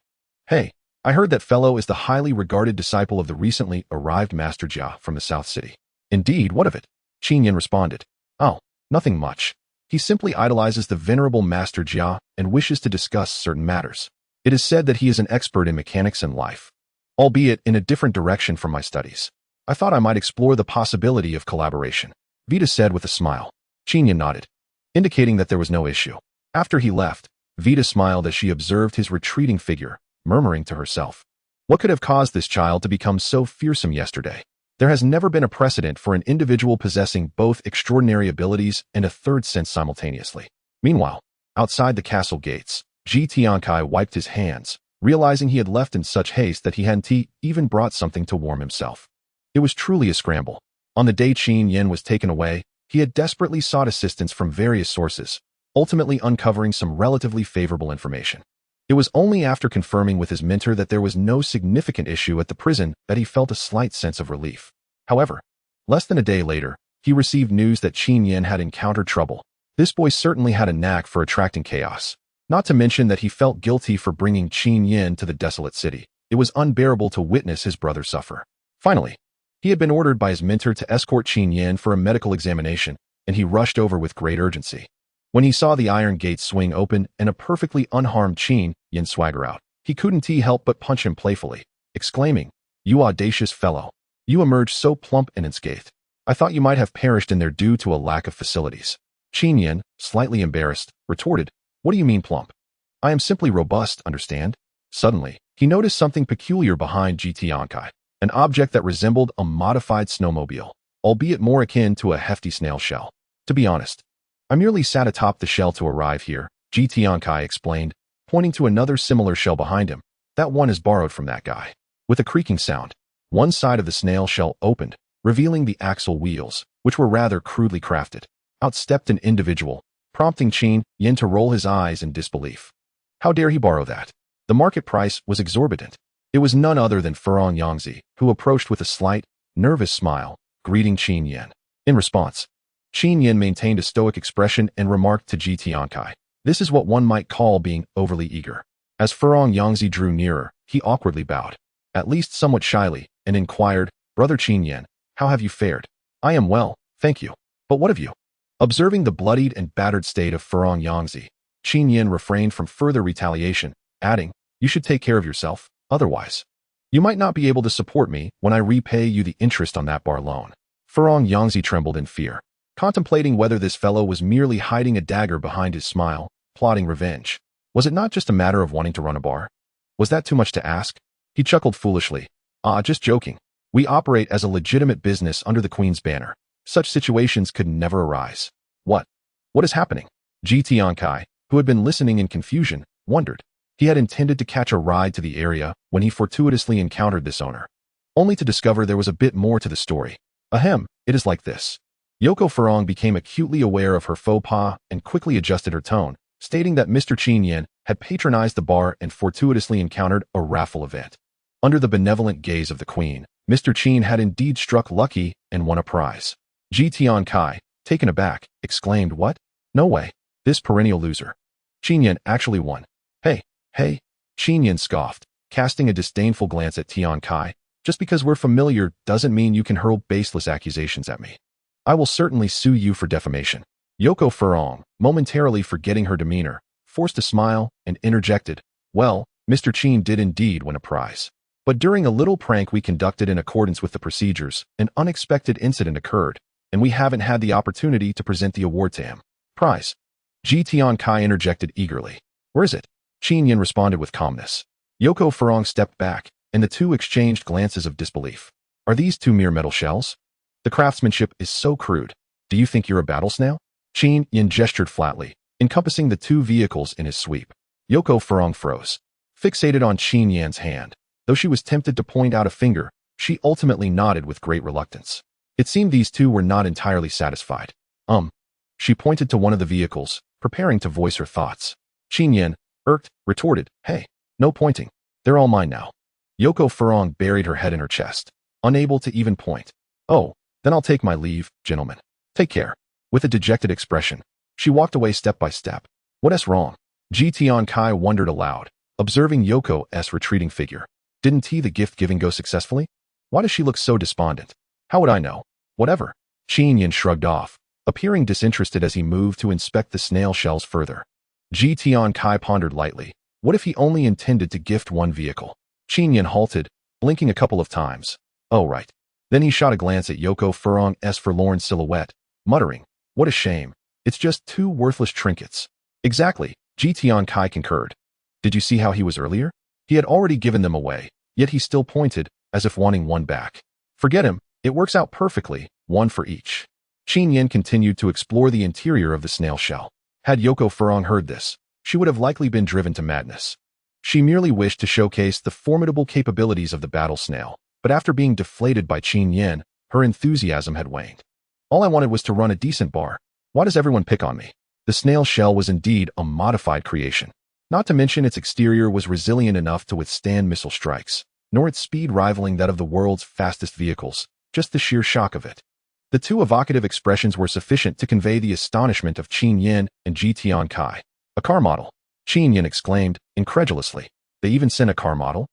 Hey, I heard that fellow is the highly regarded disciple of the recently arrived Master Jia from the South City. Indeed, what of it? Qin Yan responded. Oh, nothing much. He simply idolizes the venerable Master Jia and wishes to discuss certain matters. It is said that he is an expert in mechanics and life, albeit in a different direction from my studies. I thought I might explore the possibility of collaboration, Vita said with a smile. Qin Yan nodded, indicating that there was no issue. After he left, Vita smiled as she observed his retreating figure, murmuring to herself. What could have caused this child to become so fearsome yesterday? There has never been a precedent for an individual possessing both extraordinary abilities and a third sense simultaneously. Meanwhile, outside the castle gates, Ji Tiankai wiped his hands, realizing he had left in such haste that he hadn't even brought something to warm himself. It was truly a scramble. On the day Qin Yan was taken away, he had desperately sought assistance from various sources, ultimately uncovering some relatively favorable information. It was only after confirming with his mentor that there was no significant issue at the prison that he felt a slight sense of relief. However, less than a day later, he received news that Qin Yan had encountered trouble. This boy certainly had a knack for attracting chaos. Not to mention that he felt guilty for bringing Qin Yan to the desolate city. It was unbearable to witness his brother suffer. Finally, he had been ordered by his mentor to escort Qin Yan for a medical examination, and he rushed over with great urgency. When he saw the iron gates swing open and a perfectly unharmed Qin Yan swagger out, he couldn't help but punch him playfully, exclaiming, You audacious fellow! You emerged so plump and unscathed. I thought you might have perished in there due to a lack of facilities. Qin Yan, slightly embarrassed, retorted, What do you mean plump? I am simply robust, understand? Suddenly, he noticed something peculiar behind Ji Tiankai, an object that resembled a modified snowmobile, albeit more akin to a hefty snail shell. To be honest, I merely sat atop the shell to arrive here, Ji Tiankai explained, pointing to another similar shell behind him. That one is borrowed from that guy. With a creaking sound, one side of the snail shell opened, revealing the axle wheels, which were rather crudely crafted. Out stepped an individual, prompting Qin Yan to roll his eyes in disbelief. How dare he borrow that? The market price was exorbitant. It was none other than Furong Yangzi, who approached with a slight, nervous smile, greeting Qin Yan. In response, Qin Yan maintained a stoic expression and remarked to Ji Tiankai, This is what one might call being overly eager. As Furong Yangzi drew nearer, he awkwardly bowed, at least somewhat shyly, and inquired, Brother Qin Yan, how have you fared? I am well, thank you. But what of you? Observing the bloodied and battered state of Furong Yangzi, Qin Yan refrained from further retaliation, adding, You should take care of yourself, otherwise you might not be able to support me when I repay you the interest on that bar loan. Furong Yangzi trembled in fear, contemplating whether this fellow was merely hiding a dagger behind his smile, plotting revenge. Was it not just a matter of wanting to run a bar? Was that too much to ask? He chuckled foolishly. Just joking. We operate as a legitimate business under the Queen's banner. Such situations could never arise. What? What is happening? Qin Yan, who had been listening in confusion, wondered. He had intended to catch a ride to the area when he fortuitously encountered this owner, only to discover there was a bit more to the story. Ahem, it is like this. Yoko Furong became acutely aware of her faux pas and quickly adjusted her tone, stating that Mr. Qin Yan had patronized the bar and fortuitously encountered a raffle event. Under the benevolent gaze of the Queen, Mr. Qin had indeed struck lucky and won a prize. Qin Yan, taken aback, exclaimed, "What? No way. This perennial loser. Qin Yan actually won." Hey, Qin Yan scoffed, casting a disdainful glance at Tian Kai. "Just because we're familiar doesn't mean you can hurl baseless accusations at me. I will certainly sue you for defamation." Yoko Furong, momentarily forgetting her demeanor, forced a smile and interjected, "Well, Mr. Qin did indeed win a prize. But during a little prank we conducted in accordance with the procedures, an unexpected incident occurred, and we haven't had the opportunity to present the award to him." "Prize?" Tian Kai interjected eagerly. "Where is it?" Qin Yan responded with calmness. Yoko Furong stepped back, and the two exchanged glances of disbelief. "Are these two mere metal shells? The craftsmanship is so crude. Do you think you're a battle snail?" Qin Yan gestured flatly, encompassing the two vehicles in his sweep. Yoko Furong froze, fixated on Qin Yan's hand. Though she was tempted to point out a finger, she ultimately nodded with great reluctance. It seemed these two were not entirely satisfied. She pointed to one of the vehicles, preparing to voice her thoughts. Qin Yan, irked, retorted, "Hey, no pointing. They're all mine now." Yoko Furong buried her head in her chest, unable to even point. "Oh, then I'll take my leave, gentlemen. Take care." With a dejected expression, she walked away step by step. "What's wrong?" Tian Kai wondered aloud, observing Yoko's retreating figure. Didn't the gift-giving go successfully? Why does she look so despondent? How would I know? Whatever. Qin Yan shrugged off, appearing disinterested as he moved to inspect the snail shells further. Tian Kai pondered lightly. What if he only intended to gift one vehicle? Qin Yan halted, blinking a couple of times. Oh, right. Then he shot a glance at Yoko Furong's forlorn silhouette, muttering, "What a shame. It's just two worthless trinkets." "Exactly," Tian Kai concurred. "Did you see how he was earlier? He had already given them away, yet he still pointed, as if wanting one back. Forget him, it works out perfectly, one for each." Qin Yan continued to explore the interior of the snail shell. Had Yoko Furong heard this, she would have likely been driven to madness. She merely wished to showcase the formidable capabilities of the battle snail, but after being deflated by Qin Yan, her enthusiasm had waned. "All I wanted was to run a decent bar. Why does everyone pick on me?" The snail shell was indeed a modified creation. Not to mention its exterior was resilient enough to withstand missile strikes, nor its speed rivaling that of the world's fastest vehicles, just the sheer shock of it. The two evocative expressions were sufficient to convey the astonishment of Qin Yan and Tian Kai. "A car model?" Qin Yan exclaimed, incredulously. "They even sent a car model?"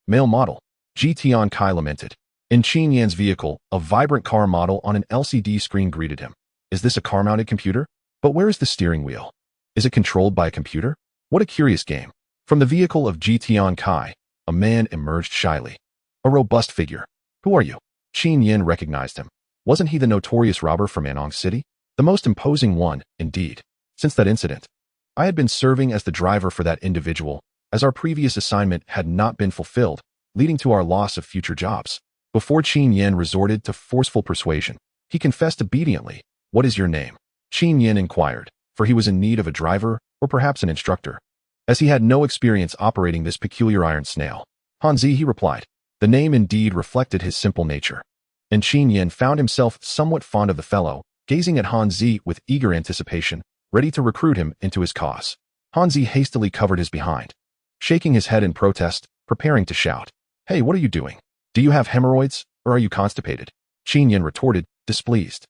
"Male model," Tian Kai lamented. In Qin Yan's vehicle, a vibrant car model on an LCD screen greeted him. "Is this a car-mounted computer? But where is the steering wheel? Is it controlled by a computer? What a curious game." From the vehicle of Tian Kai, a man emerged shyly. A robust figure. "Who are you?" Qin Yan recognized him. Wasn't he the notorious robber from Anong City? The most imposing one, indeed, since that incident. "I had been serving as the driver for that individual, as our previous assignment had not been fulfilled, leading to our loss of future jobs." Before Qin Yan resorted to forceful persuasion, he confessed obediently. "What is your name?" Qin Yan inquired, for he was in need of a driver, or perhaps an instructor, as he had no experience operating this peculiar iron snail. "Hanzi," he replied. The name indeed reflected his simple nature, and Qin Yan found himself somewhat fond of the fellow, gazing at Hanzi with eager anticipation, ready to recruit him into his cause. Hanzi hastily covered his behind, shaking his head in protest, preparing to shout. "Hey, what are you doing? Do you have hemorrhoids, or are you constipated?" Qin Yan retorted, displeased.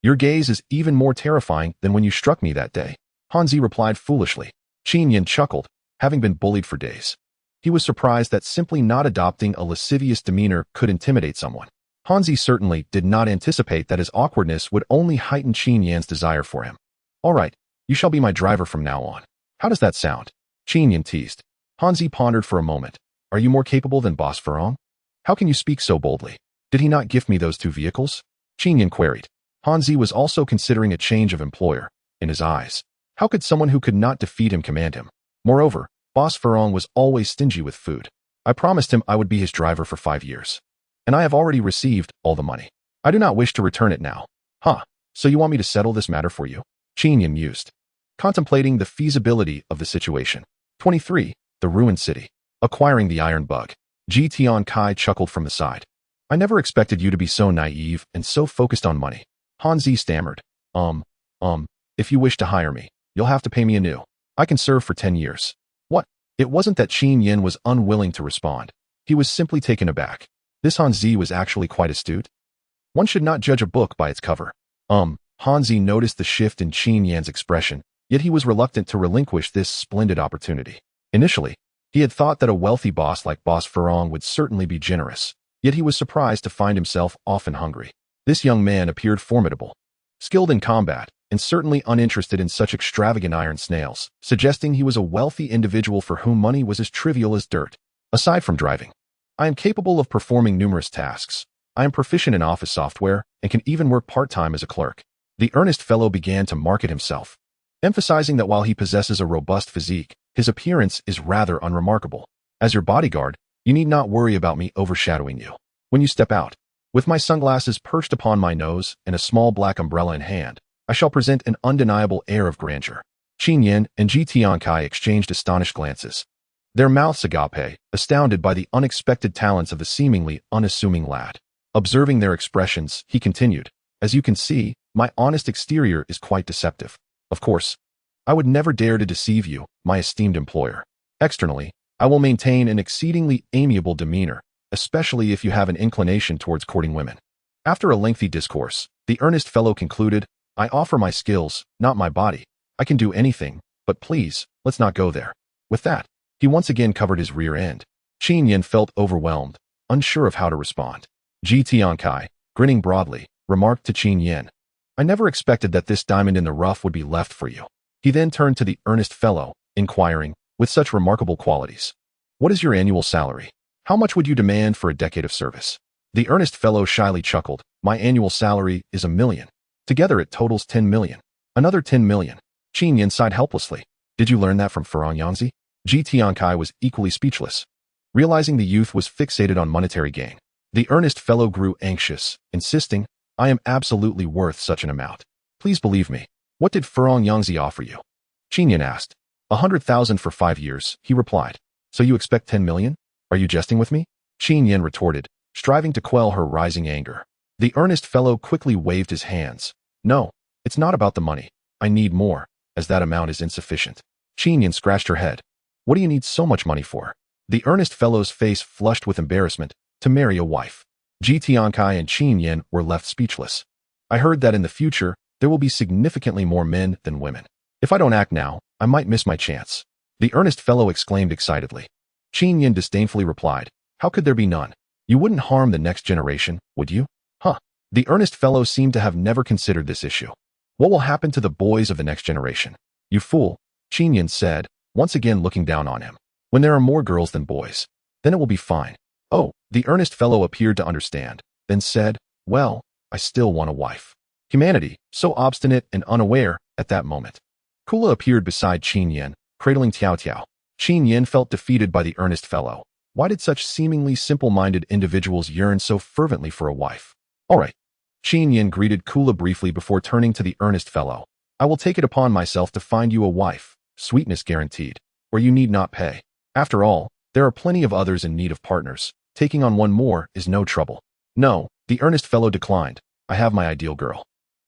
Your gaze is even more terrifying than when you struck me that day," Hanzi replied foolishly. Qin Yan chuckled, having been bullied for days. He was surprised that simply not adopting a lascivious demeanor could intimidate someone. Hanzi certainly did not anticipate that his awkwardness would only heighten Qin Yan's desire for him. "All right, you shall be my driver from now on. How does that sound?" Qin Yan teased. Hanzi pondered for a moment. "Are you more capable than Boss Furong? How can you speak so boldly? Did he not gift me those two vehicles?" Qin Yan queried. Hanzi was also considering a change of employer. In his eyes, How could someone who could not defeat him command him? Moreover, Boss Furong was always stingy with food. I promised him I would be his driver for 5 years. And I have already received all the money. I do not wish to return it now. Huh, so you want me to settle this matter for you? Qin Yan mused, contemplating the feasibility of the situation. 23. The Ruined City. Acquiring the Iron Bug. Ji Tiankai chuckled from the side. I never expected you to be so naive and so focused on money. Han Zi stammered. If you wish to hire me, you'll have to pay me anew. I can serve for 10 years. What? It wasn't that Qin Yan was unwilling to respond. He was simply taken aback. This Han Zi was actually quite astute. One should not judge a book by its cover. Han Zi noticed the shift in Qin Yan's expression, yet he was reluctant to relinquish this splendid opportunity. Initially, he had thought that a wealthy boss like Boss Furong would certainly be generous, yet he was surprised to find himself often hungry. This young man appeared formidable, skilled in combat, and certainly uninterested in such extravagant iron snails, suggesting he was a wealthy individual for whom money was as trivial as dirt. Aside from driving, I am capable of performing numerous tasks. I am proficient in office software and can even work part-time as a clerk. The earnest fellow began to market himself, emphasizing that while he possesses a robust physique, his appearance is rather unremarkable. As your bodyguard, you need not worry about me overshadowing you. When you step out, with my sunglasses perched upon my nose and a small black umbrella in hand, I shall present an undeniable air of grandeur. Qin Yan and Ji Tiankai exchanged astonished glances, their mouths agape, astounded by the unexpected talents of the seemingly unassuming lad. Observing their expressions, he continued, as you can see, my honest exterior is quite deceptive. Of course, I would never dare to deceive you, my esteemed employer. Externally, I will maintain an exceedingly amiable demeanor, especially if you have an inclination towards courting women. After a lengthy discourse, the earnest fellow concluded, I offer my skills, not my body. I can do anything, but please, let's not go there. With that, he once again covered his rear end. Qin Yan felt overwhelmed, unsure of how to respond. Ji Tiankai, grinning broadly, remarked to Qin Yan, I never expected that this diamond in the rough would be left for you. He then turned to the earnest fellow, inquiring, with such remarkable qualities, what is your annual salary? How much would you demand for a decade of service? The earnest fellow shyly chuckled, my annual salary is $1 million. Together it totals 10 million. Another 10 million. Qin Yan sighed helplessly. Did you learn that from Furong Yangzi? Ji Tiankai was equally speechless, realizing the youth was fixated on monetary gain. The earnest fellow grew anxious, insisting, I am absolutely worth such an amount. Please believe me. What did Furong Yangzi offer you? Qin Yan asked. 100,000 for 5 years, he replied. So you expect 10 million? Are you jesting with me? Qin Yan retorted, striving to quell her rising anger. The earnest fellow quickly waved his hands. No, it's not about the money. I need more, as that amount is insufficient. Qin Yan scratched her head. What do you need so much money for? The earnest fellow's face flushed with embarrassment. To marry a wife. Ji Tiankai and Qin Yan were left speechless. I heard that in the future, there will be significantly more men than women. If I don't act now, I might miss my chance. The earnest fellow exclaimed excitedly. Qin Yan disdainfully replied, how could there be none? You wouldn't harm the next generation, would you? Huh. The earnest fellow seemed to have never considered this issue. What will happen to the boys of the next generation? You fool, Qin Yan said, once again looking down on him. When there are more girls than boys, then it will be fine. Oh, the earnest fellow appeared to understand, then said, well, I still want a wife. Humanity, so obstinate and unaware at that moment. Kula appeared beside Qin Yan, cradling Tiao Tiao. Qin Yan felt defeated by the earnest fellow. Why did such seemingly simple-minded individuals yearn so fervently for a wife? All right. Qin Yan greeted Kula briefly before turning to the earnest fellow. I will take it upon myself to find you a wife, sweetness guaranteed, or you need not pay. After all, there are plenty of others in need of partners. Taking on one more is no trouble. No, the earnest fellow declined. I have my ideal girl.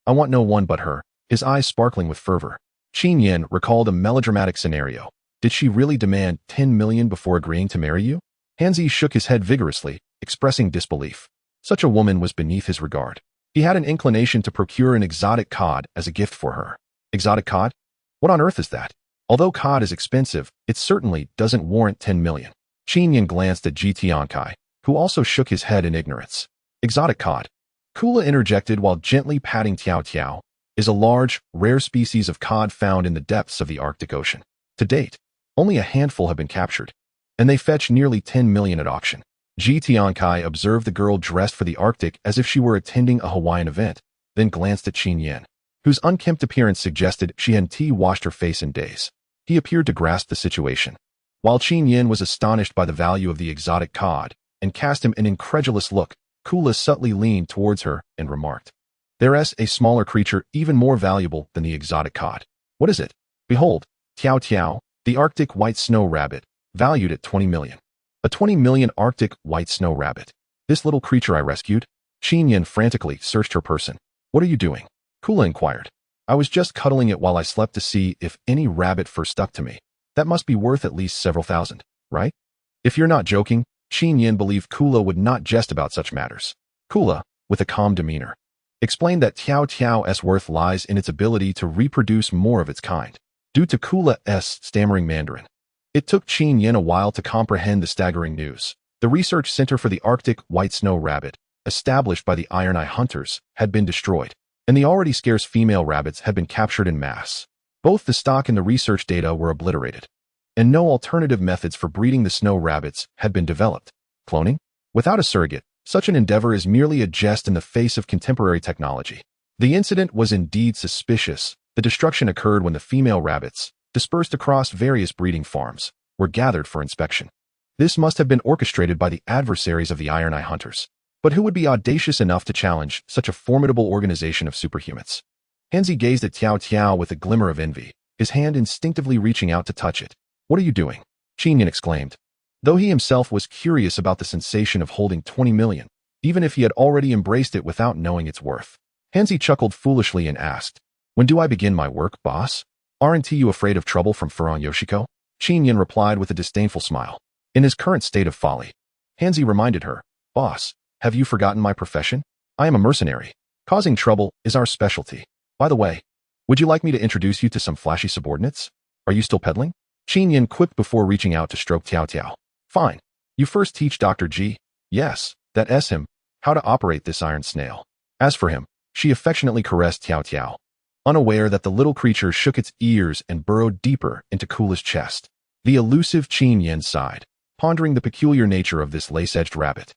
I want no one but her, his eyes sparkling with fervor. Qin Yan recalled a melodramatic scenario. Did she really demand 10 million before agreeing to marry you? Hanzi shook his head vigorously, expressing disbelief. Such a woman was beneath his regard. He had an inclination to procure an exotic cod as a gift for her. Exotic cod? What on earth is that? Although cod is expensive, it certainly doesn't warrant 10 million. Qin Yan glanced at Ji Tiankai, who also shook his head in ignorance. Exotic cod. Kula interjected while gently patting Tiao Tiao, is a large, rare species of cod found in the depths of the Arctic Ocean. To date, only a handful have been captured, and they fetch nearly 10 million at auction. Ji Tiankai observed the girl dressed for the Arctic as if she were attending a Hawaiian event, then glanced at Qin Yan. whose unkempt appearance suggested she hadn't washed her face in days. He appeared to grasp the situation. While Qin Yan was astonished by the value of the exotic cod and cast him an incredulous look, Kula subtly leaned towards her and remarked, "There's a smaller creature even more valuable than the exotic cod. What is it? Behold, Tiao Tiao, the Arctic white snow rabbit, valued at 20 million. A 20 million Arctic white snow rabbit. This little creature I rescued?" Qin Yan frantically searched her person. "What are you doing?" Kula inquired. "I was just cuddling it while I slept to see if any rabbit fur stuck to me. That must be worth at least several thousand, right?" "If you're not joking," Qin Yan believed Kula would not jest about such matters. Kula, with a calm demeanor, explained that Tiao Tiao's worth lies in its ability to reproduce more of its kind. Due to Kula's stammering Mandarin, it took Qin Yan a while to comprehend the staggering news. The research center for the Arctic white snow rabbit, established by the Iron Eye hunters, had been destroyed, and the already scarce female rabbits had been captured en masse. Both the stock and the research data were obliterated, and no alternative methods for breeding the snow rabbits had been developed. Cloning? Without a surrogate, such an endeavor is merely a jest in the face of contemporary technology. The incident was indeed suspicious. The destruction occurred when the female rabbits, dispersed across various breeding farms, were gathered for inspection. This must have been orchestrated by the adversaries of the Iron Eye hunters. But who would be audacious enough to challenge such a formidable organization of superhumans? Hanzi gazed at Tiao Tiao with a glimmer of envy, his hand instinctively reaching out to touch it. "What are you doing?" Qin Yan exclaimed. Though he himself was curious about the sensation of holding 20 million, even if he had already embraced it without knowing its worth. Hanzi chuckled foolishly and asked, "When do I begin my work, boss? Aren't you afraid of trouble from Furon Yoshiko?" Qin Yan replied with a disdainful smile. In his current state of folly, Hanzi reminded her, "Boss, have you forgotten my profession? I am a mercenary. Causing trouble is our specialty. By the way, would you like me to introduce you to some flashy subordinates? Are you still peddling?" Qin Yan quipped before reaching out to stroke Tiao Tiao. "Fine. You first teach Dr. G. Yes, that's him, how to operate this iron snail." As for him, she affectionately caressed Tiao Tiao, unaware that the little creature shook its ears and burrowed deeper into Kula's chest. The elusive Qin Yan sighed, pondering the peculiar nature of this lace-edged rabbit.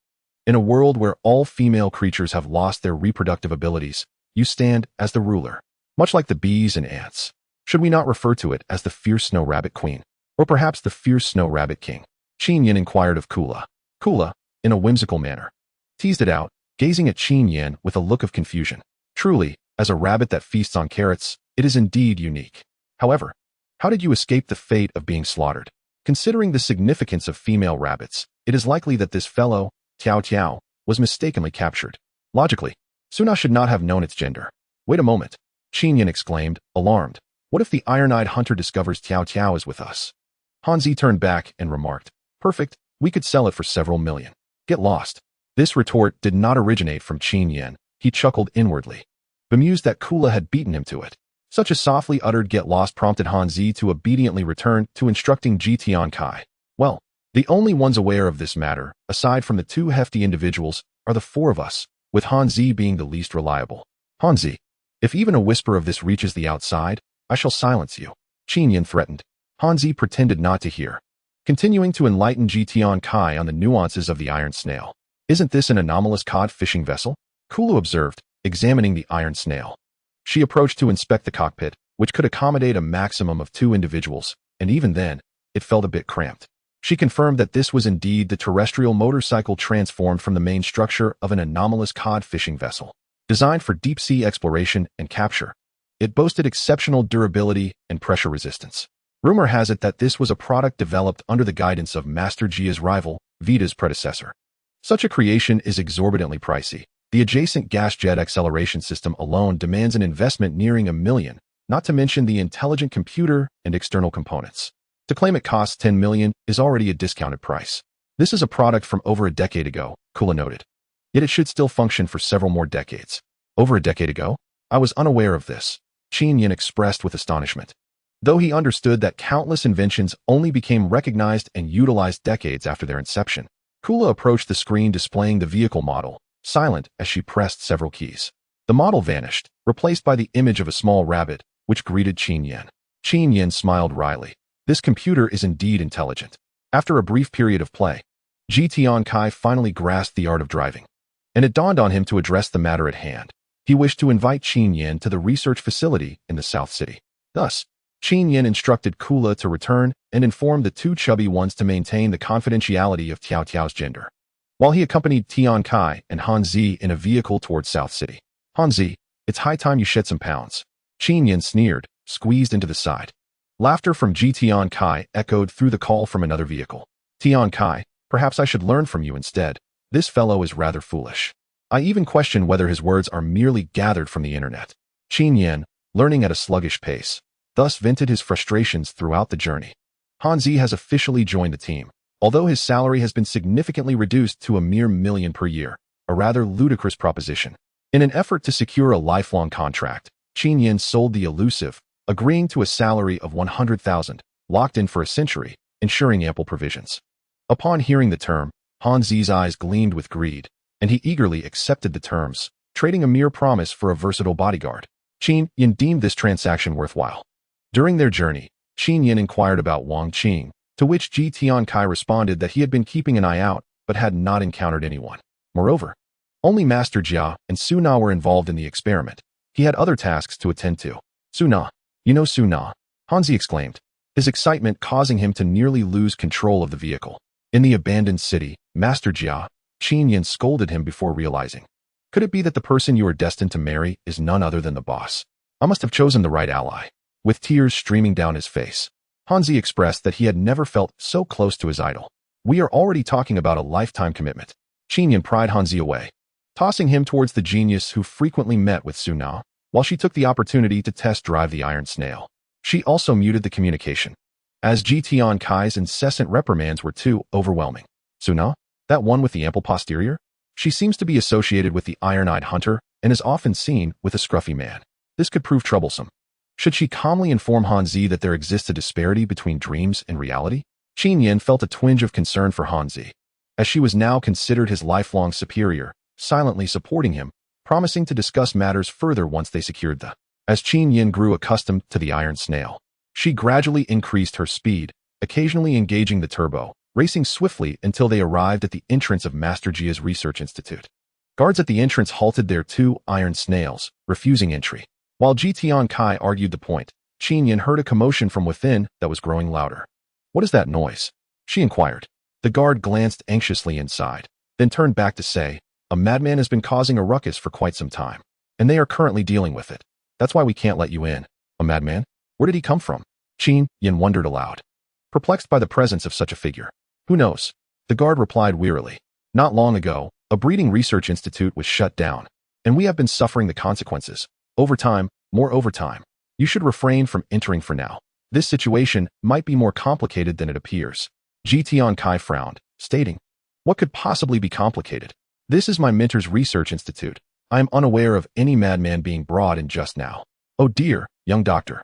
In a world where all female creatures have lost their reproductive abilities, you stand as the ruler, much like the bees and ants. Should we not refer to it as the fierce snow rabbit queen? Or perhaps the fierce snow rabbit king? Qin Yan inquired of Kula. Kula, in a whimsical manner, teased it out, gazing at Qin Yan with a look of confusion. Truly, as a rabbit that feasts on carrots, it is indeed unique. However, how did you escape the fate of being slaughtered? Considering the significance of female rabbits, it is likely that this fellow, Tiao Tiao, was mistakenly captured. Logically, Suna should not have known its gender. Wait a moment, Qin Yan exclaimed, alarmed. What if the iron-eyed hunter discovers Tiao Tiao is with us? Hanzi turned back and remarked, "Perfect, we could sell it for several million. Get lost." This retort did not originate from Qin Yan. He chuckled inwardly, bemused that Kula had beaten him to it. Such a softly uttered "get lost" prompted Hanzi to obediently return to instructing Tian Kai. Well, the only ones aware of this matter, aside from the two hefty individuals, are the four of us, with Hanzi being the least reliable. "Hanzi, if even a whisper of this reaches the outside, I shall silence you," Qin Yan threatened. Hanzi pretended not to hear, continuing to enlighten Tian Kai on the nuances of the iron snail. "Isn't this an anomalous cod fishing vessel?" Kula observed, examining the iron snail. She approached to inspect the cockpit, which could accommodate a maximum of 2 individuals, and even then, it felt a bit cramped. She confirmed that this was indeed the terrestrial motorcycle transformed from the main structure of an anomalous cod fishing vessel, designed for deep-sea exploration and capture. It boasted exceptional durability and pressure resistance. Rumor has it that this was a product developed under the guidance of Master Jia's rival, Vita's predecessor. Such a creation is exorbitantly pricey. The adjacent gas jet acceleration system alone demands an investment nearing $1 million, not to mention the intelligent computer and external components. To claim it costs $10 million is already a discounted price. This is a product from over a decade ago, Kula noted. Yet it should still function for several more decades. Over a decade ago? I was unaware of this, Qin Yan expressed with astonishment. Though he understood that countless inventions only became recognized and utilized decades after their inception. Kula approached the screen displaying the vehicle model, silent as she pressed several keys. The model vanished, replaced by the image of a small rabbit, which greeted Qin Yan. Qin Yan smiled wryly. This computer is indeed intelligent. After a brief period of play, Tian Kai finally grasped the art of driving, and it dawned on him to address the matter at hand. He wished to invite Qin Yan to the research facility in the South City. Thus, Qin Yan instructed Kula to return and informed the two chubby ones to maintain the confidentiality of Tiao Tiao's gender, while he accompanied Tian Kai and Han Zi in a vehicle towards South City. Han Zi, it's high time you shed some pounds. Qin Yan sneered, squeezed into the side. Laughter from Tian Kai echoed through the call from another vehicle. Tian Kai, perhaps I should learn from you instead. This fellow is rather foolish. I even question whether his words are merely gathered from the internet. Qin Yan, learning at a sluggish pace, thus vented his frustrations throughout the journey. Han Zi has officially joined the team, although his salary has been significantly reduced to a mere $1 million per year, a rather ludicrous proposition. In an effort to secure a lifelong contract, Qin Yan sold the elusive, agreeing to a salary of 100,000, locked in for a century, ensuring ample provisions. Upon hearing the term, Han Zi's eyes gleamed with greed, and he eagerly accepted the terms, trading a mere promise for a versatile bodyguard. Qin Yan deemed this transaction worthwhile. During their journey, Qin Yan inquired about Wang Qing, to which Tian Kai responded that he had been keeping an eye out, but had not encountered anyone. Moreover, only Master Jia and Su Na were involved in the experiment. He had other tasks to attend to. Su Na. You know Su Na, Han Zi exclaimed, his excitement causing him to nearly lose control of the vehicle. In the abandoned city, Master Jia, Qin Yan scolded him before realizing. Could it be that the person you are destined to marry is none other than the boss? I must have chosen the right ally. With tears streaming down his face, Han Zi expressed that he had never felt so close to his idol. We are already talking about a lifetime commitment. Qin Yan pried Han Zi away, tossing him towards the genius who frequently met with Su Na, while she took the opportunity to test drive the iron snail. She also muted the communication, as Tian Kai's incessant reprimands were too overwhelming. Su Na? That one with the ample posterior? She seems to be associated with the iron-eyed hunter and is often seen with a scruffy man. This could prove troublesome. Should she calmly inform Han Zi that there exists a disparity between dreams and reality? Qin Yan felt a twinge of concern for Han Zi, as she was now considered his lifelong superior, silently supporting him, promising to discuss matters further once they secured the. As Qin Yan grew accustomed to the iron snail, she gradually increased her speed, occasionally engaging the turbo, racing swiftly until they arrived at the entrance of Master Jia's research institute. Guards at the entrance halted their two iron snails, refusing entry. While Tian Kai argued the point, Qin Yan heard a commotion from within that was growing louder. What is that noise? She inquired. The guard glanced anxiously inside, then turned back to say, a madman has been causing a ruckus for quite some time, and they are currently dealing with it. That's why we can't let you in. A madman? Where did he come from? Qin Yan wondered aloud, perplexed by the presence of such a figure. Who knows? The guard replied wearily. Not long ago, a breeding research institute was shut down, and we have been suffering the consequences. Overtime, more overtime. You should refrain from entering for now. This situation might be more complicated than it appears. Tian Kai frowned, stating, what could possibly be complicated? This is my mentor's research institute. I am unaware of any madman being brought in just now. Oh dear, young doctor.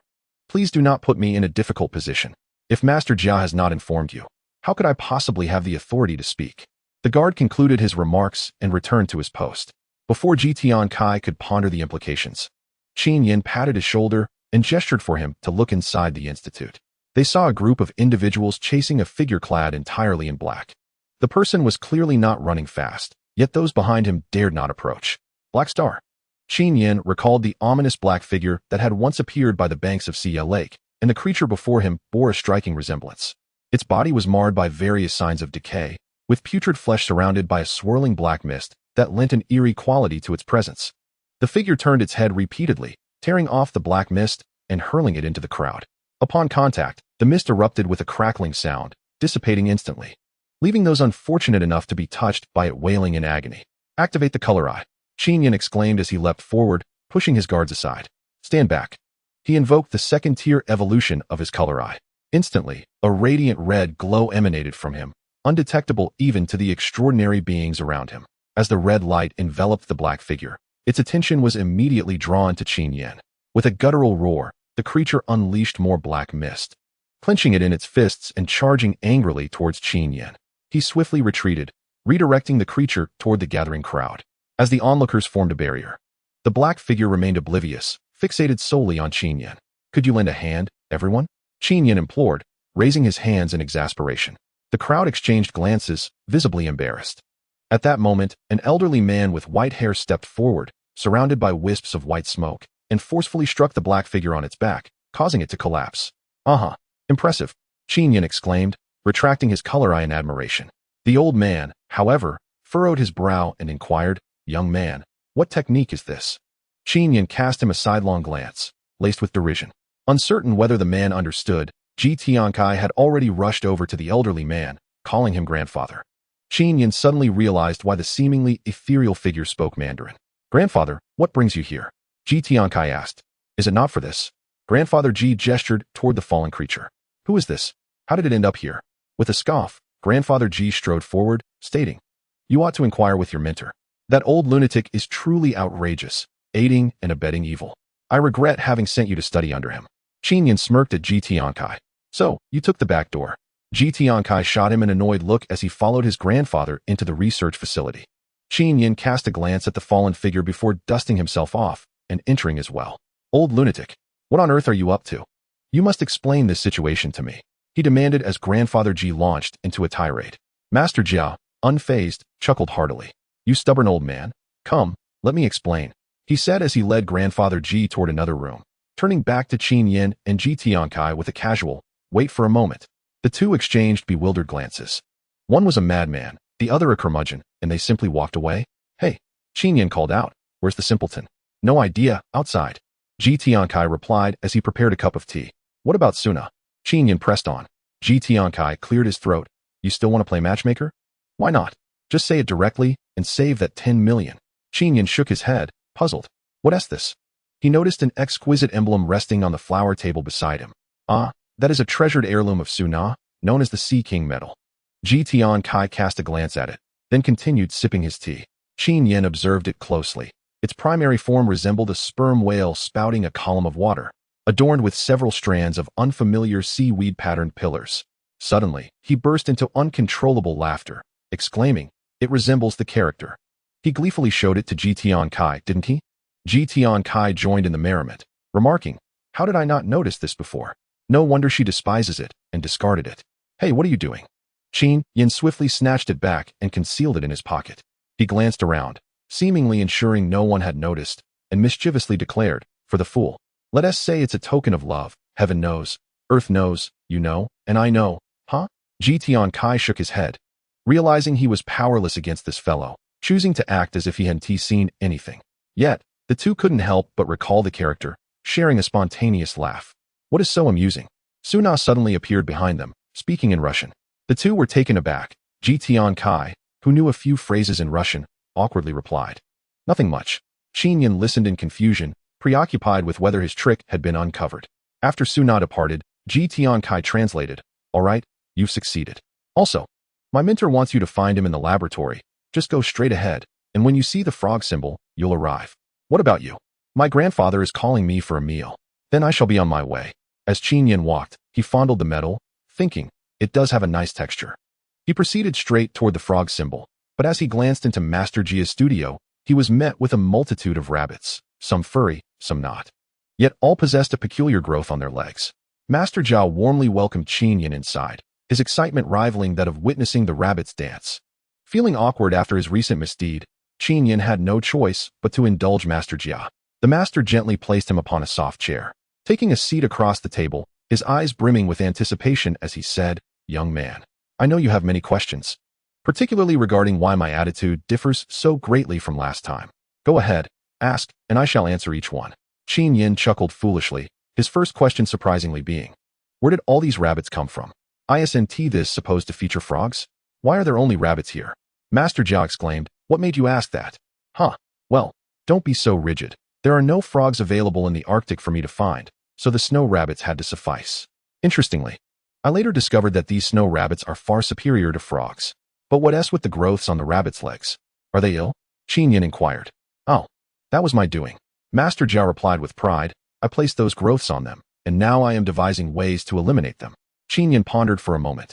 Please do not put me in a difficult position. If Master Jia has not informed you, how could I possibly have the authority to speak? The guard concluded his remarks and returned to his post. Before Tian Kai could ponder the implications, Qin Yan patted his shoulder and gestured for him to look inside the institute. They saw a group of individuals chasing a figure clad entirely in black. The person was clearly not running fast, yet those behind him dared not approach. Black Star. Qin Yan recalled the ominous black figure that had once appeared by the banks of Xia Lake, and the creature before him bore a striking resemblance. Its body was marred by various signs of decay, with putrid flesh surrounded by a swirling black mist that lent an eerie quality to its presence. The figure turned its head repeatedly, tearing off the black mist and hurling it into the crowd. Upon contact, the mist erupted with a crackling sound, dissipating instantly, leaving those unfortunate enough to be touched by it wailing in agony. Activate the color eye, Qin Yan exclaimed as he leapt forward, pushing his guards aside. Stand back. He invoked the second-tier evolution of his color eye. Instantly, a radiant red glow emanated from him, undetectable even to the extraordinary beings around him. As the red light enveloped the black figure, its attention was immediately drawn to Qin Yan. With a guttural roar, the creature unleashed more black mist, clenching it in its fists and charging angrily towards Qin Yan. He swiftly retreated, redirecting the creature toward the gathering crowd. As the onlookers formed a barrier, the black figure remained oblivious, fixated solely on Qin Yan. Could you lend a hand, everyone? Qin Yan implored, raising his hands in exasperation. The crowd exchanged glances, visibly embarrassed. At that moment, an elderly man with white hair stepped forward, surrounded by wisps of white smoke, and forcefully struck the black figure on its back, causing it to collapse. Impressive, Qin Yan exclaimed, retracting his color eye in admiration. The old man, however, furrowed his brow and inquired, "Young man, what technique is this?" Qin Yan cast him a sidelong glance, laced with derision. Uncertain whether the man understood, Ji Tiankai had already rushed over to the elderly man, calling him grandfather. Qin Yan suddenly realized why the seemingly ethereal figure spoke Mandarin. "Grandfather, what brings you here?" Ji Tiankai asked. "Is it not for this?" Grandfather Ji gestured toward the fallen creature. "Who is this? How did it end up here?" With a scoff, Grandfather Ji strode forward, stating, "You ought to inquire with your mentor. That old lunatic is truly outrageous, aiding and abetting evil. I regret having sent you to study under him." Qin Yan smirked at Ji Tiankai. "So, you took the back door." Ji Tiankai shot him an annoyed look as he followed his grandfather into the research facility. Qin Yan cast a glance at the fallen figure before dusting himself off and entering as well. "Old lunatic, what on earth are you up to? You must explain this situation to me," he demanded as Grandfather Ji launched into a tirade. Master Jia, unfazed, chuckled heartily. "You stubborn old man. Come, let me explain," he said as he led Grandfather Ji toward another room, turning back to Qin Yan and Ji Tiankai with a casual, "Wait for a moment." The two exchanged bewildered glances. One was a madman, the other a curmudgeon, and they simply walked away. "Hey," Qin Yan called out, "where's the simpleton?" "No idea, outside," Ji Tiankai replied as he prepared a cup of tea. "What about Suna?" Qin Yan pressed on. Ji Tiankai cleared his throat. "You still want to play matchmaker?" "Why not? Just say it directly and save that 10 million. Qin Yan shook his head, puzzled. "What's this?" He noticed an exquisite emblem resting on the flower table beside him. "Ah, that is a treasured heirloom of Suna, known as the Sea King medal." Ji Tiankai cast a glance at it, then continued sipping his tea. Qin Yan observed it closely. Its primary form resembled a sperm whale spouting a column of water, adorned with several strands of unfamiliar seaweed-patterned pillars. Suddenly, he burst into uncontrollable laughter, exclaiming, "It resembles the character." He gleefully showed it to Ji Tiankai, didn't he? Ji Tiankai joined in the merriment, remarking, "How did I not notice this before? No wonder she despises it," and discarded it. "Hey, what are you doing?" Qin Yan swiftly snatched it back and concealed it in his pocket. He glanced around, seemingly ensuring no one had noticed, and mischievously declared, "For the fool. Let us say it's a token of love. Heaven knows, earth knows, you know, and I know." "Huh?" Ji Tiankai shook his head, realizing he was powerless against this fellow, choosing to act as if he hadn't seen anything. Yet, the two couldn't help but recall the character, sharing a spontaneous laugh. "What is so amusing?" Suna suddenly appeared behind them, speaking in Russian. The two were taken aback. Ji Tiankai, who knew a few phrases in Russian, awkwardly replied, "Nothing much." Qin Yan listened in confusion, preoccupied with whether his trick had been uncovered. After Suna departed, Ji Tiankai translated, "All right, you've succeeded. Also, my mentor wants you to find him in the laboratory. Just go straight ahead, and when you see the frog symbol, you'll arrive. What about you?" "My grandfather is calling me for a meal. Then I shall be on my way." As Qin Yan walked, he fondled the metal, thinking, "It does have a nice texture." He proceeded straight toward the frog symbol, but as he glanced into Master Jia's studio, he was met with a multitude of rabbits, some furry, some not. Yet all possessed a peculiar growth on their legs. Master Jia warmly welcomed Qin Yan inside, his excitement rivaling that of witnessing the rabbits dance. Feeling awkward after his recent misdeed, Qin Yan had no choice but to indulge Master Jia. The master gently placed him upon a soft chair, taking a seat across the table, his eyes brimming with anticipation as he said, "Young man, I know you have many questions, particularly regarding why my attitude differs so greatly from last time. Go ahead, ask, and I shall answer each one." Qin Yan chuckled foolishly, his first question surprisingly being, "Where did all these rabbits come from? Isn't this supposed to feature frogs? Why are there only rabbits here?" Master Jia exclaimed, "What made you ask that?" "Huh, well, don't be so rigid. There are no frogs available in the Arctic for me to find, so the snow rabbits had to suffice. Interestingly, I later discovered that these snow rabbits are far superior to frogs. But what's with the growths on the rabbits' legs? Are they ill?" Qin Yan inquired. "Oh, that was my doing." Master Jia replied with pride, "I placed those growths on them, and now I am devising ways to eliminate them." Qin Yan pondered for a moment,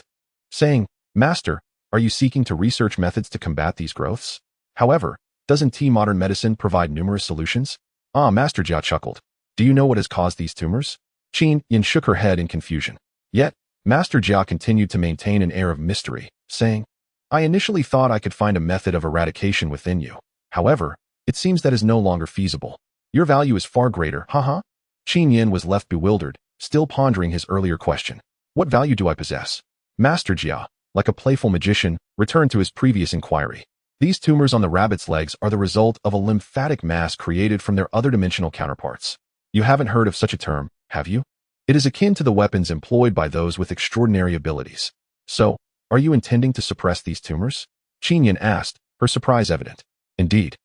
saying, "Master, are you seeking to research methods to combat these growths? However, doesn't modern medicine provide numerous solutions?" "Ah," Master Jia chuckled. "Do you know what has caused these tumors?" Qin Yan shook her head in confusion. Yet, Master Jia continued to maintain an air of mystery, saying, "I initially thought I could find a method of eradication within you. However, It seems that is no longer feasible. Your value is far greater, haha. Qin Yan was left bewildered, still pondering his earlier question. What value do I possess? Master Jia, like a playful magician, returned to his previous inquiry. These tumors on the rabbit's legs are the result of a lymphatic mass created from their other dimensional counterparts. You haven't heard of such a term, have you? It is akin to the weapons employed by those with extraordinary abilities. So, are you intending to suppress these tumors? Qin Yan asked, her surprise evident. Indeed.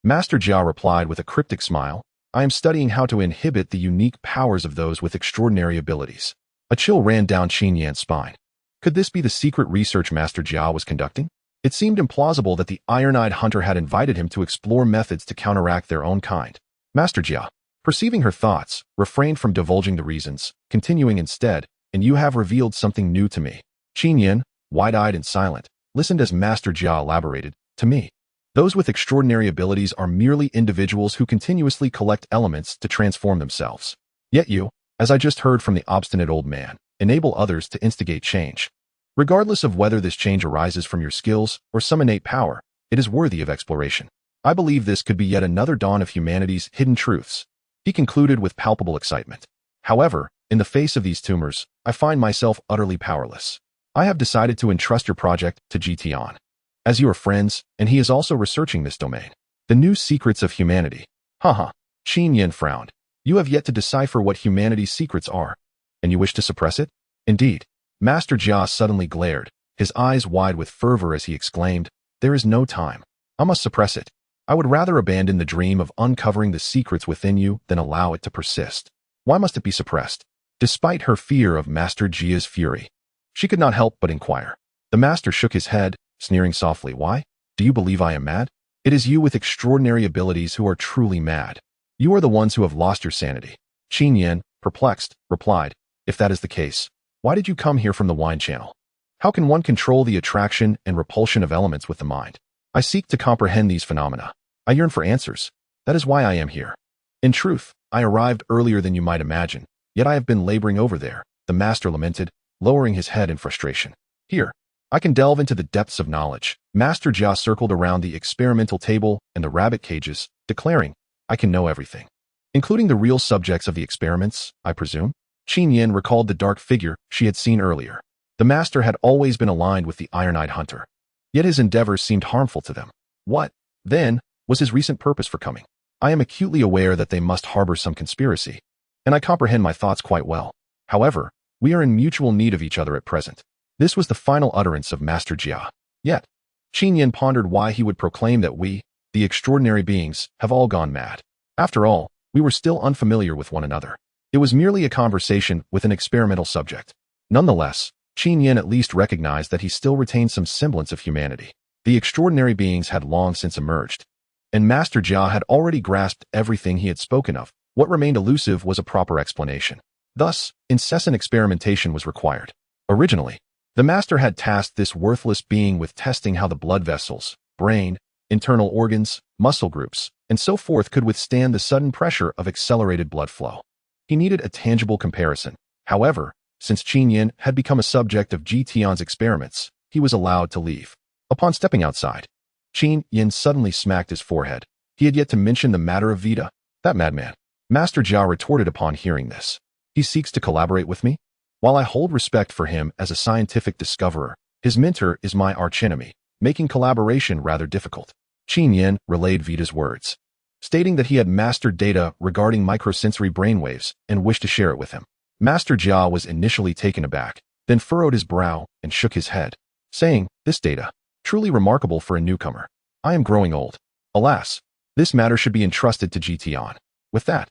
Master Jia replied with a cryptic smile, I am studying how to inhibit the unique powers of those with extraordinary abilities. A chill ran down Qin Yan's spine. Could this be the secret research Master Jia was conducting? It seemed implausible that the iron-eyed hunter had invited him to explore methods to counteract their own kind. Master Jia, perceiving her thoughts, refrained from divulging the reasons, continuing instead, and you have revealed something new to me. Qin Yan, wide-eyed and silent, listened as Master Jia elaborated, to me. Those with extraordinary abilities are merely individuals who continuously collect elements to transform themselves. Yet you, as I just heard from the obstinate old man, enable others to instigate change. Regardless of whether this change arises from your skills or some innate power, it is worthy of exploration. I believe this could be yet another dawn of humanity's hidden truths. He concluded with palpable excitement. However, in the face of these tumors, I find myself utterly powerless. I have decided to entrust your project to Qin Yan. As you are friends, and he is also researching this domain. The new secrets of humanity. Haha. Qin Yan frowned. You have yet to decipher what humanity's secrets are. And you wish to suppress it? Indeed. Master Jia suddenly glared, his eyes wide with fervor as he exclaimed, there is no time. I must suppress it. I would rather abandon the dream of uncovering the secrets within you than allow it to persist. Why must it be suppressed? Despite her fear of Master Jia's fury, she could not help but inquire. The master shook his head, sneering softly. Why? Do you believe I am mad? It is you with extraordinary abilities who are truly mad. You are the ones who have lost your sanity. Qin Yan, perplexed, replied, if that is the case, why did you come here from the wine channel? How can one control the attraction and repulsion of elements with the mind? I seek to comprehend these phenomena. I yearn for answers. That is why I am here. In truth, I arrived earlier than you might imagine, yet I have been laboring over there, the master lamented, lowering his head in frustration. Here, I can delve into the depths of knowledge. Master Jia circled around the experimental table and the rabbit cages, declaring, I can know everything. Including the real subjects of the experiments, I presume? Qin Yan recalled the dark figure she had seen earlier. The master had always been aligned with the iron-eyed hunter. Yet his endeavors seemed harmful to them. What, then, was his recent purpose for coming? I am acutely aware that they must harbor some conspiracy, and I comprehend my thoughts quite well. However, we are in mutual need of each other at present. This was the final utterance of Master Jia. Yet, Qin Yan pondered why he would proclaim that we, the extraordinary beings, have all gone mad. After all, we were still unfamiliar with one another. It was merely a conversation with an experimental subject. Nonetheless, Qin Yan at least recognized that he still retained some semblance of humanity. The extraordinary beings had long since emerged, and Master Jia had already grasped everything he had spoken of. What remained elusive was a proper explanation. Thus, incessant experimentation was required. Originally, the master had tasked this worthless being with testing how the blood vessels, brain, internal organs, muscle groups, and so forth could withstand the sudden pressure of accelerated blood flow. He needed a tangible comparison. However, since Qin Yan had become a subject of Qin Yan's experiments, he was allowed to leave. Upon stepping outside, Qin Yan suddenly smacked his forehead. He had yet to mention the matter of Vita. That madman. Master Jia retorted upon hearing this. He seeks to collaborate with me? While I hold respect for him as a scientific discoverer, his mentor is my archenemy, making collaboration rather difficult. Qin Yan relayed Vita's words, stating that he had mastered data regarding microsensory brainwaves and wished to share it with him. Master Jia was initially taken aback, then furrowed his brow and shook his head, saying, this data, truly remarkable for a newcomer. I am growing old. Alas, this matter should be entrusted to Qin Yan. With that,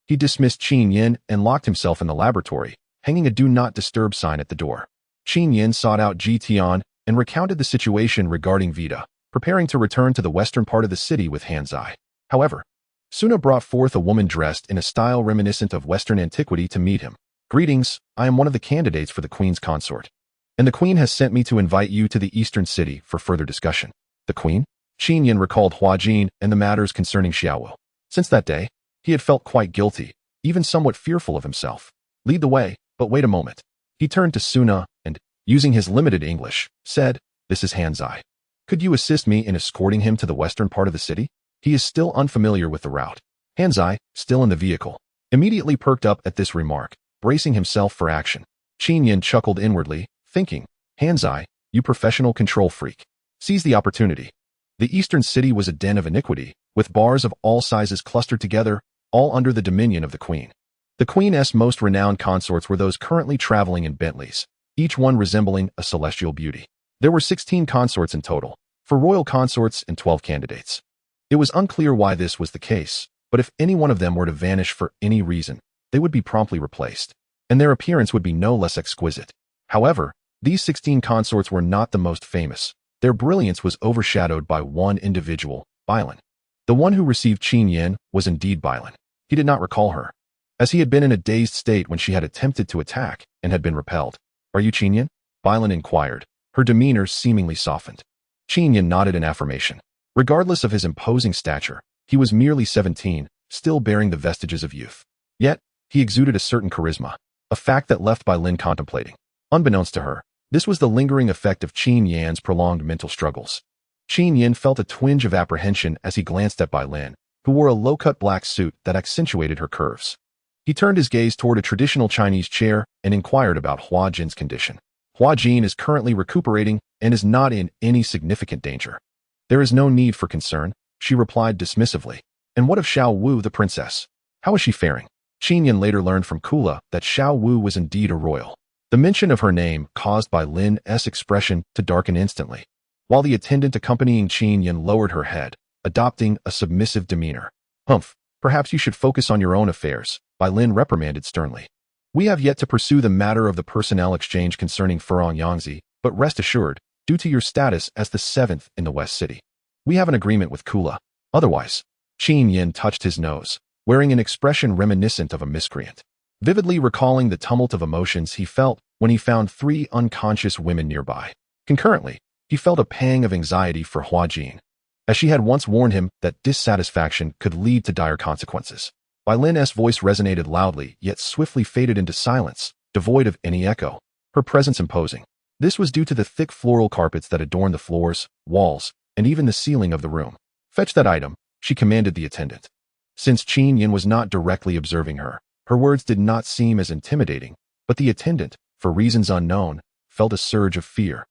he dismissed Qin Yan and locked himself in the laboratory, hanging a do not disturb sign at the door. Qin Yan sought out Qin Yan and recounted the situation regarding Vita, preparing to return to the western part of the city with Hanzai. However, Suna brought forth a woman dressed in a style reminiscent of Western antiquity to meet him. Greetings, I am one of the candidates for the Queen's consort, and the Queen has sent me to invite you to the eastern city for further discussion. The Queen? Qin Yan recalled Hua Jin and the matters concerning Xiaowu. Since that day, he had felt quite guilty, even somewhat fearful of himself. Lead the way, but wait a moment. He turned to Suna and, using his limited English, said, this is Hanzai. Could you assist me in escorting him to the western part of the city? He is still unfamiliar with the route. Hanzai, still in the vehicle, immediately perked up at this remark, bracing himself for action. Qin Yan chuckled inwardly, thinking, Hanzai, you professional control freak. Seize the opportunity. The eastern city was a den of iniquity, with bars of all sizes clustered together, all under the dominion of the queen. The queen's most renowned consorts were those currently traveling in Bentleys, each one resembling a celestial beauty. There were 16 consorts in total, 4 royal consorts and 12 candidates. It was unclear why this was the case, but if any one of them were to vanish for any reason, they would be promptly replaced, and their appearance would be no less exquisite. However, these 16 consorts were not the most famous. Their brilliance was overshadowed by one individual, Bailan. The one who received Qin Yan was indeed Bailan. He did not recall her, as he had been in a dazed state when she had attempted to attack and had been repelled. Are you Qin Yan? Bailan inquired, her demeanor seemingly softened. Qin Yan nodded in affirmation. Regardless of his imposing stature, he was merely 17, still bearing the vestiges of youth. Yet, he exuded a certain charisma, a fact that left Bailan contemplating. Unbeknownst to her, this was the lingering effect of Qin Yan's prolonged mental struggles. Qin Yan felt a twinge of apprehension as he glanced at Bailan, who wore a low-cut black suit that accentuated her curves. He turned his gaze toward a traditional Chinese chair and inquired about Hua Jin's condition. Hua Jin is currently recuperating and is not in any significant danger. There is no need for concern, she replied dismissively. And what of Xiao Wu, the princess? How is she faring? Qin Yan later learned from Kula that Xiao Wu was indeed a royal. The mention of her name caused Bailan's expression to darken instantly, while the attendant accompanying Qin Yan lowered her head, adopting a submissive demeanor. Humph, perhaps you should focus on your own affairs, Bailan reprimanded sternly. We have yet to pursue the matter of the personnel exchange concerning Furong Yangzi, but rest assured, due to your status as the 7th in the West City, we have an agreement with Kula. Otherwise, Qin Yan touched his nose, wearing an expression reminiscent of a miscreant, vividly recalling the tumult of emotions he felt when he found 3 unconscious women nearby. Concurrently, he felt a pang of anxiety for Hua Jin, as she had once warned him that dissatisfaction could lead to dire consequences. Bailan's voice resonated loudly, yet swiftly faded into silence, devoid of any echo, her presence imposing. This was due to the thick floral carpets that adorned the floors, walls, and even the ceiling of the room. Fetch that item, she commanded the attendant. Since Qin Yan was not directly observing her, her words did not seem as intimidating, but the attendant, for reasons unknown, felt a surge of fear,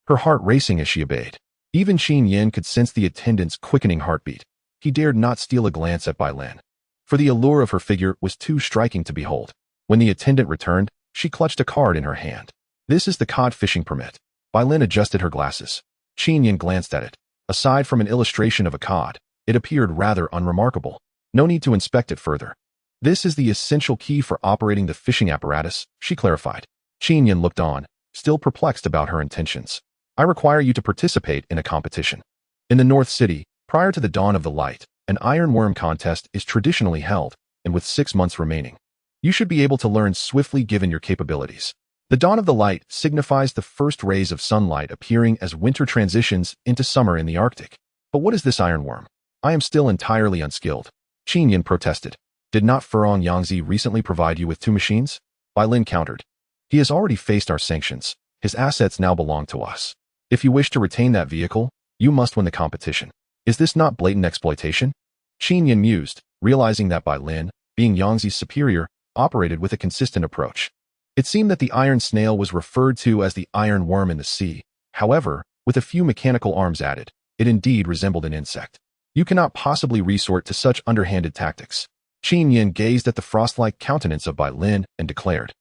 her heart racing as she obeyed. Even Qin Yan could sense the attendant's quickening heartbeat. He dared not steal a glance at Bailan, for the allure of her figure was too striking to behold. When the attendant returned, she clutched a card in her hand. This is the cod fishing permit. Bailan adjusted her glasses. Qin Yan glanced at it. Aside from an illustration of a cod, it appeared rather unremarkable. No need to inspect it further. This is the essential key for operating the fishing apparatus, she clarified. Qin Yan looked on, still perplexed about her intentions. I require you to participate in a competition. In the North City, prior to the dawn of the light, an ironworm contest is traditionally held, and with 6 months remaining, you should be able to learn swiftly given your capabilities. The dawn of the light signifies the first rays of sunlight appearing as winter transitions into summer in the Arctic. But what is this ironworm? I am still entirely unskilled. Qin Yan protested. Did not Furong Yangzi recently provide you with 2 machines? Bailan countered. He has already faced our sanctions. His assets now belong to us. If you wish to retain that vehicle, you must win the competition. Is this not blatant exploitation? Qin Yan mused, realizing that Bailan, being Yangzi's superior, operated with a consistent approach. It seemed that the iron snail was referred to as the iron worm in the sea. However, with a few mechanical arms added, it indeed resembled an insect. You cannot possibly resort to such underhanded tactics. Qin Yan gazed at the frost-like countenance of Bailan and declared,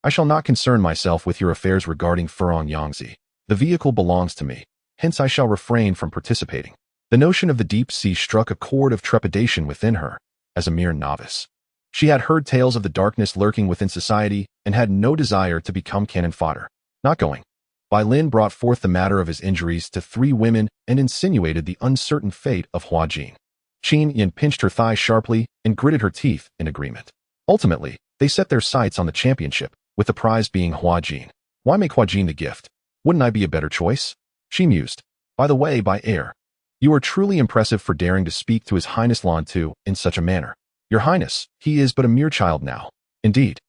I shall not concern myself with your affairs regarding Furong Yangzi. The vehicle belongs to me, hence I shall refrain from participating. The notion of the deep sea struck a chord of trepidation within her, as a mere novice. She had heard tales of the darkness lurking within society and had no desire to become cannon fodder. Not going. Bailan brought forth the matter of his injuries to 3 women and insinuated the uncertain fate of Hua Jin. Qin Yan pinched her thigh sharply and gritted her teeth in agreement. Ultimately, they set their sights on the championship, with the prize being Hua Jin. Why make Hua Jin the gift? Wouldn't I be a better choice? She mused. By the way, by air, you are truly impressive for daring to speak to His Highness Lan Tu in such a manner. Your Highness, he is but a mere child now. Indeed.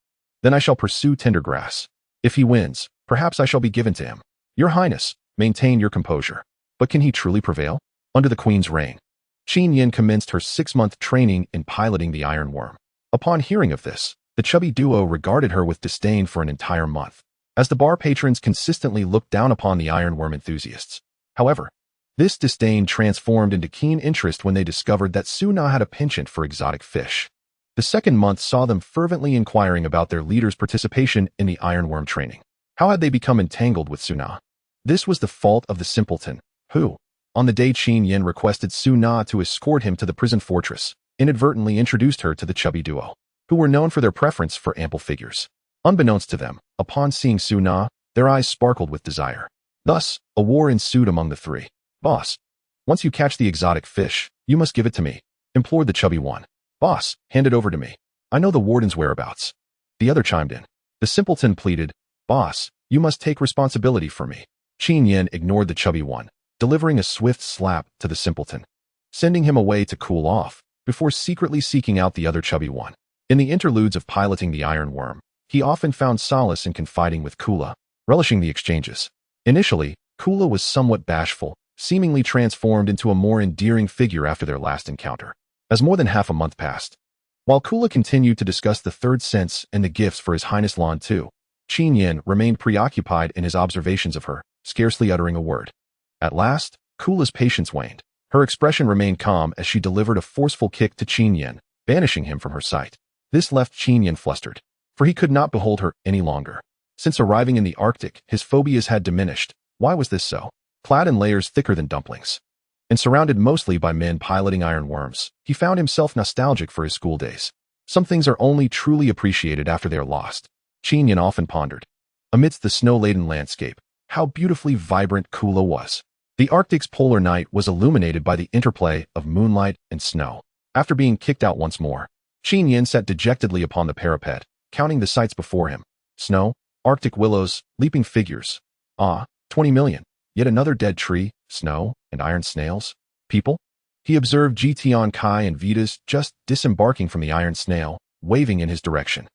Then I shall pursue tender grass. If he wins, perhaps I shall be given to him. Your Highness, maintain your composure. But can he truly prevail? Under the Queen's reign, Qin Yan commenced her 6-month training in piloting the Iron Worm. Upon hearing of this, the chubby duo regarded her with disdain for an entire month, as the bar patrons consistently looked down upon the Iron Worm enthusiasts. However, this disdain transformed into keen interest when they discovered that Su-na had a penchant for exotic fish. The second month saw them fervently inquiring about their leader's participation in the Iron Worm training. How had they become entangled with Su-na? This was the fault of the simpleton, who, on the day Qin Yan requested Su-na to escort him to the prison fortress, inadvertently introduced her to the chubby duo, who were known for their preference for ample figures. Unbeknownst to them, upon seeing Su-na, their eyes sparkled with desire. Thus, a war ensued among the three. Boss, once you catch the exotic fish, you must give it to me, implored the chubby one. Boss, hand it over to me. I know the warden's whereabouts. The other chimed in. The simpleton pleaded, Boss, you must take responsibility for me. Qin Yan ignored the chubby one, delivering a swift slap to the simpleton, sending him away to cool off, before secretly seeking out the other chubby one. In the interludes of piloting the Iron Worm, he often found solace in confiding with Kula, relishing the exchanges. Initially, Kula was somewhat bashful, seemingly transformed into a more endearing figure after their last encounter. As more than half a month passed, while Kula continued to discuss the third sense and the gifts for His Highness Lan Tu, Qin Yan remained preoccupied in his observations of her, scarcely uttering a word. At last, Kula's patience waned. Her expression remained calm as she delivered a forceful kick to Qin Yan, banishing him from her sight. This left Qin Yan flustered, for he could not behold her any longer. Since arriving in the Arctic, his phobias had diminished. Why was this so? Clad in layers thicker than dumplings, and surrounded mostly by men piloting iron worms, he found himself nostalgic for his school days. Some things are only truly appreciated after they are lost, Qin Yan often pondered. Amidst the snow-laden landscape, how beautifully vibrant Kula was. The Arctic's polar night was illuminated by the interplay of moonlight and snow. After being kicked out once more, Qin Yan sat dejectedly upon the parapet, counting the sights before him. Snow, Arctic willows, leaping figures. 20 million. Yet another dead tree, snow, and iron snails. People? He observed Jitian Kai and Vitas just disembarking from the iron snail, waving in his direction.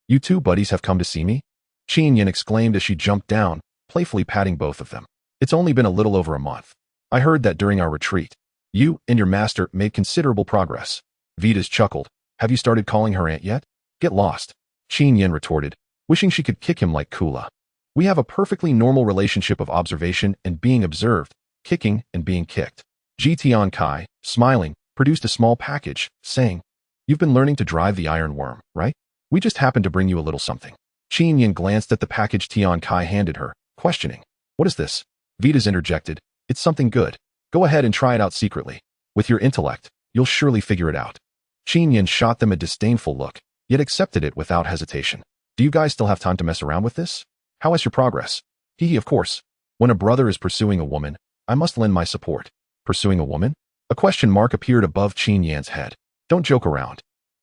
You two buddies have come to see me? Qin Yan exclaimed as she jumped down, playfully patting both of them. It's only been a little over a month. I heard that during our retreat, you and your master made considerable progress. Vitas chuckled. Have you started calling her aunt yet? Get lost, Qin Yan retorted, wishing she could kick him like Kula. We have a perfectly normal relationship of observation and being observed, kicking and being kicked. Jitian Kai, smiling, produced a small package, saying, You've been learning to drive the iron worm, right? We just happened to bring you a little something. Qin Yan glanced at the package Tian Kai handed her, questioning. What is this? Vitas interjected. It's something good. Go ahead and try it out secretly. With your intellect, you'll surely figure it out. Qin Yan shot them a disdainful look, yet accepted it without hesitation. Do you guys still have time to mess around with this? How is your progress? Of course. When a brother is pursuing a woman, I must lend my support. Pursuing a woman? A question mark appeared above Qin Yan's head. Don't joke around.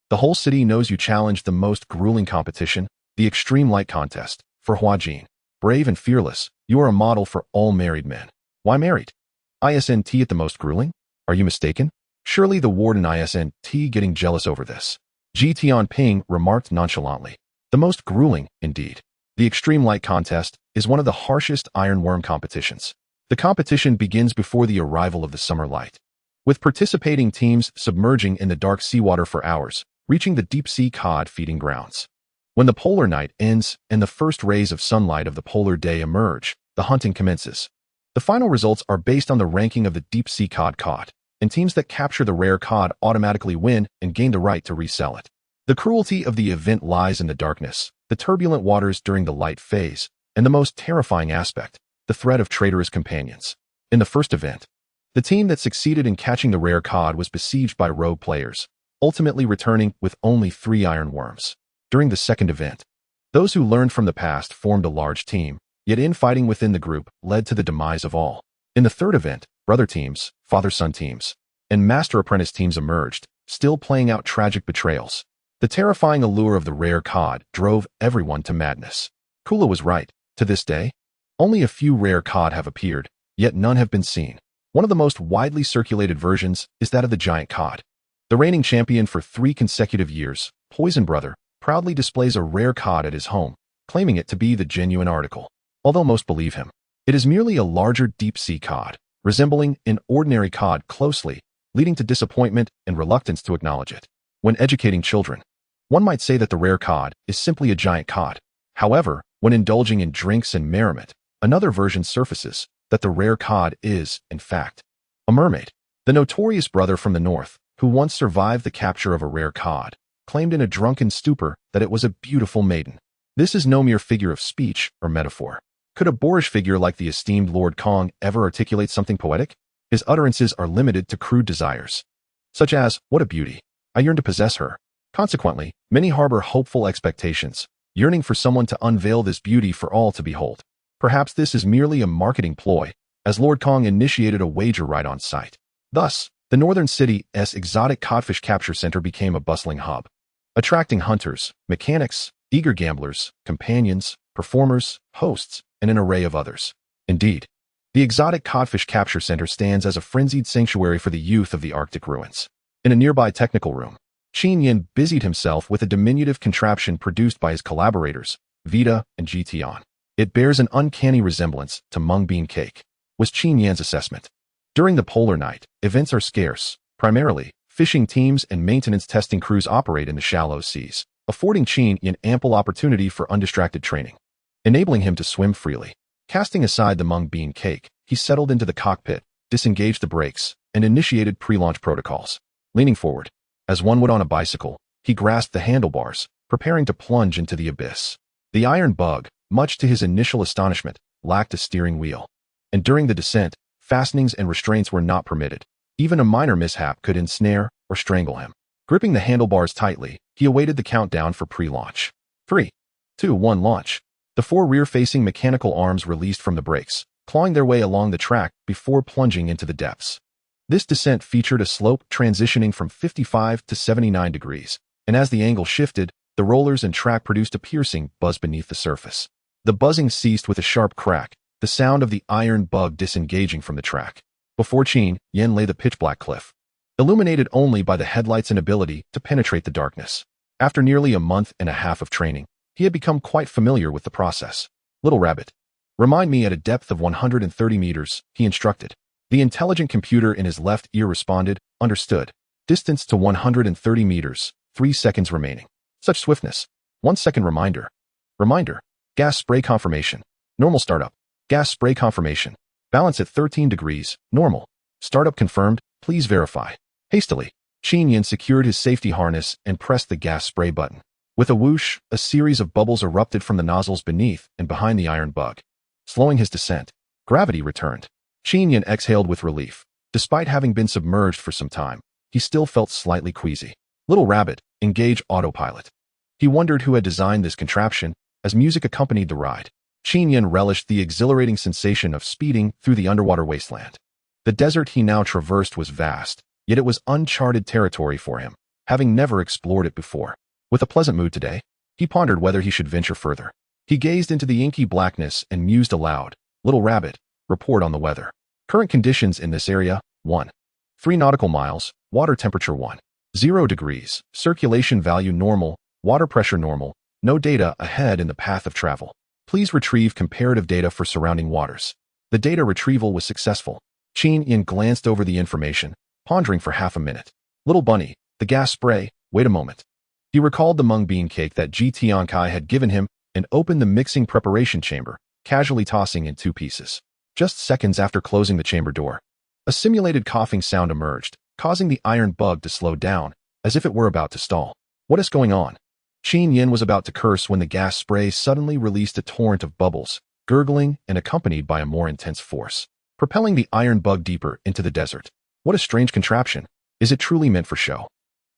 The whole city knows you challenged the most grueling competition, the extreme light contest, for Huajin. Brave and fearless, you are a model for all married men. Why married? ISNT at the most grueling? Are you mistaken? Surely the warden ISNT getting jealous over this. Ji Tianping remarked nonchalantly. The most grueling, indeed. The extreme light contest is one of the harshest iron worm competitions. The competition begins before the arrival of the summer light, with participating teams submerging in the dark seawater for hours, reaching the deep-sea cod feeding grounds. When the polar night ends and the first rays of sunlight of the polar day emerge, the hunting commences. The final results are based on the ranking of the deep-sea cod caught, and teams that capture the rare cod automatically win and gain the right to resell it. The cruelty of the event lies in the darkness, the turbulent waters during the light phase, and the most terrifying aspect, the threat of traitorous companions. In the first event, the team that succeeded in catching the rare cod was besieged by rogue players, ultimately returning with only 3 iron worms. During the second event, those who learned from the past formed a large team, yet infighting within the group led to the demise of all. In the third event, brother teams, father-son teams, and master-apprentice teams emerged, still playing out tragic betrayals. The terrifying allure of the rare cod drove everyone to madness. Kula was right. To this day, only a few rare cod have appeared, yet none have been seen. One of the most widely circulated versions is that of the giant cod. The reigning champion for 3 consecutive years, Poison Brother, proudly displays a rare cod at his home, claiming it to be the genuine article. Although most believe him, it is merely a larger deep-sea cod, resembling an ordinary cod closely, leading to disappointment and reluctance to acknowledge it. When educating children, one might say that the rare cod is simply a giant cod. However, when indulging in drinks and merriment, another version surfaces that the rare cod is, in fact, a mermaid. The notorious brother from the north, who once survived the capture of a rare cod, claimed in a drunken stupor that it was a beautiful maiden. This is no mere figure of speech or metaphor. Could a boorish figure like the esteemed Lord Kong ever articulate something poetic? His utterances are limited to crude desires, such as, "What a beauty! I yearn to possess her." Consequently, many harbor hopeful expectations, yearning for someone to unveil this beauty for all to behold. Perhaps this is merely a marketing ploy, as Lord Kong initiated a wager right on site. Thus, the northern city's exotic codfish capture center became a bustling hub, attracting hunters, mechanics, eager gamblers, companions, performers, hosts, and an array of others. Indeed, the exotic codfish capture center stands as a frenzied sanctuary for the youth of the Arctic ruins. In a nearby technical room, Qin Yan busied himself with a diminutive contraption produced by his collaborators, Vita and Yan. It bears an uncanny resemblance to mung bean cake, was Qin Yan's assessment. During the polar night, events are scarce. Primarily, fishing teams and maintenance testing crews operate in the shallow seas, affording Qin Yan ample opportunity for undistracted training, enabling him to swim freely. Casting aside the mung bean cake, he settled into the cockpit, disengaged the brakes, and initiated pre-launch protocols. Leaning forward, as one would on a bicycle, he grasped the handlebars, preparing to plunge into the abyss. The iron bug, much to his initial astonishment, lacked a steering wheel, and during the descent, fastenings and restraints were not permitted. Even a minor mishap could ensnare or strangle him. Gripping the handlebars tightly, he awaited the countdown for pre-launch. 3, 2, 1, launch. The four rear-facing mechanical arms released from the brakes, clawing their way along the track before plunging into the depths. This descent featured a slope transitioning from 55 to 79 degrees, and as the angle shifted, the rollers and track produced a piercing buzz beneath the surface. The buzzing ceased with a sharp crack, the sound of the iron bug disengaging from the track. Before Qin Yan lay the pitch-black cliff, illuminated only by the headlights and ability to penetrate the darkness. After nearly a month and a half of training, he had become quite familiar with the process. "Little rabbit, remind me at a depth of 130 meters, he instructed. The intelligent computer in his left ear responded, "Understood. Distance to 130 meters, 3 seconds remaining." Such swiftness. 1 second reminder. Reminder. Gas spray confirmation. Normal startup. Gas spray confirmation. Balance at 13 degrees, normal. Startup confirmed, please verify. Hastily, Qin Yan secured his safety harness and pressed the gas spray button. With a whoosh, a series of bubbles erupted from the nozzles beneath and behind the iron bug, slowing his descent. Gravity returned. Qin Yan exhaled with relief. Despite having been submerged for some time, he still felt slightly queasy. "Little rabbit, engage autopilot." He wondered who had designed this contraption, as music accompanied the ride. Qin Yan relished the exhilarating sensation of speeding through the underwater wasteland. The desert he now traversed was vast, yet it was uncharted territory for him, having never explored it before. With a pleasant mood today, he pondered whether he should venture further. He gazed into the inky blackness and mused aloud. "Little rabbit, report on the weather. Current conditions in this area, 1. 3 nautical miles, water temperature 10 degrees, circulation value normal, water pressure normal, no data ahead in the path of travel. Please retrieve comparative data for surrounding waters." The data retrieval was successful. Qin Yan glanced over the information, pondering for half a minute. "Little bunny, the gas spray, wait a moment." He recalled the mung bean cake that Tian Kai had given him and opened the mixing preparation chamber, casually tossing in 2 pieces. Just seconds after closing the chamber door, a simulated coughing sound emerged, causing the iron bug to slow down, as if it were about to stall. "What is going on?" Qin Yan was about to curse when the gas spray suddenly released a torrent of bubbles, gurgling and accompanied by a more intense force, propelling the iron bug deeper into the desert. What a strange contraption. Is it truly meant for show?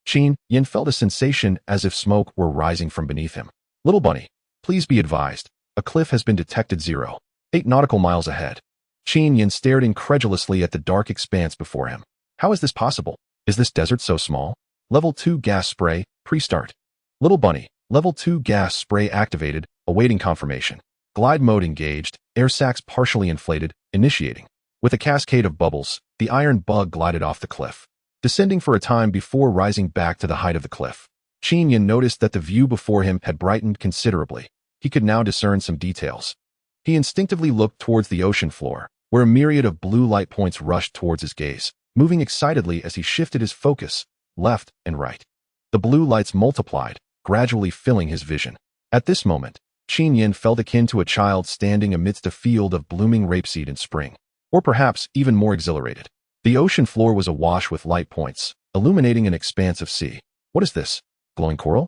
Qin Yan felt a sensation as if smoke were rising from beneath him. "Little bunny, please be advised. A cliff has been detected 0.8 nautical miles ahead." Qin Yan stared incredulously at the dark expanse before him. How is this possible? Is this desert so small? Level 2 gas spray, pre-start. "Little bunny, level 2 gas spray activated, awaiting confirmation. Glide mode engaged, air sacs partially inflated, initiating." With a cascade of bubbles, the iron bug glided off the cliff, descending for a time before rising back to the height of the cliff. Qin Yan noticed that the view before him had brightened considerably. He could now discern some details. He instinctively looked towards the ocean floor, where a myriad of blue light points rushed towards his gaze. moving excitedly as he shifted his focus left and right. The blue lights multiplied, gradually filling his vision. At this moment, Qin Yan felt akin to a child standing amidst a field of blooming rapeseed in spring. Or perhaps even more exhilarated. The ocean floor was awash with light points, illuminating an expanse of sea. What is this? Glowing coral?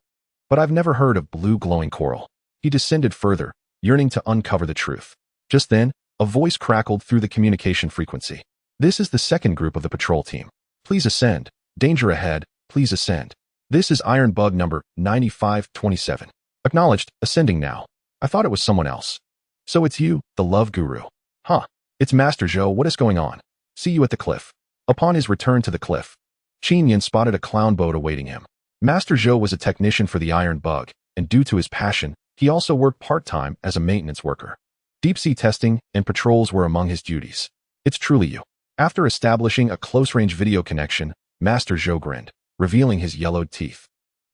But I've never heard of blue glowing coral. He descended further, yearning to uncover the truth. Just then, a voice crackled through the communication frequency. This is the second group of the patrol team. Please ascend. Danger ahead. Please ascend. This is Iron Bug number 9527. Acknowledged, ascending now. I thought it was someone else. So it's you, the love guru. Huh. It's Master Zhou. What is going on? See you at the cliff. Upon his return to the cliff, Qin Yan spotted a clown boat awaiting him. Master Zhou was a technician for the Iron Bug, and due to his passion, he also worked part-time as a maintenance worker. Deep-sea testing and patrols were among his duties. It's truly you. After establishing a close-range video connection, Master Zhou grinned, revealing his yellowed teeth.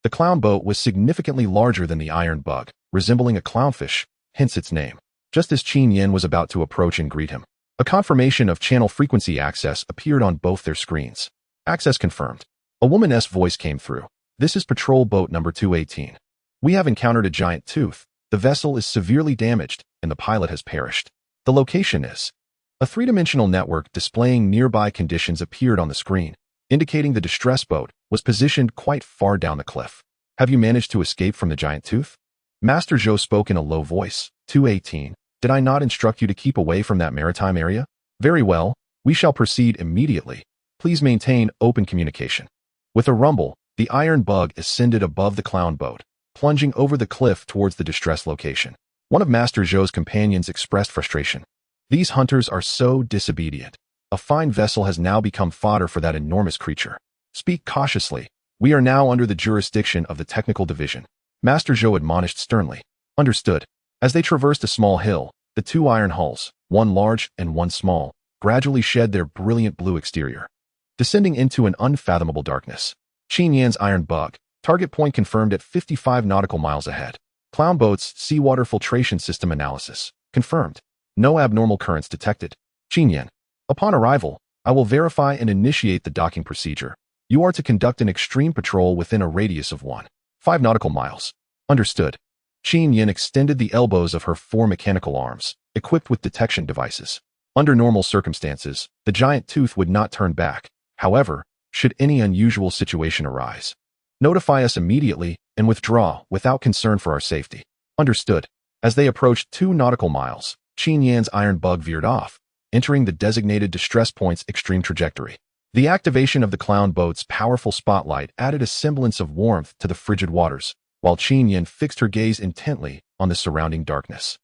The clown boat was significantly larger than the Iron Bug, resembling a clownfish, hence its name. Just as Qin Yan was about to approach and greet him, a confirmation of channel frequency access appeared on both their screens. Access confirmed. A woman's voice came through. This is patrol boat number 218. We have encountered a giant tooth. The vessel is severely damaged, and the pilot has perished. The location is. A three-dimensional network displaying nearby conditions appeared on the screen, indicating the distress boat was positioned quite far down the cliff. Have you managed to escape from the giant tooth? Master Zhou spoke in a low voice. 218. Did I not instruct you to keep away from that maritime area? Very well, we shall proceed immediately. Please maintain open communication. With a rumble, the Iron Bug ascended above the clown boat, plunging over the cliff towards the distress location. One of Master Zhou's companions expressed frustration. These hunters are so disobedient. A fine vessel has now become fodder for that enormous creature. Speak cautiously. We are now under the jurisdiction of the technical division. Master Zhou admonished sternly. Understood. As they traversed a small hill, the two iron hulls, one large and one small, gradually shed their brilliant blue exterior, descending into an unfathomable darkness. Qin Yan's Iron Bug, target point confirmed at 55 nautical miles ahead. Clown boat's seawater filtration system analysis, confirmed. No abnormal currents detected. Qin Yan. Upon arrival, I will verify and initiate the docking procedure. You are to conduct an extreme patrol within a radius of 1.5 nautical miles. Understood. Qin Yan extended the elbows of her 4 mechanical arms, equipped with detection devices. Under normal circumstances, the giant tooth would not turn back. However, should any unusual situation arise, notify us immediately and withdraw without concern for our safety. Understood. As they approached 2 nautical miles, Qin Yan's Iron Bug veered off, entering the designated distress point's extreme trajectory. The activation of the clown boat's powerful spotlight added a semblance of warmth to the frigid waters, while Qin Yan fixed her gaze intently on the surrounding darkness.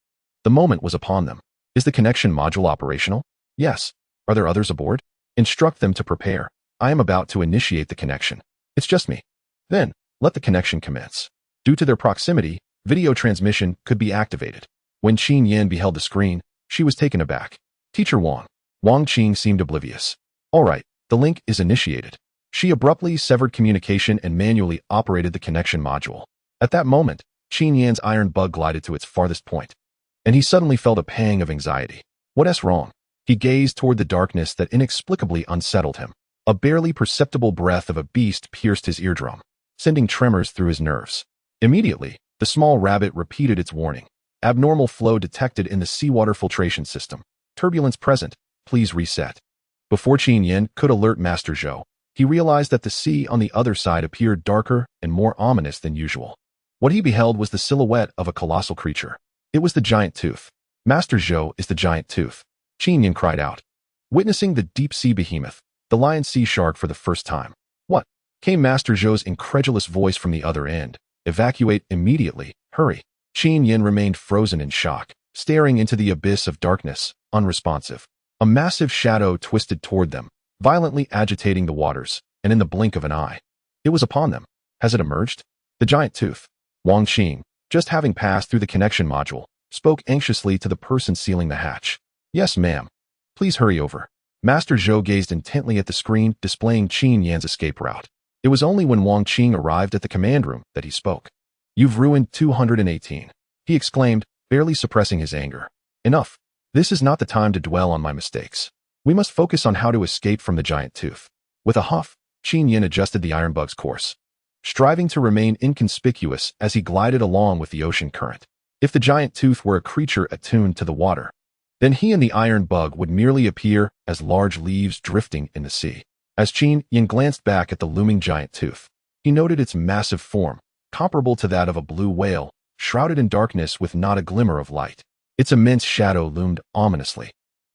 The moment was upon them. Is the connection module operational? Yes. Are there others aboard? Instruct them to prepare. I am about to initiate the connection. It's just me. Then, let the connection commence. Due to their proximity, video transmission could be activated. When Qin Yan beheld the screen, she was taken aback. Teacher Wang. Wang Qing seemed oblivious. All right, the link is initiated. She abruptly severed communication and manually operated the connection module. At that moment, Qin Yan's Iron Bug glided to its farthest point, and he suddenly felt a pang of anxiety. What's wrong? He gazed toward the darkness that inexplicably unsettled him. A barely perceptible breath of a beast pierced his eardrum, sending tremors through his nerves. Immediately, the small rabbit repeated its warning. Abnormal flow detected in the seawater filtration system. Turbulence present. Please reset. Before Qin Yan could alert Master Zhou, he realized that the sea on the other side appeared darker and more ominous than usual. What he beheld was the silhouette of a colossal creature. It was the giant tooth. Master Zhou is the giant tooth. Qin Yan cried out, witnessing the deep-sea behemoth, the lion sea shark for the first time. What? Came Master Zhou's incredulous voice from the other end. Evacuate immediately. Hurry. Qin Yan remained frozen in shock, staring into the abyss of darkness, unresponsive. A massive shadow twisted toward them, violently agitating the waters, and in the blink of an eye, it was upon them. Has it emerged? The giant tooth. Wang Qing, just having passed through the connection module, spoke anxiously to the person sealing the hatch. Yes, ma'am. Please hurry over. Master Zhou gazed intently at the screen displaying Qin Yan's escape route. It was only when Wang Qing arrived at the command room that he spoke. You've ruined 218. He exclaimed, barely suppressing his anger. Enough. This is not the time to dwell on my mistakes. We must focus on how to escape from the giant tooth. With a huff, Qin Yan adjusted the iron bug's course, striving to remain inconspicuous as he glided along with the ocean current. If the giant tooth were a creature attuned to the water, then he and the iron bug would merely appear as large leaves drifting in the sea. As Qin Yan glanced back at the looming giant tooth, he noted its massive form, comparable to that of a blue whale, shrouded in darkness with not a glimmer of light. Its immense shadow loomed ominously,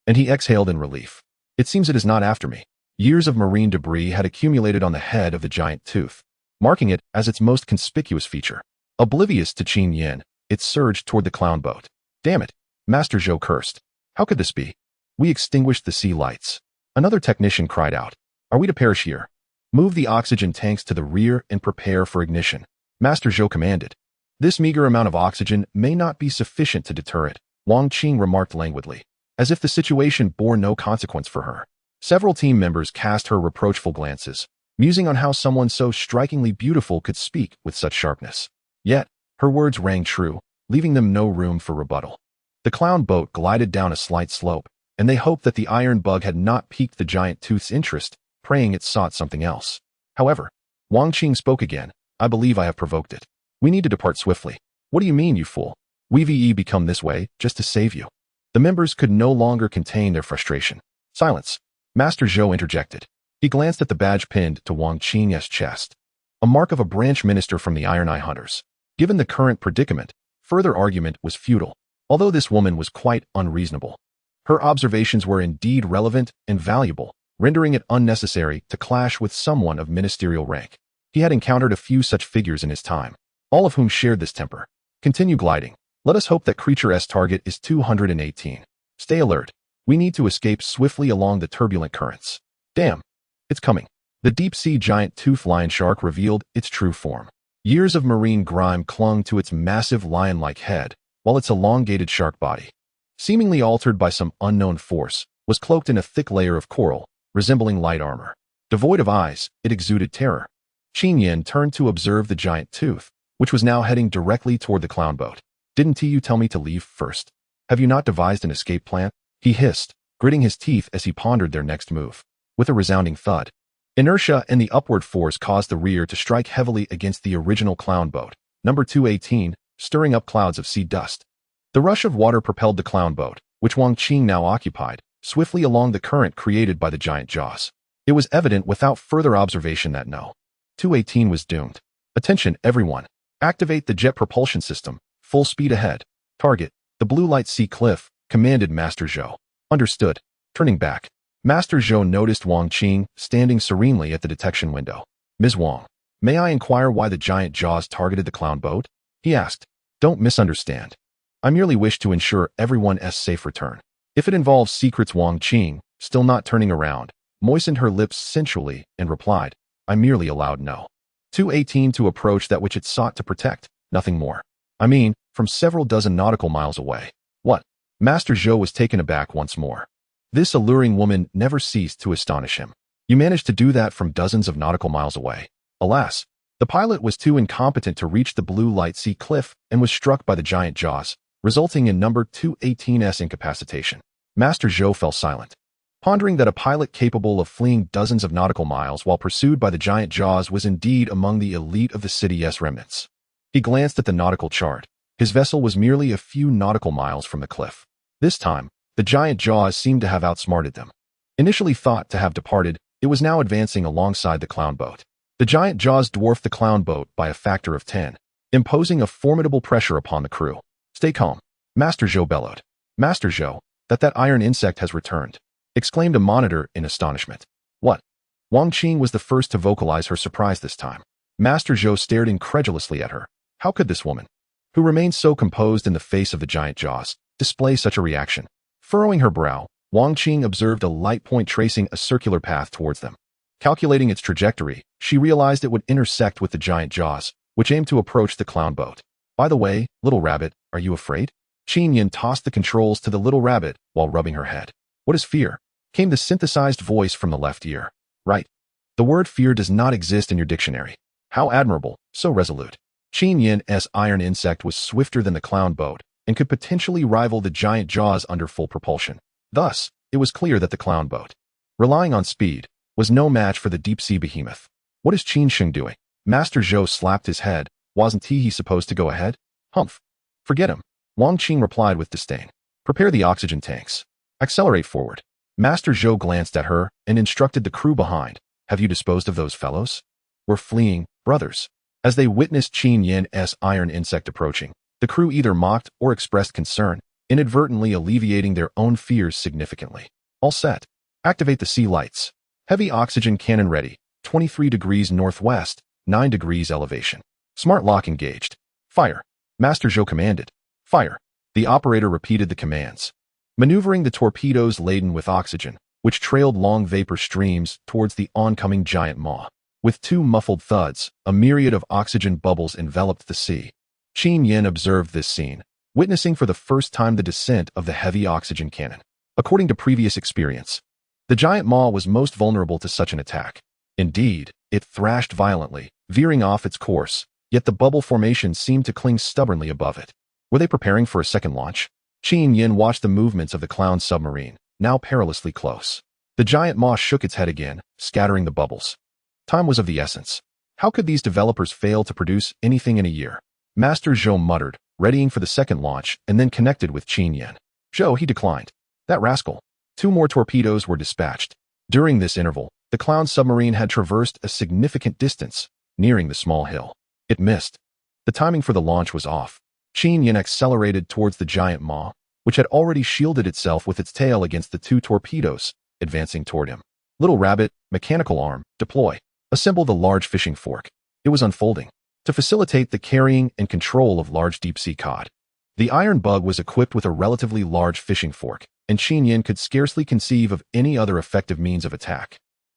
and he exhaled in relief. It seems it is not after me. Years of marine debris had accumulated on the head of the giant tooth, marking it as its most conspicuous feature. Oblivious to Qin Yan, it surged toward the clown boat. Damn it, Master Zhou cursed. How could this be? We extinguished the sea lights. Another technician cried out. Are we to perish here? Move the oxygen tanks to the rear and prepare for ignition. Master Zhou commanded. This meager amount of oxygen may not be sufficient to deter it, Wang Qing remarked languidly, as if the situation bore no consequence for her. Several team members cast her reproachful glances, musing on how someone so strikingly beautiful could speak with such sharpness. Yet, her words rang true, leaving them no room for rebuttal. The clown boat glided down a slight slope, and they hoped that the iron bug had not piqued the giant tooth's interest, praying it sought something else. However, Wang Qing spoke again. I believe I have provoked it. We need to depart swiftly. What do you mean, you fool? We've become this way just to save you. The members could no longer contain their frustration. Silence. Master Zhou interjected. He glanced at the badge pinned to Wang Qing's chest, a mark of a branch minister from the Iron Eye Hunters. Given the current predicament, further argument was futile, although this woman was quite unreasonable. Her observations were indeed relevant and valuable, rendering it unnecessary to clash with someone of ministerial rank. He had encountered a few such figures in his time, all of whom shared this temper. Continue gliding. Let us hope that creature's target is 218. Stay alert. We need to escape swiftly along the turbulent currents. Damn. It's coming. The deep-sea giant tooth lion shark revealed its true form. Years of marine grime clung to its massive lion-like head, while its elongated shark body, seemingly altered by some unknown force, was cloaked in a thick layer of coral, resembling light armor. Devoid of eyes, it exuded terror. Qin Yan turned to observe the giant tooth, which was now heading directly toward the clown boat. Didn't you tell me to leave first? Have you not devised an escape plan? He hissed, gritting his teeth as he pondered their next move. With a resounding thud, inertia and the upward force caused the rear to strike heavily against the original clown boat, number 218, stirring up clouds of sea dust. The rush of water propelled the clown boat, which Wang Qing now occupied, swiftly along the current created by the giant jaws. It was evident without further observation that no. 218 was doomed. Attention, everyone. Activate the jet propulsion system. Full speed ahead. Target, the blue light sea cliff, commanded Master Zhou. Understood. Turning back, Master Zhou noticed Wang Qing standing serenely at the detection window. Ms. Wang, may I inquire why the giant jaws targeted the clown boat? He asked. Don't misunderstand. I merely wish to ensure everyone's safe return. If it involves secrets, Wang Qing, still not turning around, moistened her lips sensually and replied, I merely allowed no. 218 to approach that which it sought to protect, nothing more. I mean, from several dozen nautical miles away. What? Master Zhou was taken aback once more. This alluring woman never ceased to astonish him. You managed to do that from dozens of nautical miles away. Alas, the pilot was too incompetent to reach the blue light sea cliff and was struck by the giant jaws, resulting in number 218's incapacitation. Master Zhou fell silent, pondering that a pilot capable of fleeing dozens of nautical miles while pursued by the giant jaws was indeed among the elite of the city's remnants. He glanced at the nautical chart. His vessel was merely a few nautical miles from the cliff. This time, the giant jaws seemed to have outsmarted them. Initially thought to have departed, it was now advancing alongside the clown boat. The giant jaws dwarfed the clown boat by a factor of 10, imposing a formidable pressure upon the crew. Stay calm, Master Zhou bellowed. Master Zhou, that iron insect has returned, exclaimed a monitor in astonishment. What? Wang Qing was the first to vocalize her surprise this time. Master Zhou stared incredulously at her. How could this woman, who remained so composed in the face of the giant jaws, display such a reaction? Furrowing her brow, Wang Qing observed a light point tracing a circular path towards them. Calculating its trajectory, she realized it would intersect with the giant jaws, which aimed to approach the clown boat. By the way, little rabbit, are you afraid? Qin Yan tossed the controls to the little rabbit while rubbing her head. What is fear? Came the synthesized voice from the left ear. Right. The word fear does not exist in your dictionary. How admirable, so resolute. Qin Yan's iron insect was swifter than the clown boat and could potentially rival the giant jaws under full propulsion. Thus, it was clear that the clown boat, relying on speed, was no match for the deep-sea behemoth. What is Qin Yan doing? Master Zhou slapped his head. Wasn't he supposed to go ahead? Humph. Forget him. Wang Qing replied with disdain. Prepare the oxygen tanks. Accelerate forward. Master Zhou glanced at her and instructed the crew behind. Have you disposed of those fellows? We're fleeing, brothers. As they witnessed Qin Yan's iron insect approaching, the crew either mocked or expressed concern, inadvertently alleviating their own fears significantly. All set. Activate the sea lights. Heavy oxygen cannon ready. 23 degrees northwest, 9 degrees elevation. Smart lock engaged. Fire. Master Zhou commanded. Fire. The operator repeated the commands, maneuvering the torpedoes laden with oxygen, which trailed long vapor streams towards the oncoming giant maw. With two muffled thuds, a myriad of oxygen bubbles enveloped the sea. Qin Yan observed this scene, witnessing for the first time the descent of the heavy oxygen cannon. According to previous experience, the giant maw was most vulnerable to such an attack. Indeed, it thrashed violently, veering off its course, yet the bubble formation seemed to cling stubbornly above it. Were they preparing for a second launch? Qin Yan watched the movements of the clown submarine, now perilously close. The giant maw shook its head again, scattering the bubbles. Time was of the essence. How could these developers fail to produce anything in a year? Master Zhou muttered, readying for the second launch, and then connected with Qin Yan. Zhou, he declined. That rascal. 2 more torpedoes were dispatched. During this interval, the clown submarine had traversed a significant distance, nearing the small hill. It missed. The timing for the launch was off. Qin Yan accelerated towards the giant maw, which had already shielded itself with its tail against the 2 torpedoes, advancing toward him. Little rabbit, mechanical arm, deploy. Assemble the large fishing fork. It was unfolding to facilitate the carrying and control of large deep-sea cod. The iron bug was equipped with a relatively large fishing fork, and Qin Yan could scarcely conceive of any other effective means of attack.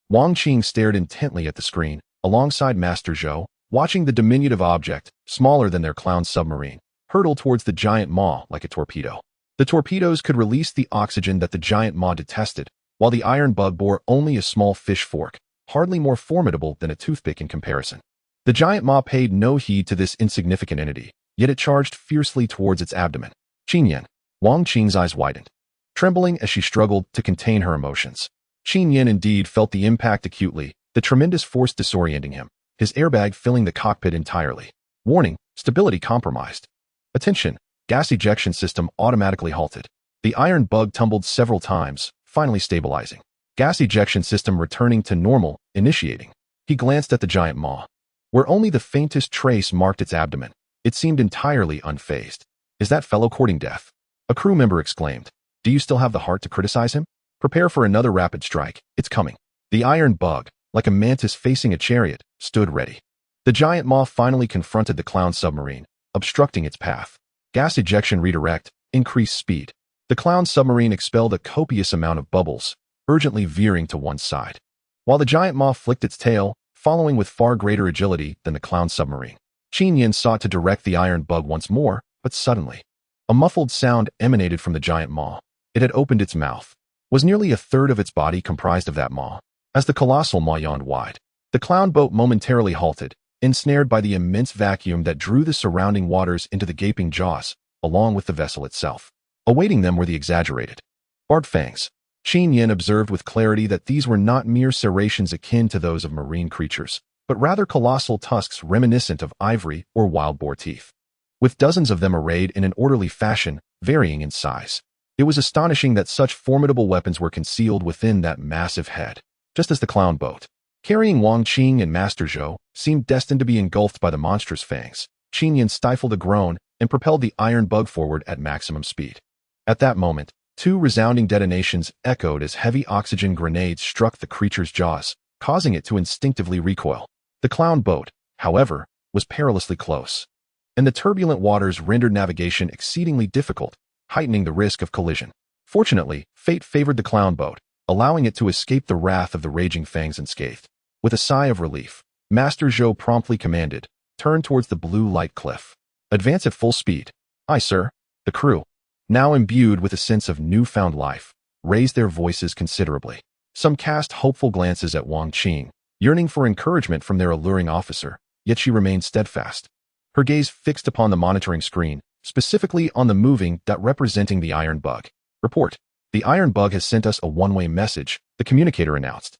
Wang Qing stared intently at the screen, alongside Master Zhou, watching the diminutive object, smaller than their clown submarine, hurtle towards the giant maw like a torpedo. The torpedoes could release the oxygen that the giant maw detested, while the iron bug bore only a small fish fork, hardly more formidable than a toothpick in comparison. The giant maw paid no heed to this insignificant entity, yet it charged fiercely towards its abdomen. Qin Yan. Wang Qing's eyes widened, trembling as she struggled to contain her emotions. Qin Yan indeed felt the impact acutely, the tremendous force disorienting him, his airbag filling the cockpit entirely. Warning, stability compromised. Attention, gas ejection system automatically halted. The iron bug tumbled several times, finally stabilizing. Gas ejection system returning to normal, initiating. He glanced at the giant maw, where only the faintest trace marked its abdomen. It seemed entirely unfazed. Is that fellow courting death? A crew member exclaimed. Do you still have the heart to criticize him? Prepare for another rapid strike. It's coming. The iron bug, like a mantis facing a chariot, stood ready. The giant maw finally confronted the clown submarine, obstructing its path. Gas ejection redirect, increase speed. The clown submarine expelled a copious amount of bubbles, urgently veering to one side, while the giant maw flicked its tail, following with far greater agility than the clown submarine. Qin Yan sought to direct the iron bug once more, but suddenly, a muffled sound emanated from the giant maw. It had opened its mouth. Was nearly a third of its body comprised of that maw? As the colossal maw yawned wide, the clown boat momentarily halted, ensnared by the immense vacuum that drew the surrounding waters into the gaping jaws, along with the vessel itself. Awaiting them were the exaggerated barbed fangs. Qin Yan observed with clarity that these were not mere serrations akin to those of marine creatures, but rather colossal tusks reminiscent of ivory or wild boar teeth, with dozens of them arrayed in an orderly fashion, varying in size. It was astonishing that such formidable weapons were concealed within that massive head. Just as the clown boat, carrying Wang Qing and Master Zhou, seemed destined to be engulfed by the monstrous fangs, Qin Yan stifled a groan and propelled the iron bug forward at maximum speed. At that moment, 2 resounding detonations echoed as heavy oxygen grenades struck the creature's jaws, causing it to instinctively recoil. The clown boat, however, was perilously close, and the turbulent waters rendered navigation exceedingly difficult, heightening the risk of collision. Fortunately, fate favored the clown boat, allowing it to escape the wrath of the raging fangs unscathed. With a sigh of relief, Master Zhou promptly commanded, turn towards the blue light cliff. Advance at full speed. Aye, sir. The crew, now imbued with a sense of newfound life, raised their voices considerably. Some cast hopeful glances at Wang Qing, yearning for encouragement from their alluring officer, yet she remained steadfast. Her gaze fixed upon the monitoring screen, specifically on the moving dot representing the iron bug. Report. The iron bug has sent us a one-way message, the communicator announced.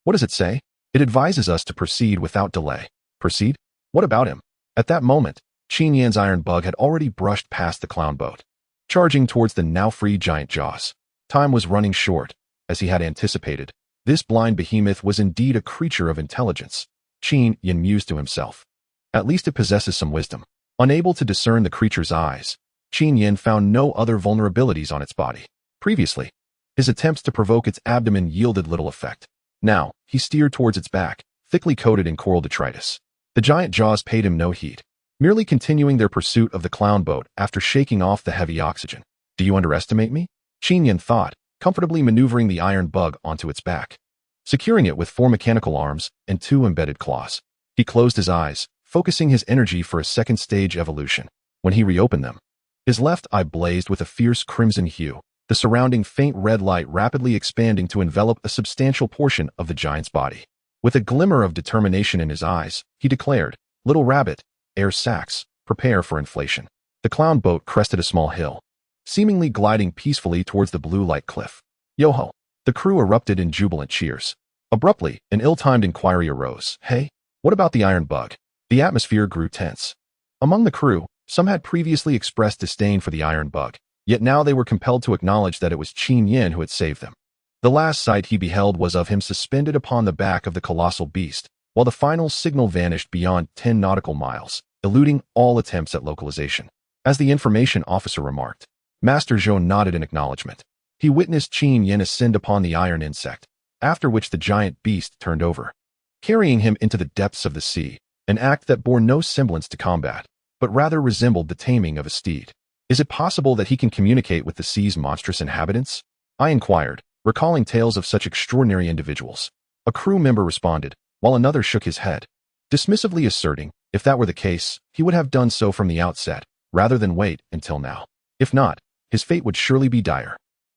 What does it say? It advises us to proceed without delay. Proceed? What about him? At that moment, Qin Yan's iron bug had already brushed past the clown boat, charging towards the now-free giant jaws. Time was running short. As he had anticipated, this blind behemoth was indeed a creature of intelligence. Qin Yan mused to himself. At least it possesses some wisdom. Unable to discern the creature's eyes, Qin Yan found no other vulnerabilities on its body. Previously, his attempts to provoke its abdomen yielded little effect. Now, he steered towards its back, thickly coated in coral detritus. The giant jaws paid him no heed, merely continuing their pursuit of the clown boat after shaking off the heavy oxygen. Do you underestimate me? Qin Yan thought, comfortably maneuvering the iron bug onto its back, securing it with 4 mechanical arms and 2 embedded claws. He closed his eyes, focusing his energy for a second-stage evolution. When he reopened them, his left eye blazed with a fierce crimson hue, the surrounding faint red light rapidly expanding to envelop a substantial portion of the giant's body. With a glimmer of determination in his eyes, he declared, "Little rabbit, air sacs, prepare for inflation." The clown boat crested a small hill, seemingly gliding peacefully towards the blue light cliff. Yo-ho! The crew erupted in jubilant cheers. Abruptly, an ill-timed inquiry arose. Hey, what about the iron bug? The atmosphere grew tense. Among the crew, some had previously expressed disdain for the iron bug, yet now they were compelled to acknowledge that it was Qin Yan who had saved them. The last sight he beheld was of him suspended upon the back of the colossal beast, while the final signal vanished beyond 10 nautical miles, eluding all attempts at localization. As the information officer remarked, Master Zhou nodded in acknowledgement. He witnessed Qin Yan ascend upon the iron insect, after which the giant beast turned over, carrying him into the depths of the sea, an act that bore no semblance to combat, but rather resembled the taming of a steed. Is it possible that he can communicate with the sea's monstrous inhabitants? I inquired, recalling tales of such extraordinary individuals. A crew member responded, while another shook his head, dismissively asserting, if that were the case, he would have done so from the outset, rather than wait until now. If not, his fate would surely be dire.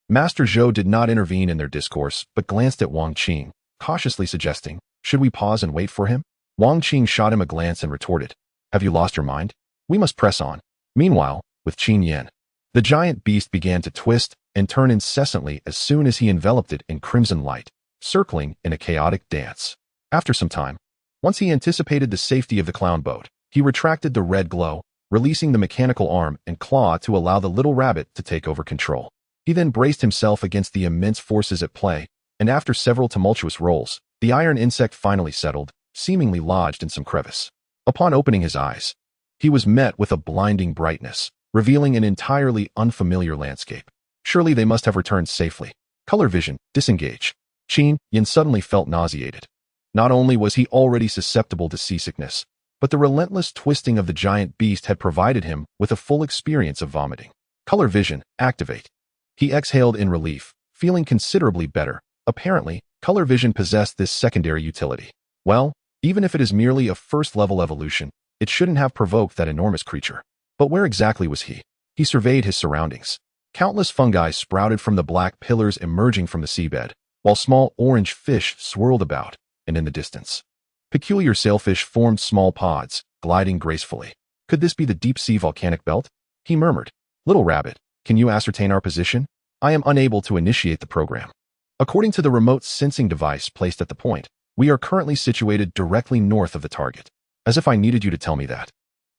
Master Zhou did not intervene in their discourse, but glanced at Wang Qing, cautiously suggesting, should we pause and wait for him? Wang Qing shot him a glance and retorted, have you lost your mind? We must press on. Meanwhile, with Qin Yan, the giant beast began to twist and turn incessantly as soon as he enveloped it in crimson light, circling in a chaotic dance. After some time, once he anticipated the safety of the clown boat, he retracted the red glow, releasing the mechanical arm and claw to allow the little rabbit to take over control. He then braced himself against the immense forces at play, and after several tumultuous rolls, the iron insect finally settled, seemingly lodged in some crevice. Upon opening his eyes, he was met with a blinding brightness, revealing an entirely unfamiliar landscape. Surely they must have returned safely. Color vision, disengage. Qin Yan suddenly felt nauseated. Not only was he already susceptible to seasickness, but the relentless twisting of the giant beast had provided him with a full experience of vomiting. Color vision, activate. He exhaled in relief, feeling considerably better. Apparently, color vision possessed this secondary utility. Well, even if it is merely a first-level evolution, it shouldn't have provoked that enormous creature. But where exactly was he? He surveyed his surroundings. Countless fungi sprouted from the black pillars emerging from the seabed, while small orange fish swirled about, and in the distance, peculiar sailfish formed small pods, gliding gracefully. Could this be the deep-sea volcanic belt? He murmured, Little rabbit, can you ascertain our position? I am unable to initiate the program. According to the remote sensing device placed at the point, we are currently situated directly north of the target. As if I needed you to tell me that.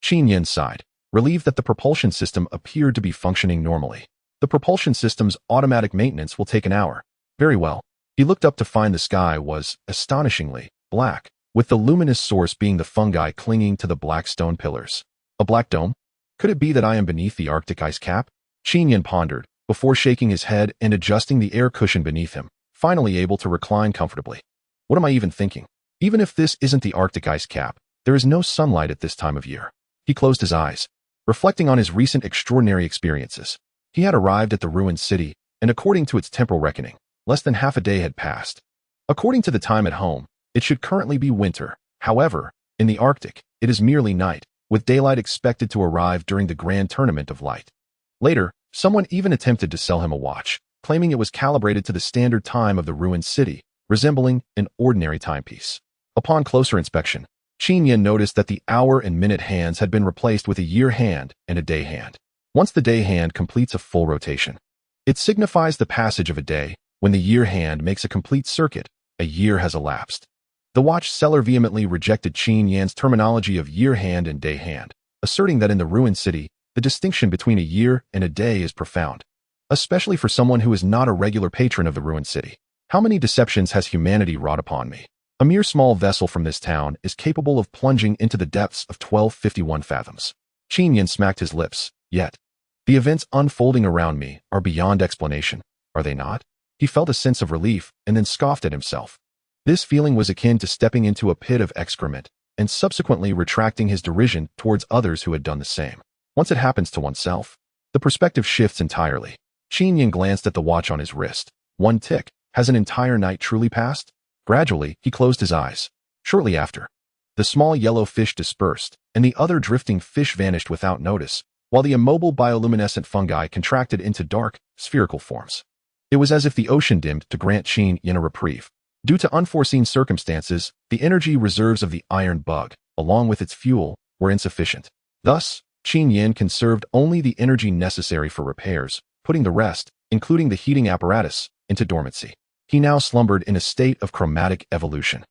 Qin Yan sighed, relieved that the propulsion system appeared to be functioning normally. The propulsion system's automatic maintenance will take an hour. Very well. He looked up to find the sky was, astonishingly, black, with the luminous source being the fungi clinging to the black stone pillars. A black dome? Could it be that I am beneath the Arctic ice cap? Qin Yan pondered, before shaking his head and adjusting the air cushion beneath him, finally able to recline comfortably. What am I even thinking? Even if this isn't the Arctic ice cap, there is no sunlight at this time of year. He closed his eyes, reflecting on his recent extraordinary experiences. He had arrived at the ruined city, and according to its temporal reckoning, less than half a day had passed. According to the time at home, it should currently be winter. However, in the Arctic, it is merely night, with daylight expected to arrive during the grand tournament of light. Later, someone even attempted to sell him a watch, claiming it was calibrated to the standard time of the ruined city, resembling an ordinary timepiece. Upon closer inspection, Qin Yan noticed that the hour and minute hands had been replaced with a year hand and a day hand. Once the day hand completes a full rotation, It signifies the passage of a day. When the year hand makes a complete circuit, a year has elapsed. The watch seller vehemently rejected Qin Yan's terminology of year hand and day hand, asserting that in the ruined city, the distinction between a year and a day is profound, especially for someone who is not a regular patron of the ruined city. How many deceptions has humanity wrought upon me? A mere small vessel from this town is capable of plunging into the depths of 1251 fathoms. Qin Yan smacked his lips. Yet, the events unfolding around me are beyond explanation, are they not? He felt a sense of relief and then scoffed at himself. This feeling was akin to stepping into a pit of excrement and subsequently retracting his derision towards others who had done the same. Once it happens to oneself, the perspective shifts entirely. Qin Yan glanced at the watch on his wrist. One tick. Has an entire night truly passed? Gradually, he closed his eyes. Shortly after, the small yellow fish dispersed, and the other drifting fish vanished without notice, while the immobile bioluminescent fungi contracted into dark, spherical forms. It was as if the ocean dimmed to grant Qin Yan a reprieve. Due to unforeseen circumstances, the energy reserves of the iron bug, along with its fuel, were insufficient. Thus, Qin Yan conserved only the energy necessary for repairs, putting the rest, including the heating apparatus, into dormancy. He now slumbered in a state of chromatic evolution.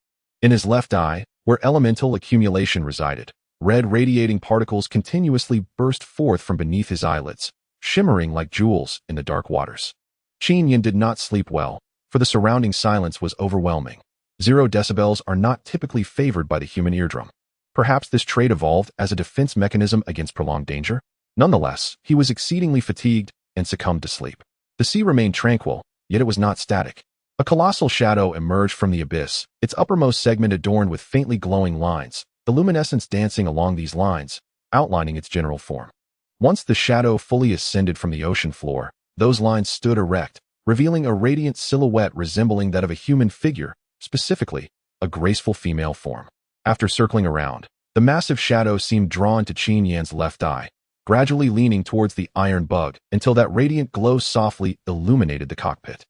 In his left eye, where elemental accumulation resided, red radiating particles continuously burst forth from beneath his eyelids, shimmering like jewels in the dark waters. Qin Yan did not sleep well, for the surrounding silence was overwhelming. 0 decibels are not typically favored by the human eardrum. Perhaps this trait evolved as a defense mechanism against prolonged danger? Nonetheless, he was exceedingly fatigued and succumbed to sleep. The sea remained tranquil, yet it was not static. A colossal shadow emerged from the abyss, its uppermost segment adorned with faintly glowing lines, the luminescence dancing along these lines, outlining its general form. Once the shadow fully ascended from the ocean floor, those lines stood erect, revealing a radiant silhouette resembling that of a human figure, specifically, a graceful female form. After circling around, the massive shadow seemed drawn to Qin Yan's left eye, gradually leaning towards the iron bug until that radiant glow softly illuminated the cockpit.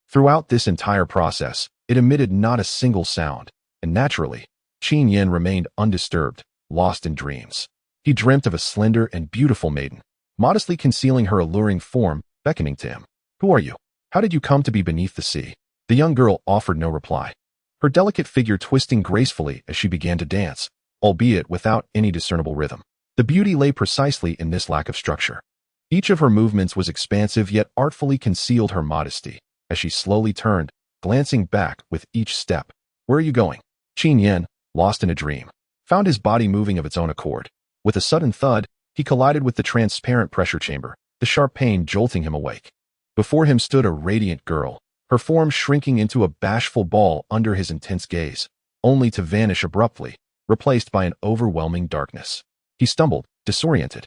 Throughout this entire process, it emitted not a single sound, and naturally, Qin Yan remained undisturbed, lost in dreams. He dreamt of a slender and beautiful maiden, modestly concealing her alluring form, beckoning to him. "Who are you? How did you come to be beneath the sea?" The young girl offered no reply, her delicate figure twisting gracefully as she began to dance, albeit without any discernible rhythm. The beauty lay precisely in this lack of structure. Each of her movements was expansive yet artfully concealed her modesty, as she slowly turned, glancing back with each step. "Where are you going?" Qin Yan, lost in a dream, found his body moving of its own accord. With a sudden thud, he collided with the transparent pressure chamber, the sharp pain jolting him awake. Before him stood a radiant girl, her form shrinking into a bashful ball under his intense gaze, only to vanish abruptly, replaced by an overwhelming darkness. He stumbled, disoriented.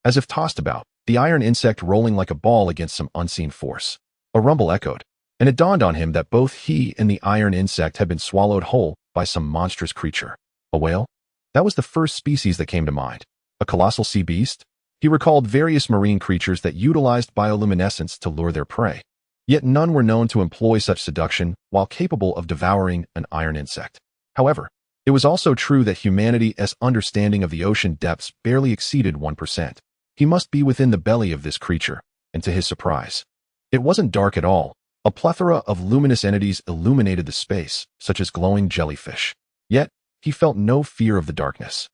As if tossed about, the iron insect rolling like a ball against some unseen force. A rumble echoed, and it dawned on him that both he and the iron insect had been swallowed whole by some monstrous creature. A whale? That was the first species that came to mind. A colossal sea beast? He recalled various marine creatures that utilized bioluminescence to lure their prey. Yet none were known to employ such seduction while capable of devouring an iron insect. However, it was also true that humanity's understanding of the ocean depths barely exceeded 1%. He must be within the belly of this creature, and to his surprise, it wasn't dark at all. A plethora of luminous entities illuminated the space, such as glowing jellyfish. Yet, he felt no fear of the darkness,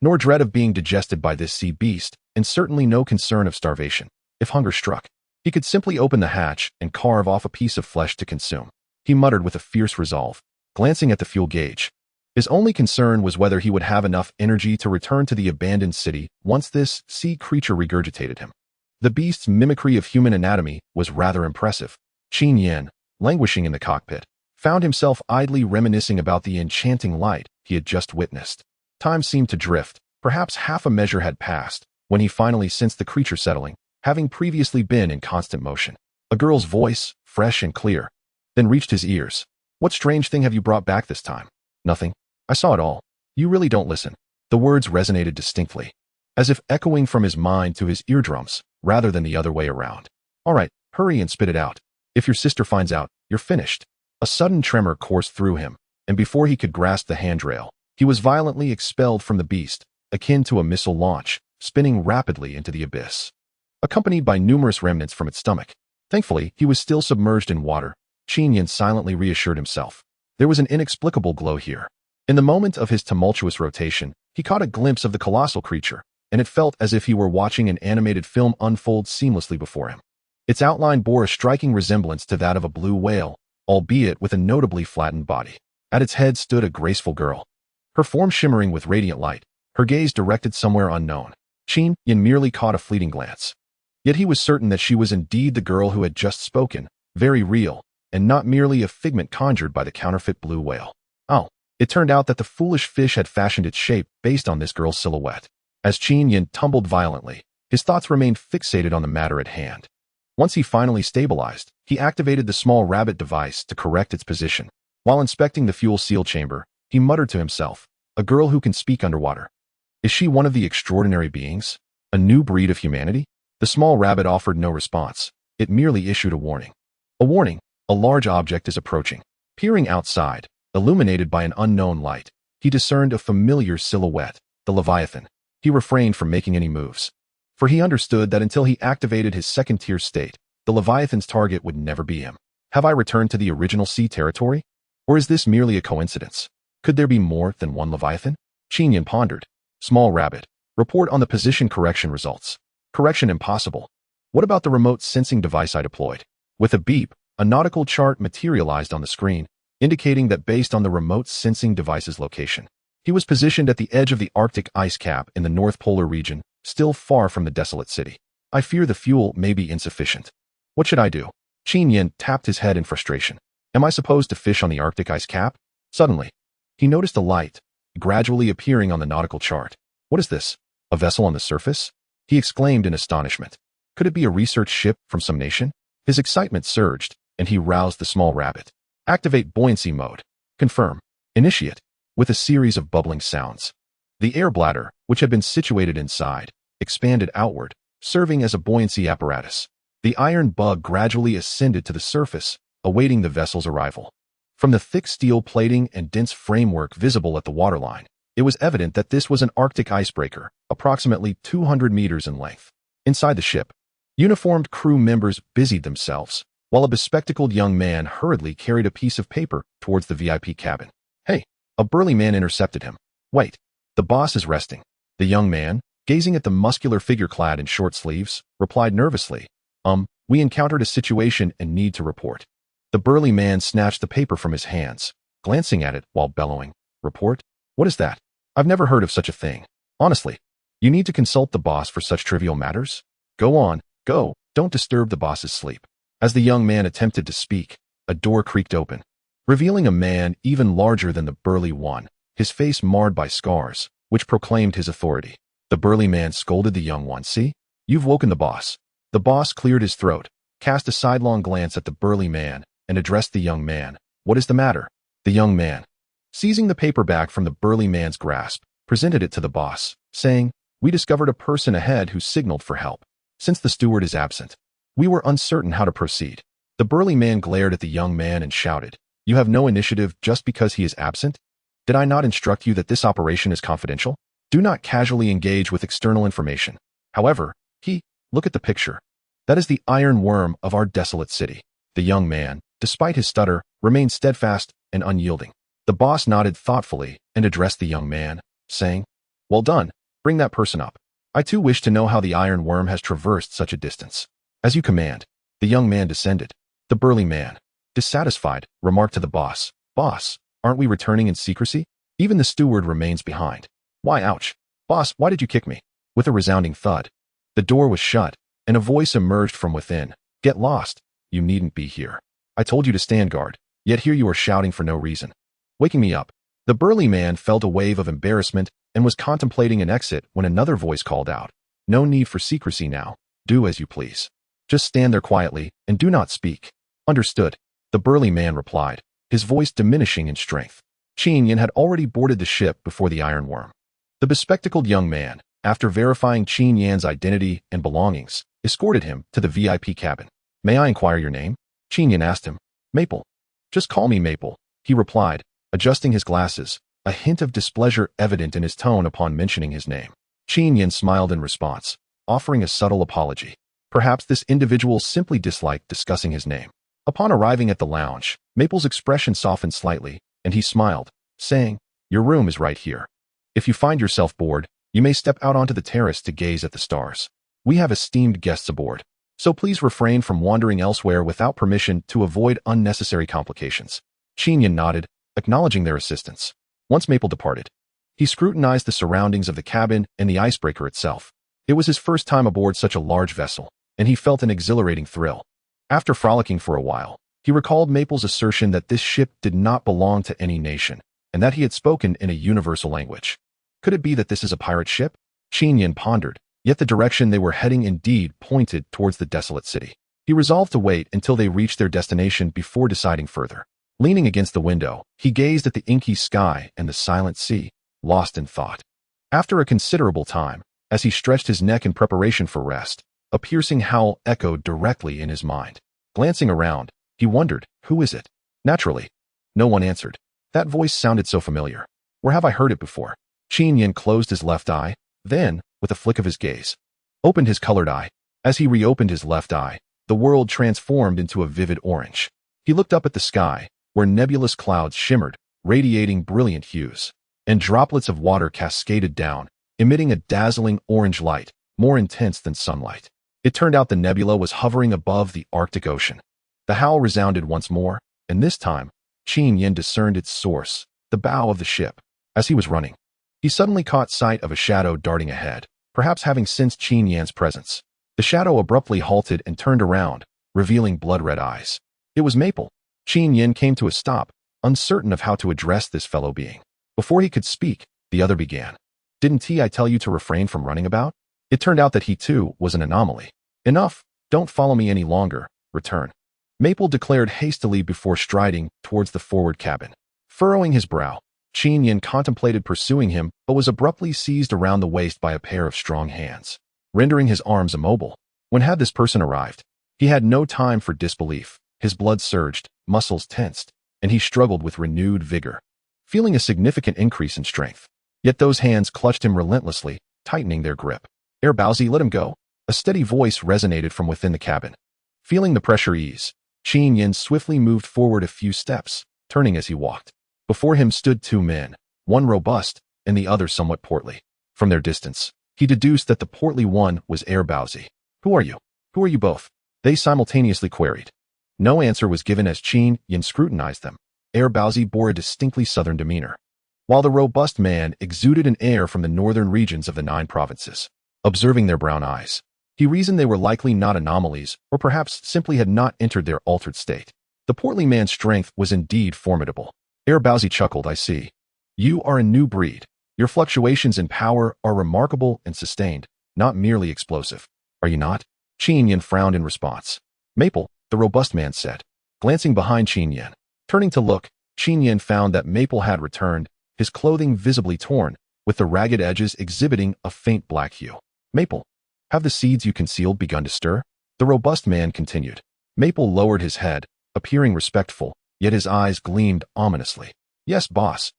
nor dread of being digested by this sea beast, and certainly no concern of starvation. If hunger struck, he could simply open the hatch and carve off a piece of flesh to consume. He muttered with a fierce resolve, glancing at the fuel gauge. His only concern was whether he would have enough energy to return to the abandoned city once this sea creature regurgitated him. The beast's mimicry of human anatomy was rather impressive. Qin Yan, languishing in the cockpit, found himself idly reminiscing about the enchanting light he had just witnessed. Time seemed to drift. Perhaps half a measure had passed when he finally sensed the creature settling, having previously been in constant motion. A girl's voice, fresh and clear, then reached his ears. "What strange thing have you brought back this time?" "Nothing. I saw it all. You really don't listen." The words resonated distinctly, as if echoing from his mind to his eardrums, rather than the other way around. "All right, hurry and spit it out. If your sister finds out, you're finished." A sudden tremor coursed through him, and before he could grasp the handrail, he was violently expelled from the beast, akin to a missile launch, spinning rapidly into the abyss, accompanied by numerous remnants from its stomach. Thankfully, he was still submerged in water. Qin Yan silently reassured himself. There was an inexplicable glow here. In the moment of his tumultuous rotation, he caught a glimpse of the colossal creature, and it felt as if he were watching an animated film unfold seamlessly before him. Its outline bore a striking resemblance to that of a blue whale, albeit with a notably flattened body. At its head stood a graceful girl, her form shimmering with radiant light, her gaze directed somewhere unknown. Qin Yan merely caught a fleeting glance. Yet he was certain that she was indeed the girl who had just spoken, very real, and not merely a figment conjured by the counterfeit blue whale. Oh, it turned out that the foolish fish had fashioned its shape based on this girl's silhouette. As Qin Yan tumbled violently, his thoughts remained fixated on the matter at hand. Once he finally stabilized, he activated the small rabbit device to correct its position. While inspecting the fuel seal chamber, he muttered to himself, a girl who can speak underwater. Is she one of the extraordinary beings? A new breed of humanity? The small rabbit offered no response. It merely issued a warning. A warning, a large object is approaching. Peering outside, illuminated by an unknown light, he discerned a familiar silhouette, the Leviathan. He refrained from making any moves, for he understood that until he activated his second-tier state, the Leviathan's target would never be him. Have I returned to the original sea territory? Or is this merely a coincidence? Could there be more than one Leviathan? Qin Yan pondered. Small rabbit. Report on the position correction results. Correction impossible. What about the remote sensing device I deployed? With a beep, a nautical chart materialized on the screen, indicating that based on the remote sensing device's location, he was positioned at the edge of the Arctic ice cap in the North Polar region, still far from the desolate city. I fear the fuel may be insufficient. What should I do? Qin Yan tapped his head in frustration. Am I supposed to fish on the Arctic ice cap? Suddenly, he noticed a light, gradually appearing on the nautical chart. What is this? A vessel on the surface? He exclaimed in astonishment. Could it be a research ship from some nation? His excitement surged, and he roused the small rabbit. Activate buoyancy mode. Confirm. Initiate. With a series of bubbling sounds. The air bladder, which had been situated inside, expanded outward, serving as a buoyancy apparatus. The iron bug gradually ascended to the surface, awaiting the vessel's arrival. From the thick steel plating and dense framework visible at the waterline, it was evident that this was an Arctic icebreaker, approximately 200 meters in length. Inside the ship, uniformed crew members busied themselves, while a bespectacled young man hurriedly carried a piece of paper towards the VIP cabin. Hey! A burly man intercepted him. Wait, the boss is resting. The young man, gazing at the muscular figure clad in short sleeves, replied nervously, we encountered a situation and need to report. The burly man snatched the paper from his hands, glancing at it while bellowing, Report? What is that? I've never heard of such a thing. Honestly, you need to consult the boss for such trivial matters? Go on, go, don't disturb the boss's sleep. As the young man attempted to speak, a door creaked open, revealing a man even larger than the burly one, his face marred by scars, which proclaimed his authority. The burly man scolded the young one. See? You've woken the boss. The boss cleared his throat, cast a sidelong glance at the burly man, and addressed the young man. What is the matter? The young man, seizing the paperback from the burly man's grasp, presented it to the boss, saying, We discovered a person ahead who signaled for help. Since the steward is absent, we were uncertain how to proceed. The burly man glared at the young man and shouted, You have no initiative just because he is absent? Did I not instruct you that this operation is confidential? Do not casually engage with external information. However, look at the picture. That is the iron worm of our desolate city. The young man, despite his stutter, remained steadfast and unyielding. The boss nodded thoughtfully and addressed the young man, saying, Well done, bring that person up. I too wish to know how the iron worm has traversed such a distance. As you command. The young man descended. The burly man, dissatisfied, remarked to the boss, Boss, aren't we returning in secrecy? Even the steward remains behind. Why, ouch. Boss, why did you kick me? With a resounding thud, the door was shut, and a voice emerged from within. Get lost. You needn't be here. I told you to stand guard, yet here you are shouting for no reason. Waking me up. The burly man felt a wave of embarrassment and was contemplating an exit when another voice called out. No need for secrecy now. Do as you please. Just stand there quietly and do not speak. Understood. The burly man replied, his voice diminishing in strength. Qin Yan had already boarded the ship before the iron worm. The bespectacled young man, after verifying Qin Yan's identity and belongings, escorted him to the VIP cabin. May I inquire your name? Qin Yan asked him. Maple. Just call me Maple, he replied, adjusting his glasses, a hint of displeasure evident in his tone upon mentioning his name. Qin Yan smiled in response, offering a subtle apology. Perhaps this individual simply disliked discussing his name. Upon arriving at the lounge, Maple's expression softened slightly, and he smiled, saying, "Your room is right here. If you find yourself bored, you may step out onto the terrace to gaze at the stars. We have esteemed guests aboard, so please refrain from wandering elsewhere without permission to avoid unnecessary complications." Qin Yan nodded, acknowledging their assistance. Once Maple departed, he scrutinized the surroundings of the cabin and the icebreaker itself. It was his first time aboard such a large vessel, and he felt an exhilarating thrill. After frolicking for a while, he recalled Maple's assertion that this ship did not belong to any nation, and that he had spoken in a universal language. Could it be that this is a pirate ship? Qin Yan pondered, yet the direction they were heading indeed pointed towards the desolate city. He resolved to wait until they reached their destination before deciding further. Leaning against the window, he gazed at the inky sky and the silent sea, lost in thought. After a considerable time, as he stretched his neck in preparation for rest, a piercing howl echoed directly in his mind. Glancing around, he wondered, who is it? Naturally, no one answered. That voice sounded so familiar. Where have I heard it before? Qin Yan closed his left eye, then, with a flick of his gaze, opened his colored eye. As he reopened his left eye, the world transformed into a vivid orange. He looked up at the sky, where nebulous clouds shimmered, radiating brilliant hues, and droplets of water cascaded down, emitting a dazzling orange light, more intense than sunlight. It turned out the nebula was hovering above the Arctic Ocean. The howl resounded once more, and this time, Qin Yan discerned its source, the bow of the ship. As he was running, he suddenly caught sight of a shadow darting ahead, perhaps having sensed Qin Yan's presence. The shadow abruptly halted and turned around, revealing blood-red eyes. It was Maple. Qin Yan came to a stop, uncertain of how to address this fellow being. Before he could speak, the other began. "Didn't I tell you to refrain from running about?" It turned out that he too was an anomaly. "Enough, don't follow me any longer, return," Maple declared hastily before striding towards the forward cabin. Furrowing his brow, Qin Yan contemplated pursuing him but was abruptly seized around the waist by a pair of strong hands, rendering his arms immobile. When had this person arrived? He had no time for disbelief. His blood surged, muscles tensed, and he struggled with renewed vigor, feeling a significant increase in strength. Yet those hands clutched him relentlessly, tightening their grip. "Air Bowsy, let him go." A steady voice resonated from within the cabin. Feeling the pressure ease, Qin Yan swiftly moved forward a few steps, turning as he walked. Before him stood two men, one robust and the other somewhat portly. From their distance, he deduced that the portly one was Air Bowsy. "Who are you? Who are you both?" they simultaneously queried. No answer was given as Qin Yan scrutinized them. Air Bowsy bore a distinctly southern demeanor, while the robust man exuded an air from the northern regions of the 9 provinces. Observing their brown eyes, he reasoned they were likely not anomalies, or perhaps simply had not entered their altered state. The portly man's strength was indeed formidable. Air Bowsy chuckled, "I see. You are a new breed. Your fluctuations in power are remarkable and sustained, not merely explosive. Are you not?" Qin Yan frowned in response. "Maple," the robust man said, glancing behind Qin Yan. Turning to look, Qin Yan found that Maple had returned, his clothing visibly torn, with the ragged edges exhibiting a faint black hue. "Maple, have the seeds you concealed begun to stir?" the robust man continued. Maple lowered his head, appearing respectful, yet his eyes gleamed ominously. "Yes, boss.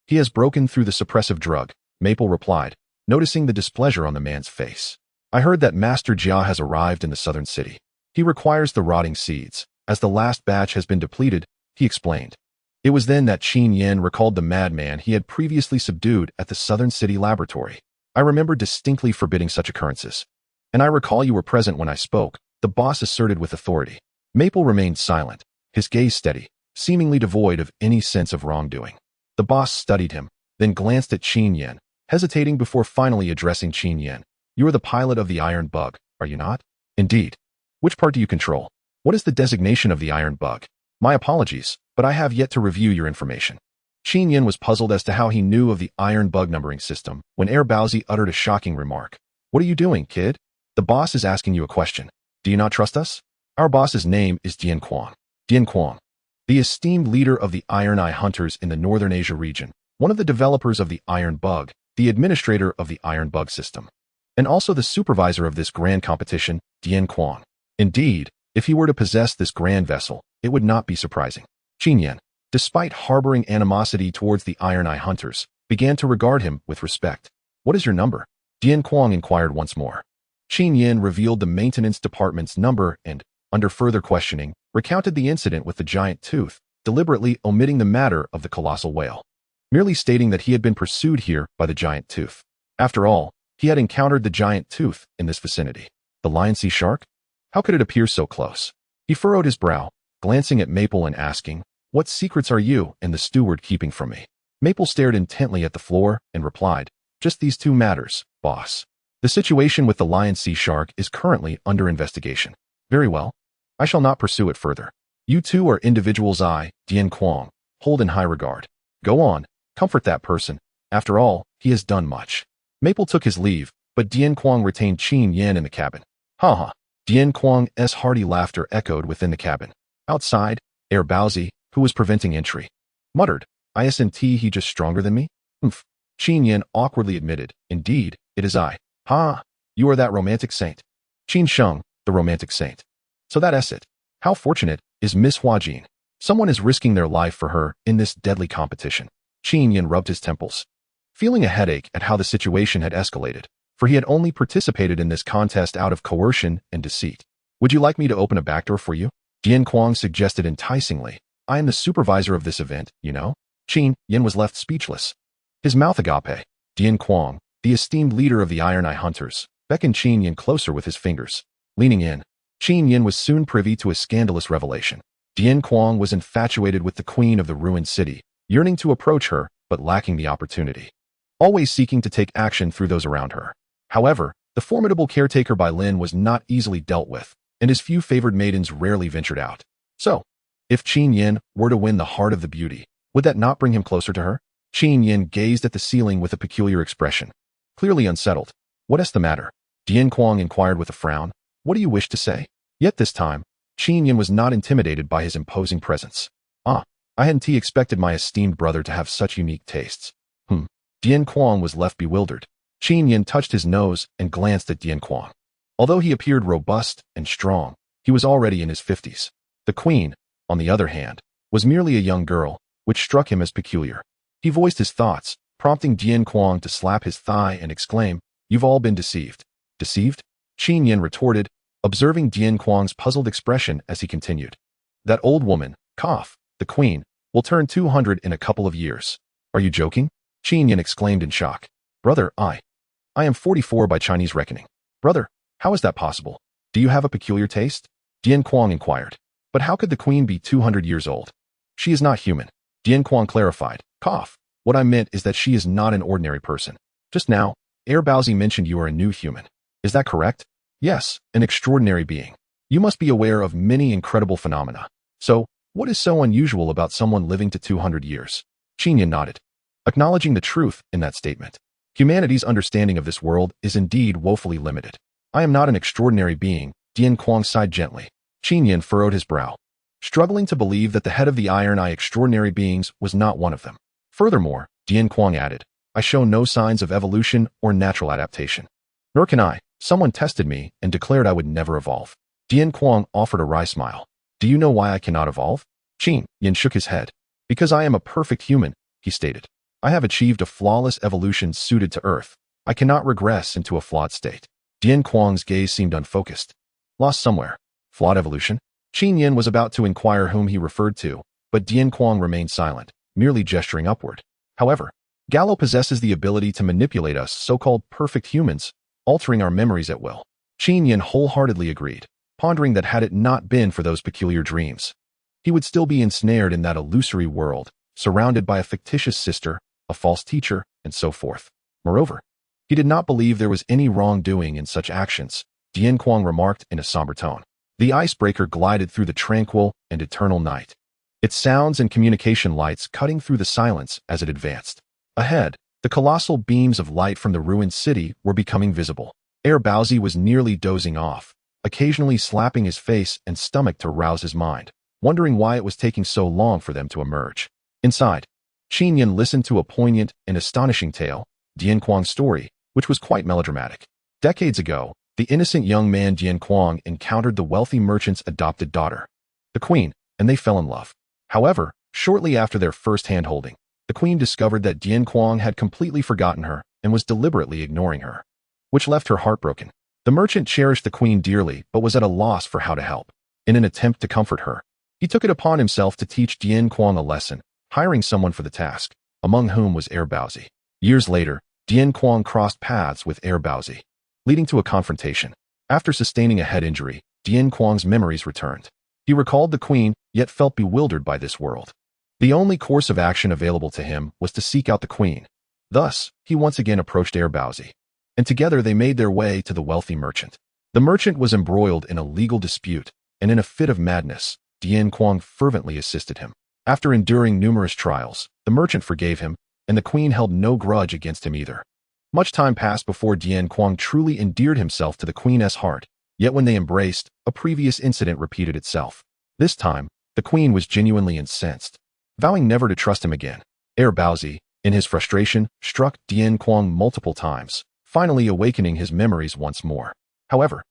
He has broken through the suppressive drug," Maple replied, noticing the displeasure on the man's face. "I heard that Master Jia has arrived in the southern city. He requires the rotting seeds, as the last batch has been depleted," he explained. It was then that Qin Yan recalled the madman he had previously subdued at the southern city laboratory. "I remember distinctly forbidding such occurrences. And I recall you were present when I spoke," the boss asserted with authority. Maple remained silent, his gaze steady, seemingly devoid of any sense of wrongdoing. The boss studied him, then glanced at Qin Yan, hesitating before finally addressing Qin Yan. "You are the pilot of the Iron Bug, are you not?" "Indeed. Which part do you control? What is the designation of the Iron Bug?" "My apologies, but I have yet to review your information." Qin Yan was puzzled as to how he knew of the Iron Bug numbering system when Air Bowsy uttered a shocking remark. "What are you doing, kid? The boss is asking you a question. Do you not trust us?" "Our boss's name is Dian Quang. Dian Quang, the esteemed leader of the Iron Eye Hunters in the Northern Asia region, one of the developers of the Iron Bug, the administrator of the Iron Bug system, and also the supervisor of this grand competition, Dian Quang. Indeed, if he were to possess this grand vessel, it would not be surprising." Qin Yan, despite harboring animosity towards the Iron Eye Hunters, began to regard him with respect. "What is your number?" Dian Quang inquired once more. Qin Yan revealed the maintenance department's number and, under further questioning, recounted the incident with the giant tooth, deliberately omitting the matter of the colossal whale, merely stating that he had been pursued here by the giant tooth. After all, he had encountered the giant tooth in this vicinity. The lion sea shark? How could it appear so close? He furrowed his brow, glancing at Maple and asking, "What secrets are you and the steward keeping from me?" Maple stared intently at the floor and replied, "Just these two matters, boss. The situation with the lion sea shark is currently under investigation." "Very well. I shall not pursue it further. You two are individuals I, Dian Quang, hold in high regard. Go on, comfort that person. After all, he has done much." Maple took his leave, but Dian Quang retained Qin Yan in the cabin. "Ha ha." Dian Quang's hearty laughter echoed within the cabin. Outside, Air Bowsy, who was preventing entry, muttered, "Isn't he just stronger than me?" "Humph." Qin Yan awkwardly admitted, "Indeed, it is I." "Ha, you are that romantic saint." "Qin Sheng, the romantic saint. So that's it. How fortunate is Miss Huajin. Someone is risking their life for her in this deadly competition." Qin Yan rubbed his temples, feeling a headache at how the situation had escalated, for he had only participated in this contest out of coercion and deceit. "Would you like me to open a back door for you?" Dian Quang suggested enticingly. "I am the supervisor of this event, you know." Qin Yan was left speechless. His mouth agape. Dian Quang, the esteemed leader of the Iron Eye Hunters, beckoned Qin Yan closer with his fingers. Leaning in, Qin Yan was soon privy to a scandalous revelation. Dian Quang was infatuated with the queen of the ruined city, yearning to approach her, but lacking the opportunity. Always seeking to take action through those around her. However, the formidable caretaker Bai Lin was not easily dealt with, and his few favored maidens rarely ventured out. So, if Qin Yan were to win the heart of the beauty, would that not bring him closer to her? Qin Yan gazed at the ceiling with a peculiar expression, clearly unsettled. "What is the matter?" Dian Quang inquired with a frown. "What do you wish to say?" Yet this time, Qin Yan was not intimidated by his imposing presence. "Ah, I hadn't expected my esteemed brother to have such unique tastes." Dian Quang was left bewildered. Qin Yan touched his nose and glanced at Dian Quang. Although he appeared robust and strong, he was already in his 50s. The queen, on the other hand, was merely a young girl, which struck him as peculiar. He voiced his thoughts, prompting Dian Quang to slap his thigh and exclaim, "You've all been deceived." "Deceived?" Qin Yan retorted, observing Dian Quang's puzzled expression as he continued. "That old woman, the queen, will turn 200 in a couple of years." "Are you joking?" Qin Yan exclaimed in shock. "Brother, I am 44 by Chinese reckoning." "Brother, how is that possible? Do you have a peculiar taste?" Dian Quang inquired. "But how could the queen be 200 years old?" "She is not human." Dian Quang clarified. "What I meant is that she is not an ordinary person. Just now, Air Bowsy mentioned you are a new human. Is that correct?" "Yes, an extraordinary being. You must be aware of many incredible phenomena. So, what is so unusual about someone living to 200 years?" Qin Yan nodded, acknowledging the truth in that statement. Humanity's understanding of this world is indeed woefully limited. "I am not an extraordinary being," Dian Quang sighed gently. Qin Yan furrowed his brow, struggling to believe that the head of the Iron Eye extraordinary beings was not one of them. Furthermore, Dian Quang added, "I show no signs of evolution or natural adaptation. Nor can I. Someone tested me and declared I would never evolve." Dian Quang offered a wry smile. "Do you know why I cannot evolve?" Qin Yan shook his head. "Because I am a perfect human," he stated. "I have achieved a flawless evolution suited to Earth. I cannot regress into a flawed state." Dian Quang's gaze seemed unfocused. Lost somewhere. Flawed evolution? Qin Yan was about to inquire whom he referred to, but Dian Quang remained silent, merely gesturing upward. "However, Gallo possesses the ability to manipulate us so-called perfect humans, altering our memories at will." Qin Yan wholeheartedly agreed, pondering that had it not been for those peculiar dreams, he would still be ensnared in that illusory world, surrounded by a fictitious sister, a false teacher, and so forth. Moreover, he did not believe there was any wrongdoing in such actions, Dian Quang remarked in a somber tone. The icebreaker glided through the tranquil and eternal night, its sounds and communication lights cutting through the silence as it advanced. Ahead, the colossal beams of light from the ruined city were becoming visible. Air Bowsy was nearly dozing off, occasionally slapping his face and stomach to rouse his mind, wondering why it was taking so long for them to emerge. Inside, Qin Yan listened to a poignant and astonishing tale, Dian Quang's story, which was quite melodramatic. Decades ago, the innocent young man Dian Quang encountered the wealthy merchant's adopted daughter, the queen, and they fell in love. However, shortly after their first hand-holding, the queen discovered that Dian Quang had completely forgotten her and was deliberately ignoring her, which left her heartbroken. The merchant cherished the queen dearly but was at a loss for how to help. In an attempt to comfort her, he took it upon himself to teach Dian Kuang a lesson, hiring someone for the task, among whom was Heir Baozi. Years later, Dian Kuang crossed paths with Heir Baozi, leading to a confrontation. After sustaining a head injury, Dian Kuang's memories returned. He recalled the queen, yet felt bewildered by this world. The only course of action available to him was to seek out the queen. Thus, he once again approached Heir Baozi, and together they made their way to the wealthy merchant. The merchant was embroiled in a legal dispute, and in a fit of madness, Dian Kuang fervently assisted him. After enduring numerous trials, the merchant forgave him, and the queen held no grudge against him either. Much time passed before Dian Kuang truly endeared himself to the queen's heart, yet when they embraced, a previous incident repeated itself. This time, the queen was genuinely incensed, vowing never to trust him again. Heir Baozi, in his frustration, struck Dian Kuang multiple times, finally awakening his memories once more. However,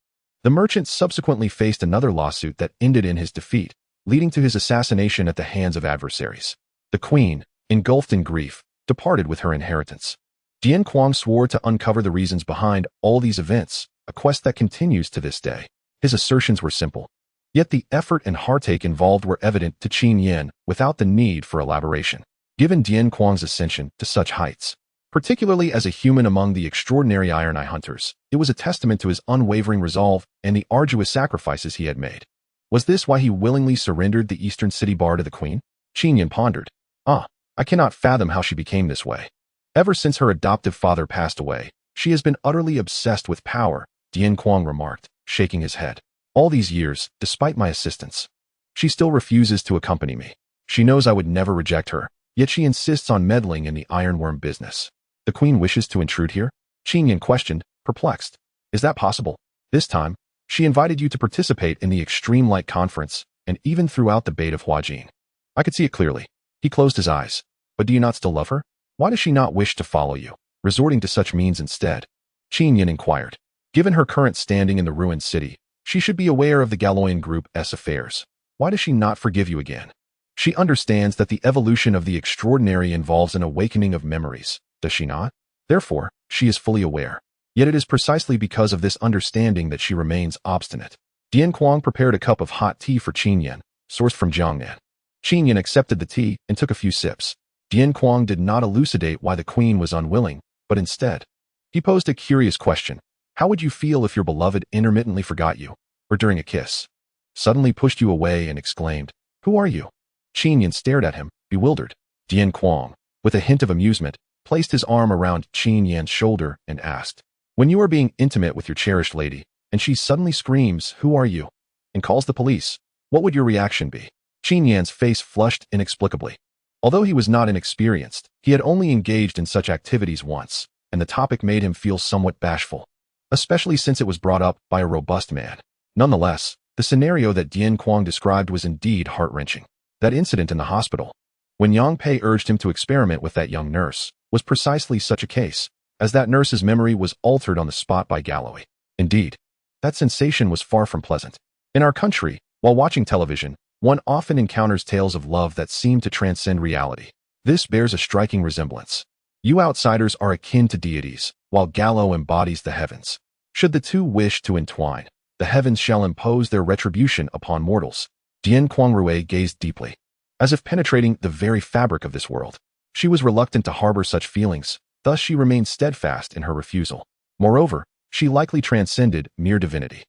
the merchant subsequently faced another lawsuit that ended in his defeat, leading to his assassination at the hands of adversaries. The queen, engulfed in grief, departed with her inheritance. Dian Kuang swore to uncover the reasons behind all these events, a quest that continues to this day. His assertions were simple, yet the effort and heartache involved were evident to Qin Yan without the need for elaboration. Given Dian Kuang's ascension to such heights, particularly as a human among the extraordinary Iron Eye hunters, it was a testament to his unwavering resolve and the arduous sacrifices he had made. Was this why he willingly surrendered the eastern city bar to the queen? Qin Yan pondered. I cannot fathom how she became this way. Ever since her adoptive father passed away, she has been utterly obsessed with power, Dian Kuang remarked, shaking his head. All these years, despite my assistance, she still refuses to accompany me. She knows I would never reject her, yet she insists on meddling in the ironworm business. The queen wishes to intrude here? Qin Yan questioned, perplexed. Is that possible? This time, she invited you to participate in the Extreme Light Conference, and even throughout the Bait of Huajin. I could see it clearly. He closed his eyes. But do you not still love her? Why does she not wish to follow you, resorting to such means instead? Qin Yan inquired. Given her current standing in the ruined city, she should be aware of the Galoyan Group's affairs. Why does she not forgive you again? She understands that the evolution of the extraordinary involves an awakening of memories, does she not? Therefore, she is fully aware. Yet it is precisely because of this understanding that she remains obstinate. Dian Kuang prepared a cup of hot tea for Qin Yan, sourced from Jiangnan. Qin Yan accepted the tea and took a few sips. Dian Kuang did not elucidate why the queen was unwilling, but instead, he posed a curious question. How would you feel if your beloved intermittently forgot you, or during a kiss, suddenly pushed you away and exclaimed, "Who are you?" Qin Yan stared at him, bewildered. Dian Kuang, with a hint of amusement, placed his arm around Qin Yan's shoulder and asked, "When you are being intimate with your cherished lady, and she suddenly screams, 'Who are you?' and calls the police, what would your reaction be?" Qin Yan's face flushed inexplicably. Although he was not inexperienced, he had only engaged in such activities once, and the topic made him feel somewhat bashful, especially since it was brought up by a robust man. Nonetheless, the scenario that Dian Kuang described was indeed heart-wrenching. That incident in the hospital, when Yang Pei urged him to experiment with that young nurse, was precisely such a case, as that nurse's memory was altered on the spot by Galloway. Indeed, that sensation was far from pleasant. In our country, while watching television, one often encounters tales of love that seem to transcend reality. This bears a striking resemblance. You outsiders are akin to deities, while Gallo embodies the heavens. Should the two wish to entwine, the heavens shall impose their retribution upon mortals. Dian Kuang gazed deeply, as if penetrating the very fabric of this world. She was reluctant to harbor such feelings, thus she remained steadfast in her refusal. Moreover, she likely transcended mere divinity.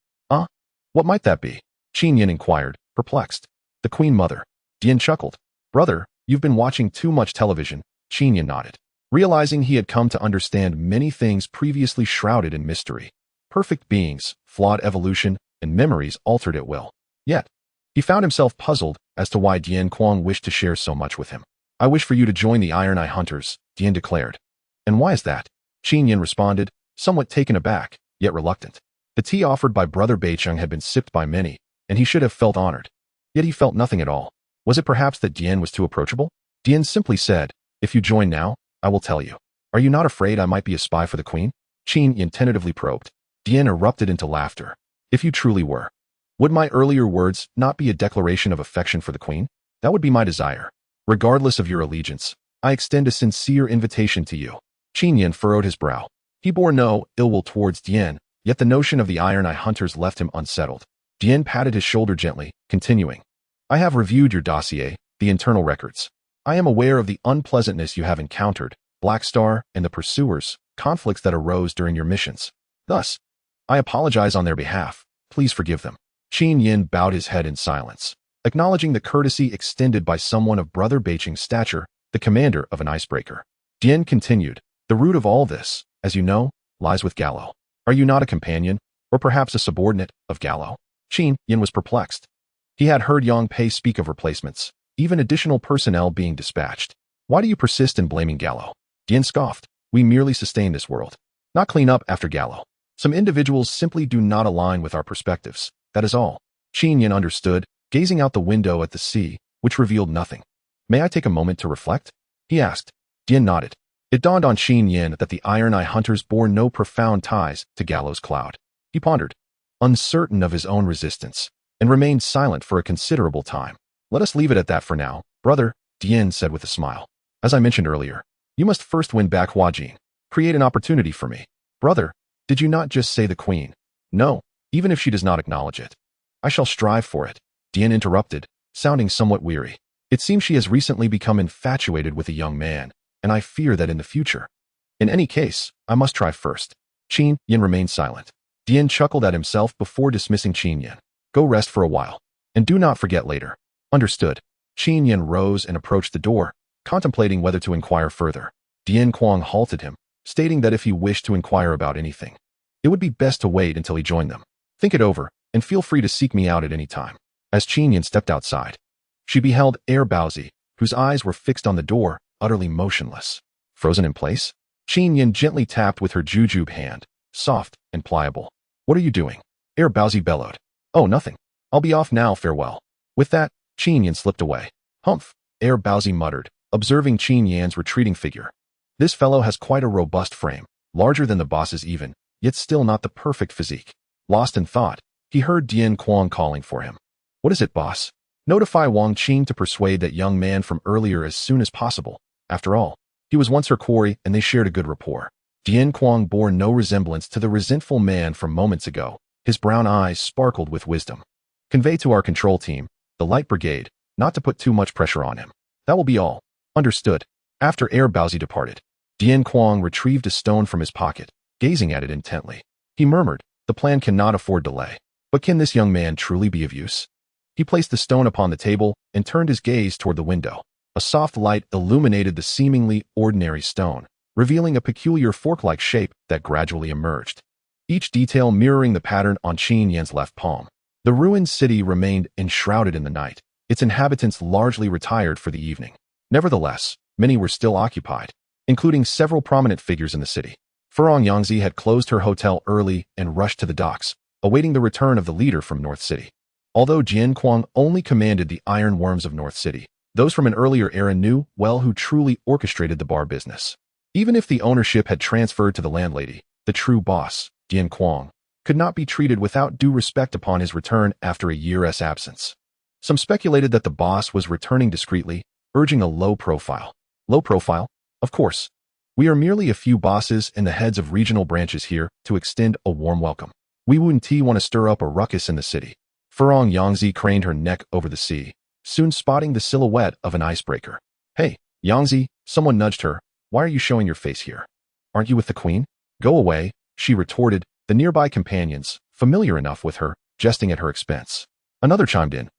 What might that be? Qin Yan inquired, perplexed. The Queen Mother. Dian chuckled. Brother, you've been watching too much television. Qin Yan nodded, realizing he had come to understand many things previously shrouded in mystery. Perfect beings, flawed evolution, and memories altered at will. Yet, he found himself puzzled as to why Dian Kuang wished to share so much with him. I wish for you to join the Iron Eye Hunters, Dian declared. And why is that? Qin Yan responded, somewhat taken aback, yet reluctant. The tea offered by Brother Beicheng had been sipped by many, and he should have felt honored. Yet he felt nothing at all. Was it perhaps that Dian was too approachable? Dian simply said, if you join now, I will tell you. Are you not afraid I might be a spy for the queen? Qin Yan tentatively probed. Dian erupted into laughter. If you truly were, would my earlier words not be a declaration of affection for the queen? That would be my desire. Regardless of your allegiance, I extend a sincere invitation to you. Qin Yan furrowed his brow. He bore no ill will towards Dian, Yet the notion of the Iron Eye hunters left him unsettled. Dian patted his shoulder gently, continuing. I have reviewed your dossier, the internal records. I am aware of the unpleasantness you have encountered, Black Star and the pursuers, conflicts that arose during your missions. Thus, I apologize on their behalf. Please forgive them. Qin Yan bowed his head in silence, acknowledging the courtesy extended by someone of Brother Beiqing's stature, the commander of an icebreaker. Dian continued, the root of all this, as you know, lies with Gallo. Are you not a companion, or perhaps a subordinate, of Gallo? Qin Yan was perplexed. He had heard Yang Pei speak of replacements, even additional personnel being dispatched. Why do you persist in blaming Gallo? Dian scoffed. We merely sustain this world, not clean up after Gallo. Some individuals simply do not align with our perspectives. That is all. Qin Yan understood, gazing out the window at the sea, which revealed nothing. May I take a moment to reflect? He asked. Dian nodded. It dawned on Qin Yan that the Iron Eye hunters bore no profound ties to Gallo's cloud. He pondered, uncertain of his own resistance, and remained silent for a considerable time. Let us leave it at that for now, brother, Dian said with a smile. As I mentioned earlier, you must first win back Huajin. Create an opportunity for me. Brother, did you not just say the queen? No, even if she does not acknowledge it. I shall strive for it, Dian interrupted, sounding somewhat weary. It seems she has recently become infatuated with a young man, and I fear that in the future. In any case, I must try first. Qin Yan remained silent. Dian chuckled at himself before dismissing Qin Yan. Go rest for a while, and do not forget later. Understood. Qin Yan rose and approached the door, contemplating whether to inquire further. Dian Kuang halted him, stating that if he wished to inquire about anything, it would be best to wait until he joined them. Think it over, and feel free to seek me out at any time. As Qin Yan stepped outside, she beheld Air Baozi, whose eyes were fixed on the door, utterly motionless. Frozen in place? Qin Yan gently tapped with her jujube hand, soft and pliable. What are you doing? Air Baozi bellowed. Oh, nothing. I'll be off now, farewell. With that, Qin Yan slipped away. Humph, Air Baozi muttered, observing Qin Yan's retreating figure. This fellow has quite a robust frame, larger than the boss's even, yet still not the perfect physique. Lost in thought, he heard Dian Kuang calling for him. What is it, boss? Notify Wang Qing to persuade that young man from earlier as soon as possible. After all, he was once her quarry and they shared a good rapport. Dian Kuang bore no resemblance to the resentful man from moments ago. His brown eyes sparkled with wisdom. Convey to our control team, the Light Brigade, not to put too much pressure on him. That will be all. Understood. After Air Baozi departed, Dian Kuang retrieved a stone from his pocket, gazing at it intently. He murmured, the plan cannot afford delay. But can this young man truly be of use? He placed the stone upon the table and turned his gaze toward the window. A soft light illuminated the seemingly ordinary stone, revealing a peculiar fork-like shape that gradually emerged, each detail mirroring the pattern on Qin Yan's left palm. The ruined city remained enshrouded in the night, its inhabitants largely retired for the evening. Nevertheless, many were still occupied, including several prominent figures in the city. Furong Yangzi had closed her hotel early and rushed to the docks, awaiting the return of the leader from North City. Although Dian Kuang only commanded the iron worms of North City, those from an earlier era knew well who truly orchestrated the bar business. Even if the ownership had transferred to the landlady, the true boss, Dian Kuang, could not be treated without due respect upon his return after a year's absence. Some speculated that the boss was returning discreetly, urging a low profile. Low profile? Of course. We are merely a few bosses and the heads of regional branches here to extend a warm welcome. We wouldn't want to stir up a ruckus in the city. Furong Yangzi craned her neck over the sea, soon spotting the silhouette of an icebreaker. Hey, Yangzi, someone nudged her. Why are you showing your face here? Aren't you with the queen? Go away, she retorted, the nearby companions, familiar enough with her, jesting at her expense. Another chimed in,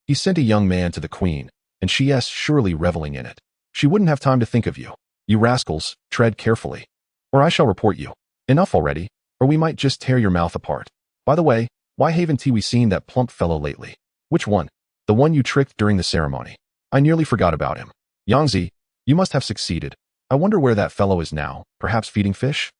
he sent a young man to the queen, and she's surely reveling in it. She wouldn't have time to think of you. You rascals, tread carefully, or I shall report you. Enough already, or we might just tear your mouth apart. By the way, why haven't we seen that plump fellow lately? Which one? The one you tricked during the ceremony. I nearly forgot about him. Yangzi, you must have succeeded. I wonder where that fellow is now, perhaps feeding fish?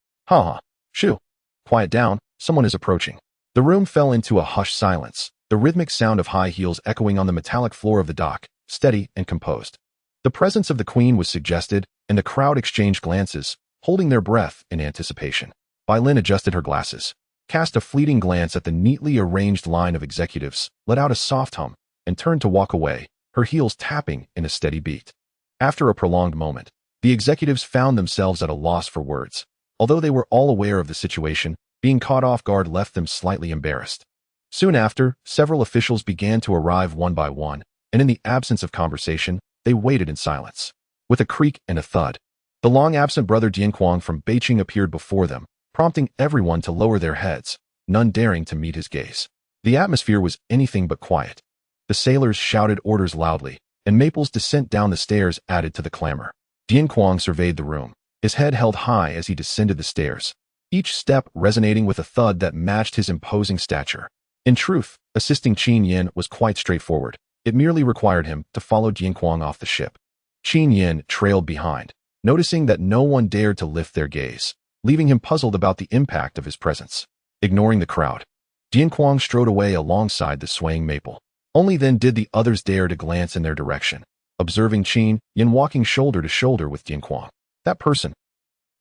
Shoo. Quiet down, someone is approaching. The room fell into a hushed silence, the rhythmic sound of high heels echoing on the metallic floor of the dock, steady and composed. The presence of the queen was suggested, and the crowd exchanged glances, holding their breath in anticipation. Bai Lin adjusted her glasses, cast a fleeting glance at the neatly arranged line of executives, let out a soft hum, and turned to walk away, her heels tapping in a steady beat. After a prolonged moment, the executives found themselves at a loss for words. Although they were all aware of the situation, Being caught off guard left them slightly embarrassed. Soon after, several officials began to arrive one by one, and in the absence of conversation, they waited in silence. With a creak and a thud, the long-absent brother Jianquang from Beijing appeared before them, prompting everyone to lower their heads, none daring to meet his gaze. The atmosphere was anything but quiet. The sailors shouted orders loudly, and Maple's descent down the stairs added to the clamor. Jianquang surveyed the room, his head held high as he descended the stairs, each step resonating with a thud that matched his imposing stature. In truth, assisting Qin Yan was quite straightforward. It merely required him to follow Jianquang off the ship. Qin Yan trailed behind, noticing that no one dared to lift their gaze, leaving him puzzled about the impact of his presence. Ignoring the crowd, Jianquang strode away alongside the swaying Maple. Only then did the others dare to glance in their direction, observing Qin Yan walking shoulder to shoulder with Jianquang. That person.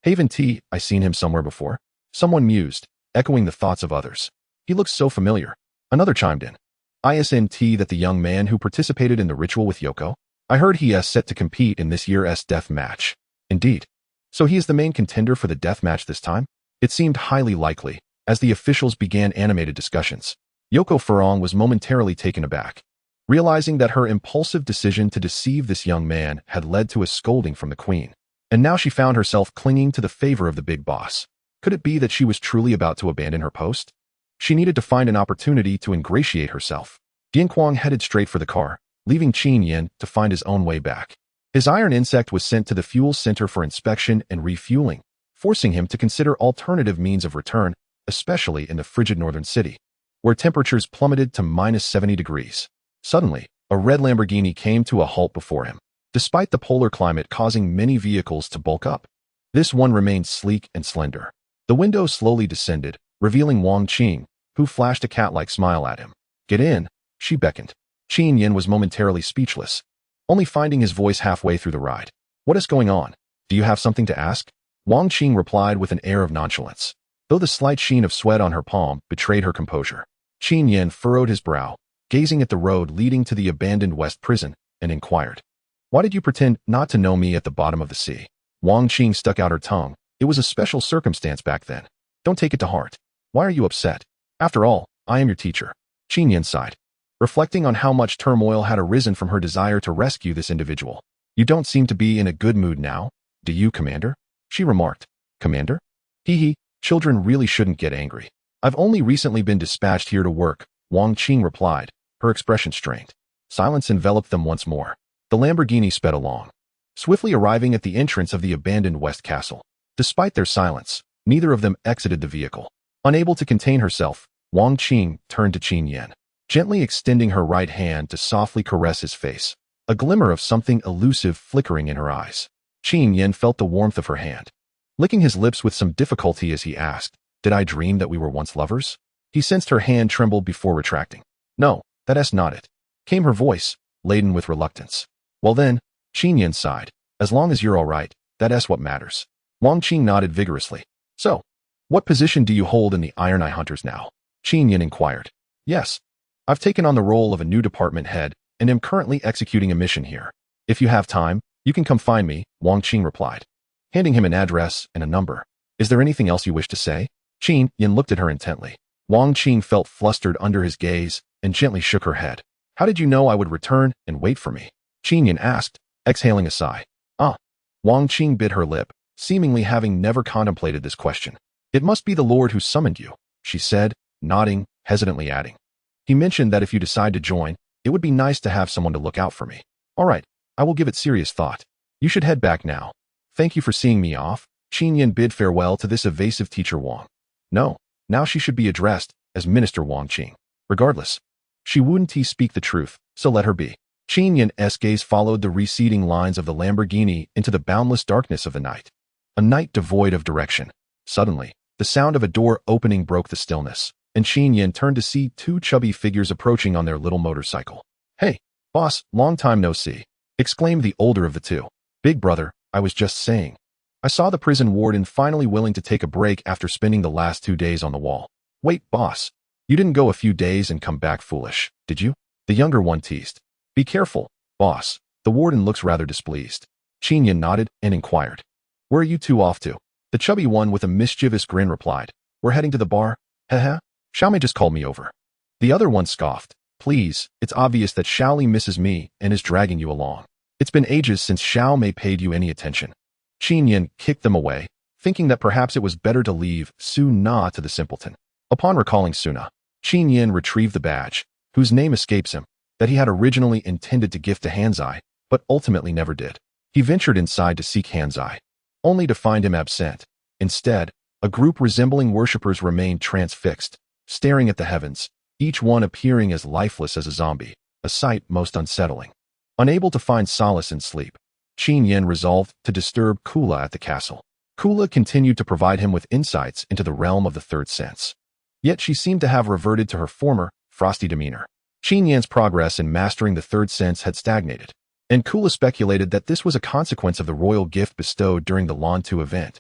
Haven T, I seen him somewhere before. Someone mused, echoing the thoughts of others. He looks so familiar. Another chimed in. Isn't that the young man who participated in the ritual with Yoko? I heard he is set to compete in this year's death match. Indeed. So he is the main contender for the death match this time? It seemed highly likely, as the officials began animated discussions. Yoko Furong was momentarily taken aback, realizing that her impulsive decision to deceive this young man had led to a scolding from the queen. And now she found herself clinging to the favor of the big boss. Could it be that she was truly about to abandon her post? She needed to find an opportunity to ingratiate herself. Jianquang headed straight for the car, leaving Qin Yan to find his own way back. His iron insect was sent to the fuel center for inspection and refueling, forcing him to consider alternative means of return, especially in the frigid northern city, where temperatures plummeted to -70 degrees. Suddenly, a red Lamborghini came to a halt before him, despite the polar climate causing many vehicles to bulk up. This one remained sleek and slender. The window slowly descended, revealing Wang Qing, who flashed a cat-like smile at him. Get in, she beckoned. Qin Yan was momentarily speechless, only finding his voice halfway through the ride. What is going on? Do you have something to ask? Wang Qing replied with an air of nonchalance, though the slight sheen of sweat on her palm betrayed her composure. Qin Yan furrowed his brow, gazing at the road leading to the abandoned West Prison, and inquired, Why did you pretend not to know me at the bottom of the sea? Wang Qing stuck out her tongue. It was a special circumstance back then. Don't take it to heart. Why are you upset? After all, I am your teacher. Qin Yan sighed, reflecting on how much turmoil had arisen from her desire to rescue this individual. You don't seem to be in a good mood now, do you, Commander? She remarked. Commander? Hee, children really shouldn't get angry. I've only recently been dispatched here to work, Wang Qing replied, her expression strained. Silence enveloped them once more. The Lamborghini sped along, swiftly arriving at the entrance of the abandoned West Castle. Despite their silence, neither of them exited the vehicle. Unable to contain herself, Wang Qing turned to Qin Yan, gently extending her right hand to softly caress his face, a glimmer of something elusive flickering in her eyes. Qin Yan felt the warmth of her hand, licking his lips with some difficulty as he asked, Did I dream that we were once lovers? He sensed her hand tremble before retracting. No, that's not it, came her voice, laden with reluctance. Well then, Qin Yan sighed, as long as you're all right, that's what matters. Wang Qing nodded vigorously. So, what position do you hold in the Iron Eye Hunters now? Qin Yan inquired. Yes, I've taken on the role of a new department head and am currently executing a mission here. If you have time, you can come find me, Wang Qing replied, handing him an address and a number. Is there anything else you wish to say? Qin Yan looked at her intently. Wang Qing felt flustered under his gaze and gently shook her head. How did you know I would return and wait for me? Qin Yan asked, exhaling a sigh. Wang Qing bit her lip, seemingly having never contemplated this question. It must be the Lord who summoned you, she said, nodding, hesitantly adding. He mentioned that if you decide to join, it would be nice to have someone to look out for me. All right, I will give it serious thought. You should head back now. Thank you for seeing me off. Qin Yan bid farewell to this evasive teacher Wang. No, now she should be addressed as Minister Wang Qing. Regardless, she wouldn't speak the truth, so let her be. Qin Yan's gaze followed the receding lines of the Lamborghini into the boundless darkness of the night. A night devoid of direction. Suddenly, the sound of a door opening broke the stillness, and Qin Yan turned to see two chubby figures approaching on their little motorcycle. Hey, boss, long time no see, exclaimed the older of the two. Big brother, I was just saying. I saw the prison warden finally willing to take a break after spending the last 2 days on the wall. Wait, boss, you didn't go a few days and come back foolish, did you? The younger one teased. Be careful, boss. The warden looks rather displeased. Qin Yan nodded and inquired. Where are you two off to? The chubby one with a mischievous grin replied. We're heading to the bar? Heh. Xiao Mei just called me over. The other one scoffed. Please, it's obvious that Xiao Li misses me and is dragging you along. It's been ages since Xiao Mei paid you any attention. Qin Yan kicked them away, thinking that perhaps it was better to leave Su Na to the simpleton. Upon recalling Suna, Qin Yan retrieved the badge, whose name escapes him, that he had originally intended to gift to Hanzai, but ultimately never did. He ventured inside to seek Hanzai, only to find him absent. Instead, a group resembling worshippers remained transfixed, staring at the heavens, each one appearing as lifeless as a zombie, a sight most unsettling. Unable to find solace in sleep, Qin Yan resolved to disturb Kula at the castle. Kula continued to provide him with insights into the realm of the third sense. Yet she seemed to have reverted to her former, frosty demeanor. Qin Yan's progress in mastering the third sense had stagnated, and Kula speculated that this was a consequence of the royal gift bestowed during the Lan Tu event.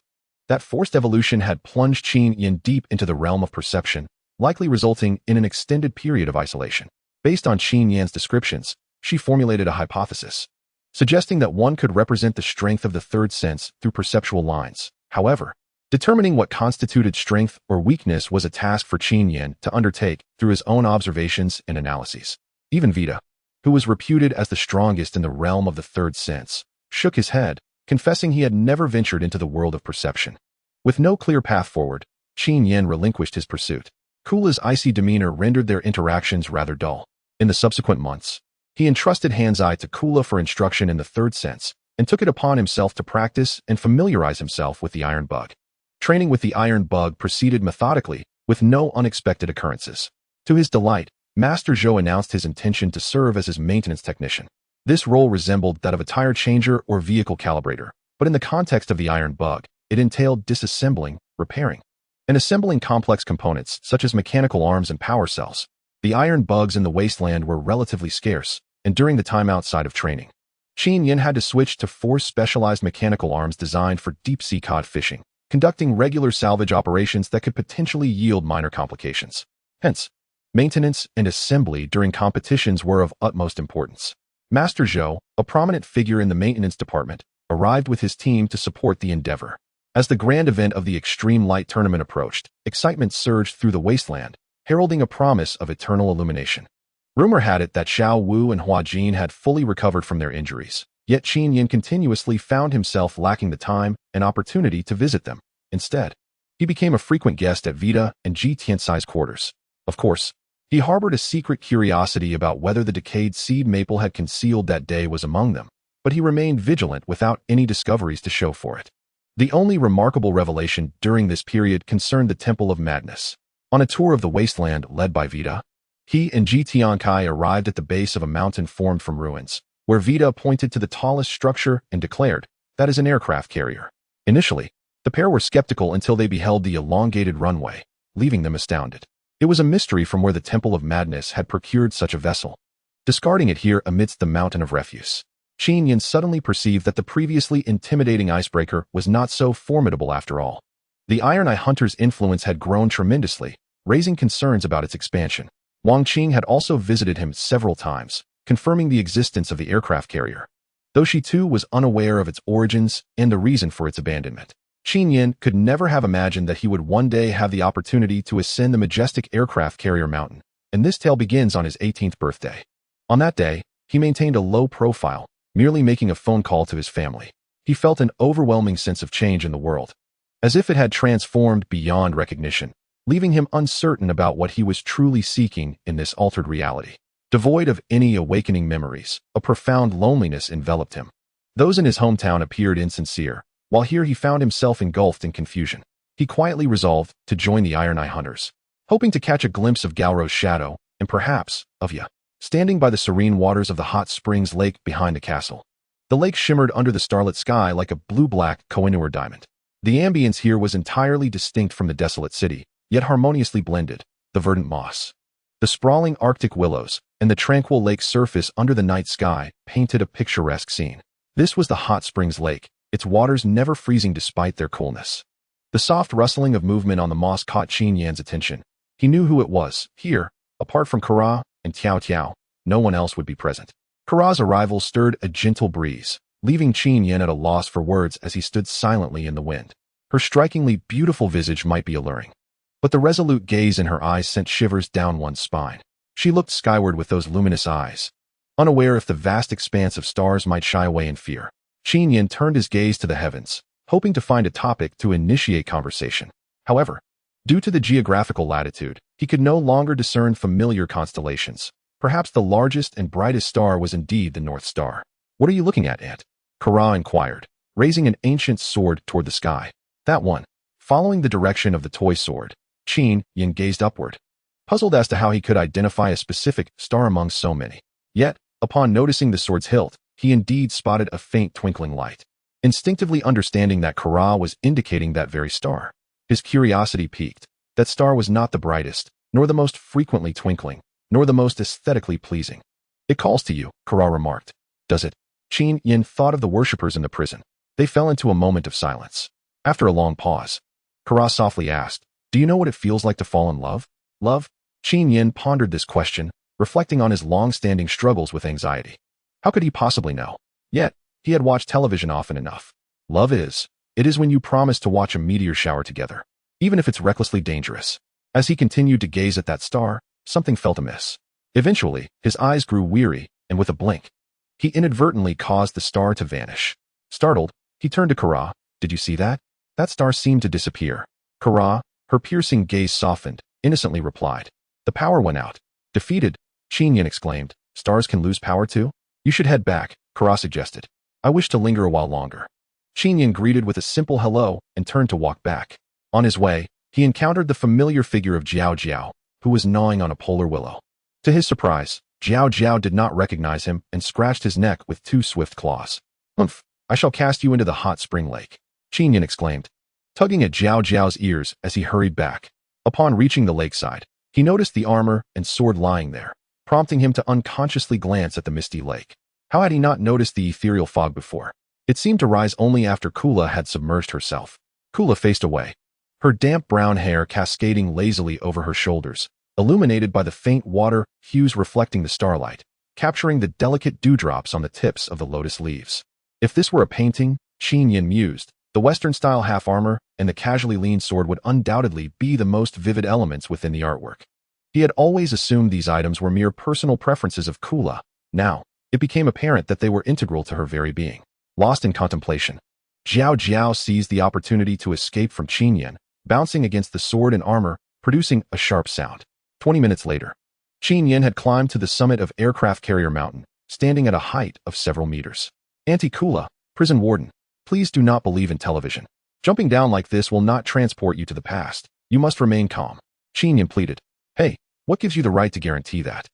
That forced evolution had plunged Qin Yan deep into the realm of perception, likely resulting in an extended period of isolation. Based on Qin Yan's descriptions, she formulated a hypothesis, suggesting that one could represent the strength of the third sense through perceptual lines. However, determining what constituted strength or weakness was a task for Qin Yan to undertake through his own observations and analyses. Even Vita, who was reputed as the strongest in the realm of the third sense, shook his head, confessing he had never ventured into the world of perception. With no clear path forward, Qin Yan relinquished his pursuit. Kula's icy demeanor rendered their interactions rather dull. In the subsequent months, he entrusted Hanzai to Kula for instruction in the third sense, and took it upon himself to practice and familiarize himself with the iron bug. Training with the iron bug proceeded methodically, with no unexpected occurrences. To his delight, Master Zhou announced his intention to serve as his maintenance technician. This role resembled that of a tire changer or vehicle calibrator, but in the context of the iron bug, it entailed disassembling, repairing, and assembling complex components such as mechanical arms and power cells. The iron bugs in the wasteland were relatively scarce, and during the time outside of training, Qin Yan had to switch to 4 specialized mechanical arms designed for deep-sea cod fishing, conducting regular salvage operations that could potentially yield minor complications. Hence, maintenance and assembly during competitions were of utmost importance. Master Zhou, a prominent figure in the maintenance department, arrived with his team to support the endeavor. As the grand event of the Extreme Light Tournament approached, excitement surged through the wasteland, heralding a promise of eternal illumination. Rumor had it that Xiao Wu and Hua Jin had fully recovered from their injuries, yet Qin Yan continuously found himself lacking the time and opportunity to visit them. Instead, he became a frequent guest at Vita and Ji Tianzai's quarters. Of course, he harbored a secret curiosity about whether the decayed seed maple had concealed that day was among them, but he remained vigilant without any discoveries to show for it. The only remarkable revelation during this period concerned the Temple of Madness. On a tour of the wasteland led by Vita, he and Ji Tianzai arrived at the base of a mountain formed from ruins, where Vita pointed to the tallest structure and declared, "That is an aircraft carrier." Initially, the pair were skeptical until they beheld the elongated runway, leaving them astounded. It was a mystery from where the Temple of Madness had procured such a vessel, discarding it here amidst the mountain of refuse. Qin Yan suddenly perceived that the previously intimidating icebreaker was not so formidable after all. The Iron Eye Hunter's influence had grown tremendously, raising concerns about its expansion. Wang Qing had also visited him several times, confirming the existence of the aircraft carrier, though she too was unaware of its origins and the reason for its abandonment. Qin Yan could never have imagined that he would one day have the opportunity to ascend the majestic aircraft carrier mountain, and this tale begins on his 18th birthday. On that day, he maintained a low profile, merely making a phone call to his family. He felt an overwhelming sense of change in the world, as if it had transformed beyond recognition, leaving him uncertain about what he was truly seeking in this altered reality. Devoid of any awakening memories, a profound loneliness enveloped him. Those in his hometown appeared insincere, while here he found himself engulfed in confusion. He quietly resolved to join the Iron Eye Hunters, hoping to catch a glimpse of Galro's shadow, and perhaps of Ya, standing by the serene waters of the hot springs lake behind the castle. The lake shimmered under the starlit sky like a blue-black Kohinoor diamond. The ambience here was entirely distinct from the desolate city, yet harmoniously blended. The verdant moss, the sprawling Arctic willows, and the tranquil lake surface under the night sky painted a picturesque scene. This was the Hot Springs Lake, its waters never freezing despite their coolness. The soft rustling of movement on the moss caught Qin Yan's attention. He knew who it was. Here, apart from Kara and Tiao Tiao, no one else would be present. Kara's arrival stirred a gentle breeze, leaving Qin Yan at a loss for words as he stood silently in the wind. Her strikingly beautiful visage might be alluring, but the resolute gaze in her eyes sent shivers down one's spine. She looked skyward with those luminous eyes, unaware if the vast expanse of stars might shy away in fear. Qin Yan turned his gaze to the heavens, hoping to find a topic to initiate conversation. However, due to the geographical latitude, he could no longer discern familiar constellations. Perhaps the largest and brightest star was indeed the North Star. "What are you looking at, Aunt?" Kara inquired, raising an ancient sword toward the sky. "That one." Following the direction of the toy sword, Qin Yan gazed upward, puzzled as to how he could identify a specific star among so many. Yet, upon noticing the sword's hilt, he indeed spotted a faint twinkling light. Instinctively understanding that Kara was indicating that very star, his curiosity piqued. That star was not the brightest, nor the most frequently twinkling, nor the most aesthetically pleasing. "It calls to you," Kara remarked. "Does it?" Qin Yan thought of the worshippers in the prison. They fell into a moment of silence. After a long pause, Kara softly asked, "Do you know what it feels like to fall in love?" "Love?" Qin Yan pondered this question, reflecting on his long-standing struggles with anxiety. How could he possibly know? Yet, he had watched television often enough. Love it is when you promise to watch a meteor shower together, even if it's recklessly dangerous. As he continued to gaze at that star, something felt amiss. Eventually, his eyes grew weary, and with a blink, he inadvertently caused the star to vanish. Startled, he turned to Kara. "Did you see that?" That star seemed to disappear. Kara, her piercing gaze softened, innocently replied, "The power went out." Defeated, Qin Yan exclaimed, "Stars can lose power too?" "You should head back," Kara suggested. "I wish to linger a while longer." Qin Yan greeted with a simple hello and turned to walk back. On his way, he encountered the familiar figure of Jiao Jiao, who was gnawing on a polar willow. To his surprise, Jiao Jiao did not recognize him and scratched his neck with two swift claws. "Humph, I shall cast you into the hot spring lake," Qin Yan exclaimed, tugging at Jiao Jiao's ears as he hurried back. Upon reaching the lakeside, he noticed the armor and sword lying there, prompting him to unconsciously glance at the misty lake. How had he not noticed the ethereal fog before? It seemed to rise only after Kula had submerged herself. Kula faced away, her damp brown hair cascading lazily over her shoulders, illuminated by the faint water hues reflecting the starlight, capturing the delicate dewdrops on the tips of the lotus leaves. If this were a painting, Qin Yan mused, the Western-style half-armor and the casually lean sword would undoubtedly be the most vivid elements within the artwork. He had always assumed these items were mere personal preferences of Kula. Now, it became apparent that they were integral to her very being. Lost in contemplation, Jiao Jiao seized the opportunity to escape from Qin Yan, bouncing against the sword and armor, producing a sharp sound. 20 minutes later, Qin Yan had climbed to the summit of Aircraft Carrier Mountain, standing at a height of several meters. "Auntie Kula, prison warden, please do not believe in television. Jumping down like this will not transport you to the past. You must remain calm," Qin Yan pleaded. "Hey, what gives you the right to guarantee that?"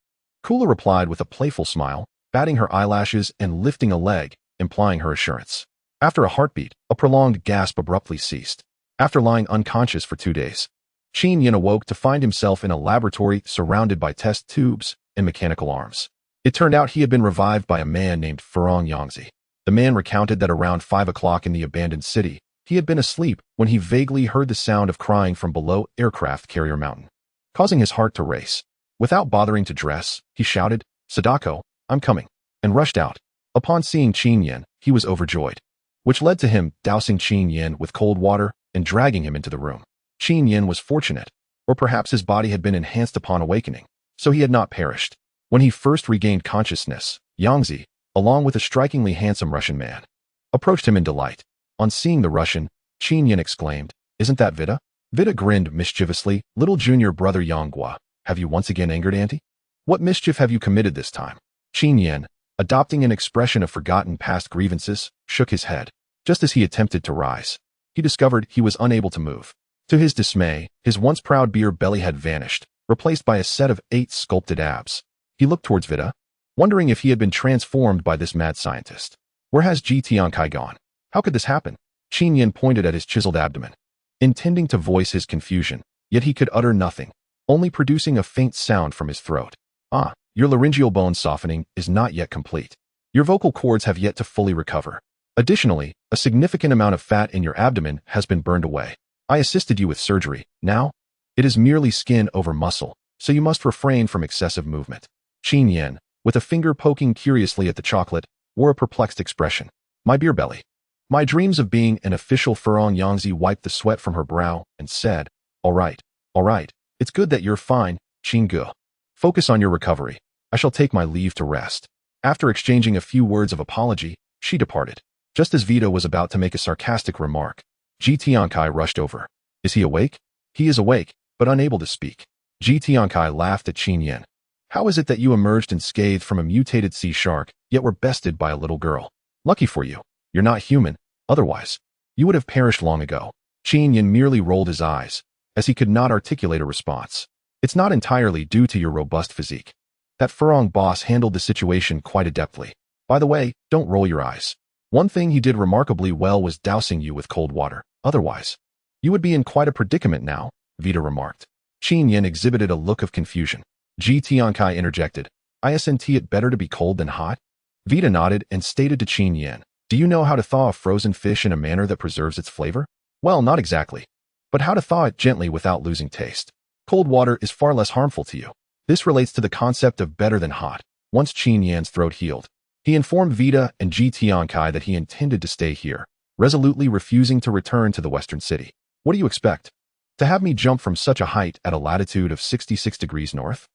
Kula replied with a playful smile, batting her eyelashes and lifting a leg, implying her assurance. After a heartbeat, a prolonged gasp abruptly ceased. After lying unconscious for 2 days, Qin Yan awoke to find himself in a laboratory surrounded by test tubes and mechanical arms. It turned out he had been revived by a man named Furong Yangzi. The man recounted that around 5 o'clock in the abandoned city, he had been asleep when he vaguely heard the sound of crying from below Aircraft Carrier Mountain, causing his heart to race. Without bothering to dress, he shouted, "Sadako, I'm coming," and rushed out. Upon seeing Qin Yan, he was overjoyed, which led to him dousing Qin Yan with cold water and dragging him into the room. Qin Yan was fortunate, or perhaps his body had been enhanced upon awakening, so he had not perished. When he first regained consciousness, Yangzi, along with a strikingly handsome Russian man, approached him in delight. On seeing the Russian, Qin Yan exclaimed, "Isn't that Vida?" Vida grinned mischievously. "Little junior brother Yanghua, have you once again angered Auntie? What mischief have you committed this time?" Qin Yan, adopting an expression of forgotten past grievances, shook his head. Just as he attempted to rise, he discovered he was unable to move. To his dismay, his once proud beer belly had vanished, replaced by a set of 8 sculpted abs. He looked towards Vida, wondering if he had been transformed by this mad scientist. Where has Ji Tiankai gone? How could this happen? Qin Yan pointed at his chiseled abdomen, intending to voice his confusion, yet he could utter nothing, only producing a faint sound from his throat. "Ah, your laryngeal bone softening is not yet complete. Your vocal cords have yet to fully recover. Additionally, a significant amount of fat in your abdomen has been burned away. I assisted you with surgery. Now, it is merely skin over muscle, so you must refrain from excessive movement." Qin Yan, with a finger poking curiously at the chocolate, wore a perplexed expression. "My beer belly." My dreams of being an official Furong Yangzi wiped the sweat from her brow and said, "All right, All right, it's good that you're fine, Qin Gu. Focus on your recovery. I shall take my leave to rest. After exchanging a few words of apology, she departed. Just as Vita was about to make a sarcastic remark, Ji Tiankai rushed over. Is he awake? He is awake, but unable to speak. Ji Tiankai laughed at Qin Yan. How is it that you emerged unscathed from a mutated sea shark, yet were bested by a little girl? Lucky for you, you're not human, otherwise, you would have perished long ago. Qin Yan merely rolled his eyes, as he could not articulate a response. It's not entirely due to your robust physique. That Furong boss handled the situation quite adeptly. By the way, don't roll your eyes. One thing he did remarkably well was dousing you with cold water. Otherwise, you would be in quite a predicament now, Vita remarked. Qin Yan exhibited a look of confusion. Ji Tiankai interjected, Isn't it better to be cold than hot? Vita nodded and stated to Qin Yan, do you know how to thaw a frozen fish in a manner that preserves its flavor? Well, not exactly. But how to thaw it gently without losing taste. Cold water is far less harmful to you. This relates to the concept of better than hot. Once Qin Yan's throat healed, he informed Vita and Ji Tiankai that he intended to stay here, resolutely refusing to return to the western city. What do you expect? To have me jump from such a height at a latitude of 66 degrees north?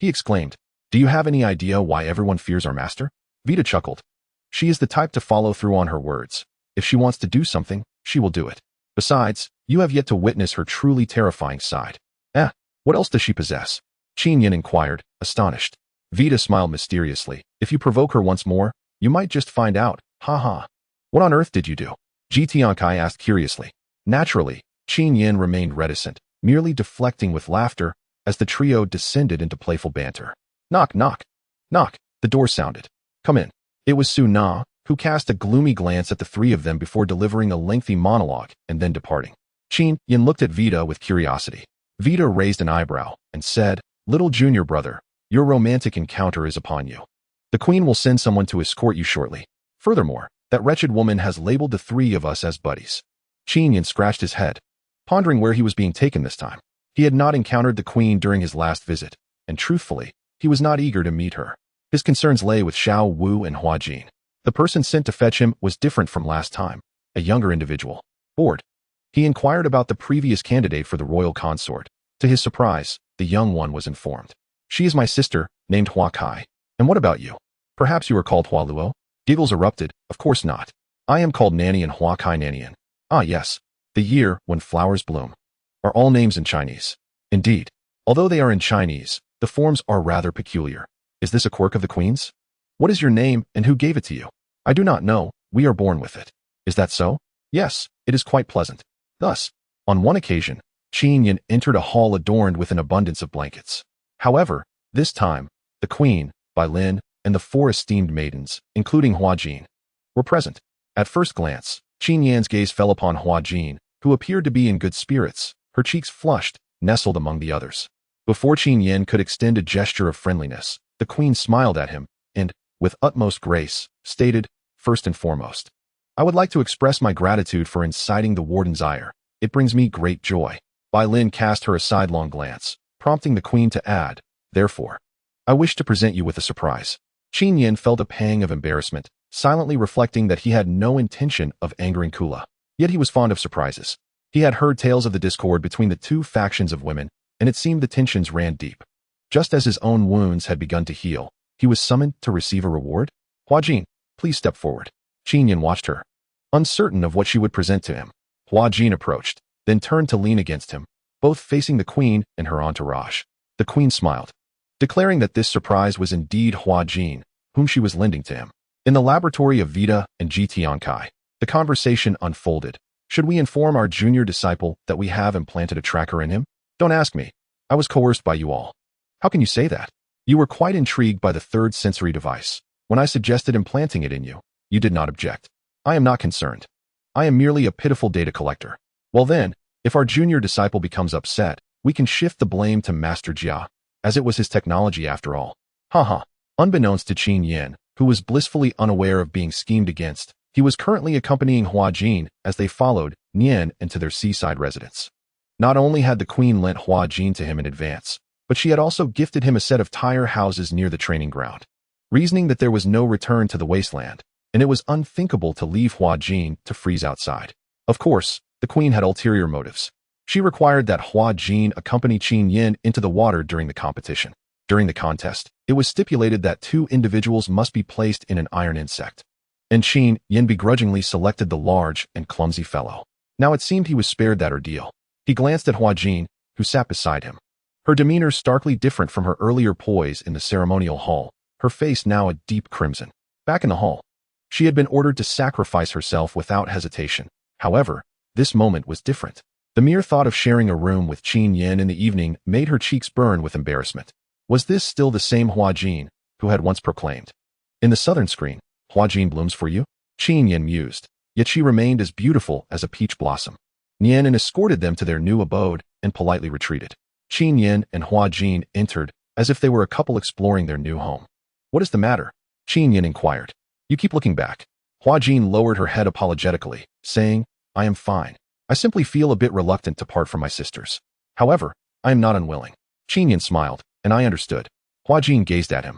He exclaimed. Do you have any idea why everyone fears our master? Vita chuckled. She is the type to follow through on her words. If she wants to do something, she will do it. Besides, you have yet to witness her truly terrifying side. What else does she possess? Qin Yan inquired, astonished. Vita smiled mysteriously. If you provoke her once more, you might just find out. Ha ha. What on earth did you do? Ji Tiankai asked curiously. Naturally, Qin Yan remained reticent, merely deflecting with laughter as the trio descended into playful banter. Knock, knock. Knock. The door sounded. Come in. It was Su Na, who cast a gloomy glance at the three of them before delivering a lengthy monologue and then departing. Qin Yan looked at Vita with curiosity. Vita raised an eyebrow and said, Little junior brother, your romantic encounter is upon you. The queen will send someone to escort you shortly. Furthermore, that wretched woman has labeled the three of us as buddies. Qin Yan scratched his head, pondering where he was being taken this time. He had not encountered the queen during his last visit, and truthfully, he was not eager to meet her. His concerns lay with Xiao Wu and Hua Jin. The person sent to fetch him was different from last time, a younger individual. Bored. He inquired about the previous candidate for the royal consort. To his surprise, the young one was informed. She is my sister, named Hua Kai. And what about you? Perhaps you are called Hua Luo? Giggles erupted. Of course not. I am called Nanian Hua Kai Nanian. Ah yes, the year when flowers bloom. Are all names in Chinese? Indeed. Although they are in Chinese, the forms are rather peculiar. Is this a quirk of the queen's? What is your name and who gave it to you? I do not know. We are born with it. Is that so? Yes, it is quite pleasant. Thus, on one occasion, Qin Yan entered a hall adorned with an abundance of blankets. However, this time, the queen, Bai Lin, and the four esteemed maidens, including Hua Jin, were present. At first glance, Qin Yan's gaze fell upon Hua Jin, who appeared to be in good spirits, her cheeks flushed, nestled among the others. Before Qin Yan could extend a gesture of friendliness, the queen smiled at him, and, with utmost grace, stated, first and foremost, I would like to express my gratitude for inciting the warden's ire. It brings me great joy. Bai Lin cast her a sidelong glance, prompting the queen to add, therefore, I wish to present you with a surprise. Qin Yan felt a pang of embarrassment, silently reflecting that he had no intention of angering Kula. Yet he was fond of surprises. He had heard tales of the discord between the two factions of women, and it seemed the tensions ran deep. Just as his own wounds had begun to heal, he was summoned to receive a reward. Hua Jin, please step forward. Qin Yan watched her, uncertain of what she would present to him. Hua Jin approached, then turned to lean against him, both facing the queen and her entourage. The queen smiled, declaring that this surprise was indeed Hua Jin, whom she was lending to him. In the laboratory of Vita and Ji Tiankai, the conversation unfolded. Should we inform our junior disciple that we have implanted a tracker in him? Don't ask me. I was coerced by you all. How can you say that? You were quite intrigued by the third sensory device. When I suggested implanting it in you, you did not object. I am not concerned. I am merely a pitiful data collector. Well then, if our junior disciple becomes upset, we can shift the blame to Master Jia, as it was his technology after all. Haha. Unbeknownst to Qin Yan, who was blissfully unaware of being schemed against, he was currently accompanying Hua Jin as they followed Nian into their seaside residence. Not only had the queen lent Hua Jin to him in advance, but she had also gifted him a set of tire houses near the training ground. Reasoning that there was no return to the wasteland, and it was unthinkable to leave Hua Jin to freeze outside. Of course, the queen had ulterior motives. She required that Hua Jin accompany Qin Yan into the water during the competition. During the contest, it was stipulated that 2 individuals must be placed in an iron insect. And Qin Yan begrudgingly selected the large and clumsy fellow. Now it seemed he was spared that ordeal. He glanced at Hua Jin, who sat beside him. Her demeanor starkly different from her earlier poise in the ceremonial hall, her face now a deep crimson. Back in the hall, she had been ordered to sacrifice herself without hesitation. However, this moment was different. The mere thought of sharing a room with Qin Yan in the evening made her cheeks burn with embarrassment. Was this still the same Hua Jin who had once proclaimed, "In the southern screen, Hua Jin blooms for you"? Qin Yan mused, yet she remained as beautiful as a peach blossom. Yan escorted them to their new abode and politely retreated. Qin Yan and Hua Jin entered as if they were a couple exploring their new home. "What is the matter?" Qin Yan inquired. "You keep looking back." Hua Jin lowered her head apologetically, saying, "I am fine. I simply feel a bit reluctant to part from my sisters. However, I am not unwilling." Qin Yan smiled, and I understood. Hua Jin gazed at him,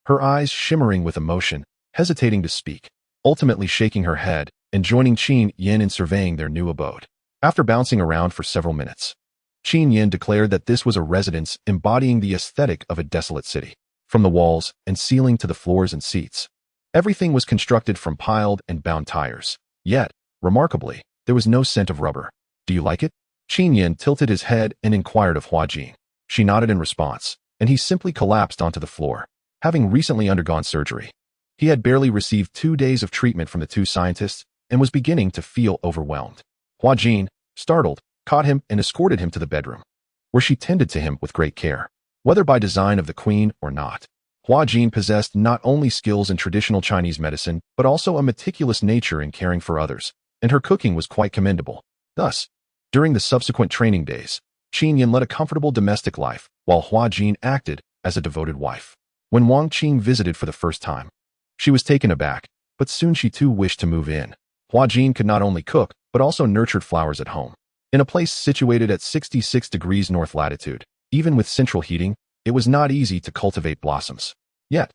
her eyes shimmering with emotion, hesitating to speak, ultimately shaking her head and joining Qin Yan in surveying their new abode. After bouncing around for several minutes, Qin Yan declared that this was a residence embodying the aesthetic of a desolate city. From the walls and ceiling to the floors and seats, everything was constructed from piled and bound tires. Yet, remarkably, there was no scent of rubber. "Do you like it?" Qin Yan tilted his head and inquired of Hua Jin. She nodded in response, and he simply collapsed onto the floor, having recently undergone surgery. He had barely received 2 days of treatment from the 2 scientists and was beginning to feel overwhelmed. Hua Jin, startled, caught him and escorted him to the bedroom, where she tended to him with great care. Whether by design of the queen or not, Hua Jin possessed not only skills in traditional Chinese medicine, but also a meticulous nature in caring for others, and her cooking was quite commendable. Thus, during the subsequent training days, Qin Yan led a comfortable domestic life, while Hua Jin acted as a devoted wife. When Wang Qing visited for the first time, she was taken aback, but soon she too wished to move in. Hua Jin could not only cook, but also nurtured flowers at home. In a place situated at 66 degrees north latitude, even with central heating, it was not easy to cultivate blossoms. Yet,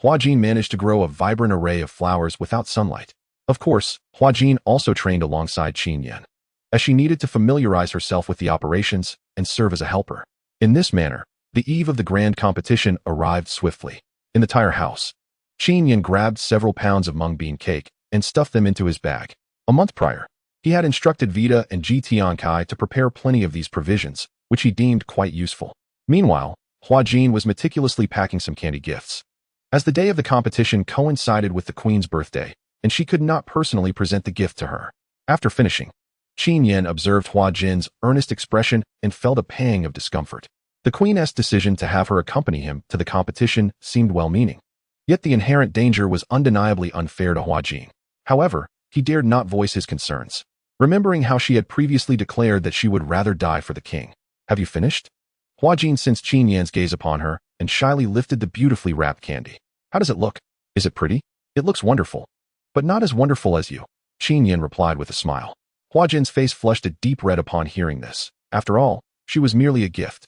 Hua Jin managed to grow a vibrant array of flowers without sunlight. Of course, Hua Jin also trained alongside Qin Yan, as she needed to familiarize herself with the operations and serve as a helper. In this manner, the eve of the grand competition arrived swiftly. In the tire house, Qin Yan grabbed several pounds of mung bean cake and stuffed them into his bag. A month prior, he had instructed Vita and Ji Tiankai to prepare plenty of these provisions, which he deemed quite useful. Meanwhile, Hua Jin was meticulously packing some candy gifts. As the day of the competition coincided with the queen's birthday, and she could not personally present the gift to her. After finishing, Qin Yan observed Hua Jin's earnest expression and felt a pang of discomfort. The queen's decision to have her accompany him to the competition seemed well-meaning. Yet the inherent danger was undeniably unfair to Hua Jin. However, he dared not voice his concerns, remembering how she had previously declared that she would rather die for the king. "Have you finished?" Hua Jin sensed Qin Yan's gaze upon her and shyly lifted the beautifully wrapped candy. "How does it look? Is it pretty?" "It looks wonderful, but not as wonderful as you," Qin Yan replied with a smile. Hua Jin's face flushed a deep red upon hearing this. After all, she was merely a gift.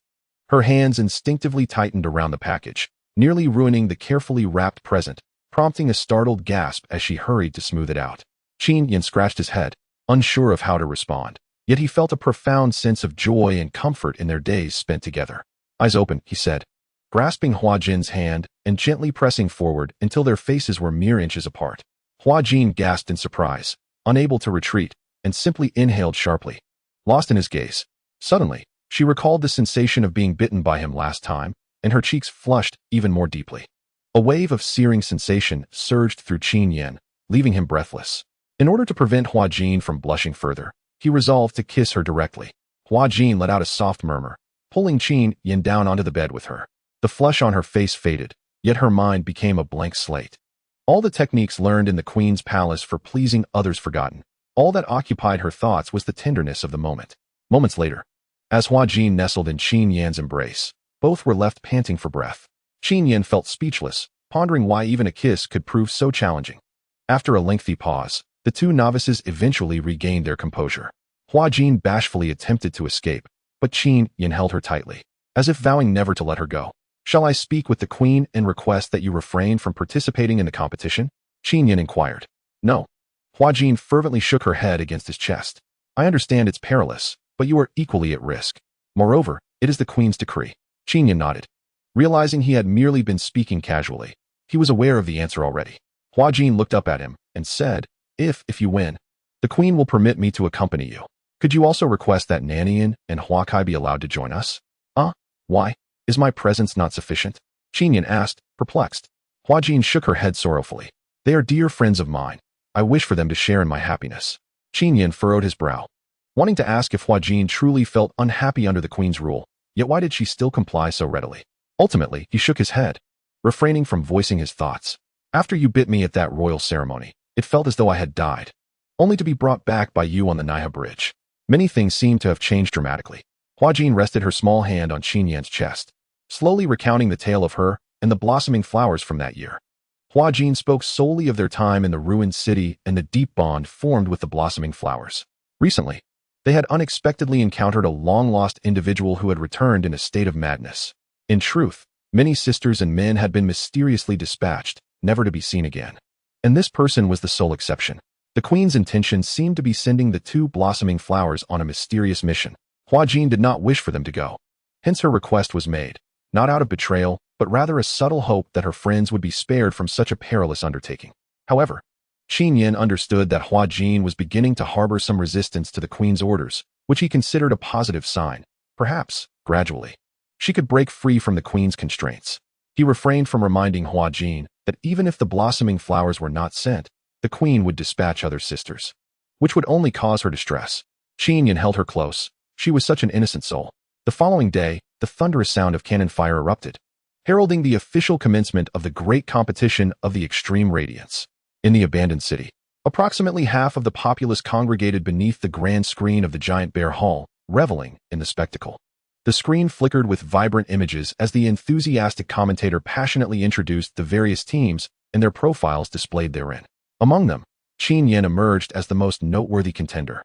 Her hands instinctively tightened around the package, nearly ruining the carefully wrapped present, prompting a startled gasp as she hurried to smooth it out. Qin Yan scratched his head, unsure of how to respond. Yet he felt a profound sense of joy and comfort in their days spent together. "Eyes open," he said, grasping Hua Jin's hand and gently pressing forward until their faces were mere inches apart. Hua Jin gasped in surprise, unable to retreat, and simply inhaled sharply, lost in his gaze. Suddenly, she recalled the sensation of being bitten by him last time, and her cheeks flushed even more deeply. A wave of searing sensation surged through Qin Yan, leaving him breathless. In order to prevent Hua Jin from blushing further, he resolved to kiss her directly. Hua Jin let out a soft murmur, pulling Qin Yan down onto the bed with her. The flush on her face faded, yet her mind became a blank slate. All the techniques learned in the queen's palace for pleasing others forgotten. All that occupied her thoughts was the tenderness of the moment. Moments later, as Hua Jin nestled in Qin Yan's embrace, both were left panting for breath. Qin Yan felt speechless, pondering why even a kiss could prove so challenging. After a lengthy pause, the 2 novices eventually regained their composure. Hua Jin bashfully attempted to escape, but Qin Yan held her tightly, as if vowing never to let her go. "Shall I speak with the queen and request that you refrain from participating in the competition?" Qin Yan inquired. "No." Hua Jin fervently shook her head against his chest. "I understand it's perilous, but you are equally at risk. Moreover, it is the Queen's decree. Qin Yan nodded. Realizing he had merely been speaking casually, he was aware of the answer already. Hua Jin looked up at him and said, If you win, the Queen will permit me to accompany you. Could you also request that Nanian and Huakai be allowed to join us? Why? Is my presence not sufficient? Qin Yan asked, perplexed. Hua Jin shook her head sorrowfully. They are dear friends of mine. I wish for them to share in my happiness. Qin Yan furrowed his brow, wanting to ask if Hua Jin truly felt unhappy under the Queen's rule, yet why did she still comply so readily? Ultimately, he shook his head, refraining from voicing his thoughts. After you bit me at that royal ceremony, it felt as though I had died, only to be brought back by you on the Naiha Bridge. Many things seemed to have changed dramatically. Hua Jin rested her small hand on Qin Yan's chest, slowly recounting the tale of her and the blossoming flowers from that year. Hua Jin spoke solely of their time in the ruined city and the deep bond formed with the blossoming flowers. Recently, they had unexpectedly encountered a long-lost individual who had returned in a state of madness. In truth, many sisters and men had been mysteriously dispatched, never to be seen again. And this person was the sole exception. The Queen's intention seemed to be sending the two blossoming flowers on a mysterious mission. Hua Jin did not wish for them to go. Hence her request was made, not out of betrayal, but rather a subtle hope that her friends would be spared from such a perilous undertaking. However, Qin Yan understood that Hua Jin was beginning to harbor some resistance to the Queen's orders, which he considered a positive sign. Perhaps, gradually, she could break free from the Queen's constraints. He refrained from reminding Hua Jin that even if the blossoming flowers were not sent, the Queen would dispatch other sisters, which would only cause her distress. Qin Yan held her close. She was such an innocent soul. The following day, the thunderous sound of cannon fire erupted, heralding the official commencement of the great competition of the extreme radiance. In the abandoned city, approximately half of the populace congregated beneath the grand screen of the giant bear hall, reveling in the spectacle. The screen flickered with vibrant images as the enthusiastic commentator passionately introduced the various teams and their profiles displayed therein. Among them, Qin Yan emerged as the most noteworthy contender,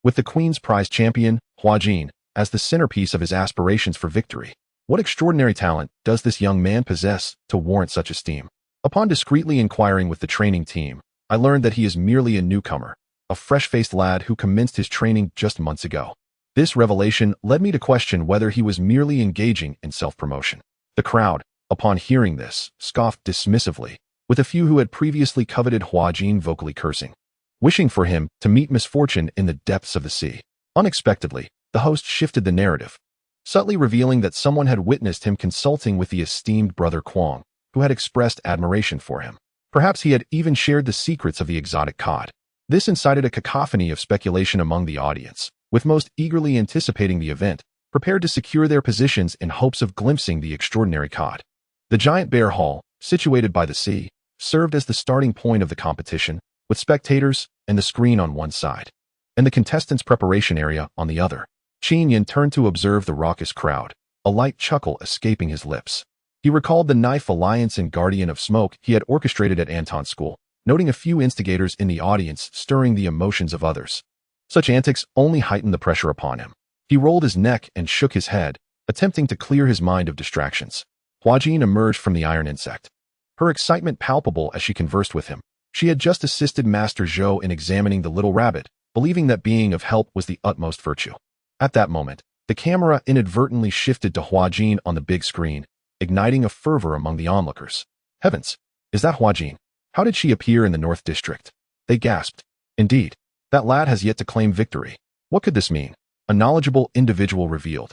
with the Queen's prize champion, Hua Jin, as the centerpiece of his aspirations for victory. What extraordinary talent does this young man possess to warrant such esteem? Upon discreetly inquiring with the training team, I learned that he is merely a newcomer, a fresh-faced lad who commenced his training just months ago. This revelation led me to question whether he was merely engaging in self-promotion. The crowd, upon hearing this, scoffed dismissively, with a few who had previously coveted Hua Jin vocally cursing, wishing for him to meet misfortune in the depths of the sea. Unexpectedly, the host shifted the narrative, subtly revealing that someone had witnessed him consulting with the esteemed brother Quang, who had expressed admiration for him. Perhaps he had even shared the secrets of the exotic cod. This incited a cacophony of speculation among the audience, with most eagerly anticipating the event, prepared to secure their positions in hopes of glimpsing the extraordinary cod. The giant bear hall, situated by the sea, served as the starting point of the competition, with spectators and the screen on one side, and the contestants' preparation area on the other. Qin Yan turned to observe the raucous crowd, a light chuckle escaping his lips. He recalled the Knife Alliance and Guardian of Smoke he had orchestrated at Anton's school, noting a few instigators in the audience stirring the emotions of others. Such antics only heightened the pressure upon him. He rolled his neck and shook his head, attempting to clear his mind of distractions. Hua Jin emerged from the iron insect, her excitement palpable as she conversed with him. She had just assisted Master Zhou in examining the little rabbit, believing that being of help was the utmost virtue. At that moment, the camera inadvertently shifted to Hua Jin on the big screen, igniting a fervor among the onlookers. Heavens, is that Hua Jin? How did she appear in the North District? They gasped. Indeed, that lad has yet to claim victory. What could this mean? A knowledgeable individual revealed.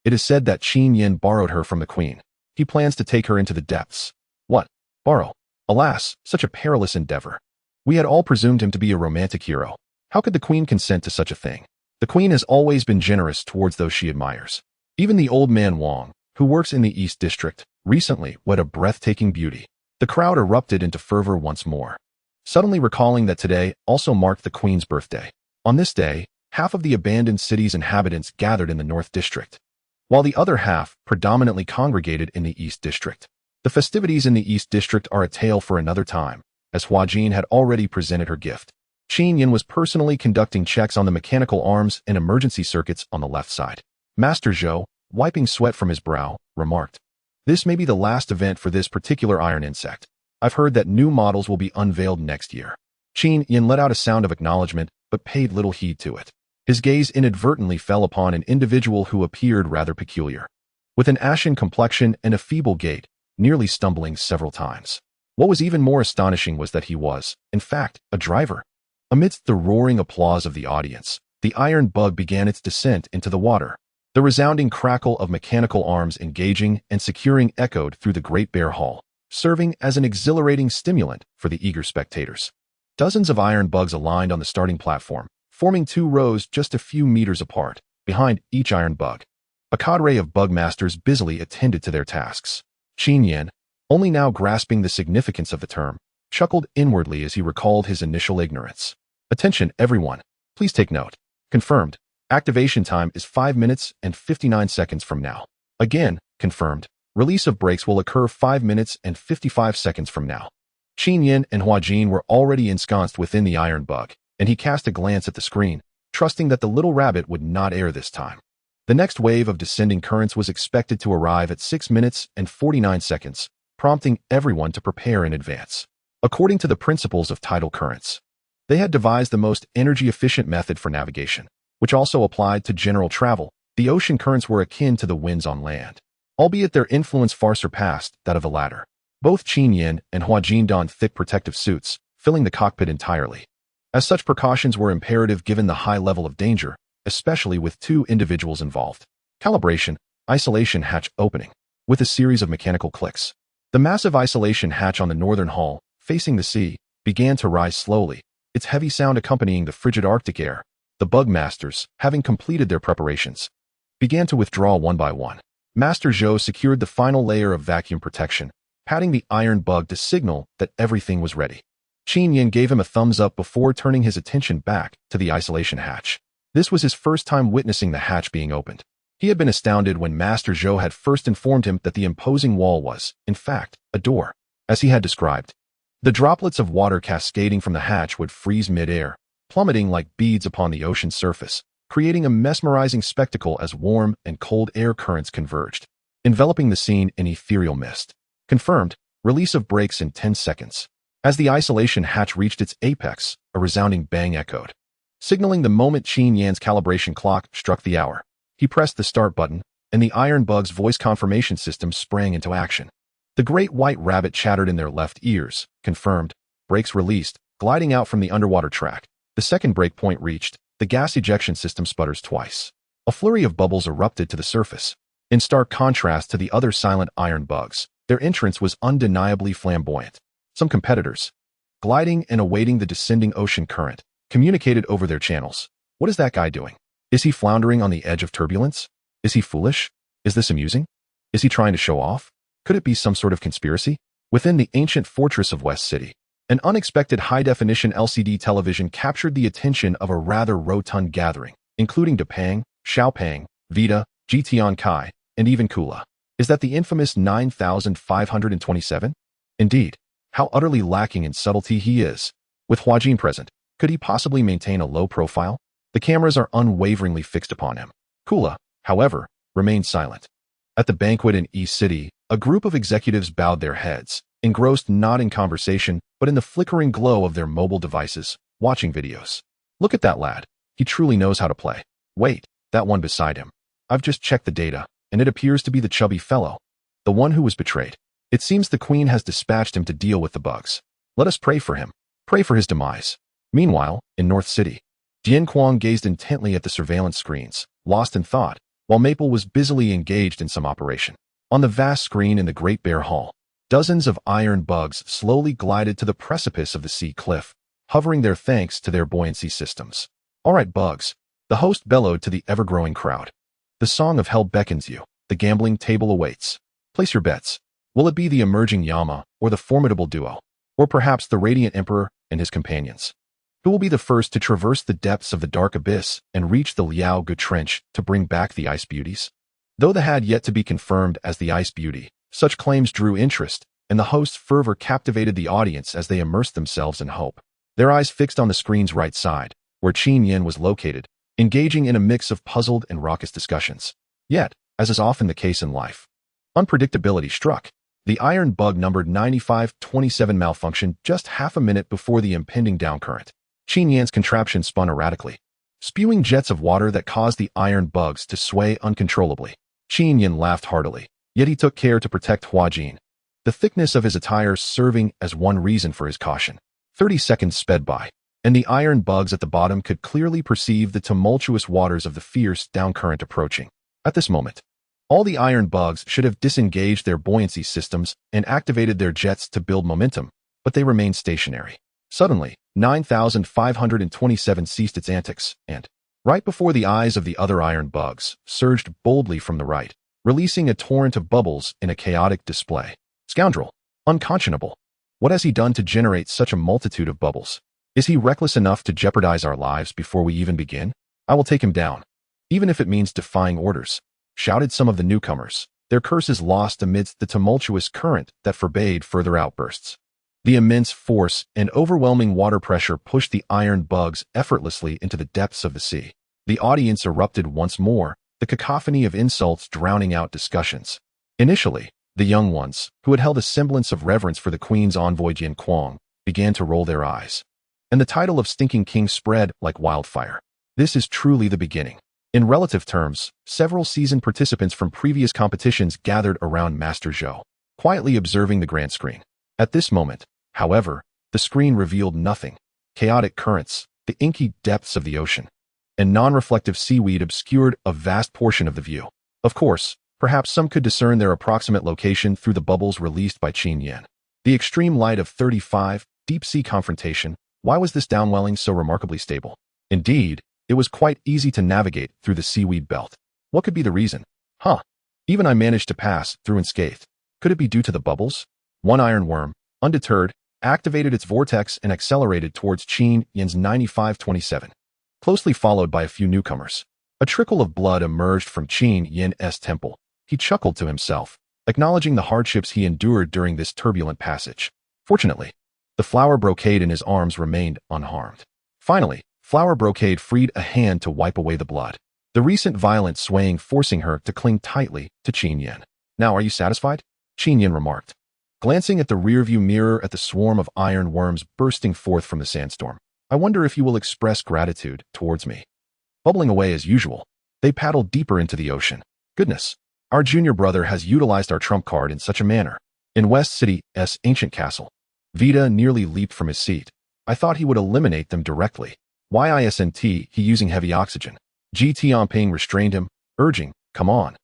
It is said that Qin Yan borrowed her from the Queen. He plans to take her into the depths. What? Borrow? Alas, such a perilous endeavor. We had all presumed him to be a romantic hero. How could the Queen consent to such a thing? The Queen has always been generous towards those she admires. Even the old man Wang, who works in the East District, recently wed a breathtaking beauty. The crowd erupted into fervor once more, suddenly recalling that today also marked the Queen's birthday. On this day, half of the abandoned city's inhabitants gathered in the North District, while the other half predominantly congregated in the East District. The festivities in the East District are a tale for another time, as Hua Jin had already presented her gift. Qin Yan was personally conducting checks on the mechanical arms and emergency circuits on the left side. Master Zhou, wiping sweat from his brow, remarked, "This may be the last event for this particular iron insect. I've heard that new models will be unveiled next year." Qin Yan let out a sound of acknowledgement, but paid little heed to it. His gaze inadvertently fell upon an individual who appeared rather peculiar, with an ashen complexion and a feeble gait, nearly stumbling several times. What was even more astonishing was that he was, in fact, a driver. Amidst the roaring applause of the audience, the iron bug began its descent into the water. The resounding crackle of mechanical arms engaging and securing echoed through the great bare hall, serving as an exhilarating stimulant for the eager spectators. Dozens of iron bugs aligned on the starting platform, forming 2 rows just a few meters apart. Behind each iron bug, a cadre of bug masters busily attended to their tasks. Qin Yan, only now grasping the significance of the term, chuckled inwardly as he recalled his initial ignorance. Attention, everyone. Please take note. Confirmed. Activation time is 5 minutes and 59 seconds from now. Again, confirmed. Release of brakes will occur 5 minutes and 55 seconds from now. Qin Yan and Huajin were already ensconced within the iron bug, and he cast a glance at the screen, trusting that the little rabbit would not err this time. The next wave of descending currents was expected to arrive at 6 minutes and 49 seconds, prompting everyone to prepare in advance. According to the principles of tidal currents, they had devised the most energy-efficient method for navigation, which also applied to general travel. The ocean currents were akin to the winds on land, albeit their influence far surpassed that of the latter. Both Qin Yan and Huajin donned thick protective suits, filling the cockpit entirely, as such precautions were imperative given the high level of danger, especially with 2 individuals involved. Calibration, isolation hatch opening. With a series of mechanical clicks, the massive isolation hatch on the northern hull, facing the sea, began to rise slowly, its heavy sound accompanying the frigid Arctic air. The bug masters, having completed their preparations, began to withdraw one by one. Master Zhou secured the final layer of vacuum protection, patting the iron bug to signal that everything was ready. Qin Yan gave him a thumbs up before turning his attention back to the isolation hatch. This was his first time witnessing the hatch being opened. He had been astounded when Master Zhou had first informed him that the imposing wall was, in fact, a door, as he had described. The droplets of water cascading from the hatch would freeze mid-air, plummeting like beads upon the ocean's surface, creating a mesmerizing spectacle as warm and cold air currents converged, enveloping the scene in ethereal mist. Confirmed. Release of brakes in 10 seconds. As the isolation hatch reached its apex, a resounding bang echoed, signaling the moment Qin Yan's calibration clock struck the hour. He pressed the start button, and the iron bug's voice confirmation system sprang into action. The great white rabbit chattered in their left ears. Confirmed. Brakes released, gliding out from the underwater track. The second break point reached, the gas ejection system sputters twice. A flurry of bubbles erupted to the surface. In stark contrast to the other silent iron bugs, their entrance was undeniably flamboyant. Some competitors, gliding and awaiting the descending ocean current, communicated over their channels. What is that guy doing? Is he floundering on the edge of turbulence? Is he foolish? Is this amusing? Is he trying to show off? Could it be some sort of conspiracy? Within the ancient fortress of West City, an unexpected high-definition LCD television captured the attention of a rather rotund gathering, including Depang, Xiaopeng, Vita, Jitian Kai, and even Kula. Is that the infamous 9527? Indeed. How utterly lacking in subtlety he is. With Huajin present, could he possibly maintain a low profile? The cameras are unwaveringly fixed upon him. Kula, however, remained silent. At the banquet in East City, a group of executives bowed their heads, engrossed not in conversation, but in the flickering glow of their mobile devices, watching videos. Look at that lad. He truly knows how to play. Wait, that one beside him. I've just checked the data, and it appears to be the chubby fellow, the one who was betrayed. It seems the Queen has dispatched him to deal with the bugs. Let us pray for him. Pray for his demise. Meanwhile, in North City, Dian Kuang gazed intently at the surveillance screens, lost in thought, while Maple was busily engaged in some operation. On the vast screen in the Great Bear Hall, dozens of iron bugs slowly glided to the precipice of the sea cliff, hovering there thanks to their buoyancy systems. All right, bugs, the host bellowed to the ever-growing crowd. The song of hell beckons you. The gambling table awaits. Place your bets. Will it be the emerging Yama, or the formidable duo, or perhaps the radiant emperor and his companions? Who will be the first to traverse the depths of the dark abyss and reach the Liao Gu Trench to bring back the ice beauties? Though they had yet to be confirmed as the ice beauty, such claims drew interest, and the host's fervor captivated the audience as they immersed themselves in hope. Their eyes fixed on the screen's right side, where Qin Yan was located, engaging in a mix of puzzled and raucous discussions. Yet, as is often the case in life, unpredictability struck. The iron bug numbered 9527 malfunctioned just half a minute before the impending downcurrent. Qin Yan's contraption spun erratically, spewing jets of water that caused the iron bugs to sway uncontrollably. Qin Yan laughed heartily, yet he took care to protect Huajin, the thickness of his attire serving as one reason for his caution. 30 seconds sped by, and the iron bugs at the bottom could clearly perceive the tumultuous waters of the fierce downcurrent approaching. At this moment, all the iron bugs should have disengaged their buoyancy systems and activated their jets to build momentum, but they remained stationary. Suddenly, 9,527 ceased its antics, and, right before the eyes of the other iron bugs, surged boldly from the right, releasing a torrent of bubbles in a chaotic display. Scoundrel! Unconscionable! What has he done to generate such a multitude of bubbles? Is he reckless enough to jeopardize our lives before we even begin? I will take him down, even if it means defying orders, shouted some of the newcomers, their curses lost amidst the tumultuous current that forbade further outbursts. The immense force and overwhelming water pressure pushed the iron bugs effortlessly into the depths of the sea. The audience erupted once more, the cacophony of insults drowning out discussions. Initially, the young ones, who had held a semblance of reverence for the queen's envoy Jian Quang, began to roll their eyes. And the title of Stinking King spread like wildfire. This is truly the beginning. In relative terms, several seasoned participants from previous competitions gathered around Master Zhou, quietly observing the grand screen. At this moment, however, the screen revealed nothing. Chaotic currents, the inky depths of the ocean, and non-reflective seaweed obscured a vast portion of the view. Of course, perhaps some could discern their approximate location through the bubbles released by Qin Yan. The extreme light of 35, deep-sea confrontation. Why was this downwelling so remarkably stable? Indeed, it was quite easy to navigate through the seaweed belt. What could be the reason? Even I managed to pass through unscathed. Could it be due to the bubbles? One iron worm, undeterred, activated its vortex and accelerated towards Qin Yan's 9527, closely followed by a few newcomers. A trickle of blood emerged from Qin Yan's temple. He chuckled to himself, acknowledging the hardships he endured during this turbulent passage. Fortunately, the flower brocade in his arms remained unharmed. Finally, Flower Brocade freed a hand to wipe away the blood, the recent violent swaying forcing her to cling tightly to Qin Yan. Now are you satisfied? Qin Yan remarked, glancing at the rearview mirror at the swarm of iron worms bursting forth from the sandstorm. I wonder if you will express gratitude towards me. Bubbling away as usual, they paddled deeper into the ocean. Goodness, our junior brother has utilized our trump card in such a manner. In West City's ancient castle, Vita nearly leaped from his seat. I thought he would eliminate them directly. Why isn't he using heavy oxygen? Ji Tianping restrained him, urging, come on.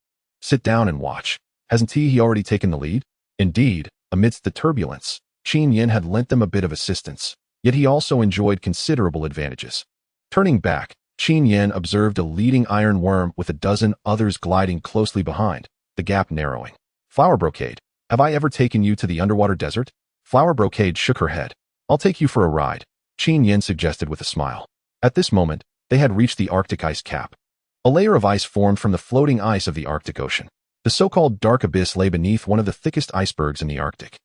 Sit down and watch. Hasn't he already taken the lead? Indeed, amidst the turbulence, Qin Yan had lent them a bit of assistance, yet he also enjoyed considerable advantages. Turning back, Qin Yan observed a leading iron worm with a dozen others gliding closely behind, the gap narrowing. Flower Brocade, have I ever taken you to the underwater desert? Flower Brocade shook her head. I'll take you for a ride, Qin Yan suggested with a smile. At this moment, they had reached the Arctic ice cap. A layer of ice formed from the floating ice of the Arctic Ocean. The so-called dark abyss lay beneath one of the thickest icebergs in the Arctic.